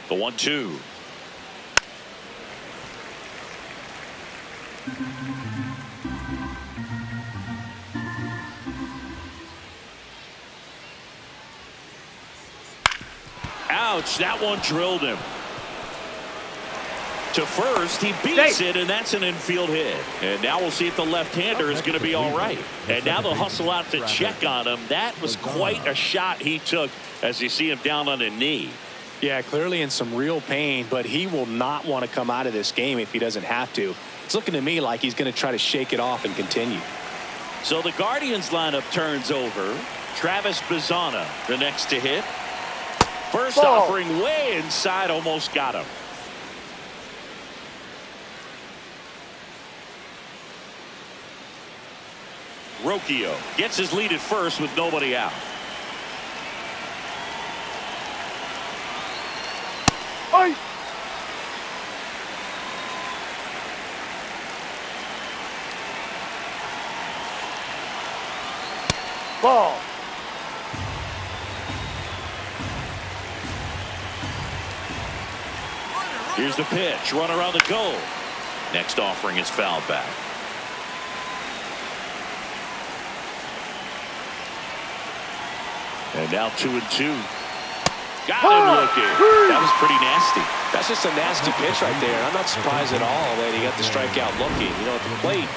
The 1-2. Ouch, that one drilled him. To first, he beats it, and that's an infield hit. And now we'll see if the left-hander is going to be all right. And now they'll hustle out to check on him. That was quite a shot he took as you see him down on a knee. Yeah, clearly in some real pain, but he will not want to come out of this game if he doesn't have to. It's looking to me like he's going to try to shake it off and continue. So the Guardians lineup turns over. Travis Bazzana, the next to hit. First offering way inside, almost got him. Rocchio gets his lead at first with nobody out. Oi! Ball. Here's the pitch. Runner on the goal. Next offering is fouled back. And now 2-2. Got him looking. That was pretty nasty. That's just a nasty pitch right there. I'm not surprised at all that he got the strikeout looking. You know, at the plate,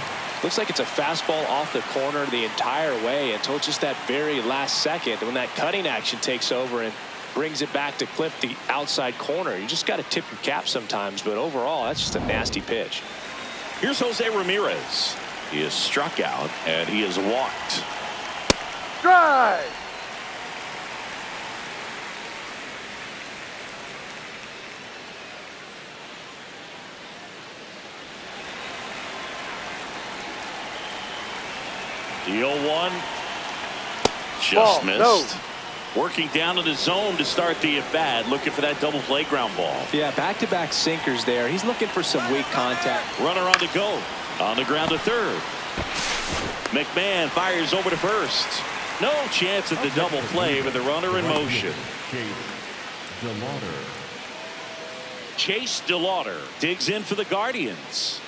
looks like it's a fastball off the corner the entire way until just that very last second when that cutting action takes over and brings it back to clip the outside corner. You just got to tip your cap sometimes, but overall, that's just a nasty pitch. Here's Jose Ramirez. He is struck out and he is walked. Drive. The 0-1 just Ball, missed. no. Working down in the zone to start the at-bat, looking for that double play ground ball. Yeah, back-to-back sinkers there. He's looking for some weak contact. Runner on the go. On the ground to third. McMahon fires over to first. No chance at the double play with the runner in motion. Chase DeLauder digs in for the Guardians.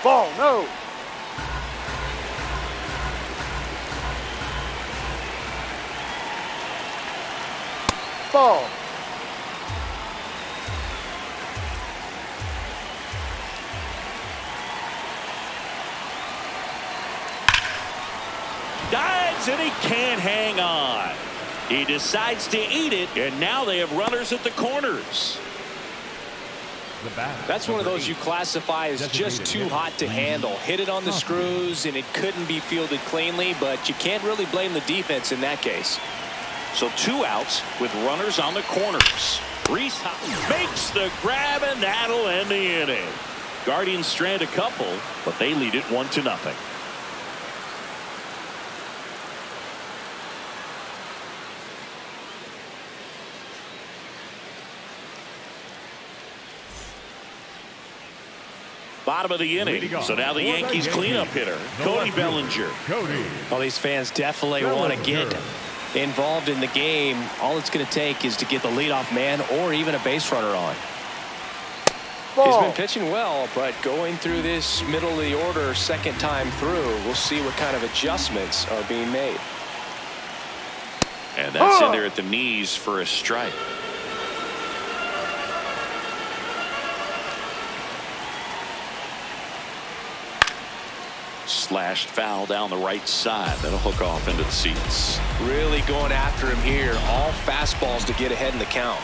Ball, no. Ball. Dives and he can't hang on. He decides to eat it, and now they have runners at the corners. That's one of those you classify as just too hot to handle. Hit it on the screws, and it couldn't be fielded cleanly, but you can't really blame the defense in that case. So 2 outs with runners on the corners. Reese makes the grab, and that'll end the inning. Guardians strand a couple, but they lead it 1-0. Bottom of the inning. So now the Yankees cleanup hitter, Cody Bellinger. Well, these fans definitely want to get involved in the game. All it's going to take is to get the leadoff man or even a base runner on. He's been pitching well, but going through this middle of the order second time through, we'll see what kind of adjustments are being made. And that's in there at the knees for a strike. Slashed foul down the right side. That'll hook off into the seats. Really going after him here. All fastballs to get ahead in the count.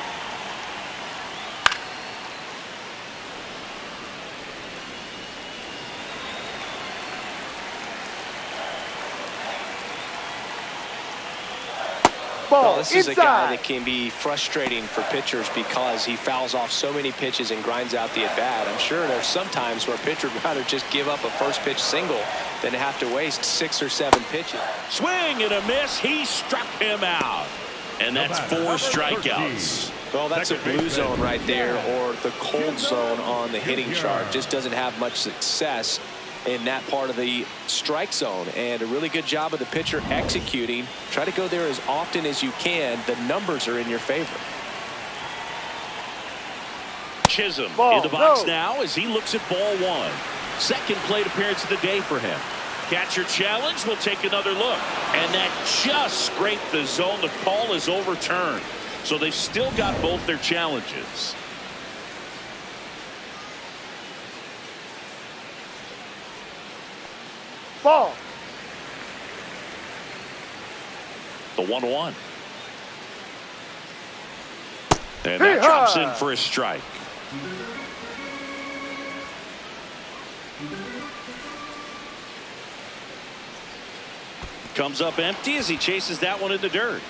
Ball, well, this is inside. a guy that can be frustrating for pitchers because he fouls off so many pitches and grinds out the at-bat. I'm sure there's some times where a pitcher would rather just give up a first pitch single than have to waste 6 or 7 pitches. Swing and a miss. He struck him out. And that's 4 strikeouts. Well, that's a blue zone right there, or the cold zone on the hitting chart. Just doesn't have much success in that part of the strike zone, and a really good job of the pitcher executing. Try to go there as often as you can. The numbers are in your favor. Chisholm in the box now as he looks at ball 1. Second plate appearance of the day for him. Catcher challenge. Will take another look, and that just scraped the zone. The call is overturned, so they've still got both their challenges. Ball. The 1-1. And that drops in for a strike. Comes up empty as he chases that one in the dirt.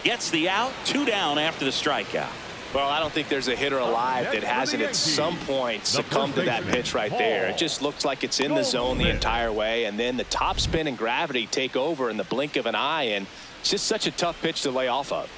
Gets the out. 2 down after the strikeout. Well, I don't think there's a hitter alive that hasn't at some point succumbed to that pitch right there. It just looks like it's in the zone the entire way, and then the top spin and gravity take over in the blink of an eye, and it's just such a tough pitch to lay off of.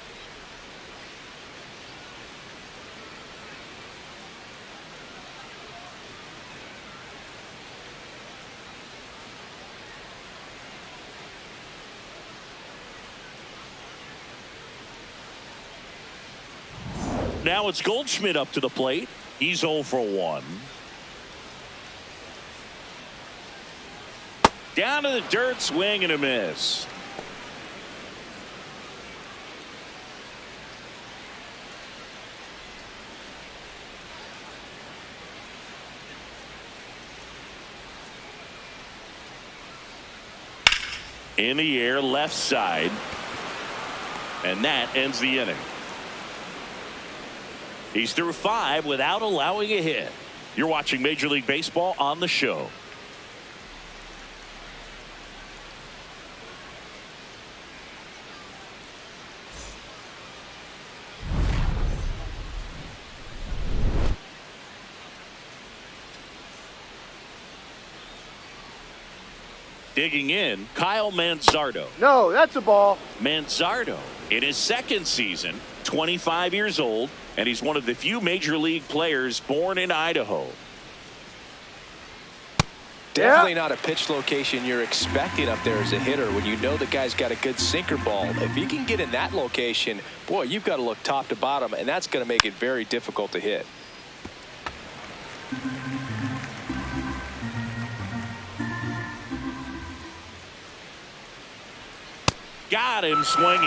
Now it's Goldschmidt up to the plate. He's 0 for 1. Down to the dirt, swing and a miss. In the air, left side. And that ends the inning. He's through 5 without allowing a hit. You're watching Major League Baseball on the show. Digging in, Kyle Manzardo. No, that's a ball. Manzardo in his second season, 25 years old, and he's one of the few major league players born in Idaho. Definitely not a pitch location you're expecting up there as a hitter when you know the guy's got a good sinker ball. If he can get in that location, boy, you've got to look top to bottom, and that's going to make it very difficult to hit. Got him swinging.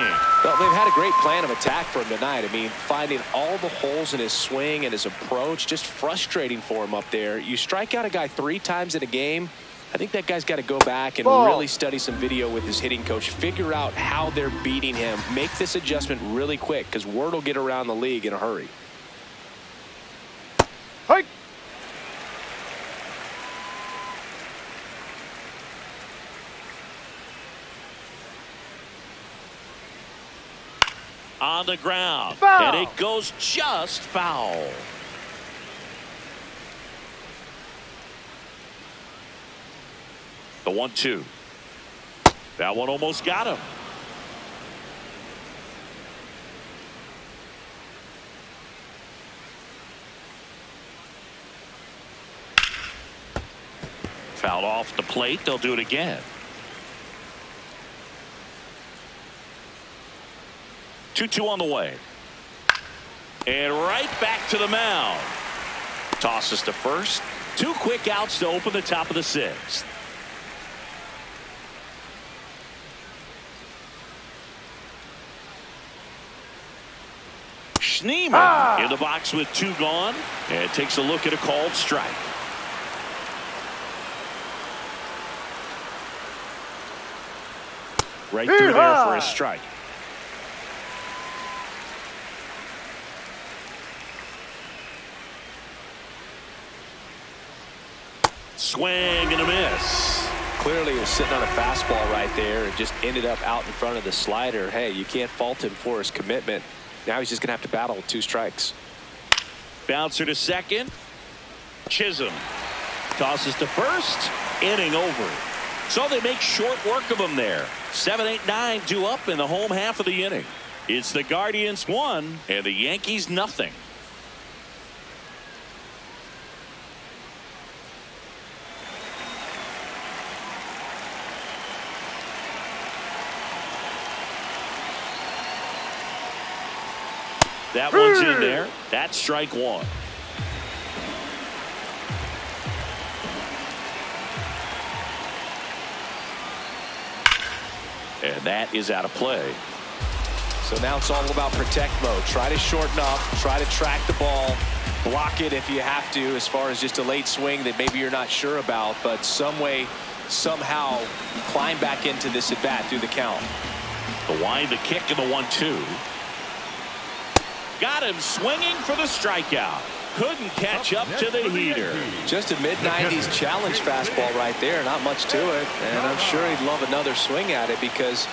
Well, they've had a great plan of attack for him tonight. I mean, finding all the holes in his swing and his approach, just frustrating for him up there. You strike out a guy 3 times in a game, I think that guy's got to go back and really study some video with his hitting coach, figure out how they're beating him, make this adjustment really quick because word will get around the league in a hurry. Hike. On the ground. Foul. And it goes just foul. The 1-2. That one almost got him. Fouled off the plate. They'll do it again. 2-2 on the way. And right back to the mound. Tosses to first. 2 quick outs to open the top of the 6th. Schneemann in the box with 2 gone. And takes a look at a called strike. Right through there for a strike. Swing and a miss. Clearly he was sitting on a fastball right there and just ended up out in front of the slider. Hey, you can't fault him for his commitment. Now he's just going to have to battle with 2 strikes. Bouncer to second. Chisholm tosses to first. Inning over. So they make short work of him there. 7, 8, 9 due up in the home half of the inning. It's the Guardians 1 and the Yankees nothing. That one's in there. That's strike 1. And that is out of play. So now it's all about protect mode. Try to shorten up, try to track the ball, block it if you have to, as far as just a late swing that maybe you're not sure about, but some way, somehow climb back into this at bat through the count. The wind, the kick, and the 1-2. Got him swinging for the strikeout. Couldn't catch up to the heater. Just a mid-90s challenge fastball right there. Not much to it. And I'm sure he'd love another swing at it because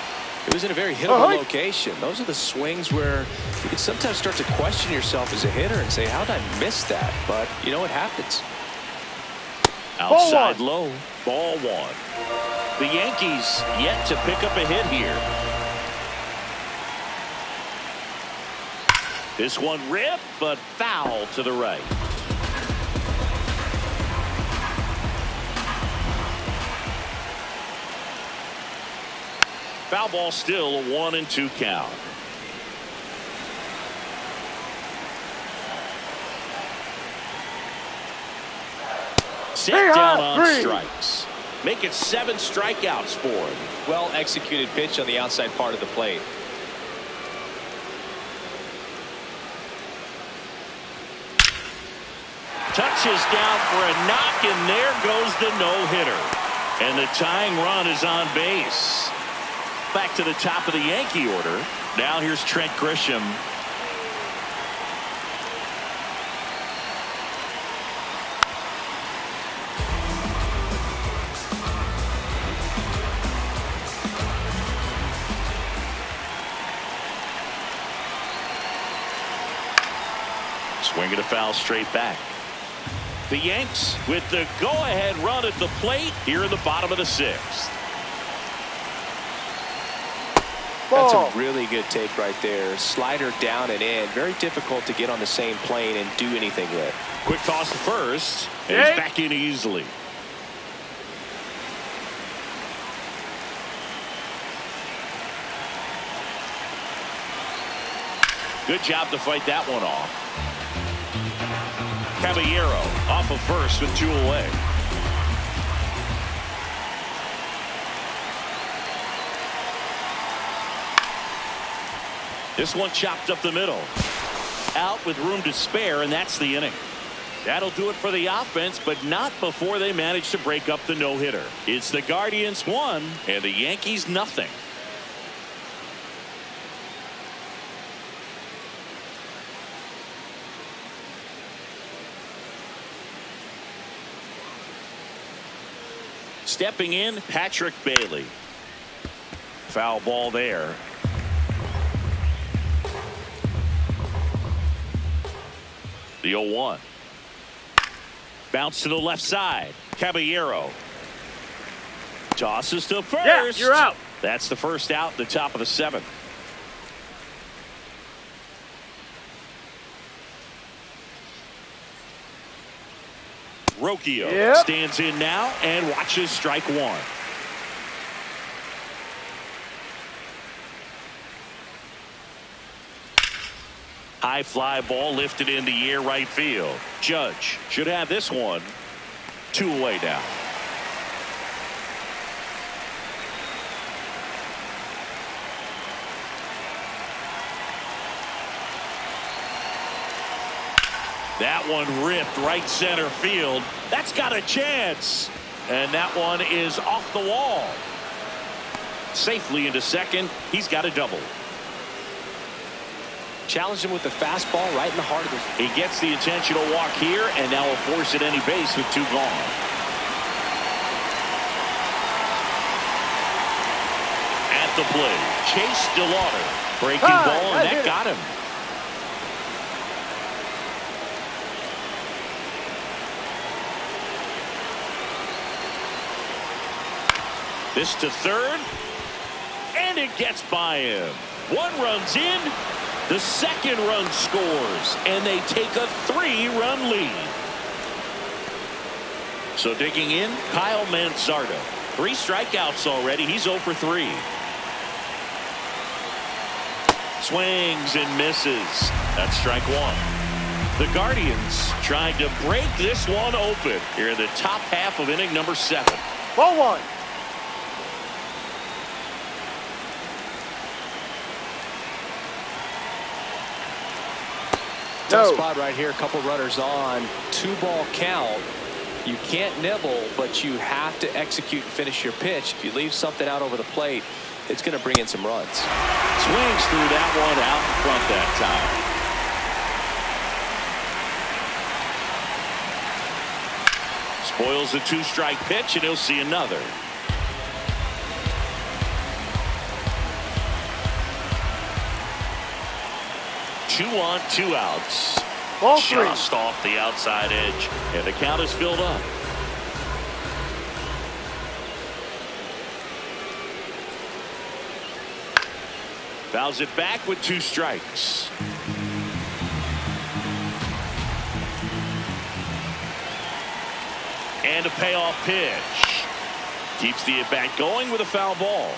it was in a very hittable location. Those are the swings where you can sometimes start to question yourself as a hitter and say, how did I miss that? But you know what happens. Outside low. Ball 1. The Yankees yet to pick up a hit here. This one ripped, but foul to the right. Foul ball still, a 1-2 count. Set down on strikes. Make it 7 strikeouts for him. Well executed pitch on the outside part of the plate. Touches down for a knock, and there goes the no-hitter. And the tying run is on base. Back to the top of the Yankee order. Now here's Trent Grisham. Swinging a foul straight back. The Yanks with the go-ahead run at the plate here in the bottom of the 6th. That's Ball. a really good take right there. Slider down and in. Very difficult to get on the same plane and do anything with. Quick toss to first. And he's back in easily. Good job to fight that one off. Caballero off of first with 2 away. This one chopped up the middle. Out with room to spare, and that's the inning. That'll do it for the offense, but not before they manage to break up the no-hitter. It's the Guardians 1 and the Yankees nothing. Stepping in, Patrick Bailey. Foul ball there. The 0-1. Bounce to the left side. Caballero. Tosses to first. Yeah, you're out. That's the first out at the top of the 7th. Rocchio stands in now and watches strike 1. High fly ball lifted in the air right field. Judge should have this one. 2 away now. That one ripped right center field. That's got a chance. And that one is off the wall. Safely into second. He's got a double. Challenged him with the fastball right in the heart of the. He gets the intentional walk here, and now will force at any base with 2 gone. At the plate, Chase DeLauder. Breaking ball, and that got him. This to third, and it gets by him. 1 run's in. The second run scores, and they take a 3-run lead. So digging in, Kyle Manzardo. 3 strikeouts already. He's 0 for 3. Swings and misses. That's strike 1. The Guardians trying to break this one open here in the top half of inning number 7. Ball 1. Tough spot right here. A couple runners on. 2-ball count. You can't nibble, but you have to execute and finish your pitch. If you leave something out over the plate, it's going to bring in some runs. Swings through that one out in front that time. Spoils a 2-strike pitch, and he'll see another. Two on, 2 outs. Ball 3. Just off the outside edge, and the count is filled up. Fouls it back with 2 strikes. And a payoff pitch. Keeps the at-bat going with a foul ball.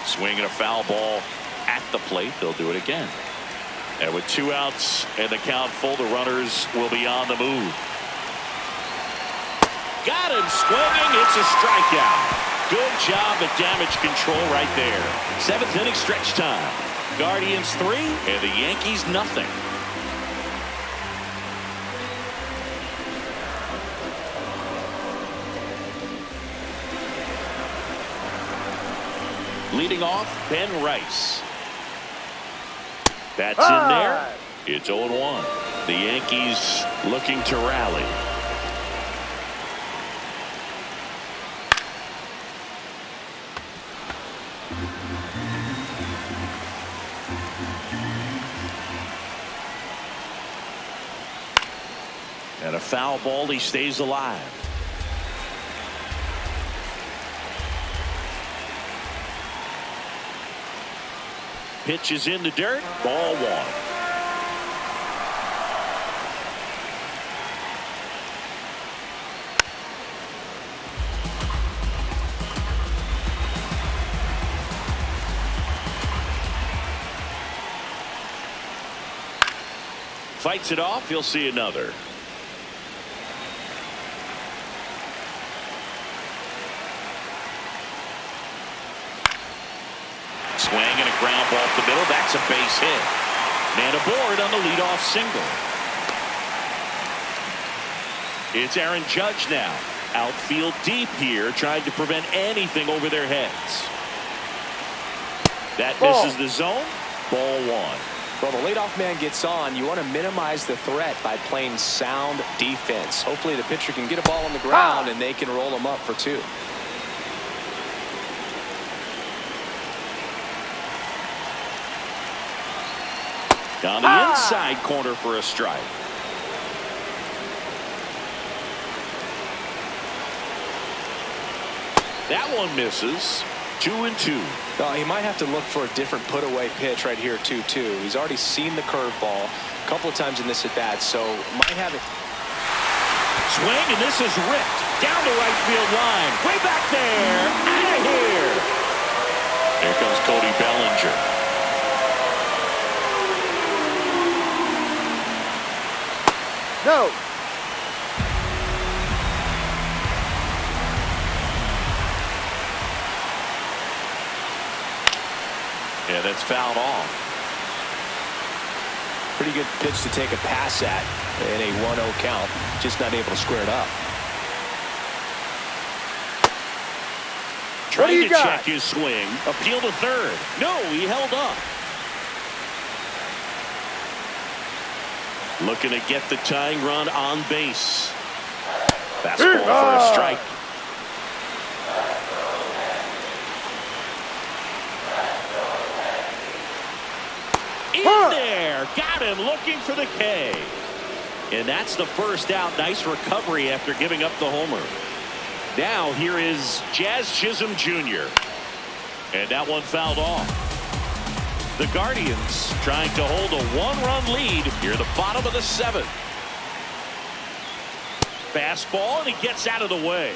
Swinging a foul ball at the plate. They'll do it again. And with 2 outs and the count full, the runners will be on the move. Got him swinging. It's a strikeout. Good job at damage control right there. 7th inning stretch time. Guardians 3 and the Yankees nothing. Leading off, Ben Rice. That's in there. It's 0-1. The Yankees looking to rally. And a foul ball. He stays alive. Pitch is in the dirt. Ball 1. Fights it off. He'll see another. Swing and a ground ball up the middle. That's a base hit. Man aboard on the leadoff single. It's Aaron Judge now. Outfield deep here, trying to prevent anything over their heads. That misses the zone. Ball 1. Well, the leadoff man gets on. You want to minimize the threat by playing sound defense. Hopefully the pitcher can get a ball on the ground and they can roll him up for 2. On the inside corner for a strike. That one misses. 2-2. Well, he might have to look for a different put-away pitch right here, 2-2. He's already seen the curveball a couple of times in this at-bat, so might have it. Swing, and this is ripped down the right field line. Way back there. Out of here. Here comes Cody Bellinger. No. Yeah, that's fouled off. Pretty good pitch to take a pass at in a 1-0 count. Just not able to square it up. Trying to check his swing. Appeal to third. No, he held up. Looking to get the tying run on base. Fastball for a strike. In there. Got him looking for the K. And that's the first out. Nice recovery after giving up the homer. Now here is Jazz Chisholm Jr. And that one fouled off. The Guardians trying to hold a 1-run lead here at the bottom of the 7th. Fastball, and he gets out of the way.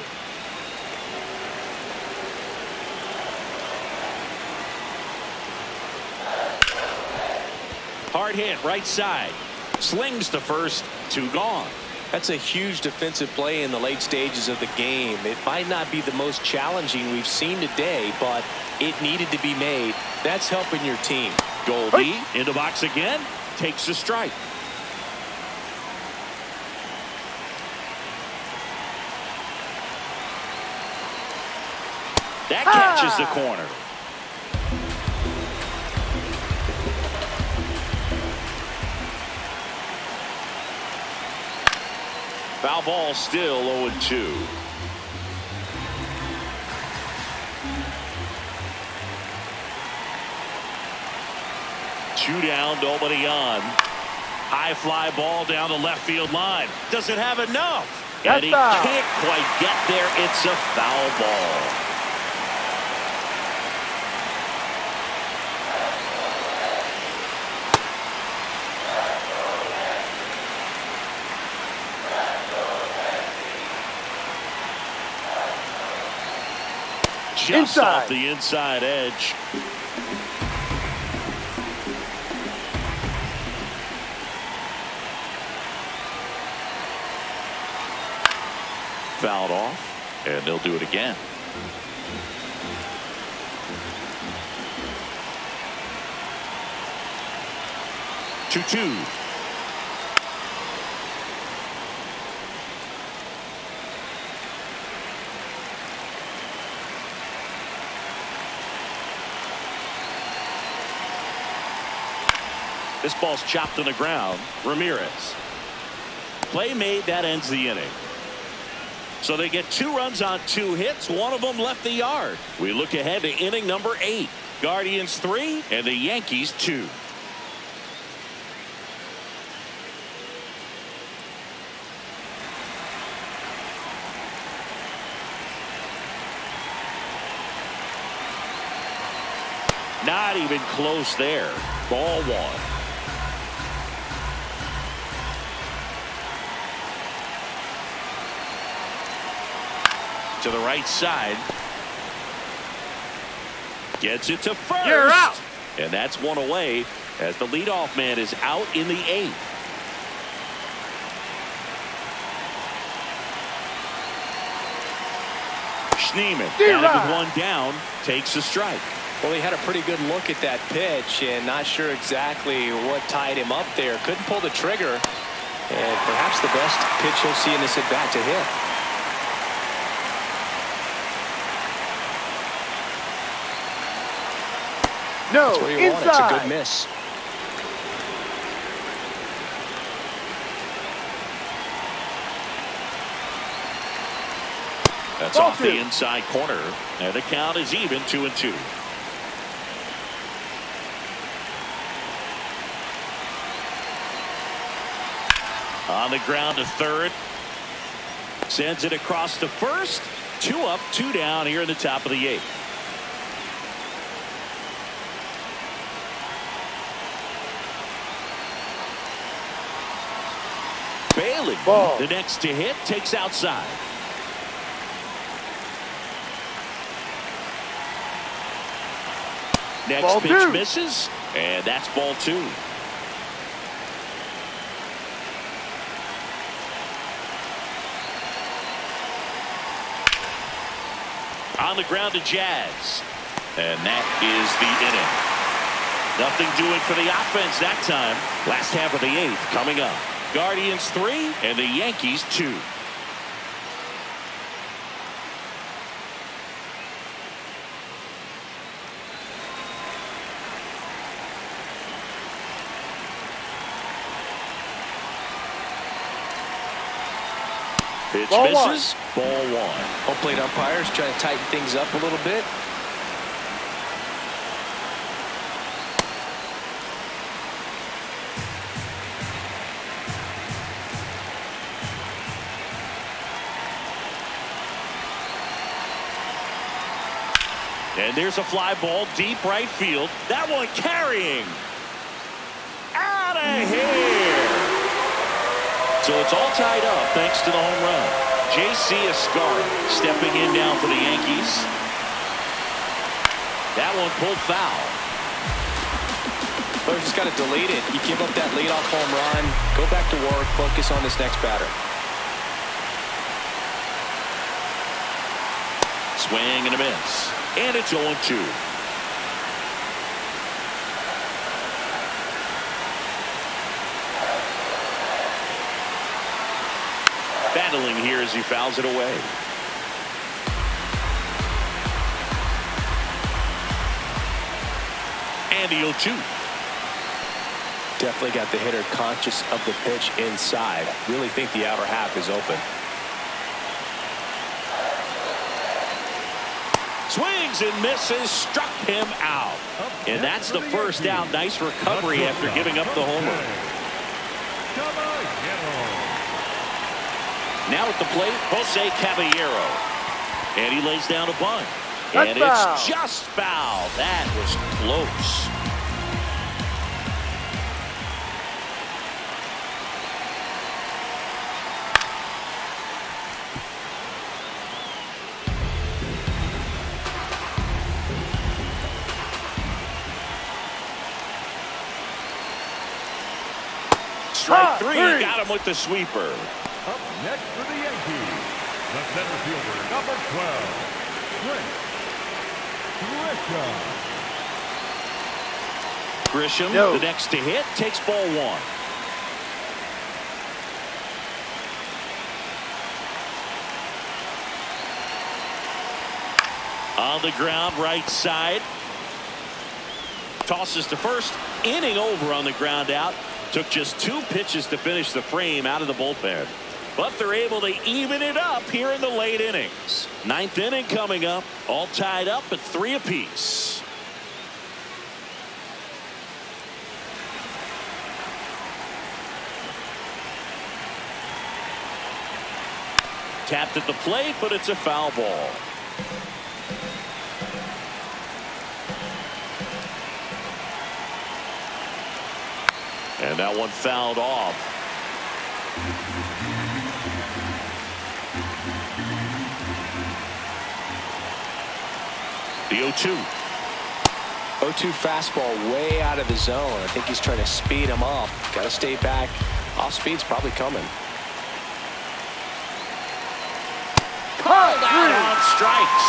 Hard hit right side. Slings to first. 2 gone. That's a huge defensive play in the late stages of the game. It might not be the most challenging we've seen today, but it needed to be made. That's helping your team. Goldie in the box again. Takes a strike. That catches the corner. Foul ball, still 0-2. Two down, nobody on. High fly ball down the left field line. Doesn't have enough. And he can't quite get there. It's a foul ball. Just off the inside edge. fouled off, and they'll do it again. Two. This ball's chopped on the ground. Ramirez. Play made. That ends the inning. So they get 2 runs on 2 hits. One of them left the yard. We look ahead to inning number 8. Guardians 3 and the Yankees 2. Not even close there. Ball 1. To the right side. Gets it to first. You're out. And that's 1 away as the leadoff man is out in the 8th. Schneemann, now with 1 down, takes a strike. Well, he had a pretty good look at that pitch and not sure exactly what tied him up there. Couldn't pull the trigger. And perhaps the best pitch he'll see in this at bat to hit. No, that's where you want it. It's a good miss. That's off the inside corner, and the count is even 2-2. On the ground to third. Sends it across to first. 2 up, 2 down here in the top of the 8th. Bailey, the next to hit, takes outside. Next ball pitch 2. misses, and that's ball 2. On the ground to Jazz, and that is the inning. Nothing doing for the offense that time. Last half of the 8th coming up. Guardians 3 and the Yankees 2. Pitch misses. Ball 1. Home plate umpires trying to tighten things up a little bit. And there's a fly ball deep right field. That one carrying. Out of here. So it's all tied up thanks to the home run. J.C. Escarra stepping in now for the Yankees. That one pulled foul. Well, just got to delete it. You give up that leadoff home run. Go back to work. Focus on this next batter. Swing and a miss. And it's 0-2. Battling here as he fouls it away. And the 0-2. Definitely got the hitter conscious of the pitch inside. Really think the outer half is open. Swings and misses, struck him out. And that's the first out. Nice recovery after giving up the homer. Now at the plate, Jose Caballero. And he lays down a bunt. And it's just foul. That was close. Strike 3, got him with the sweeper. Up next for the Yankees, the Center fielder, number 12, Grisham. Grisham, No. the next to hit, takes ball one. On the ground, right side. Tosses to first. Inning over on the ground out. Took just 2 pitches to finish the frame out of the bullpen. But they're able to even it up here in the late innings. 9th inning coming up. All tied up at 3 apiece. Tapped at the plate, but it's a foul ball. And that one fouled off. The 0-2. 0-2 fastball way out of the zone. I think he's trying to speed him up. Got to stay back. Off speed's probably coming. Called out on strikes.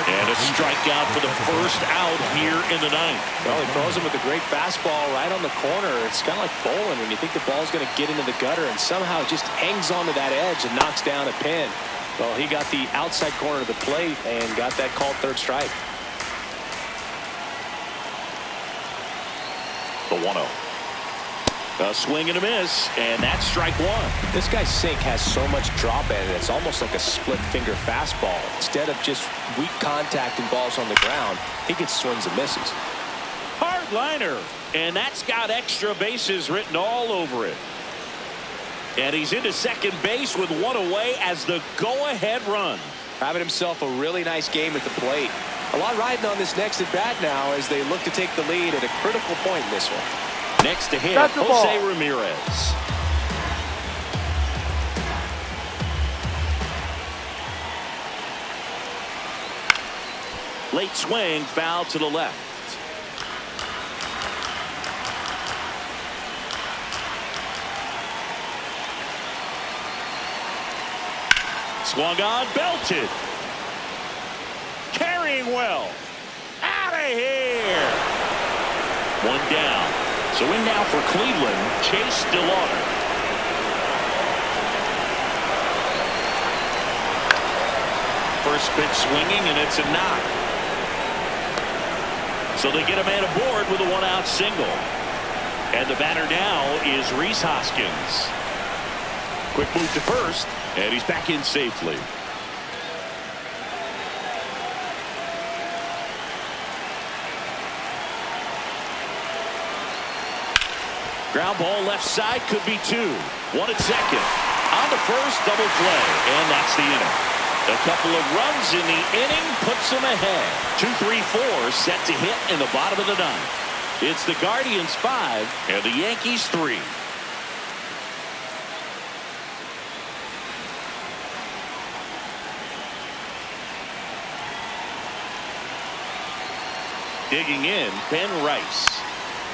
And a strikeout for the first out here in the 9th. Well, he throws him with a great fastball right on the corner. It's kind of like bowling when you think the ball's going to get into the gutter and somehow it just hangs onto that edge and knocks down a pin. Well, he got the outside corner of the plate and got that called third strike. The 1-0. A swing and a miss, and that's strike one. This guy's sink has so much drop in it. It's almost like a split finger fastball. Instead of just weak contact and balls on the ground, he gets swings and misses. Hard liner, and that's got extra bases written all over it. And he's into second base with 1 away as the go-ahead run. Having himself a really nice game at the plate. A lot riding on this next at bat now as they look to take the lead at a critical point in this one. Next to hit, That's the ball. Jose Ramirez. Late swing, foul to the left. Swung on, belted. Carrying well. Out of here. One down. So in now for Cleveland, Chase DeLauder. First pitch swinging, and it's a knock. So they get a man aboard with a 1-out single. And the batter now is Rhys Hoskins. Quick move to first, and he's back in safely. Ground ball left side, could be 2. 1 at second. On the first, double play, and that's the inning. A couple of runs in the inning puts them ahead. 2-3-4 set to hit in the bottom of the 9th. It's the Guardians 5 and the Yankees 3. Digging in, Ben Rice.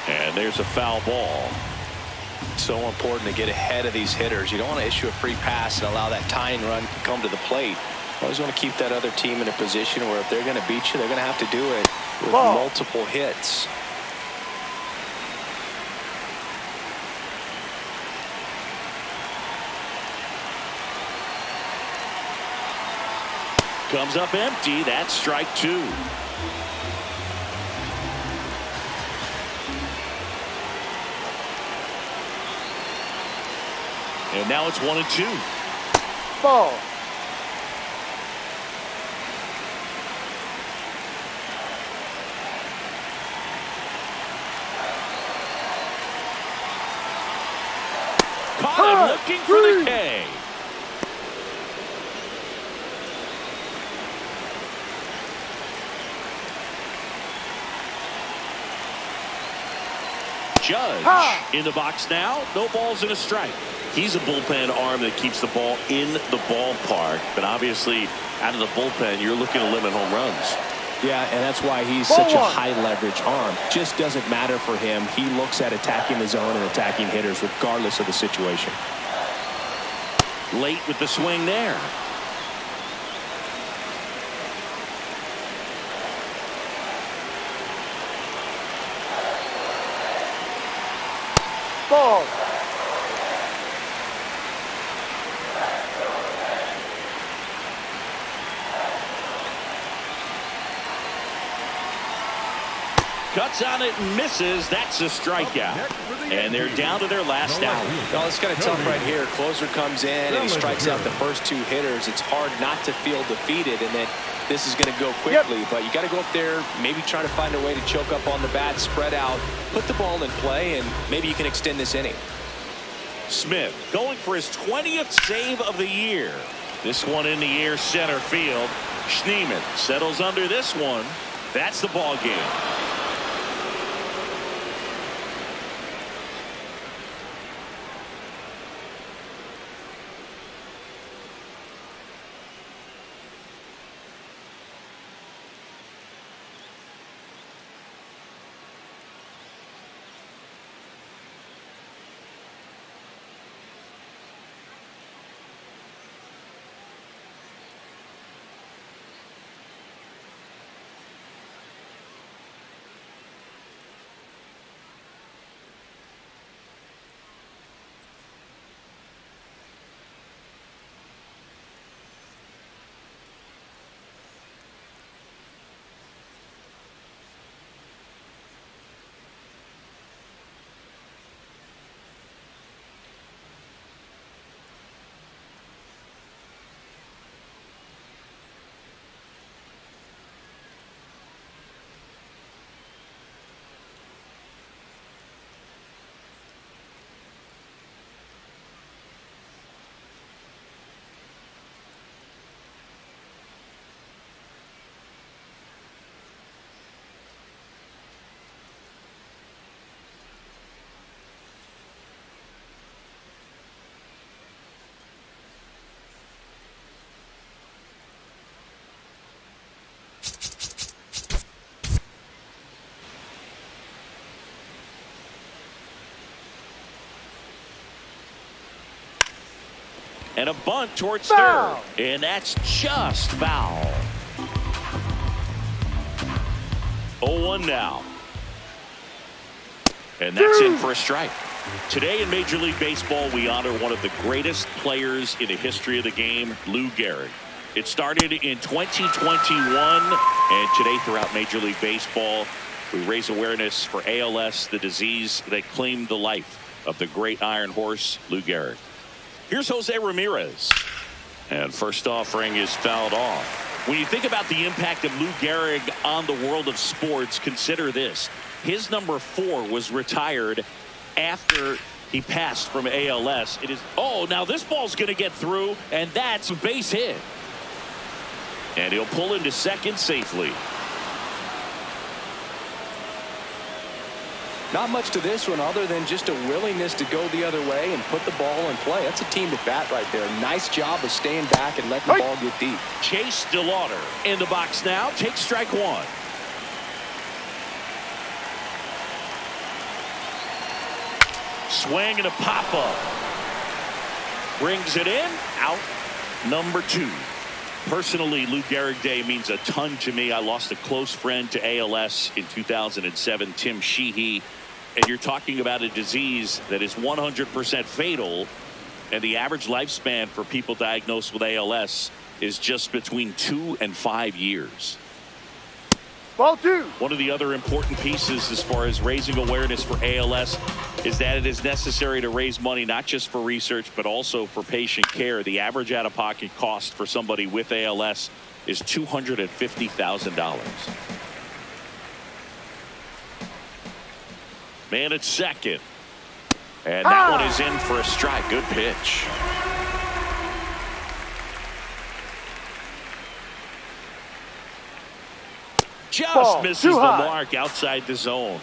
And there's a foul ball. So important to get ahead of these hitters. You don't want to issue a free pass and allow that tying run to come to the plate. You always want to keep that other team in a position where if they're going to beat you, they're going to have to do it with multiple hits. Comes up empty. That's strike 2. And now it's 1-2. Ball. Caught him looking for the K. Judge in the box now. No balls and a strike. He's a bullpen arm that keeps the ball in the ballpark. But obviously, out of the bullpen, you're looking to limit home runs. Yeah, and that's why he's such a high leverage arm. Just doesn't matter for him. He looks at attacking the zone and attacking hitters regardless of the situation. Late with the swing there. Cuts on it and misses. That's a strikeout. And they're down to their last out. Well, it's kind of tough right here. Closer comes in and he strikes out the first 2 hitters. It's hard not to feel defeated, and then this is going to go quickly. But you got to go up there, maybe try to find a way to choke up on the bat, spread out, put the ball in play, and maybe you can extend this inning. Smith going for his 20th save of the year. This one in the air center field. Schneemann settles under this one. That's the ball game. And a bunt towards third. And that's just foul. 0-1 now. And that's in for a strike. Today in Major League Baseball, we honor one of the greatest players in the history of the game, Lou Gehrig. It started in 2021, and today throughout Major League Baseball, we raise awareness for ALS, the disease that claimed the life of the great Iron Horse, Lou Gehrig. Here's Jose Ramirez. And first offering is fouled off. When you think about the impact of Lou Gehrig on the world of sports, consider this. His number 4 was retired after he passed from ALS. It is, oh, now this ball's going to get through, and that's a base hit. And he'll pull into second safely. Not much to this one other than just a willingness to go the other way and put the ball in play. That's a team at bat right there. Nice job of staying back and letting the ball get deep. Chase DeLauder in the box now. Takes strike 1. Swing and a pop-up. Brings it in. Out number 2. Personally, Lou Gehrig Day means a ton to me. I lost a close friend to ALS in 2007, Tim Sheehy. And you're talking about a disease that is 100% fatal. And the average lifespan for people diagnosed with ALS is just between 2 and 5 years. Ball 2. One of the other important pieces as far as raising awareness for ALS is that it is necessary to raise money not just for research but also for patient care. The average out-of-pocket cost for somebody with ALS is $250,000. Man at second. And that one is in for a strike. Good pitch. Just misses the mark outside the zone.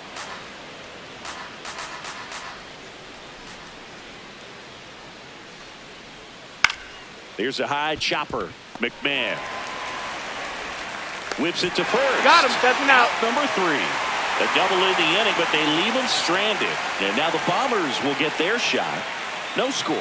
There's a high chopper. McMahon whips it to first. Got him. That's an out. Number 3. A double in the inning, but they leave him stranded. And now the Bombers will get their shot. No score.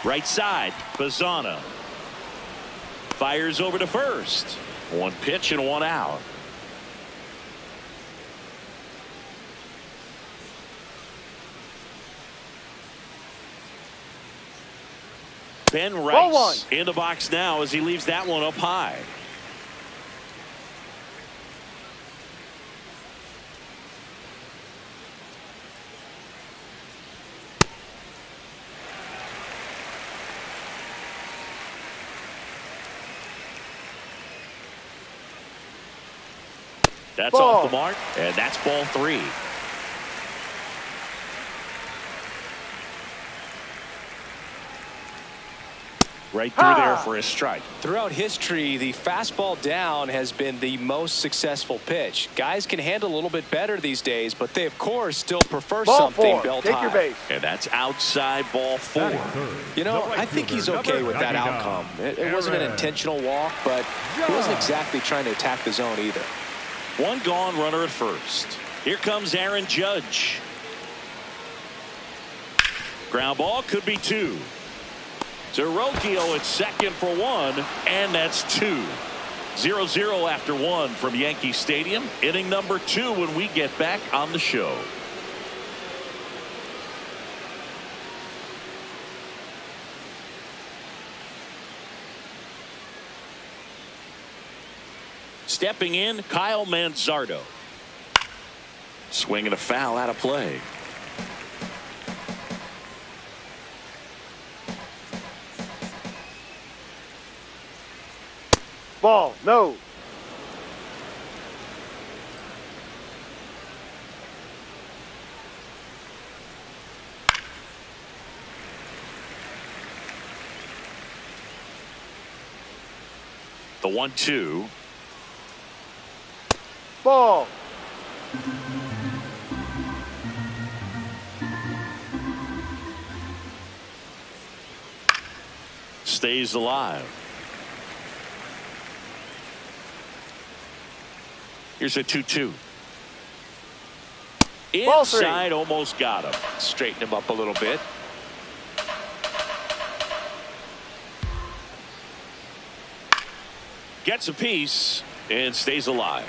Right side, Bazzana. Fires over to first. 1 pitch and 1 out. Ben Ball one. Rice in the box now as he leaves that one up high. That's Ball. off the mark, and that's ball 3. Right through there for a strike. Throughout history, the fastball down has been the most successful pitch. Guys can handle a little bit better these days, but they, of course, still prefer Ball something 4. belt Take high. your base. And that's outside ball 4. You know, I think he's okay with that outcome. It wasn't an intentional walk, but he wasn't exactly trying to attack the zone either. One gone, runner at first. Here comes Aaron Judge. Ground ball, could be 2. Terocchio at second for 1, and that's 2. 0-0 after 1 from Yankee Stadium. Inning number 2 when we get back on the show. Stepping in, Kyle Manzardo. Swinging a foul out of play. Ball, no. The 1-2. Ball. Stays alive. Here's a 2-2. Ball 3. Inside, almost got him. Straighten him up a little bit. Gets a piece and stays alive.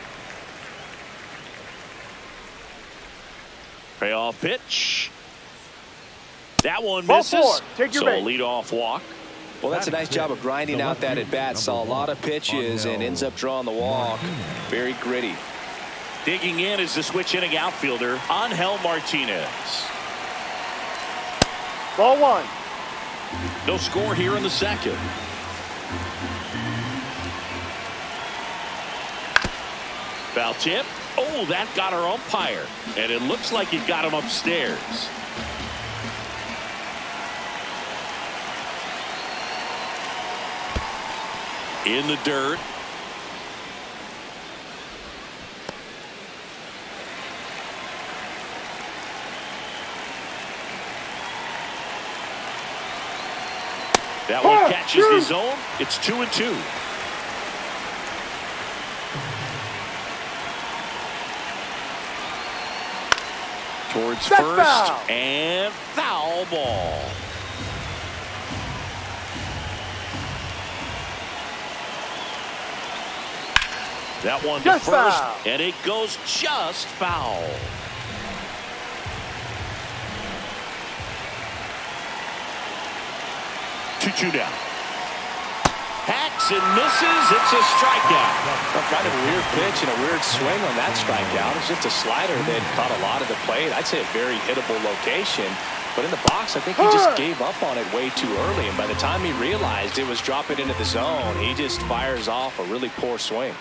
Payoff pitch. That one Ball misses. 4. Take your So base. leadoff walk. Well, that's a nice job of grinding out that at bat. Saw a lot of pitches and ends up drawing the walk. Very gritty. Digging in is the switch inning outfielder, Angel Martinez. Ball 1. No score here in the second. Foul tip. Oh, that got our umpire. And it looks like it got him upstairs. In the dirt. That one catches the zone. It's 2-2. Towards That's first foul. and foul ball. That one to Just first, foul. and it goes just foul. Two down. Hacks and misses. It's a strikeout. Well, kind of a weird pitch and a weird swing on that strikeout. It's just a slider that caught a lot of the plate. I'd say a very hittable location. But in the box, I think he just gave up on it way too early. And by the time he realized it was dropping into the zone, he just fires off a really poor swing.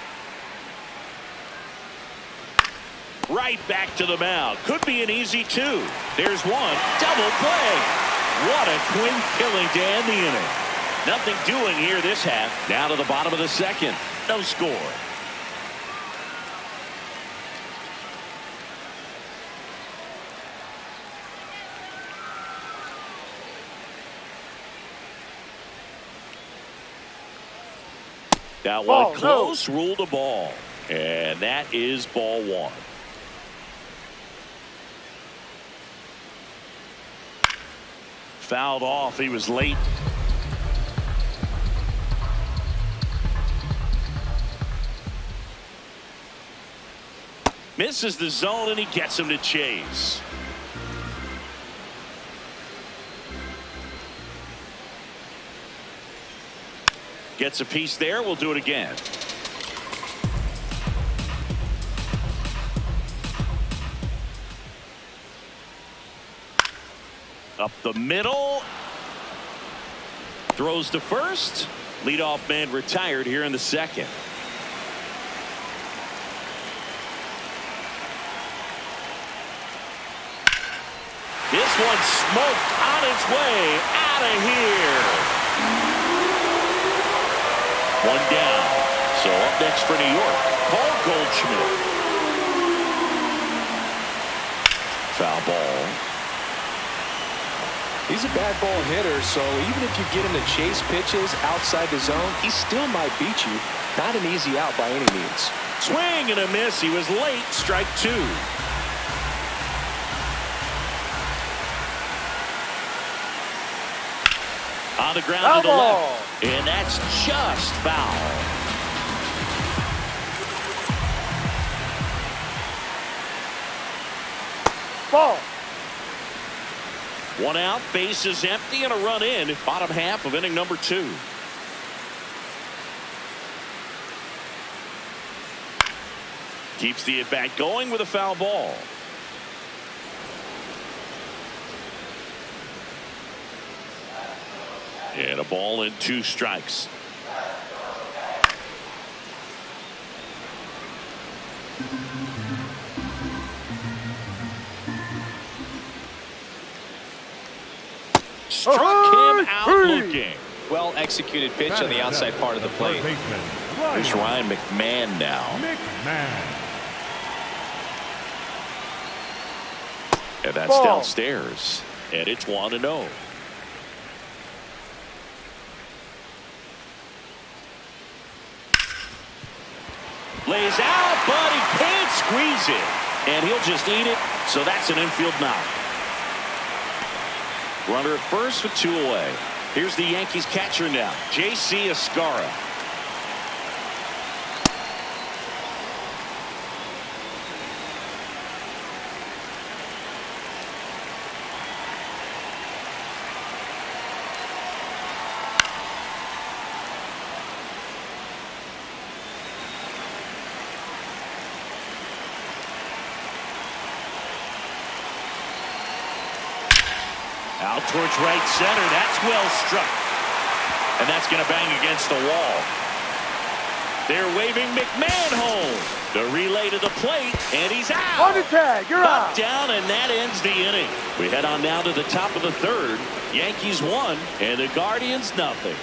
Right back to the mound. Could be an easy 2. There's one. Double play. What a quick killing to end the inning. Nothing doing here this half. Down to the bottom of the second. No score. That one close, ruled a ball. And that is ball 1. Fouled off. He was late. Misses the zone, and he gets him to chase. Gets a piece there. We'll do it again. Up the middle. Throws to first. Leadoff man retired here in the second. This one smoked on its way out of here. One down. So up next for New York, Paul Goldschmidt. Foul ball. He's a bad ball hitter, so even if you get him to chase pitches outside the zone, he still might beat you. Not an easy out by any means. Swing and a miss. He was late. Strike two. On the ground to the left. And that's just foul. Ball. One out, base is empty, and a run in. Bottom half of inning number 2. Keeps the at-bat going with a foul ball. And a ball and 2 strikes. Struck him out looking. Well executed pitch on the outside part of the plate. Here's Ryan McMahon now. And that's Ball. downstairs. And it's 1-0. Lays out, but he can't squeeze it. And he'll just eat it. So that's an infield knock. Runner at first with 2 away. Here's the Yankees catcher now, J.C. Escara. Out towards right center. That's well struck. And that's going to bang against the wall. They're waving McMahon home. The relay to the plate, and he's out. On the tag, you're Knocked out. down, and that ends the inning. We head on down to the top of the 3rd. Yankees 1, and the Guardians nothing.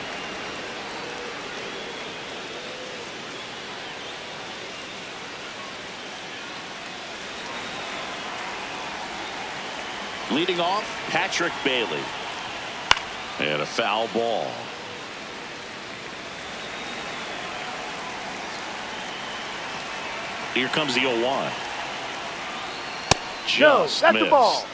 Leading off, Patrick Bailey. And a foul ball. Here comes the 0-1. Just that's missed. the ball.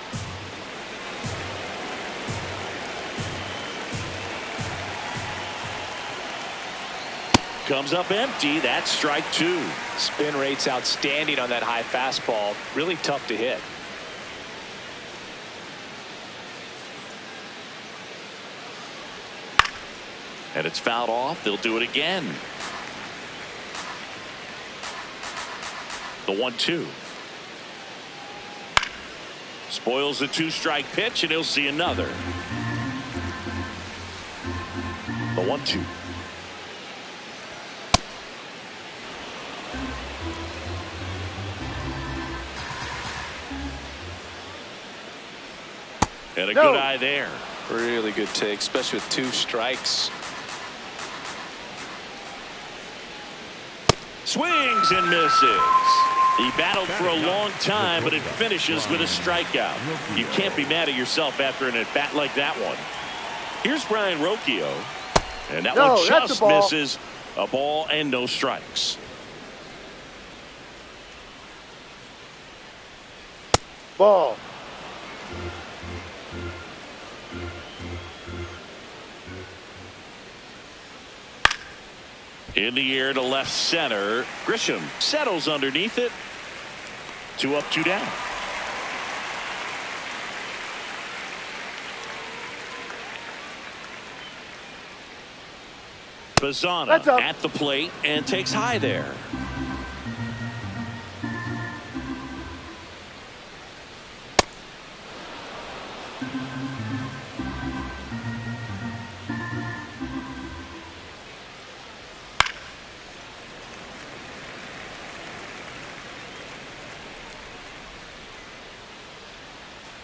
Comes up empty. That's strike 2. Spin rate's outstanding on that high fastball. Really tough to hit. And it's fouled off. They'll do it again. The 1-2. Spoils the 2-strike pitch, and he'll see another. The 1-2. And a good eye there. Really good take, especially with 2 strikes. Swings and misses. He battled for a long time, but it finishes with a strikeout. You can't be mad at yourself after an at-bat like that one. Here's Brian Rocchio. And that one just misses. A ball and no strikes. Ball. In the air to left center. Grisham settles underneath it. 2 up, 2 down. Bazana at the plate and takes high there.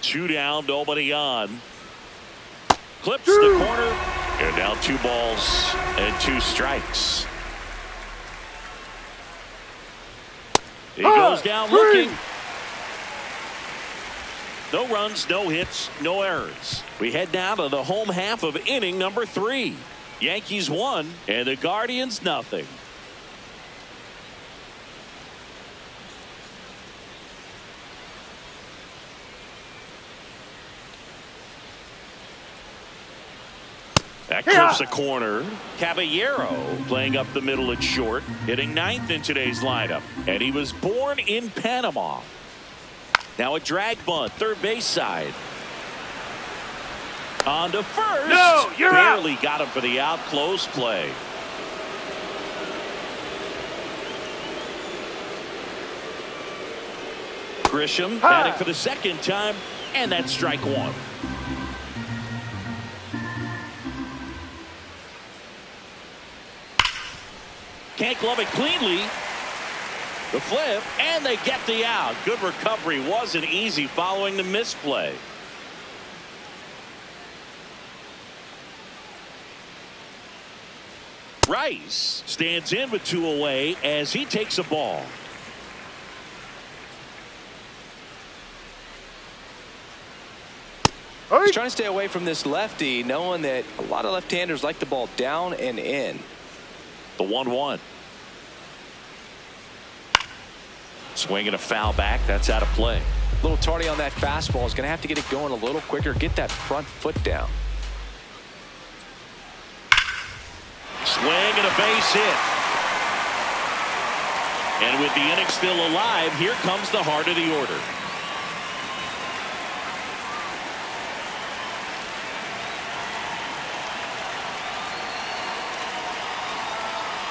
Two down, nobody on. Clips the corner, and now 2 balls and 2 strikes. He goes down looking. No runs, no hits, no errors. We head now to the home half of inning number 3. Yankees 1 and the Guardians nothing. That clips the corner. Caballero playing up the middle at short, hitting 9th in today's lineup. And he was born in Panama. Now a drag bunt, third base side. On to first. No, you're barely out. got him for the out. Close play. Grisham batting for the second time, and that's strike 1. Can't glove it cleanly. The flip, and they get the out. Good recovery. Wasn't easy following the misplay. Rice stands in with 2 away as he takes a ball. He's trying to stay away from this lefty, knowing that a lot of left-handers like the ball down and in. The 1-1. Swing and a foul back. That's out of play. A little tardy on that fastball. Is going to have to get it going a little quicker. Get that front foot down. Swing and a base hit. And with the inning still alive, here comes the heart of the order.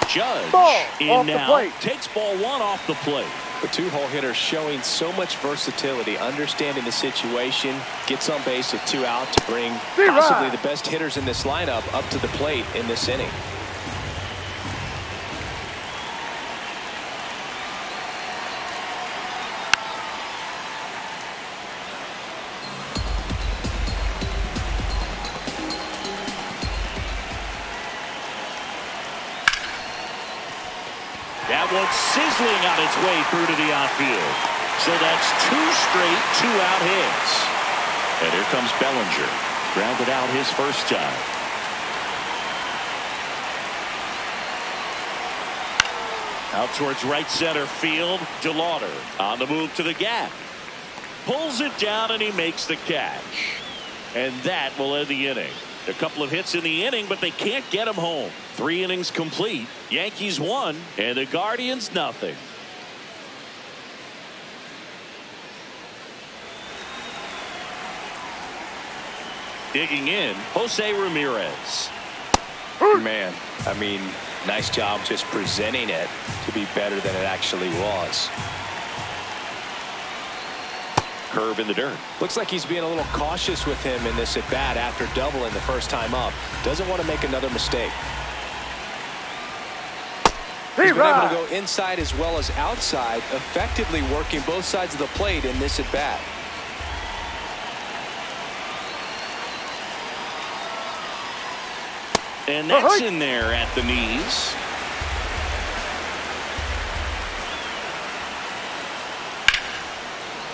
Judge in now, takes ball 1 off the plate. The 2-hole hitter showing so much versatility, understanding the situation, gets on base with 2 out to bring possibly the best hitters in this lineup up to the plate in this inning. That one's sizzling on its way through to the outfield. So that's 2 straight 2-out hits. And here comes Bellinger. Grounded out his first time. Out towards right center field. DeLauder on the move to the gap. Pulls it down and he makes the catch. And that will end the inning. A couple of hits in the inning, but they can't get him home. 3 innings complete. Yankees 1 and the Guardians nothing. Digging in, Jose Ramirez. Man, I mean, nice job just presenting it to be better than it actually was. Curve in the dirt. Looks like he's being a little cautious with him in this at bat after doubling the first time up. Doesn't want to make another mistake. He's been able to go inside as well as outside, effectively working both sides of the plate in this at bat. And that's in there at the knees.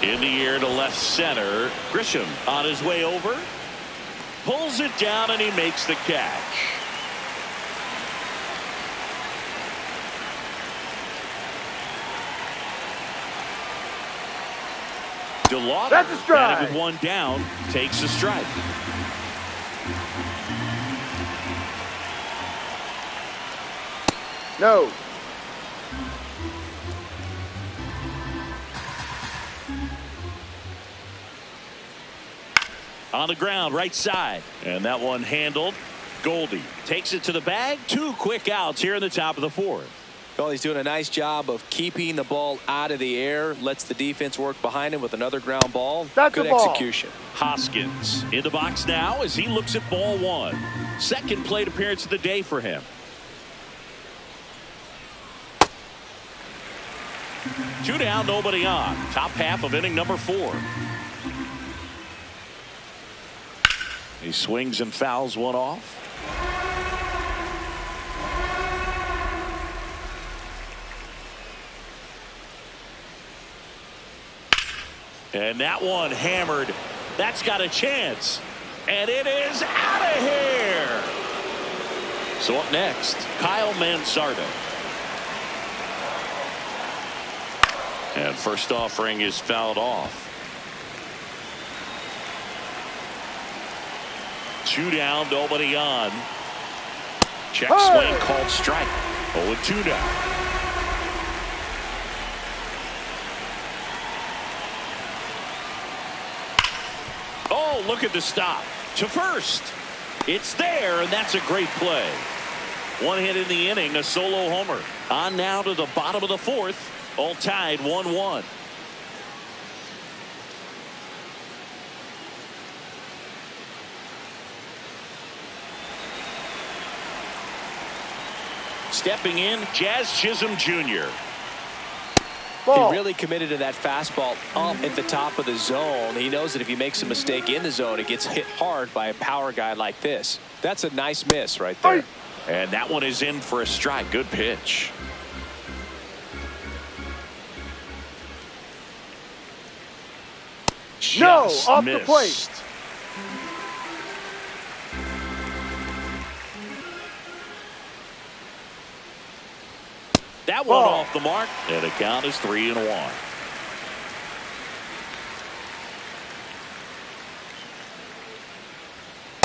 In the air to left center. Grisham on his way over. Pulls it down and he makes the catch. DeLauder, that's a strike. batted with 1 down, takes a strike. No. On the ground, right side. And that one handled. Goldie takes it to the bag. 2 quick outs here in the top of the 4th. Well, he's doing a nice job of keeping the ball out of the air. Lets the defense work behind him with another ground ball. That's good a ball. execution. Hoskins in the box now as he looks at ball 1. Second plate appearance of the day for him. 2 down, nobody on. Top half of inning number 4. He swings and fouls one off. And that one hammered. That's got a chance. And it is out of here. So up next, Kyle Mansardo. And first offering is fouled off. 2 down, nobody on. Check swing called strike. 0-2 now. Oh, look at the stop to first. It's there, and that's a great play. 1 hit in the inning, a solo homer. On now to the bottom of the 4th. All tied 1-1. Stepping in, Jazz Chisholm Jr. Ball. He really committed to that fastball up at the top of the zone. He knows that if he makes a mistake in the zone, it gets hit hard by a power guy like this. That's a nice miss right there. And that one is in for a strike. Good pitch. No, Just off missed. the plate. That one Ball. off the mark, and the count is 3-1.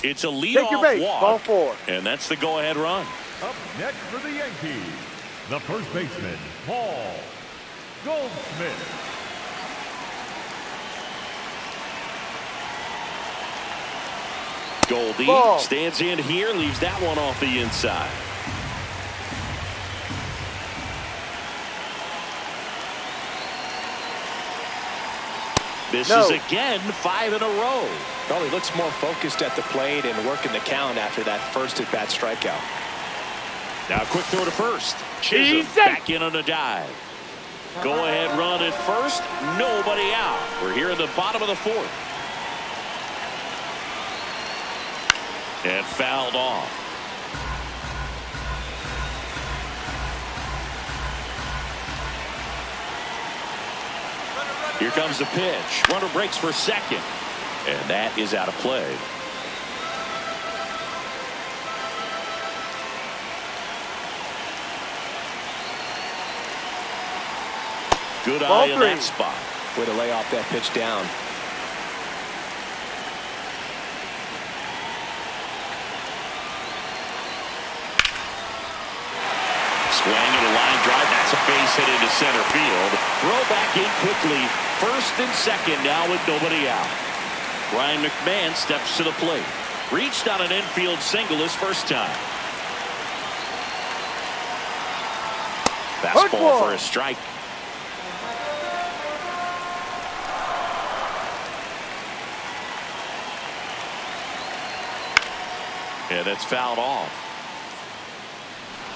It's a Take your leadoff base. Ball walk, 4. and that's the go-ahead run. Up next for the Yankees, the first baseman, Paul Goldschmidt. Goldie Ball. stands in here, leaves that one off the inside. This No. is again 5 in a row. Well, he looks more focused at the plate and working the count after that first at-bat strikeout. Now a quick throw to first. Chisholm Easy. back in on a dive. Go ahead run at first. Nobody out. We're here in the bottom of the 4th. And fouled off. Here comes the pitch. Runner breaks for second. And that is out of play. Good Ball eye in 3. that spot. Way to lay off that pitch down. Swing and a line drive. That's a base hit into center field. Throw back in quickly. First and second now with nobody out. Ryan McMahon steps to the plate. Reached on an infield single his first time. Fastball for a strike. And it's fouled off.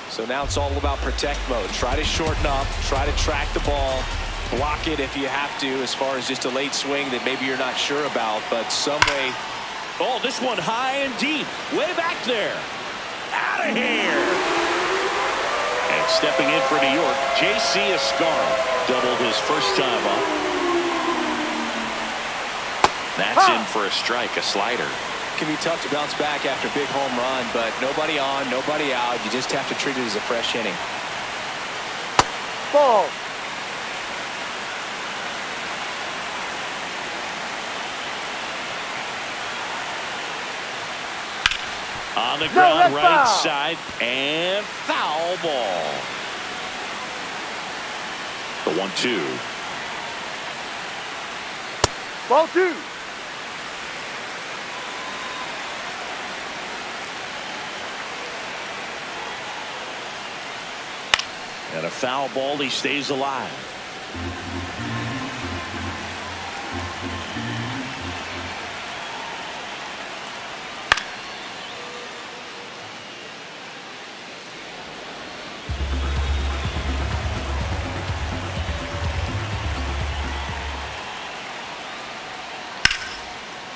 So now it's all about protect mode. Try to shorten up, try to track the ball, block it if you have to, as far as just a late swing that maybe you're not sure about, but some way. Oh, this one high and deep, way back there. Out of here. And stepping in for New York, J.C. Escarra doubled his first time up. That's in for a strike, a slider. Can be tough to bounce back after a big home run, but nobody on, nobody out. You just have to treat it as a fresh inning. Ball. On the ground, that's right foul. side, and foul ball. The 1-2. Ball 2. And a foul ball, he stays alive.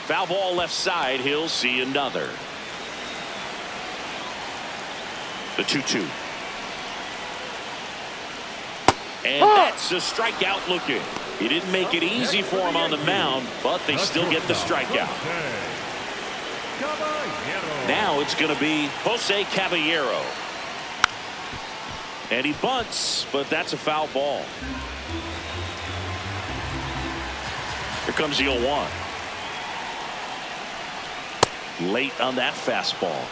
Foul ball left side. He'll see another. The 2-2. And that's a strikeout looking. He didn't make it easy for him on the mound, but they still get the strikeout. Now it's going to be Jose Caballero. And he bunts, but that's a foul ball. Here comes the 0-1. Late on that fastball.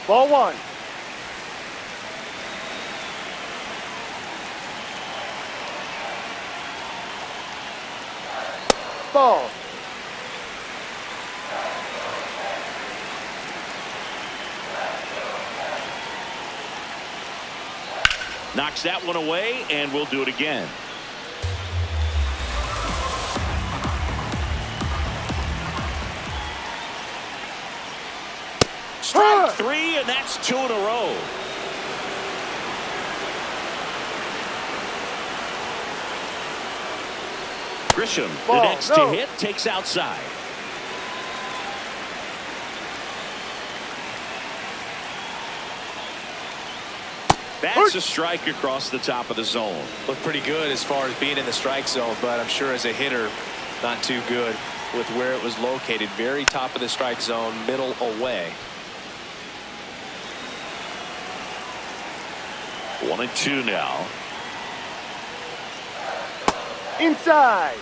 Ball 1. Ball. Knocks that one away, and we'll do it again. Strike 3, and that's 2 in a row. Grisham, the next to hit, takes outside. That's a strike across the top of the zone. Looked pretty good as far as being in the strike zone, but I'm sure as a hitter, not too good with where it was located. Very top of the strike zone, middle away. 1-2 now. Inside.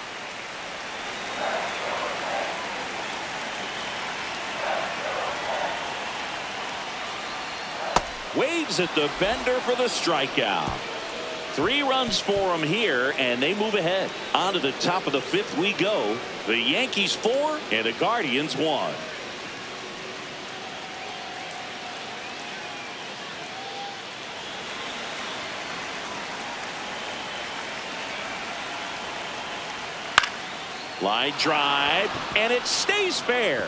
Waves at the bender for the strikeout. 3 runs for him here, and they move ahead. On to the top of the 5th we go. The Yankees 4 and the Guardians 1. Line drive, and it stays fair.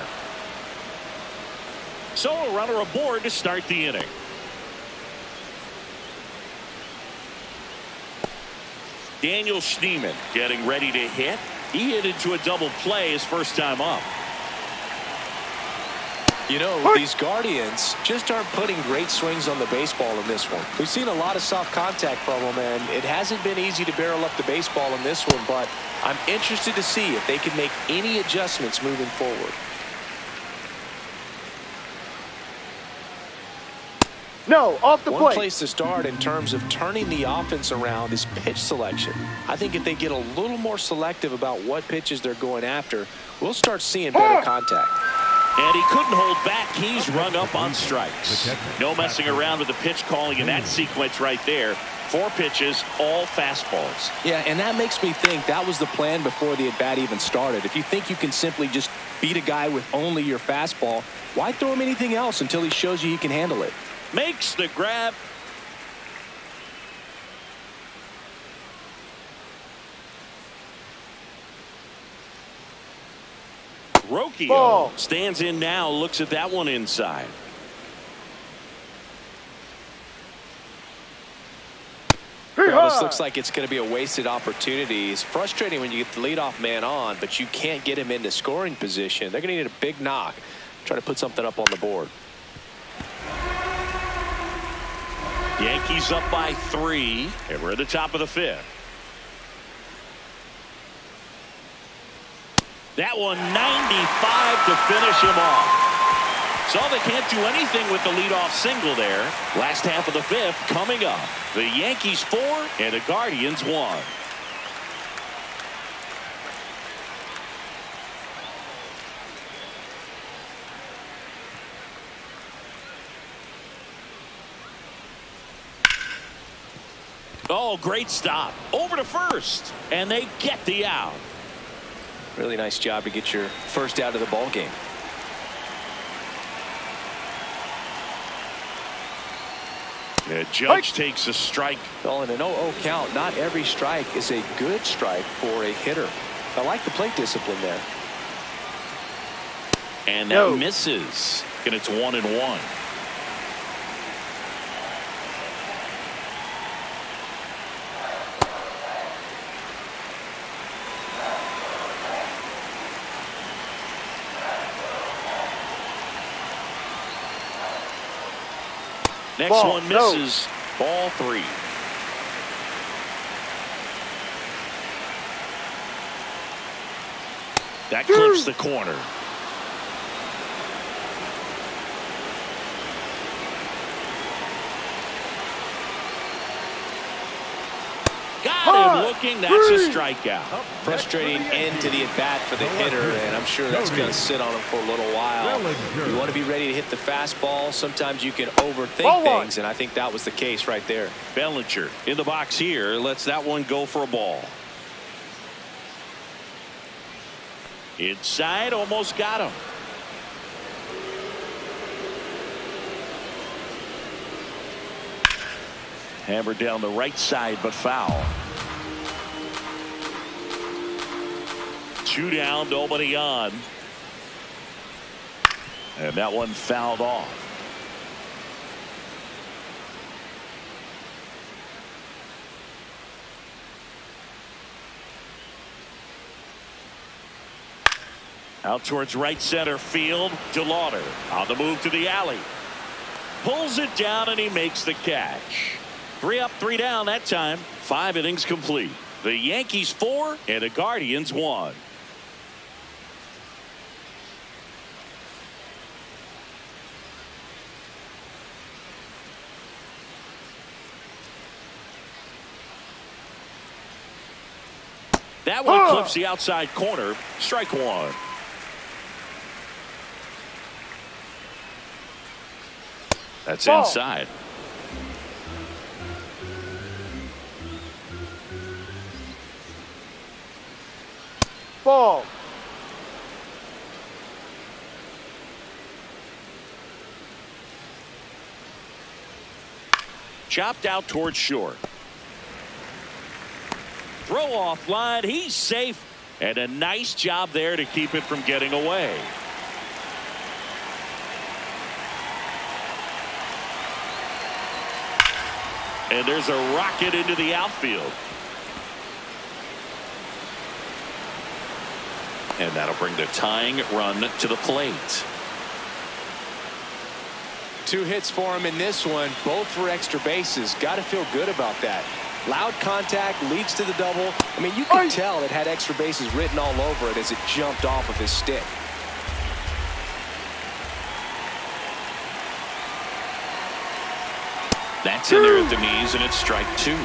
So a runner aboard to start the inning. Daniel Schneemann getting ready to hit. He hit into a double play his first time up. You know, these Guardians just aren't putting great swings on the baseball in this one. We've seen a lot of soft contact from them, and it hasn't been easy to barrel up the baseball in this one, but I'm interested to see if they can make any adjustments moving forward. No, off the plate. One place to start in terms of turning the offense around is pitch selection. I think if they get a little more selective about what pitches they're going after, we'll start seeing better contact. And he couldn't hold back. He's rung up on strikes. No messing around with the pitch calling in that sequence right there. 4 pitches, all fastballs. Yeah, and that makes me think that was the plan before the at-bat even started. If you think you can simply just beat a guy with only your fastball, why throw him anything else until he shows you he can handle it? Makes the grab. Rocchio stands in now, looks at that one inside. Well, this looks like it's going to be a wasted opportunity. It's frustrating when you get the leadoff man on, but you can't get him into scoring position. They're going to need a big knock, try to put something up on the board. Yankees up by 3, and we're at the top of the 5th. That one 95 to finish him off. So they can't do anything with the leadoff single there. Last half of the 5th coming up. The Yankees 4 and the Guardians 1. Oh, great stop. Over to first. And they get the out. Really nice job to get your first out of the ball game. The Judge takes a strike. Well, in an 0-0 count, not every strike is a good strike for a hitter. I like the plate discipline there. And that misses. And it's 1-1. Next one misses. Ball 3. That clips the corner. Got him looking. That's a strikeout. Frustrating end to the at-bat for the hitter, and I'm sure that's going to sit on him for a little while. You want to be ready to hit the fastball. Sometimes you can overthink things, and I think that was the case right there. Bellinger in the box here. Lets that one go for a ball. Inside, almost got him. Hammered down the right side, but foul. 2 down, nobody on. And that one fouled off. Out towards right center field. DeLauder on the move to the alley. Pulls it down and he makes the catch. 3 up, 3 down that time. 5 innings complete. The Yankees 4 and the Guardians 1. That one clips the outside corner. Strike 1. That's inside. Ball. Chopped out towards short. Throw off line. He's safe. And a nice job there to keep it from getting away. And there's a rocket into the outfield. And that'll bring the tying run to the plate. 2 hits for him in this one, both for extra bases. Got to feel good about that. Loud contact leads to the double. I mean, you could tell it had extra bases written all over it as it jumped off of his stick. That's in there at the knees, and it's strike 2.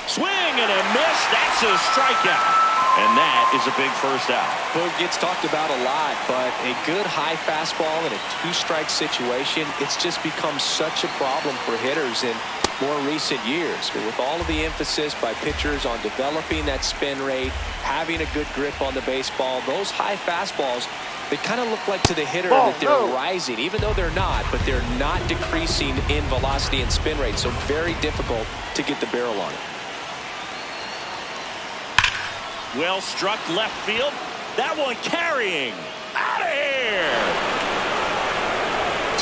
Swing and a miss. That's a strikeout. And that is a big first out. Boog gets talked about a lot, but a good high fastball in a 2-strike situation, it's just become such a problem for hitters in more recent years. But with all of the emphasis by pitchers on developing that spin rate, having a good grip on the baseball, those high fastballs, they kind of look like to the hitter that they're rising, even though they're not, but they're not decreasing in velocity and spin rate. So very difficult to get the barrel on it. Well struck left field. That one carrying. Out of here.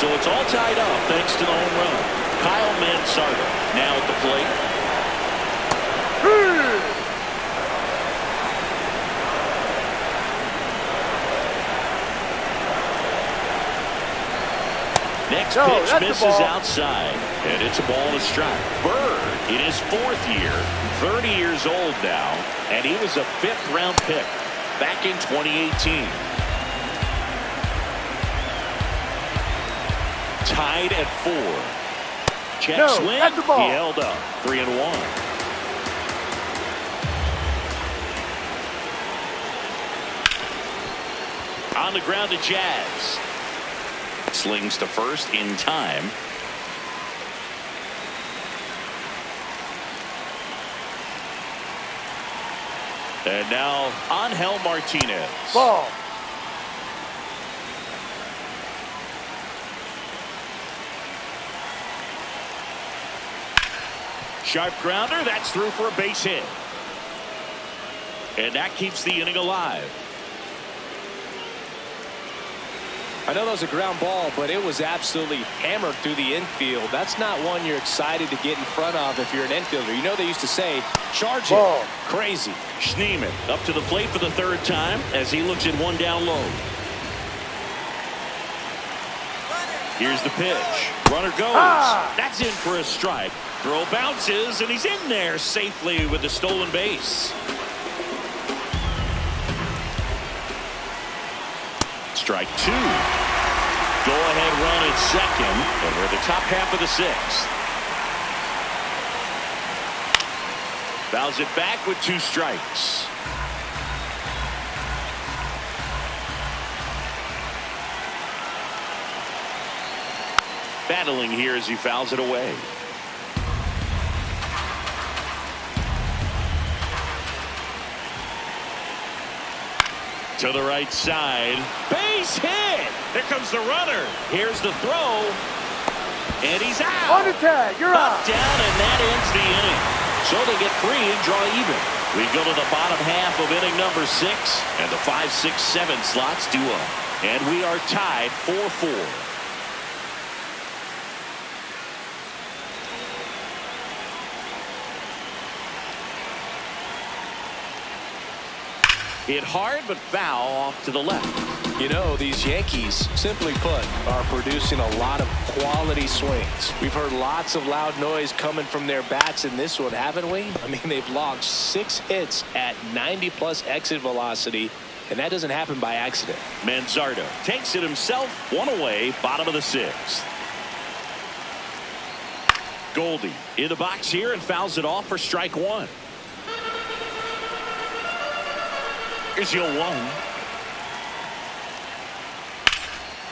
So it's all tied up thanks to the home run. Kyle Mansardo now at the plate. Next pitch misses outside, and it's a ball and a strike. Bird in his 4th year, 30 years old now, and he was a 5th-round pick back in 2018. Tied at 4. Check swing. He held up. 3-1. On the ground to Jazz. Slings to first in time. And now Angel Martinez. Ball. Sharp grounder. That's through for a base hit. And that keeps the inning alive. I know that was a ground ball, but it was absolutely hammered through the infield. That's not one you're excited to get in front of if you're an infielder. You know they used to say, charge it. Crazy. Schneemann up to the plate for the third time as he looks at one down low. Here's the pitch. Runner goes. That's in for a strike. Throw bounces, and he's in there safely with the stolen base. Strike two. Go-ahead run at second, and we're at the top half of the sixth. Fouls it back with 2 strikes. Battling here as he fouls it away. To the right side. Base hit. There comes the runner. Here's the throw. And he's out. On the tag. You're out. Down, and that ends the inning. So they get 3 and draw even. We go to the bottom half of inning number 6. And the 5, 6, 7 slots do up. And we are tied 4-4. Hit hard, but foul off to the left. You know, these Yankees, simply put, are producing a lot of quality swings. We've heard lots of loud noise coming from their bats in this one, haven't we? I mean, they've logged 6 hits at 90+ exit velocity, and that doesn't happen by accident. Manzardo takes it himself, 1 away, bottom of the 6th. Goldie in the box here and fouls it off for strike 1. Here's your 1.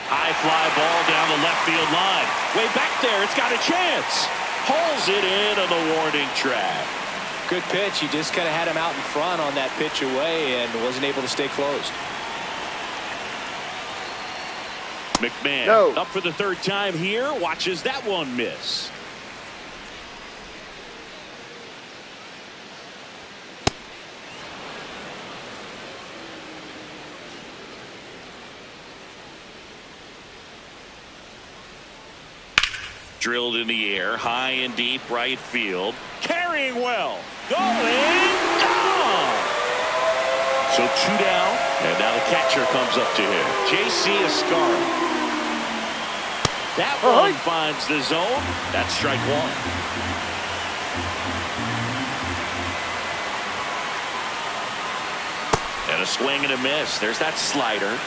High fly ball down the left field line. Way back there. It's got a chance. Pulls it in on the warning track. Good pitch. He just kind of had him out in front on that pitch away and wasn't able to stay closed. McMahon up for the 3rd time here. Watches that one miss. Drilled in the air, high and deep right field. Carrying well. Going down. So 2 down, and now the catcher comes up to him. J.C. Escara. That one finds the zone. That's strike 1. And a swing and a miss. There's that slider.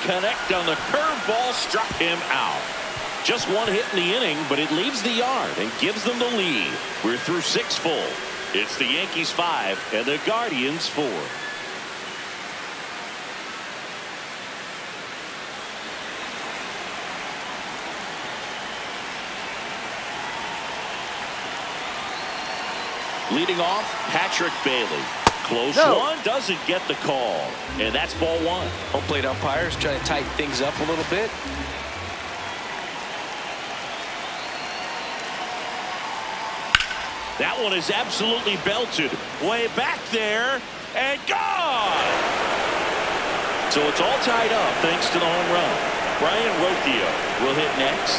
Connect on the curveball, struck him out. Just 1 hit in the inning, but it leaves the yard and gives them the lead. We're through 6 full. It's the Yankees 5 and the Guardians 4. Leading off, Patrick Bailey. Close one, doesn't get the call. And that's ball 1. Home plate umpires trying to tighten things up a little bit. That one is absolutely belted. Way back there and gone. So it's all tied up thanks to the home run. Brian Rothio will hit next.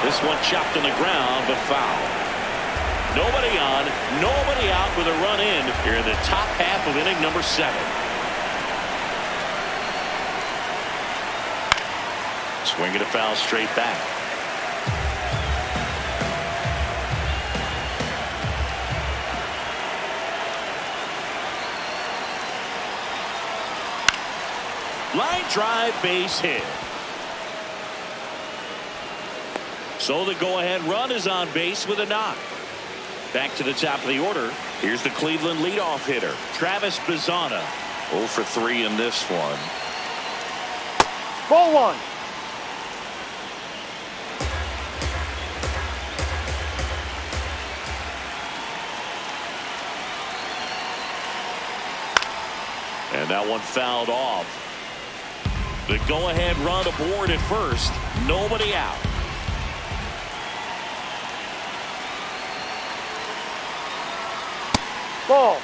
This one chopped on the ground, but foul. Nobody on, nobody out with a run in here in the top half of inning number 7. Swing and a foul straight back. Line drive, base hit. So the go-ahead run is on base with a knock. Back to the top of the order. Here's the Cleveland leadoff hitter, Travis Bazzana. 0 for 3 in this one. Ball 1. And that one fouled off. The go-ahead run aboard at first. Nobody out. Ball.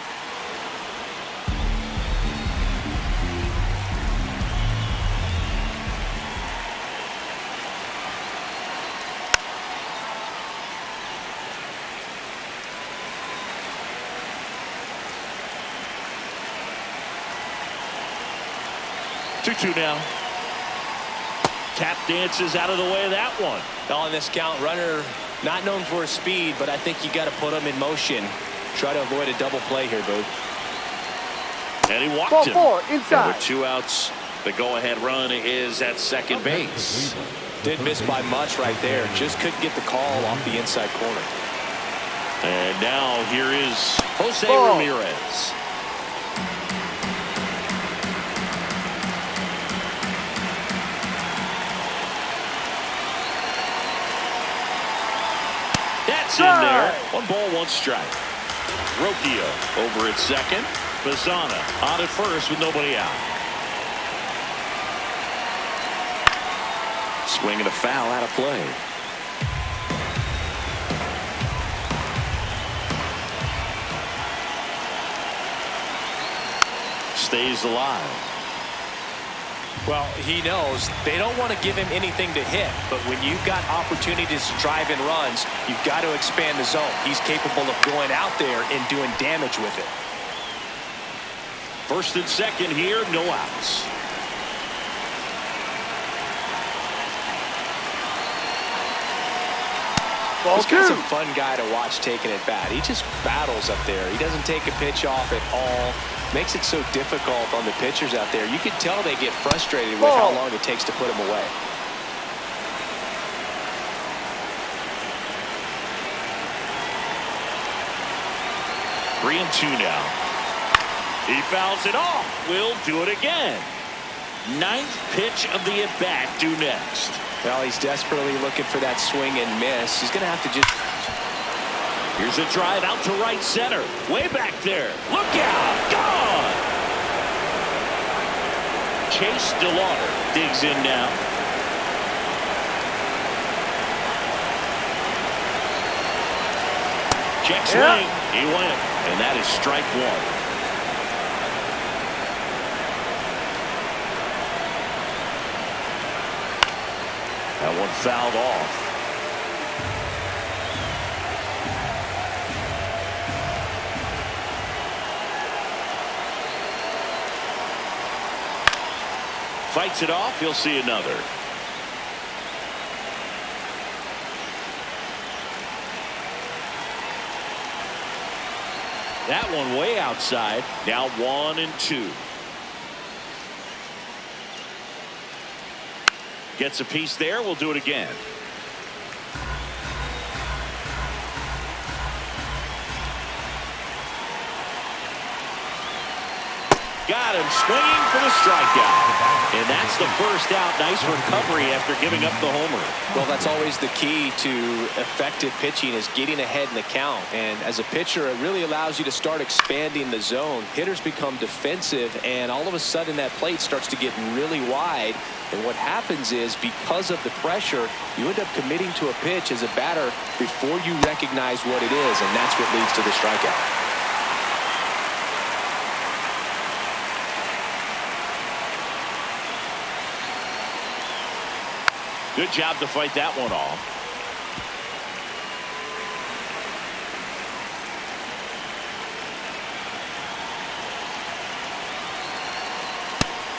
Two now. Tap dances out of the way of that one. On this count, runner not known for his speed, but I think you got to put him in motion. Try to avoid a double play here, Boog. And he walked Ball him. 4 inside. And with 2 outs, the go-ahead run is at second base. Did miss by much right there. Just couldn't get the call off the inside corner. And now here is Jose Ball. Ramirez. That's in there. 1 ball, 1 strike. Rocchio over at second. Bazzana on at first with nobody out. Swing and a foul out of play. Stays alive. Well, he knows they don't want to give him anything to hit, but when you've got opportunities to drive in runs, you've got to expand the zone. He's capable of going out there and doing damage with it. First and second here, no outs. This guy's a fun guy to watch taking at bat. He just battles up there. He doesn't take a pitch off at all. Makes it so difficult on the pitchers out there. You can tell they get frustrated with how long it takes to put him away. Three and 2 now. He fouls it off. We'll do it again. 9th pitch of the at-bat due next. Well, he's desperately looking for that swing and miss. He's going to have to just... Here's a drive out to right center. Way back there. Look out. Gone. Chase DeLauder digs in now. Check swing. He went. And that is strike 1. That one fouled off. Fights it off. He'll see another. That one way outside. Now 1 and 2. Gets a piece there. We'll do it again. Got him swinging for the strikeout. And that's the first out. Nice recovery after giving up the homer. Well, that's always the key to effective pitching, is getting ahead in the count. And as a pitcher, it really allows you to start expanding the zone. Hitters become defensive, and all of a sudden that plate starts to get really wide. And what happens is, because of the pressure, you end up committing to a pitch as a batter before you recognize what it is, and that's what leads to the strikeout. Good job to fight that one off.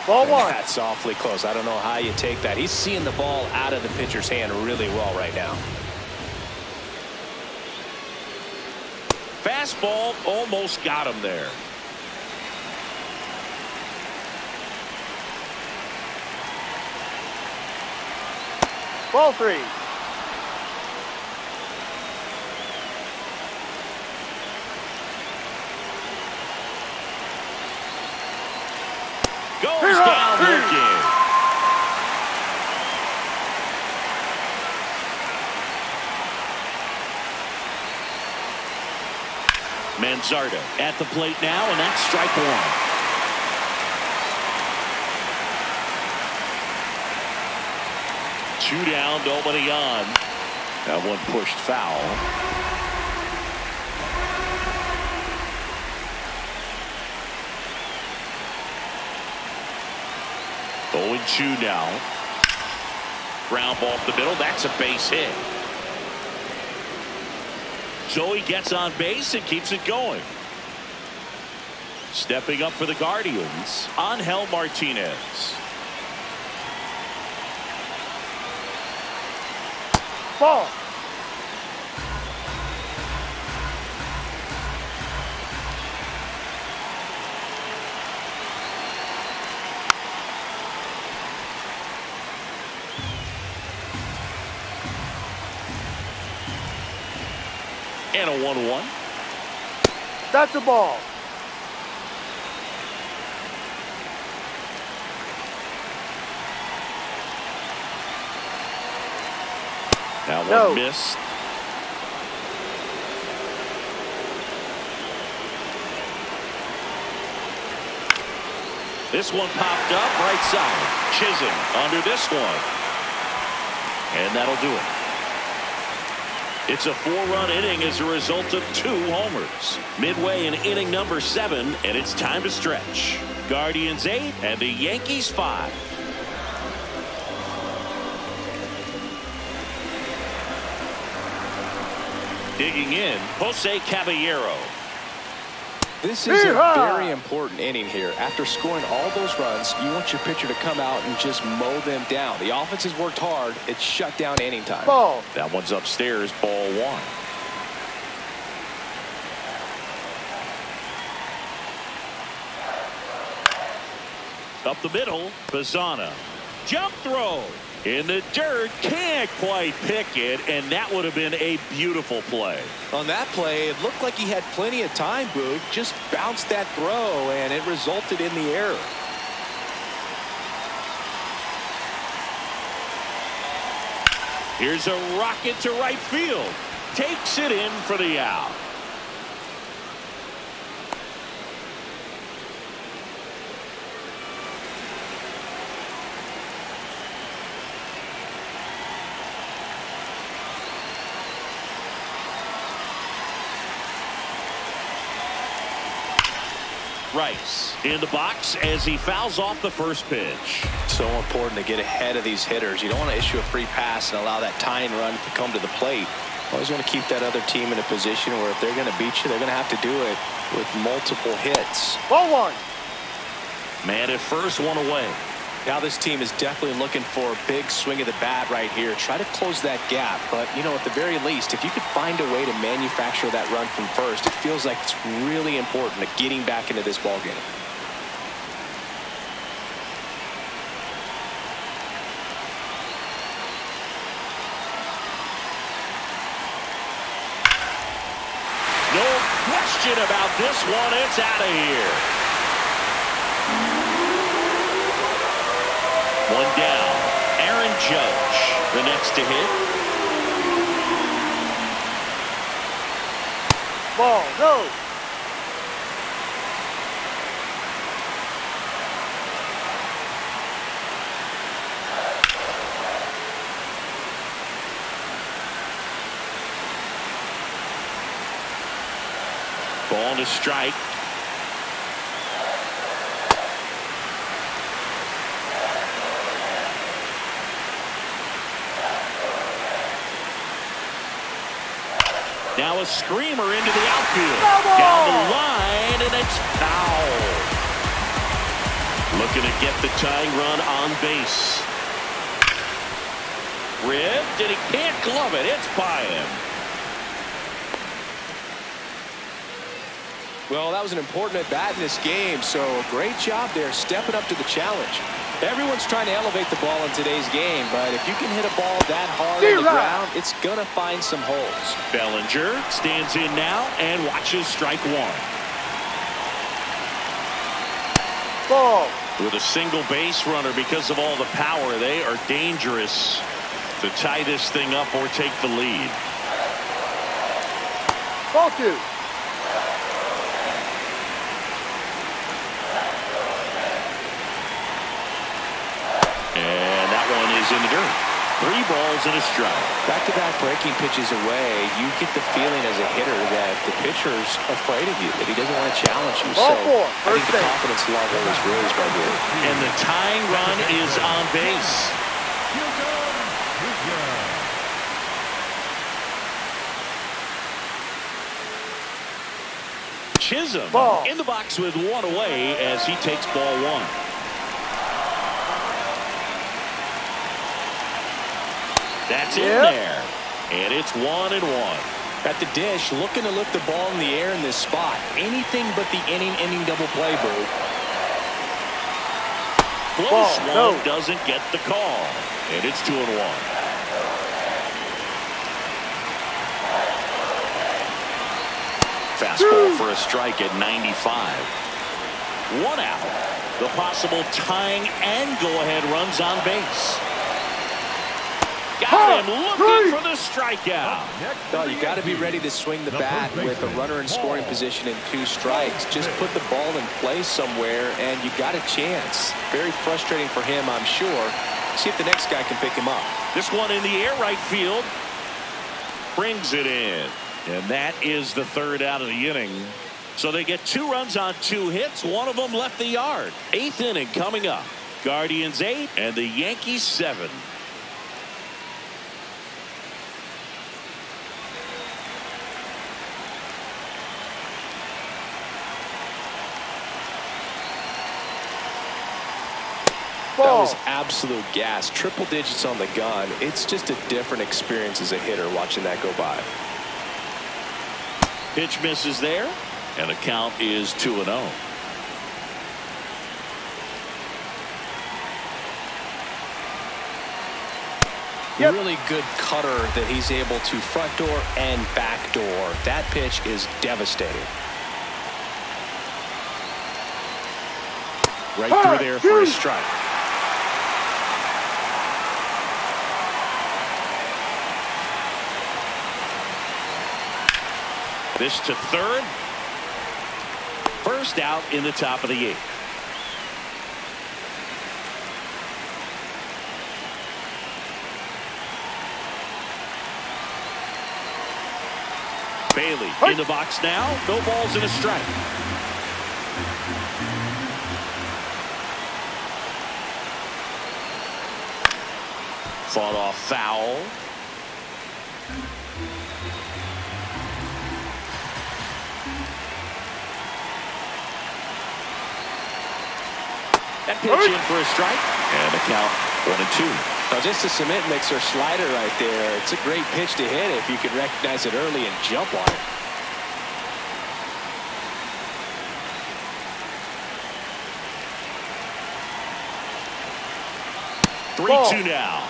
Ball 1. That's awfully close. I don't know how you take that. He's seeing the ball out of the pitcher's hand really well right now. Fastball almost got him there. Ball 3. Goes down looking. Manzardo at the plate now, and that's strike 1. 2 down, nobody on. That one pushed foul. Oh, 2 now. Ground ball up the middle. That's a base hit. Joey gets on base and keeps it going. Stepping up for the Guardians, Angel Martinez. Ball. And a 1-1. That's a ball. That No. one missed. This one popped up right side. Chisholm under this one. And that'll do it. It's a 4-run inning as a result of 2 homers. Midway in inning number 7, and it's time to stretch. Guardians 8 and the Yankees 5. Digging in, Jose Caballero. This is a very important inning here. After scoring all those runs, you want your pitcher to come out and just mow them down. The offense has worked hard. It's shut down inning time. Ball. That one's upstairs, ball 1. Up the middle, Bazzana. Jump throw. In the dirt, can't quite pick it, and that would have been a beautiful play. On that play, it looked like he had plenty of time, Boog. Just bounced that throw, and it resulted in the error. Here's a rocket to right field. Takes it in for the out. Rice in the box as he fouls off the first pitch. So important to get ahead of these hitters. You don't want to issue a free pass and allow that tying run to come to the plate. Always want to keep that other team in a position where if they're going to beat you, they're going to have to do it with multiple hits. Ball 1. Man at first, 1 away. Now this team is definitely looking for a big swing of the bat right here. Try to close that gap. But, you know, at the very least, if you could find a way to manufacture that run from first, it feels like it's really important to getting back into this ball game. No question about this one. It's out of here. 1 down. Aaron Judge, the next to hit. Ball. No. Ball to strike. Now a screamer into the outfield. Down the line, and it's foul. Looking to get the tying run on base. Ribbed, and he can't glove it. It's by him. Well, that was an important at-bat in this game, so great job there stepping up to the challenge. Everyone's trying to elevate the ball in today's game, but if you can hit a ball that hard on the ground, it's going to find some holes. Bellinger stands in now and watches strike 1. Ball. With a single base runner, because of all the power, they are dangerous to tie this thing up or take the lead. Ball 2. And that one is in the dirt. 3 balls and a strike. Back-to-back breaking pitches away, you get the feeling as a hitter that the pitcher's afraid of you, that he doesn't want to challenge you. Ball So four, I think first the base. confidence level is raised right here. And the tying run is on base. Chisholm Ball. in the box with 1 away as he takes ball 1. That's in there. And it's 1-1. At the dish, looking to lift the ball in the air in this spot. Anything but the inning double play, Boo. Close one, no. doesn't get the call. And it's 2-1. Fastball for a strike at 95. 1 out. The possible tying and go-ahead runs on base. Got him looking for the strikeout. No, you got to be ready to swing the bat with a runner in scoring position and 2 strikes. Just put the ball in play somewhere, and you got a chance. Very frustrating for him, I'm sure. See if the next guy can pick him up. This one in the air, right field. Brings it in. And that is the 3rd out of the inning. So they get 2 runs on 2 hits. One of them left the yard. 8th inning coming up. Guardians 8 and the Yankees 7. That was absolute gas. Triple digits on the gun. It's just a different experience as a hitter watching that go by. Pitch misses there, and the count is 2-0. Really good cutter that he's able to front door and back door. That pitch is devastating. Right through there for a strike. This to 3rd. First out in the top of the 8th. Bailey in the box now. No balls and a strike. Fought off foul. That pitch in for a strike, and the count 1-2. Now just a cement mixer slider right there. It's a great pitch to hit if you can recognize it early and jump on it. 3-2 now.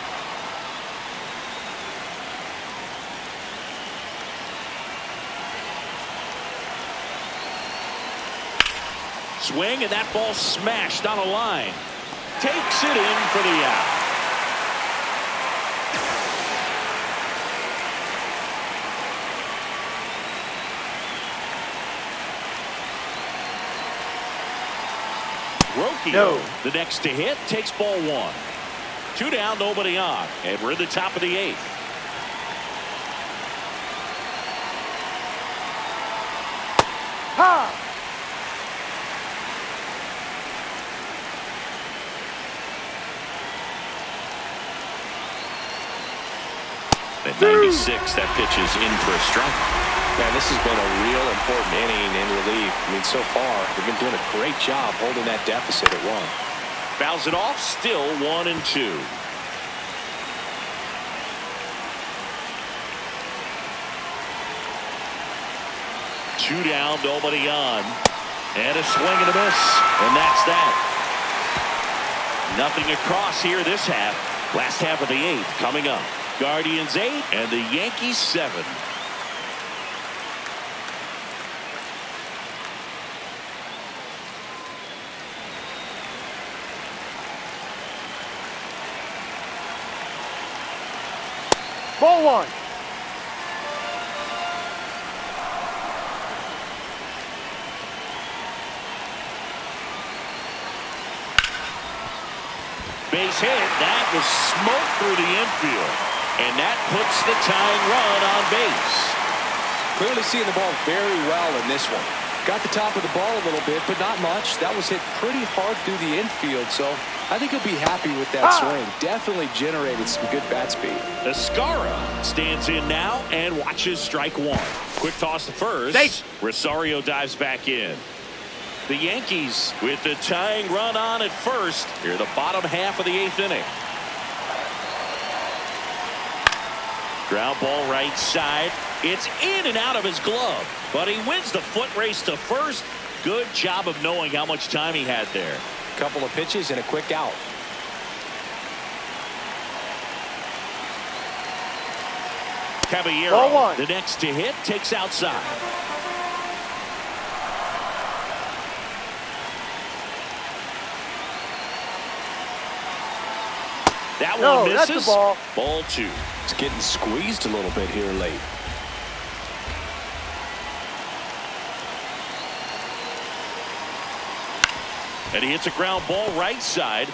Swing, and that ball smashed on a line. Takes it in for the out. Rocchio, the next to hit, takes ball 1. 2 down, nobody on, and we're at the top of the 8th. Ha! At 96, that pitch is in for a strike. Man, this has been a real important inning in relief. I mean, so far, they've been doing a great job holding that deficit at 1. Fouls it off, still 1-2. Two down, nobody on. And a swing and a miss. And that's that. Nothing across here this half. Last half of the 8th coming up. Guardians 8 and the Yankees 7. Ball 1. Base hit. That was smoke through the infield. And that puts the tying run on base. Clearly seeing the ball very well in this one. Got the top of the ball a little bit, but not much. That was hit pretty hard through the infield, so I think he'll be happy with that swing. Definitely generated some good bat speed. Escara stands in now and watches strike one. Quick toss to first. Rosario dives back in. The Yankees with the tying run on at first. Here the bottom half of the 8th inning. Ground ball right side. It's in and out of his glove, but he wins the foot race to first. Good job of knowing how much time he had there. Couple of pitches and a quick out. Caballero, the next to hit, takes outside. That one misses. That's the ball. Ball 2. It's getting squeezed a little bit here late. And he hits a ground ball right side.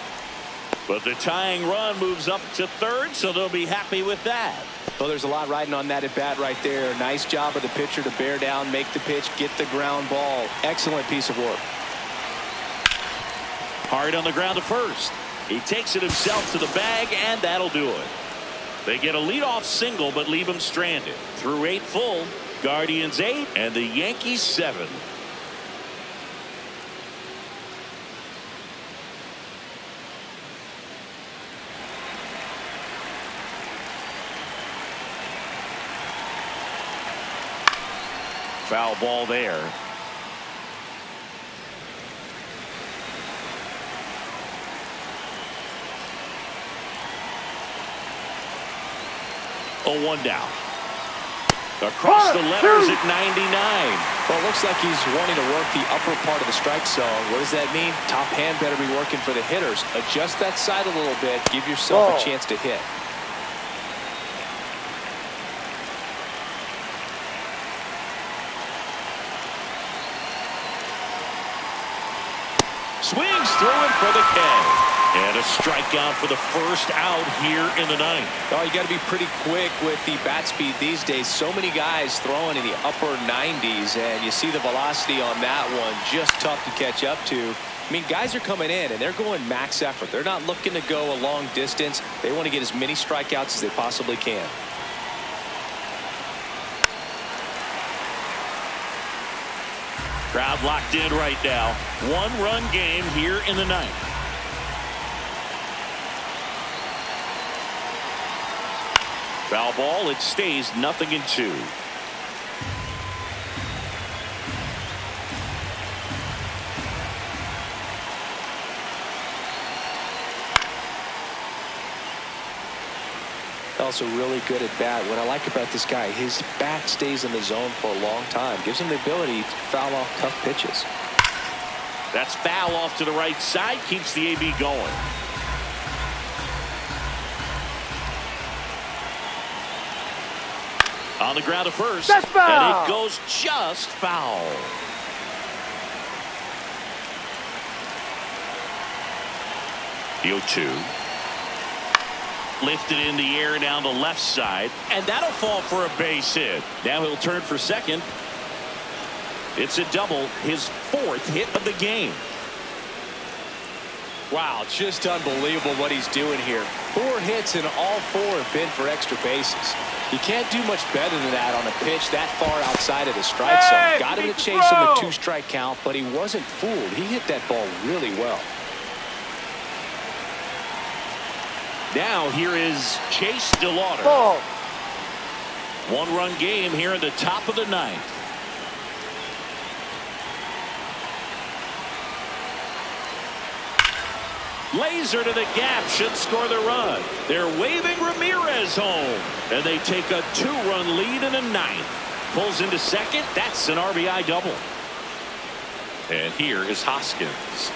But the tying run moves up to third, so they'll be happy with that. Well, there's a lot riding on that at bat right there. Nice job of the pitcher to bear down, make the pitch, get the ground ball. Excellent piece of work. Hard on the ground to first. He takes it himself to the bag, and that'll do it. They get a leadoff single, but leave him stranded. Through 8 full, Guardians 8, and the Yankees 7. Foul ball there. Oh, 1 down. Across the letters at 99. Well, it looks like he's wanting to work the upper part of the strike zone. What does that mean? Top hand better be working for the hitters. Adjust that side a little bit. Give yourself a chance to hit. Swings through it for the K. And a strikeout for the first out here in the 9th. Oh, you got to be pretty quick with the bat speed these days. So many guys throwing in the upper 90s, and you see the velocity on that one. Just tough to catch up to. I mean, guys are coming in, and they're going max effort. They're not looking to go a long distance. They want to get as many strikeouts as they possibly can. Crowd locked in right now. 1-run game here in the 9th. Foul ball. It stays 0-2. Also really good at bat. What I like about this guy, his bat stays in the zone for a long time. Gives him the ability to foul off tough pitches. That's foul off to the right side. Keeps the AB going. On the ground to first. That's foul. And it goes just foul. The 0-2. Lifted in the air down the left side, and that'll fall for a base hit. Now he'll turn for second. It's a double, his 4th hit of the game. Wow, just unbelievable what he's doing here. 4 hits and all 4 have been for extra bases. You can't do much better than that on a pitch that far outside of the strike zone. Got him to chase him a 2-strike count, but he wasn't fooled. He hit that ball really well. Now here is Chase DeLauder. 1-run game here in the top of the 9th. Laser to the gap should score the run. They're waving Ramirez home, and they take a 2-run lead in the 9th. Pulls into second. That's an RBI double. And here is Hoskins.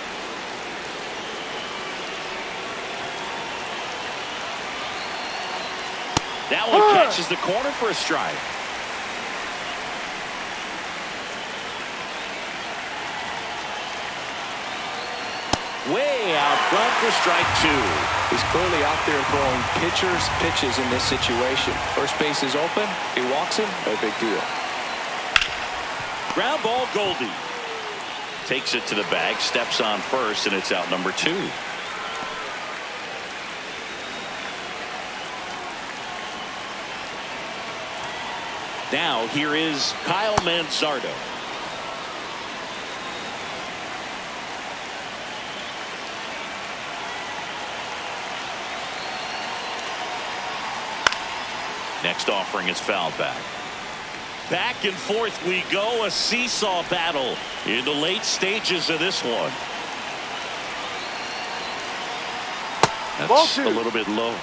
That one catches the corner for a strike. Way out Run for strike 2. He's clearly out there throwing pitchers pitches in this situation. First base is open. He walks him. No big deal. Ground ball, Goldie. Takes it to the bag, steps on first, and it's out number 2. Now here is Kyle Manzardo. Next offering is fouled back. Back and forth we go, a seesaw battle in the late stages of this one. That's a little bit low.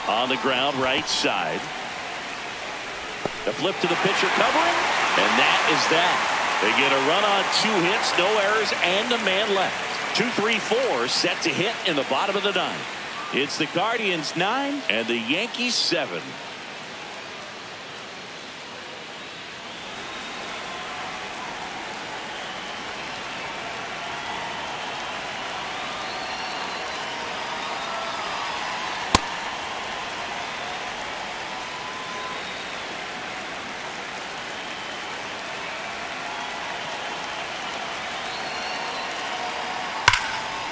On the ground, right side. The flip to the pitcher covering, and that is that. They get a run on 2 hits, no errors, and a man left. 2-3-4 set to hit in the bottom of the 9th. It's the Guardians 9 and the Yankees 7.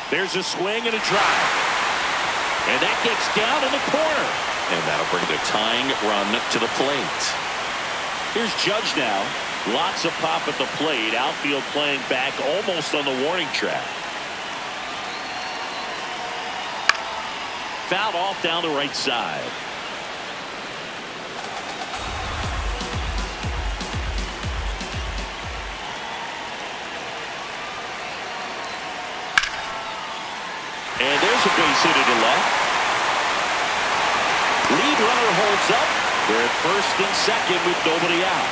There's a swing and a drive. And that gets down in the corner. And that'll bring the tying run to the plate. Here's Judge now. Lots of pop at the plate. Outfield playing back almost on the warning track. Fouled off down the right side. And there's a base hit to left. Lead runner holds up. They're at first and second with nobody out.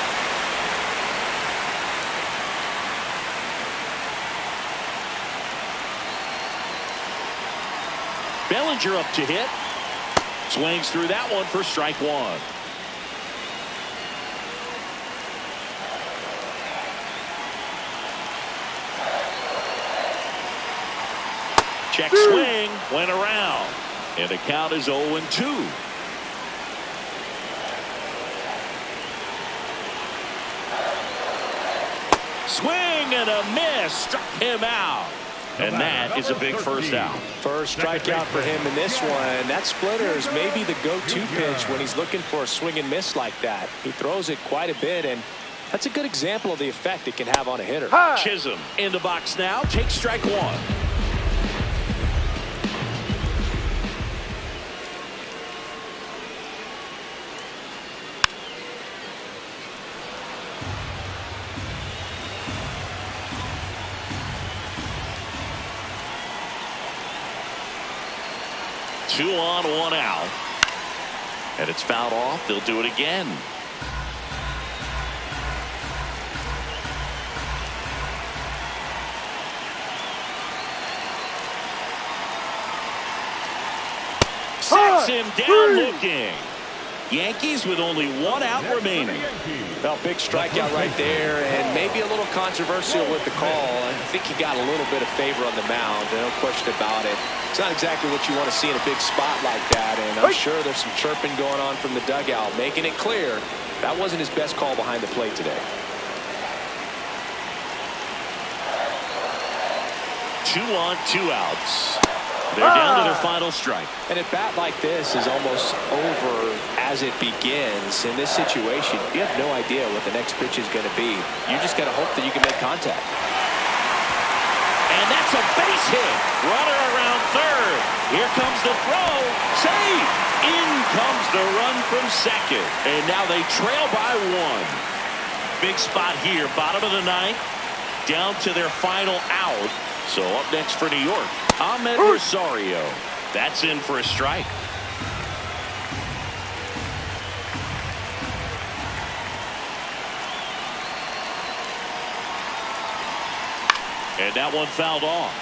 Bellinger up to hit. Swings through that one for strike 1. Check swing, went around, and the count is 0-2. Swing and a miss, struck him out, and that is a big first out. First strikeout for him in this one. That splitter is maybe the go-to pitch when he's looking for a swing and miss like that. He throws it quite a bit, and that's a good example of the effect it can have on a hitter. Chisholm in the box now, takes strike 1. Two on, 1 out. And it's fouled off. They'll do it again. Sets him down looking. Yankees with only 1 out remaining. Well, big strikeout right there, and maybe a little controversial with the call. I think he got a little bit of favor on the mound. No question about it. It's not exactly what you want to see in a big spot like that, and I'm sure there's some chirping going on from the dugout, making it clear that wasn't his best call behind the plate today. 2 on, 2 outs. They're down to their final strike. And a bat like this is almost over as it begins. In this situation, you have no idea what the next pitch is going to be. You just got to hope that you can make contact. And that's a base hit. Runner around third. Here comes the throw. Safe. In comes the run from second. And now they trail by 1. Big spot here. Bottom of the 9th. Down to their final out. So up next for New York, Ahmed Rosario. That's in for a strike. And that one fouled off.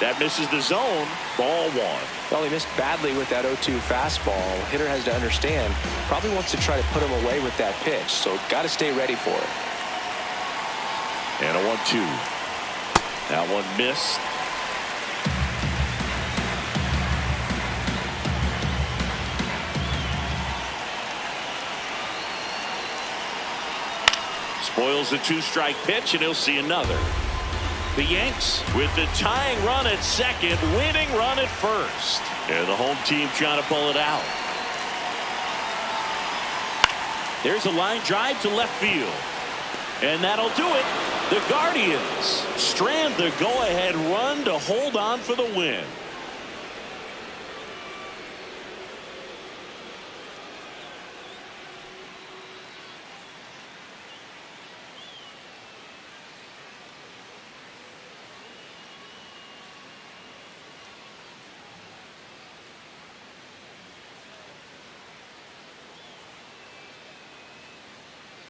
That misses the zone. Ball 1. Well, he missed badly with that 0-2 fastball. Hitter has to understand, probably wants to try to put him away with that pitch, so got to stay ready for it. And a 1-2. That one missed. Spoils the 2-strike pitch, and he'll see another. The Yanks with the tying run at second, winning run at first. And the home team trying to pull it out. There's a line drive to left field. And that'll do it. The Guardians strand the go-ahead run to hold on for the win.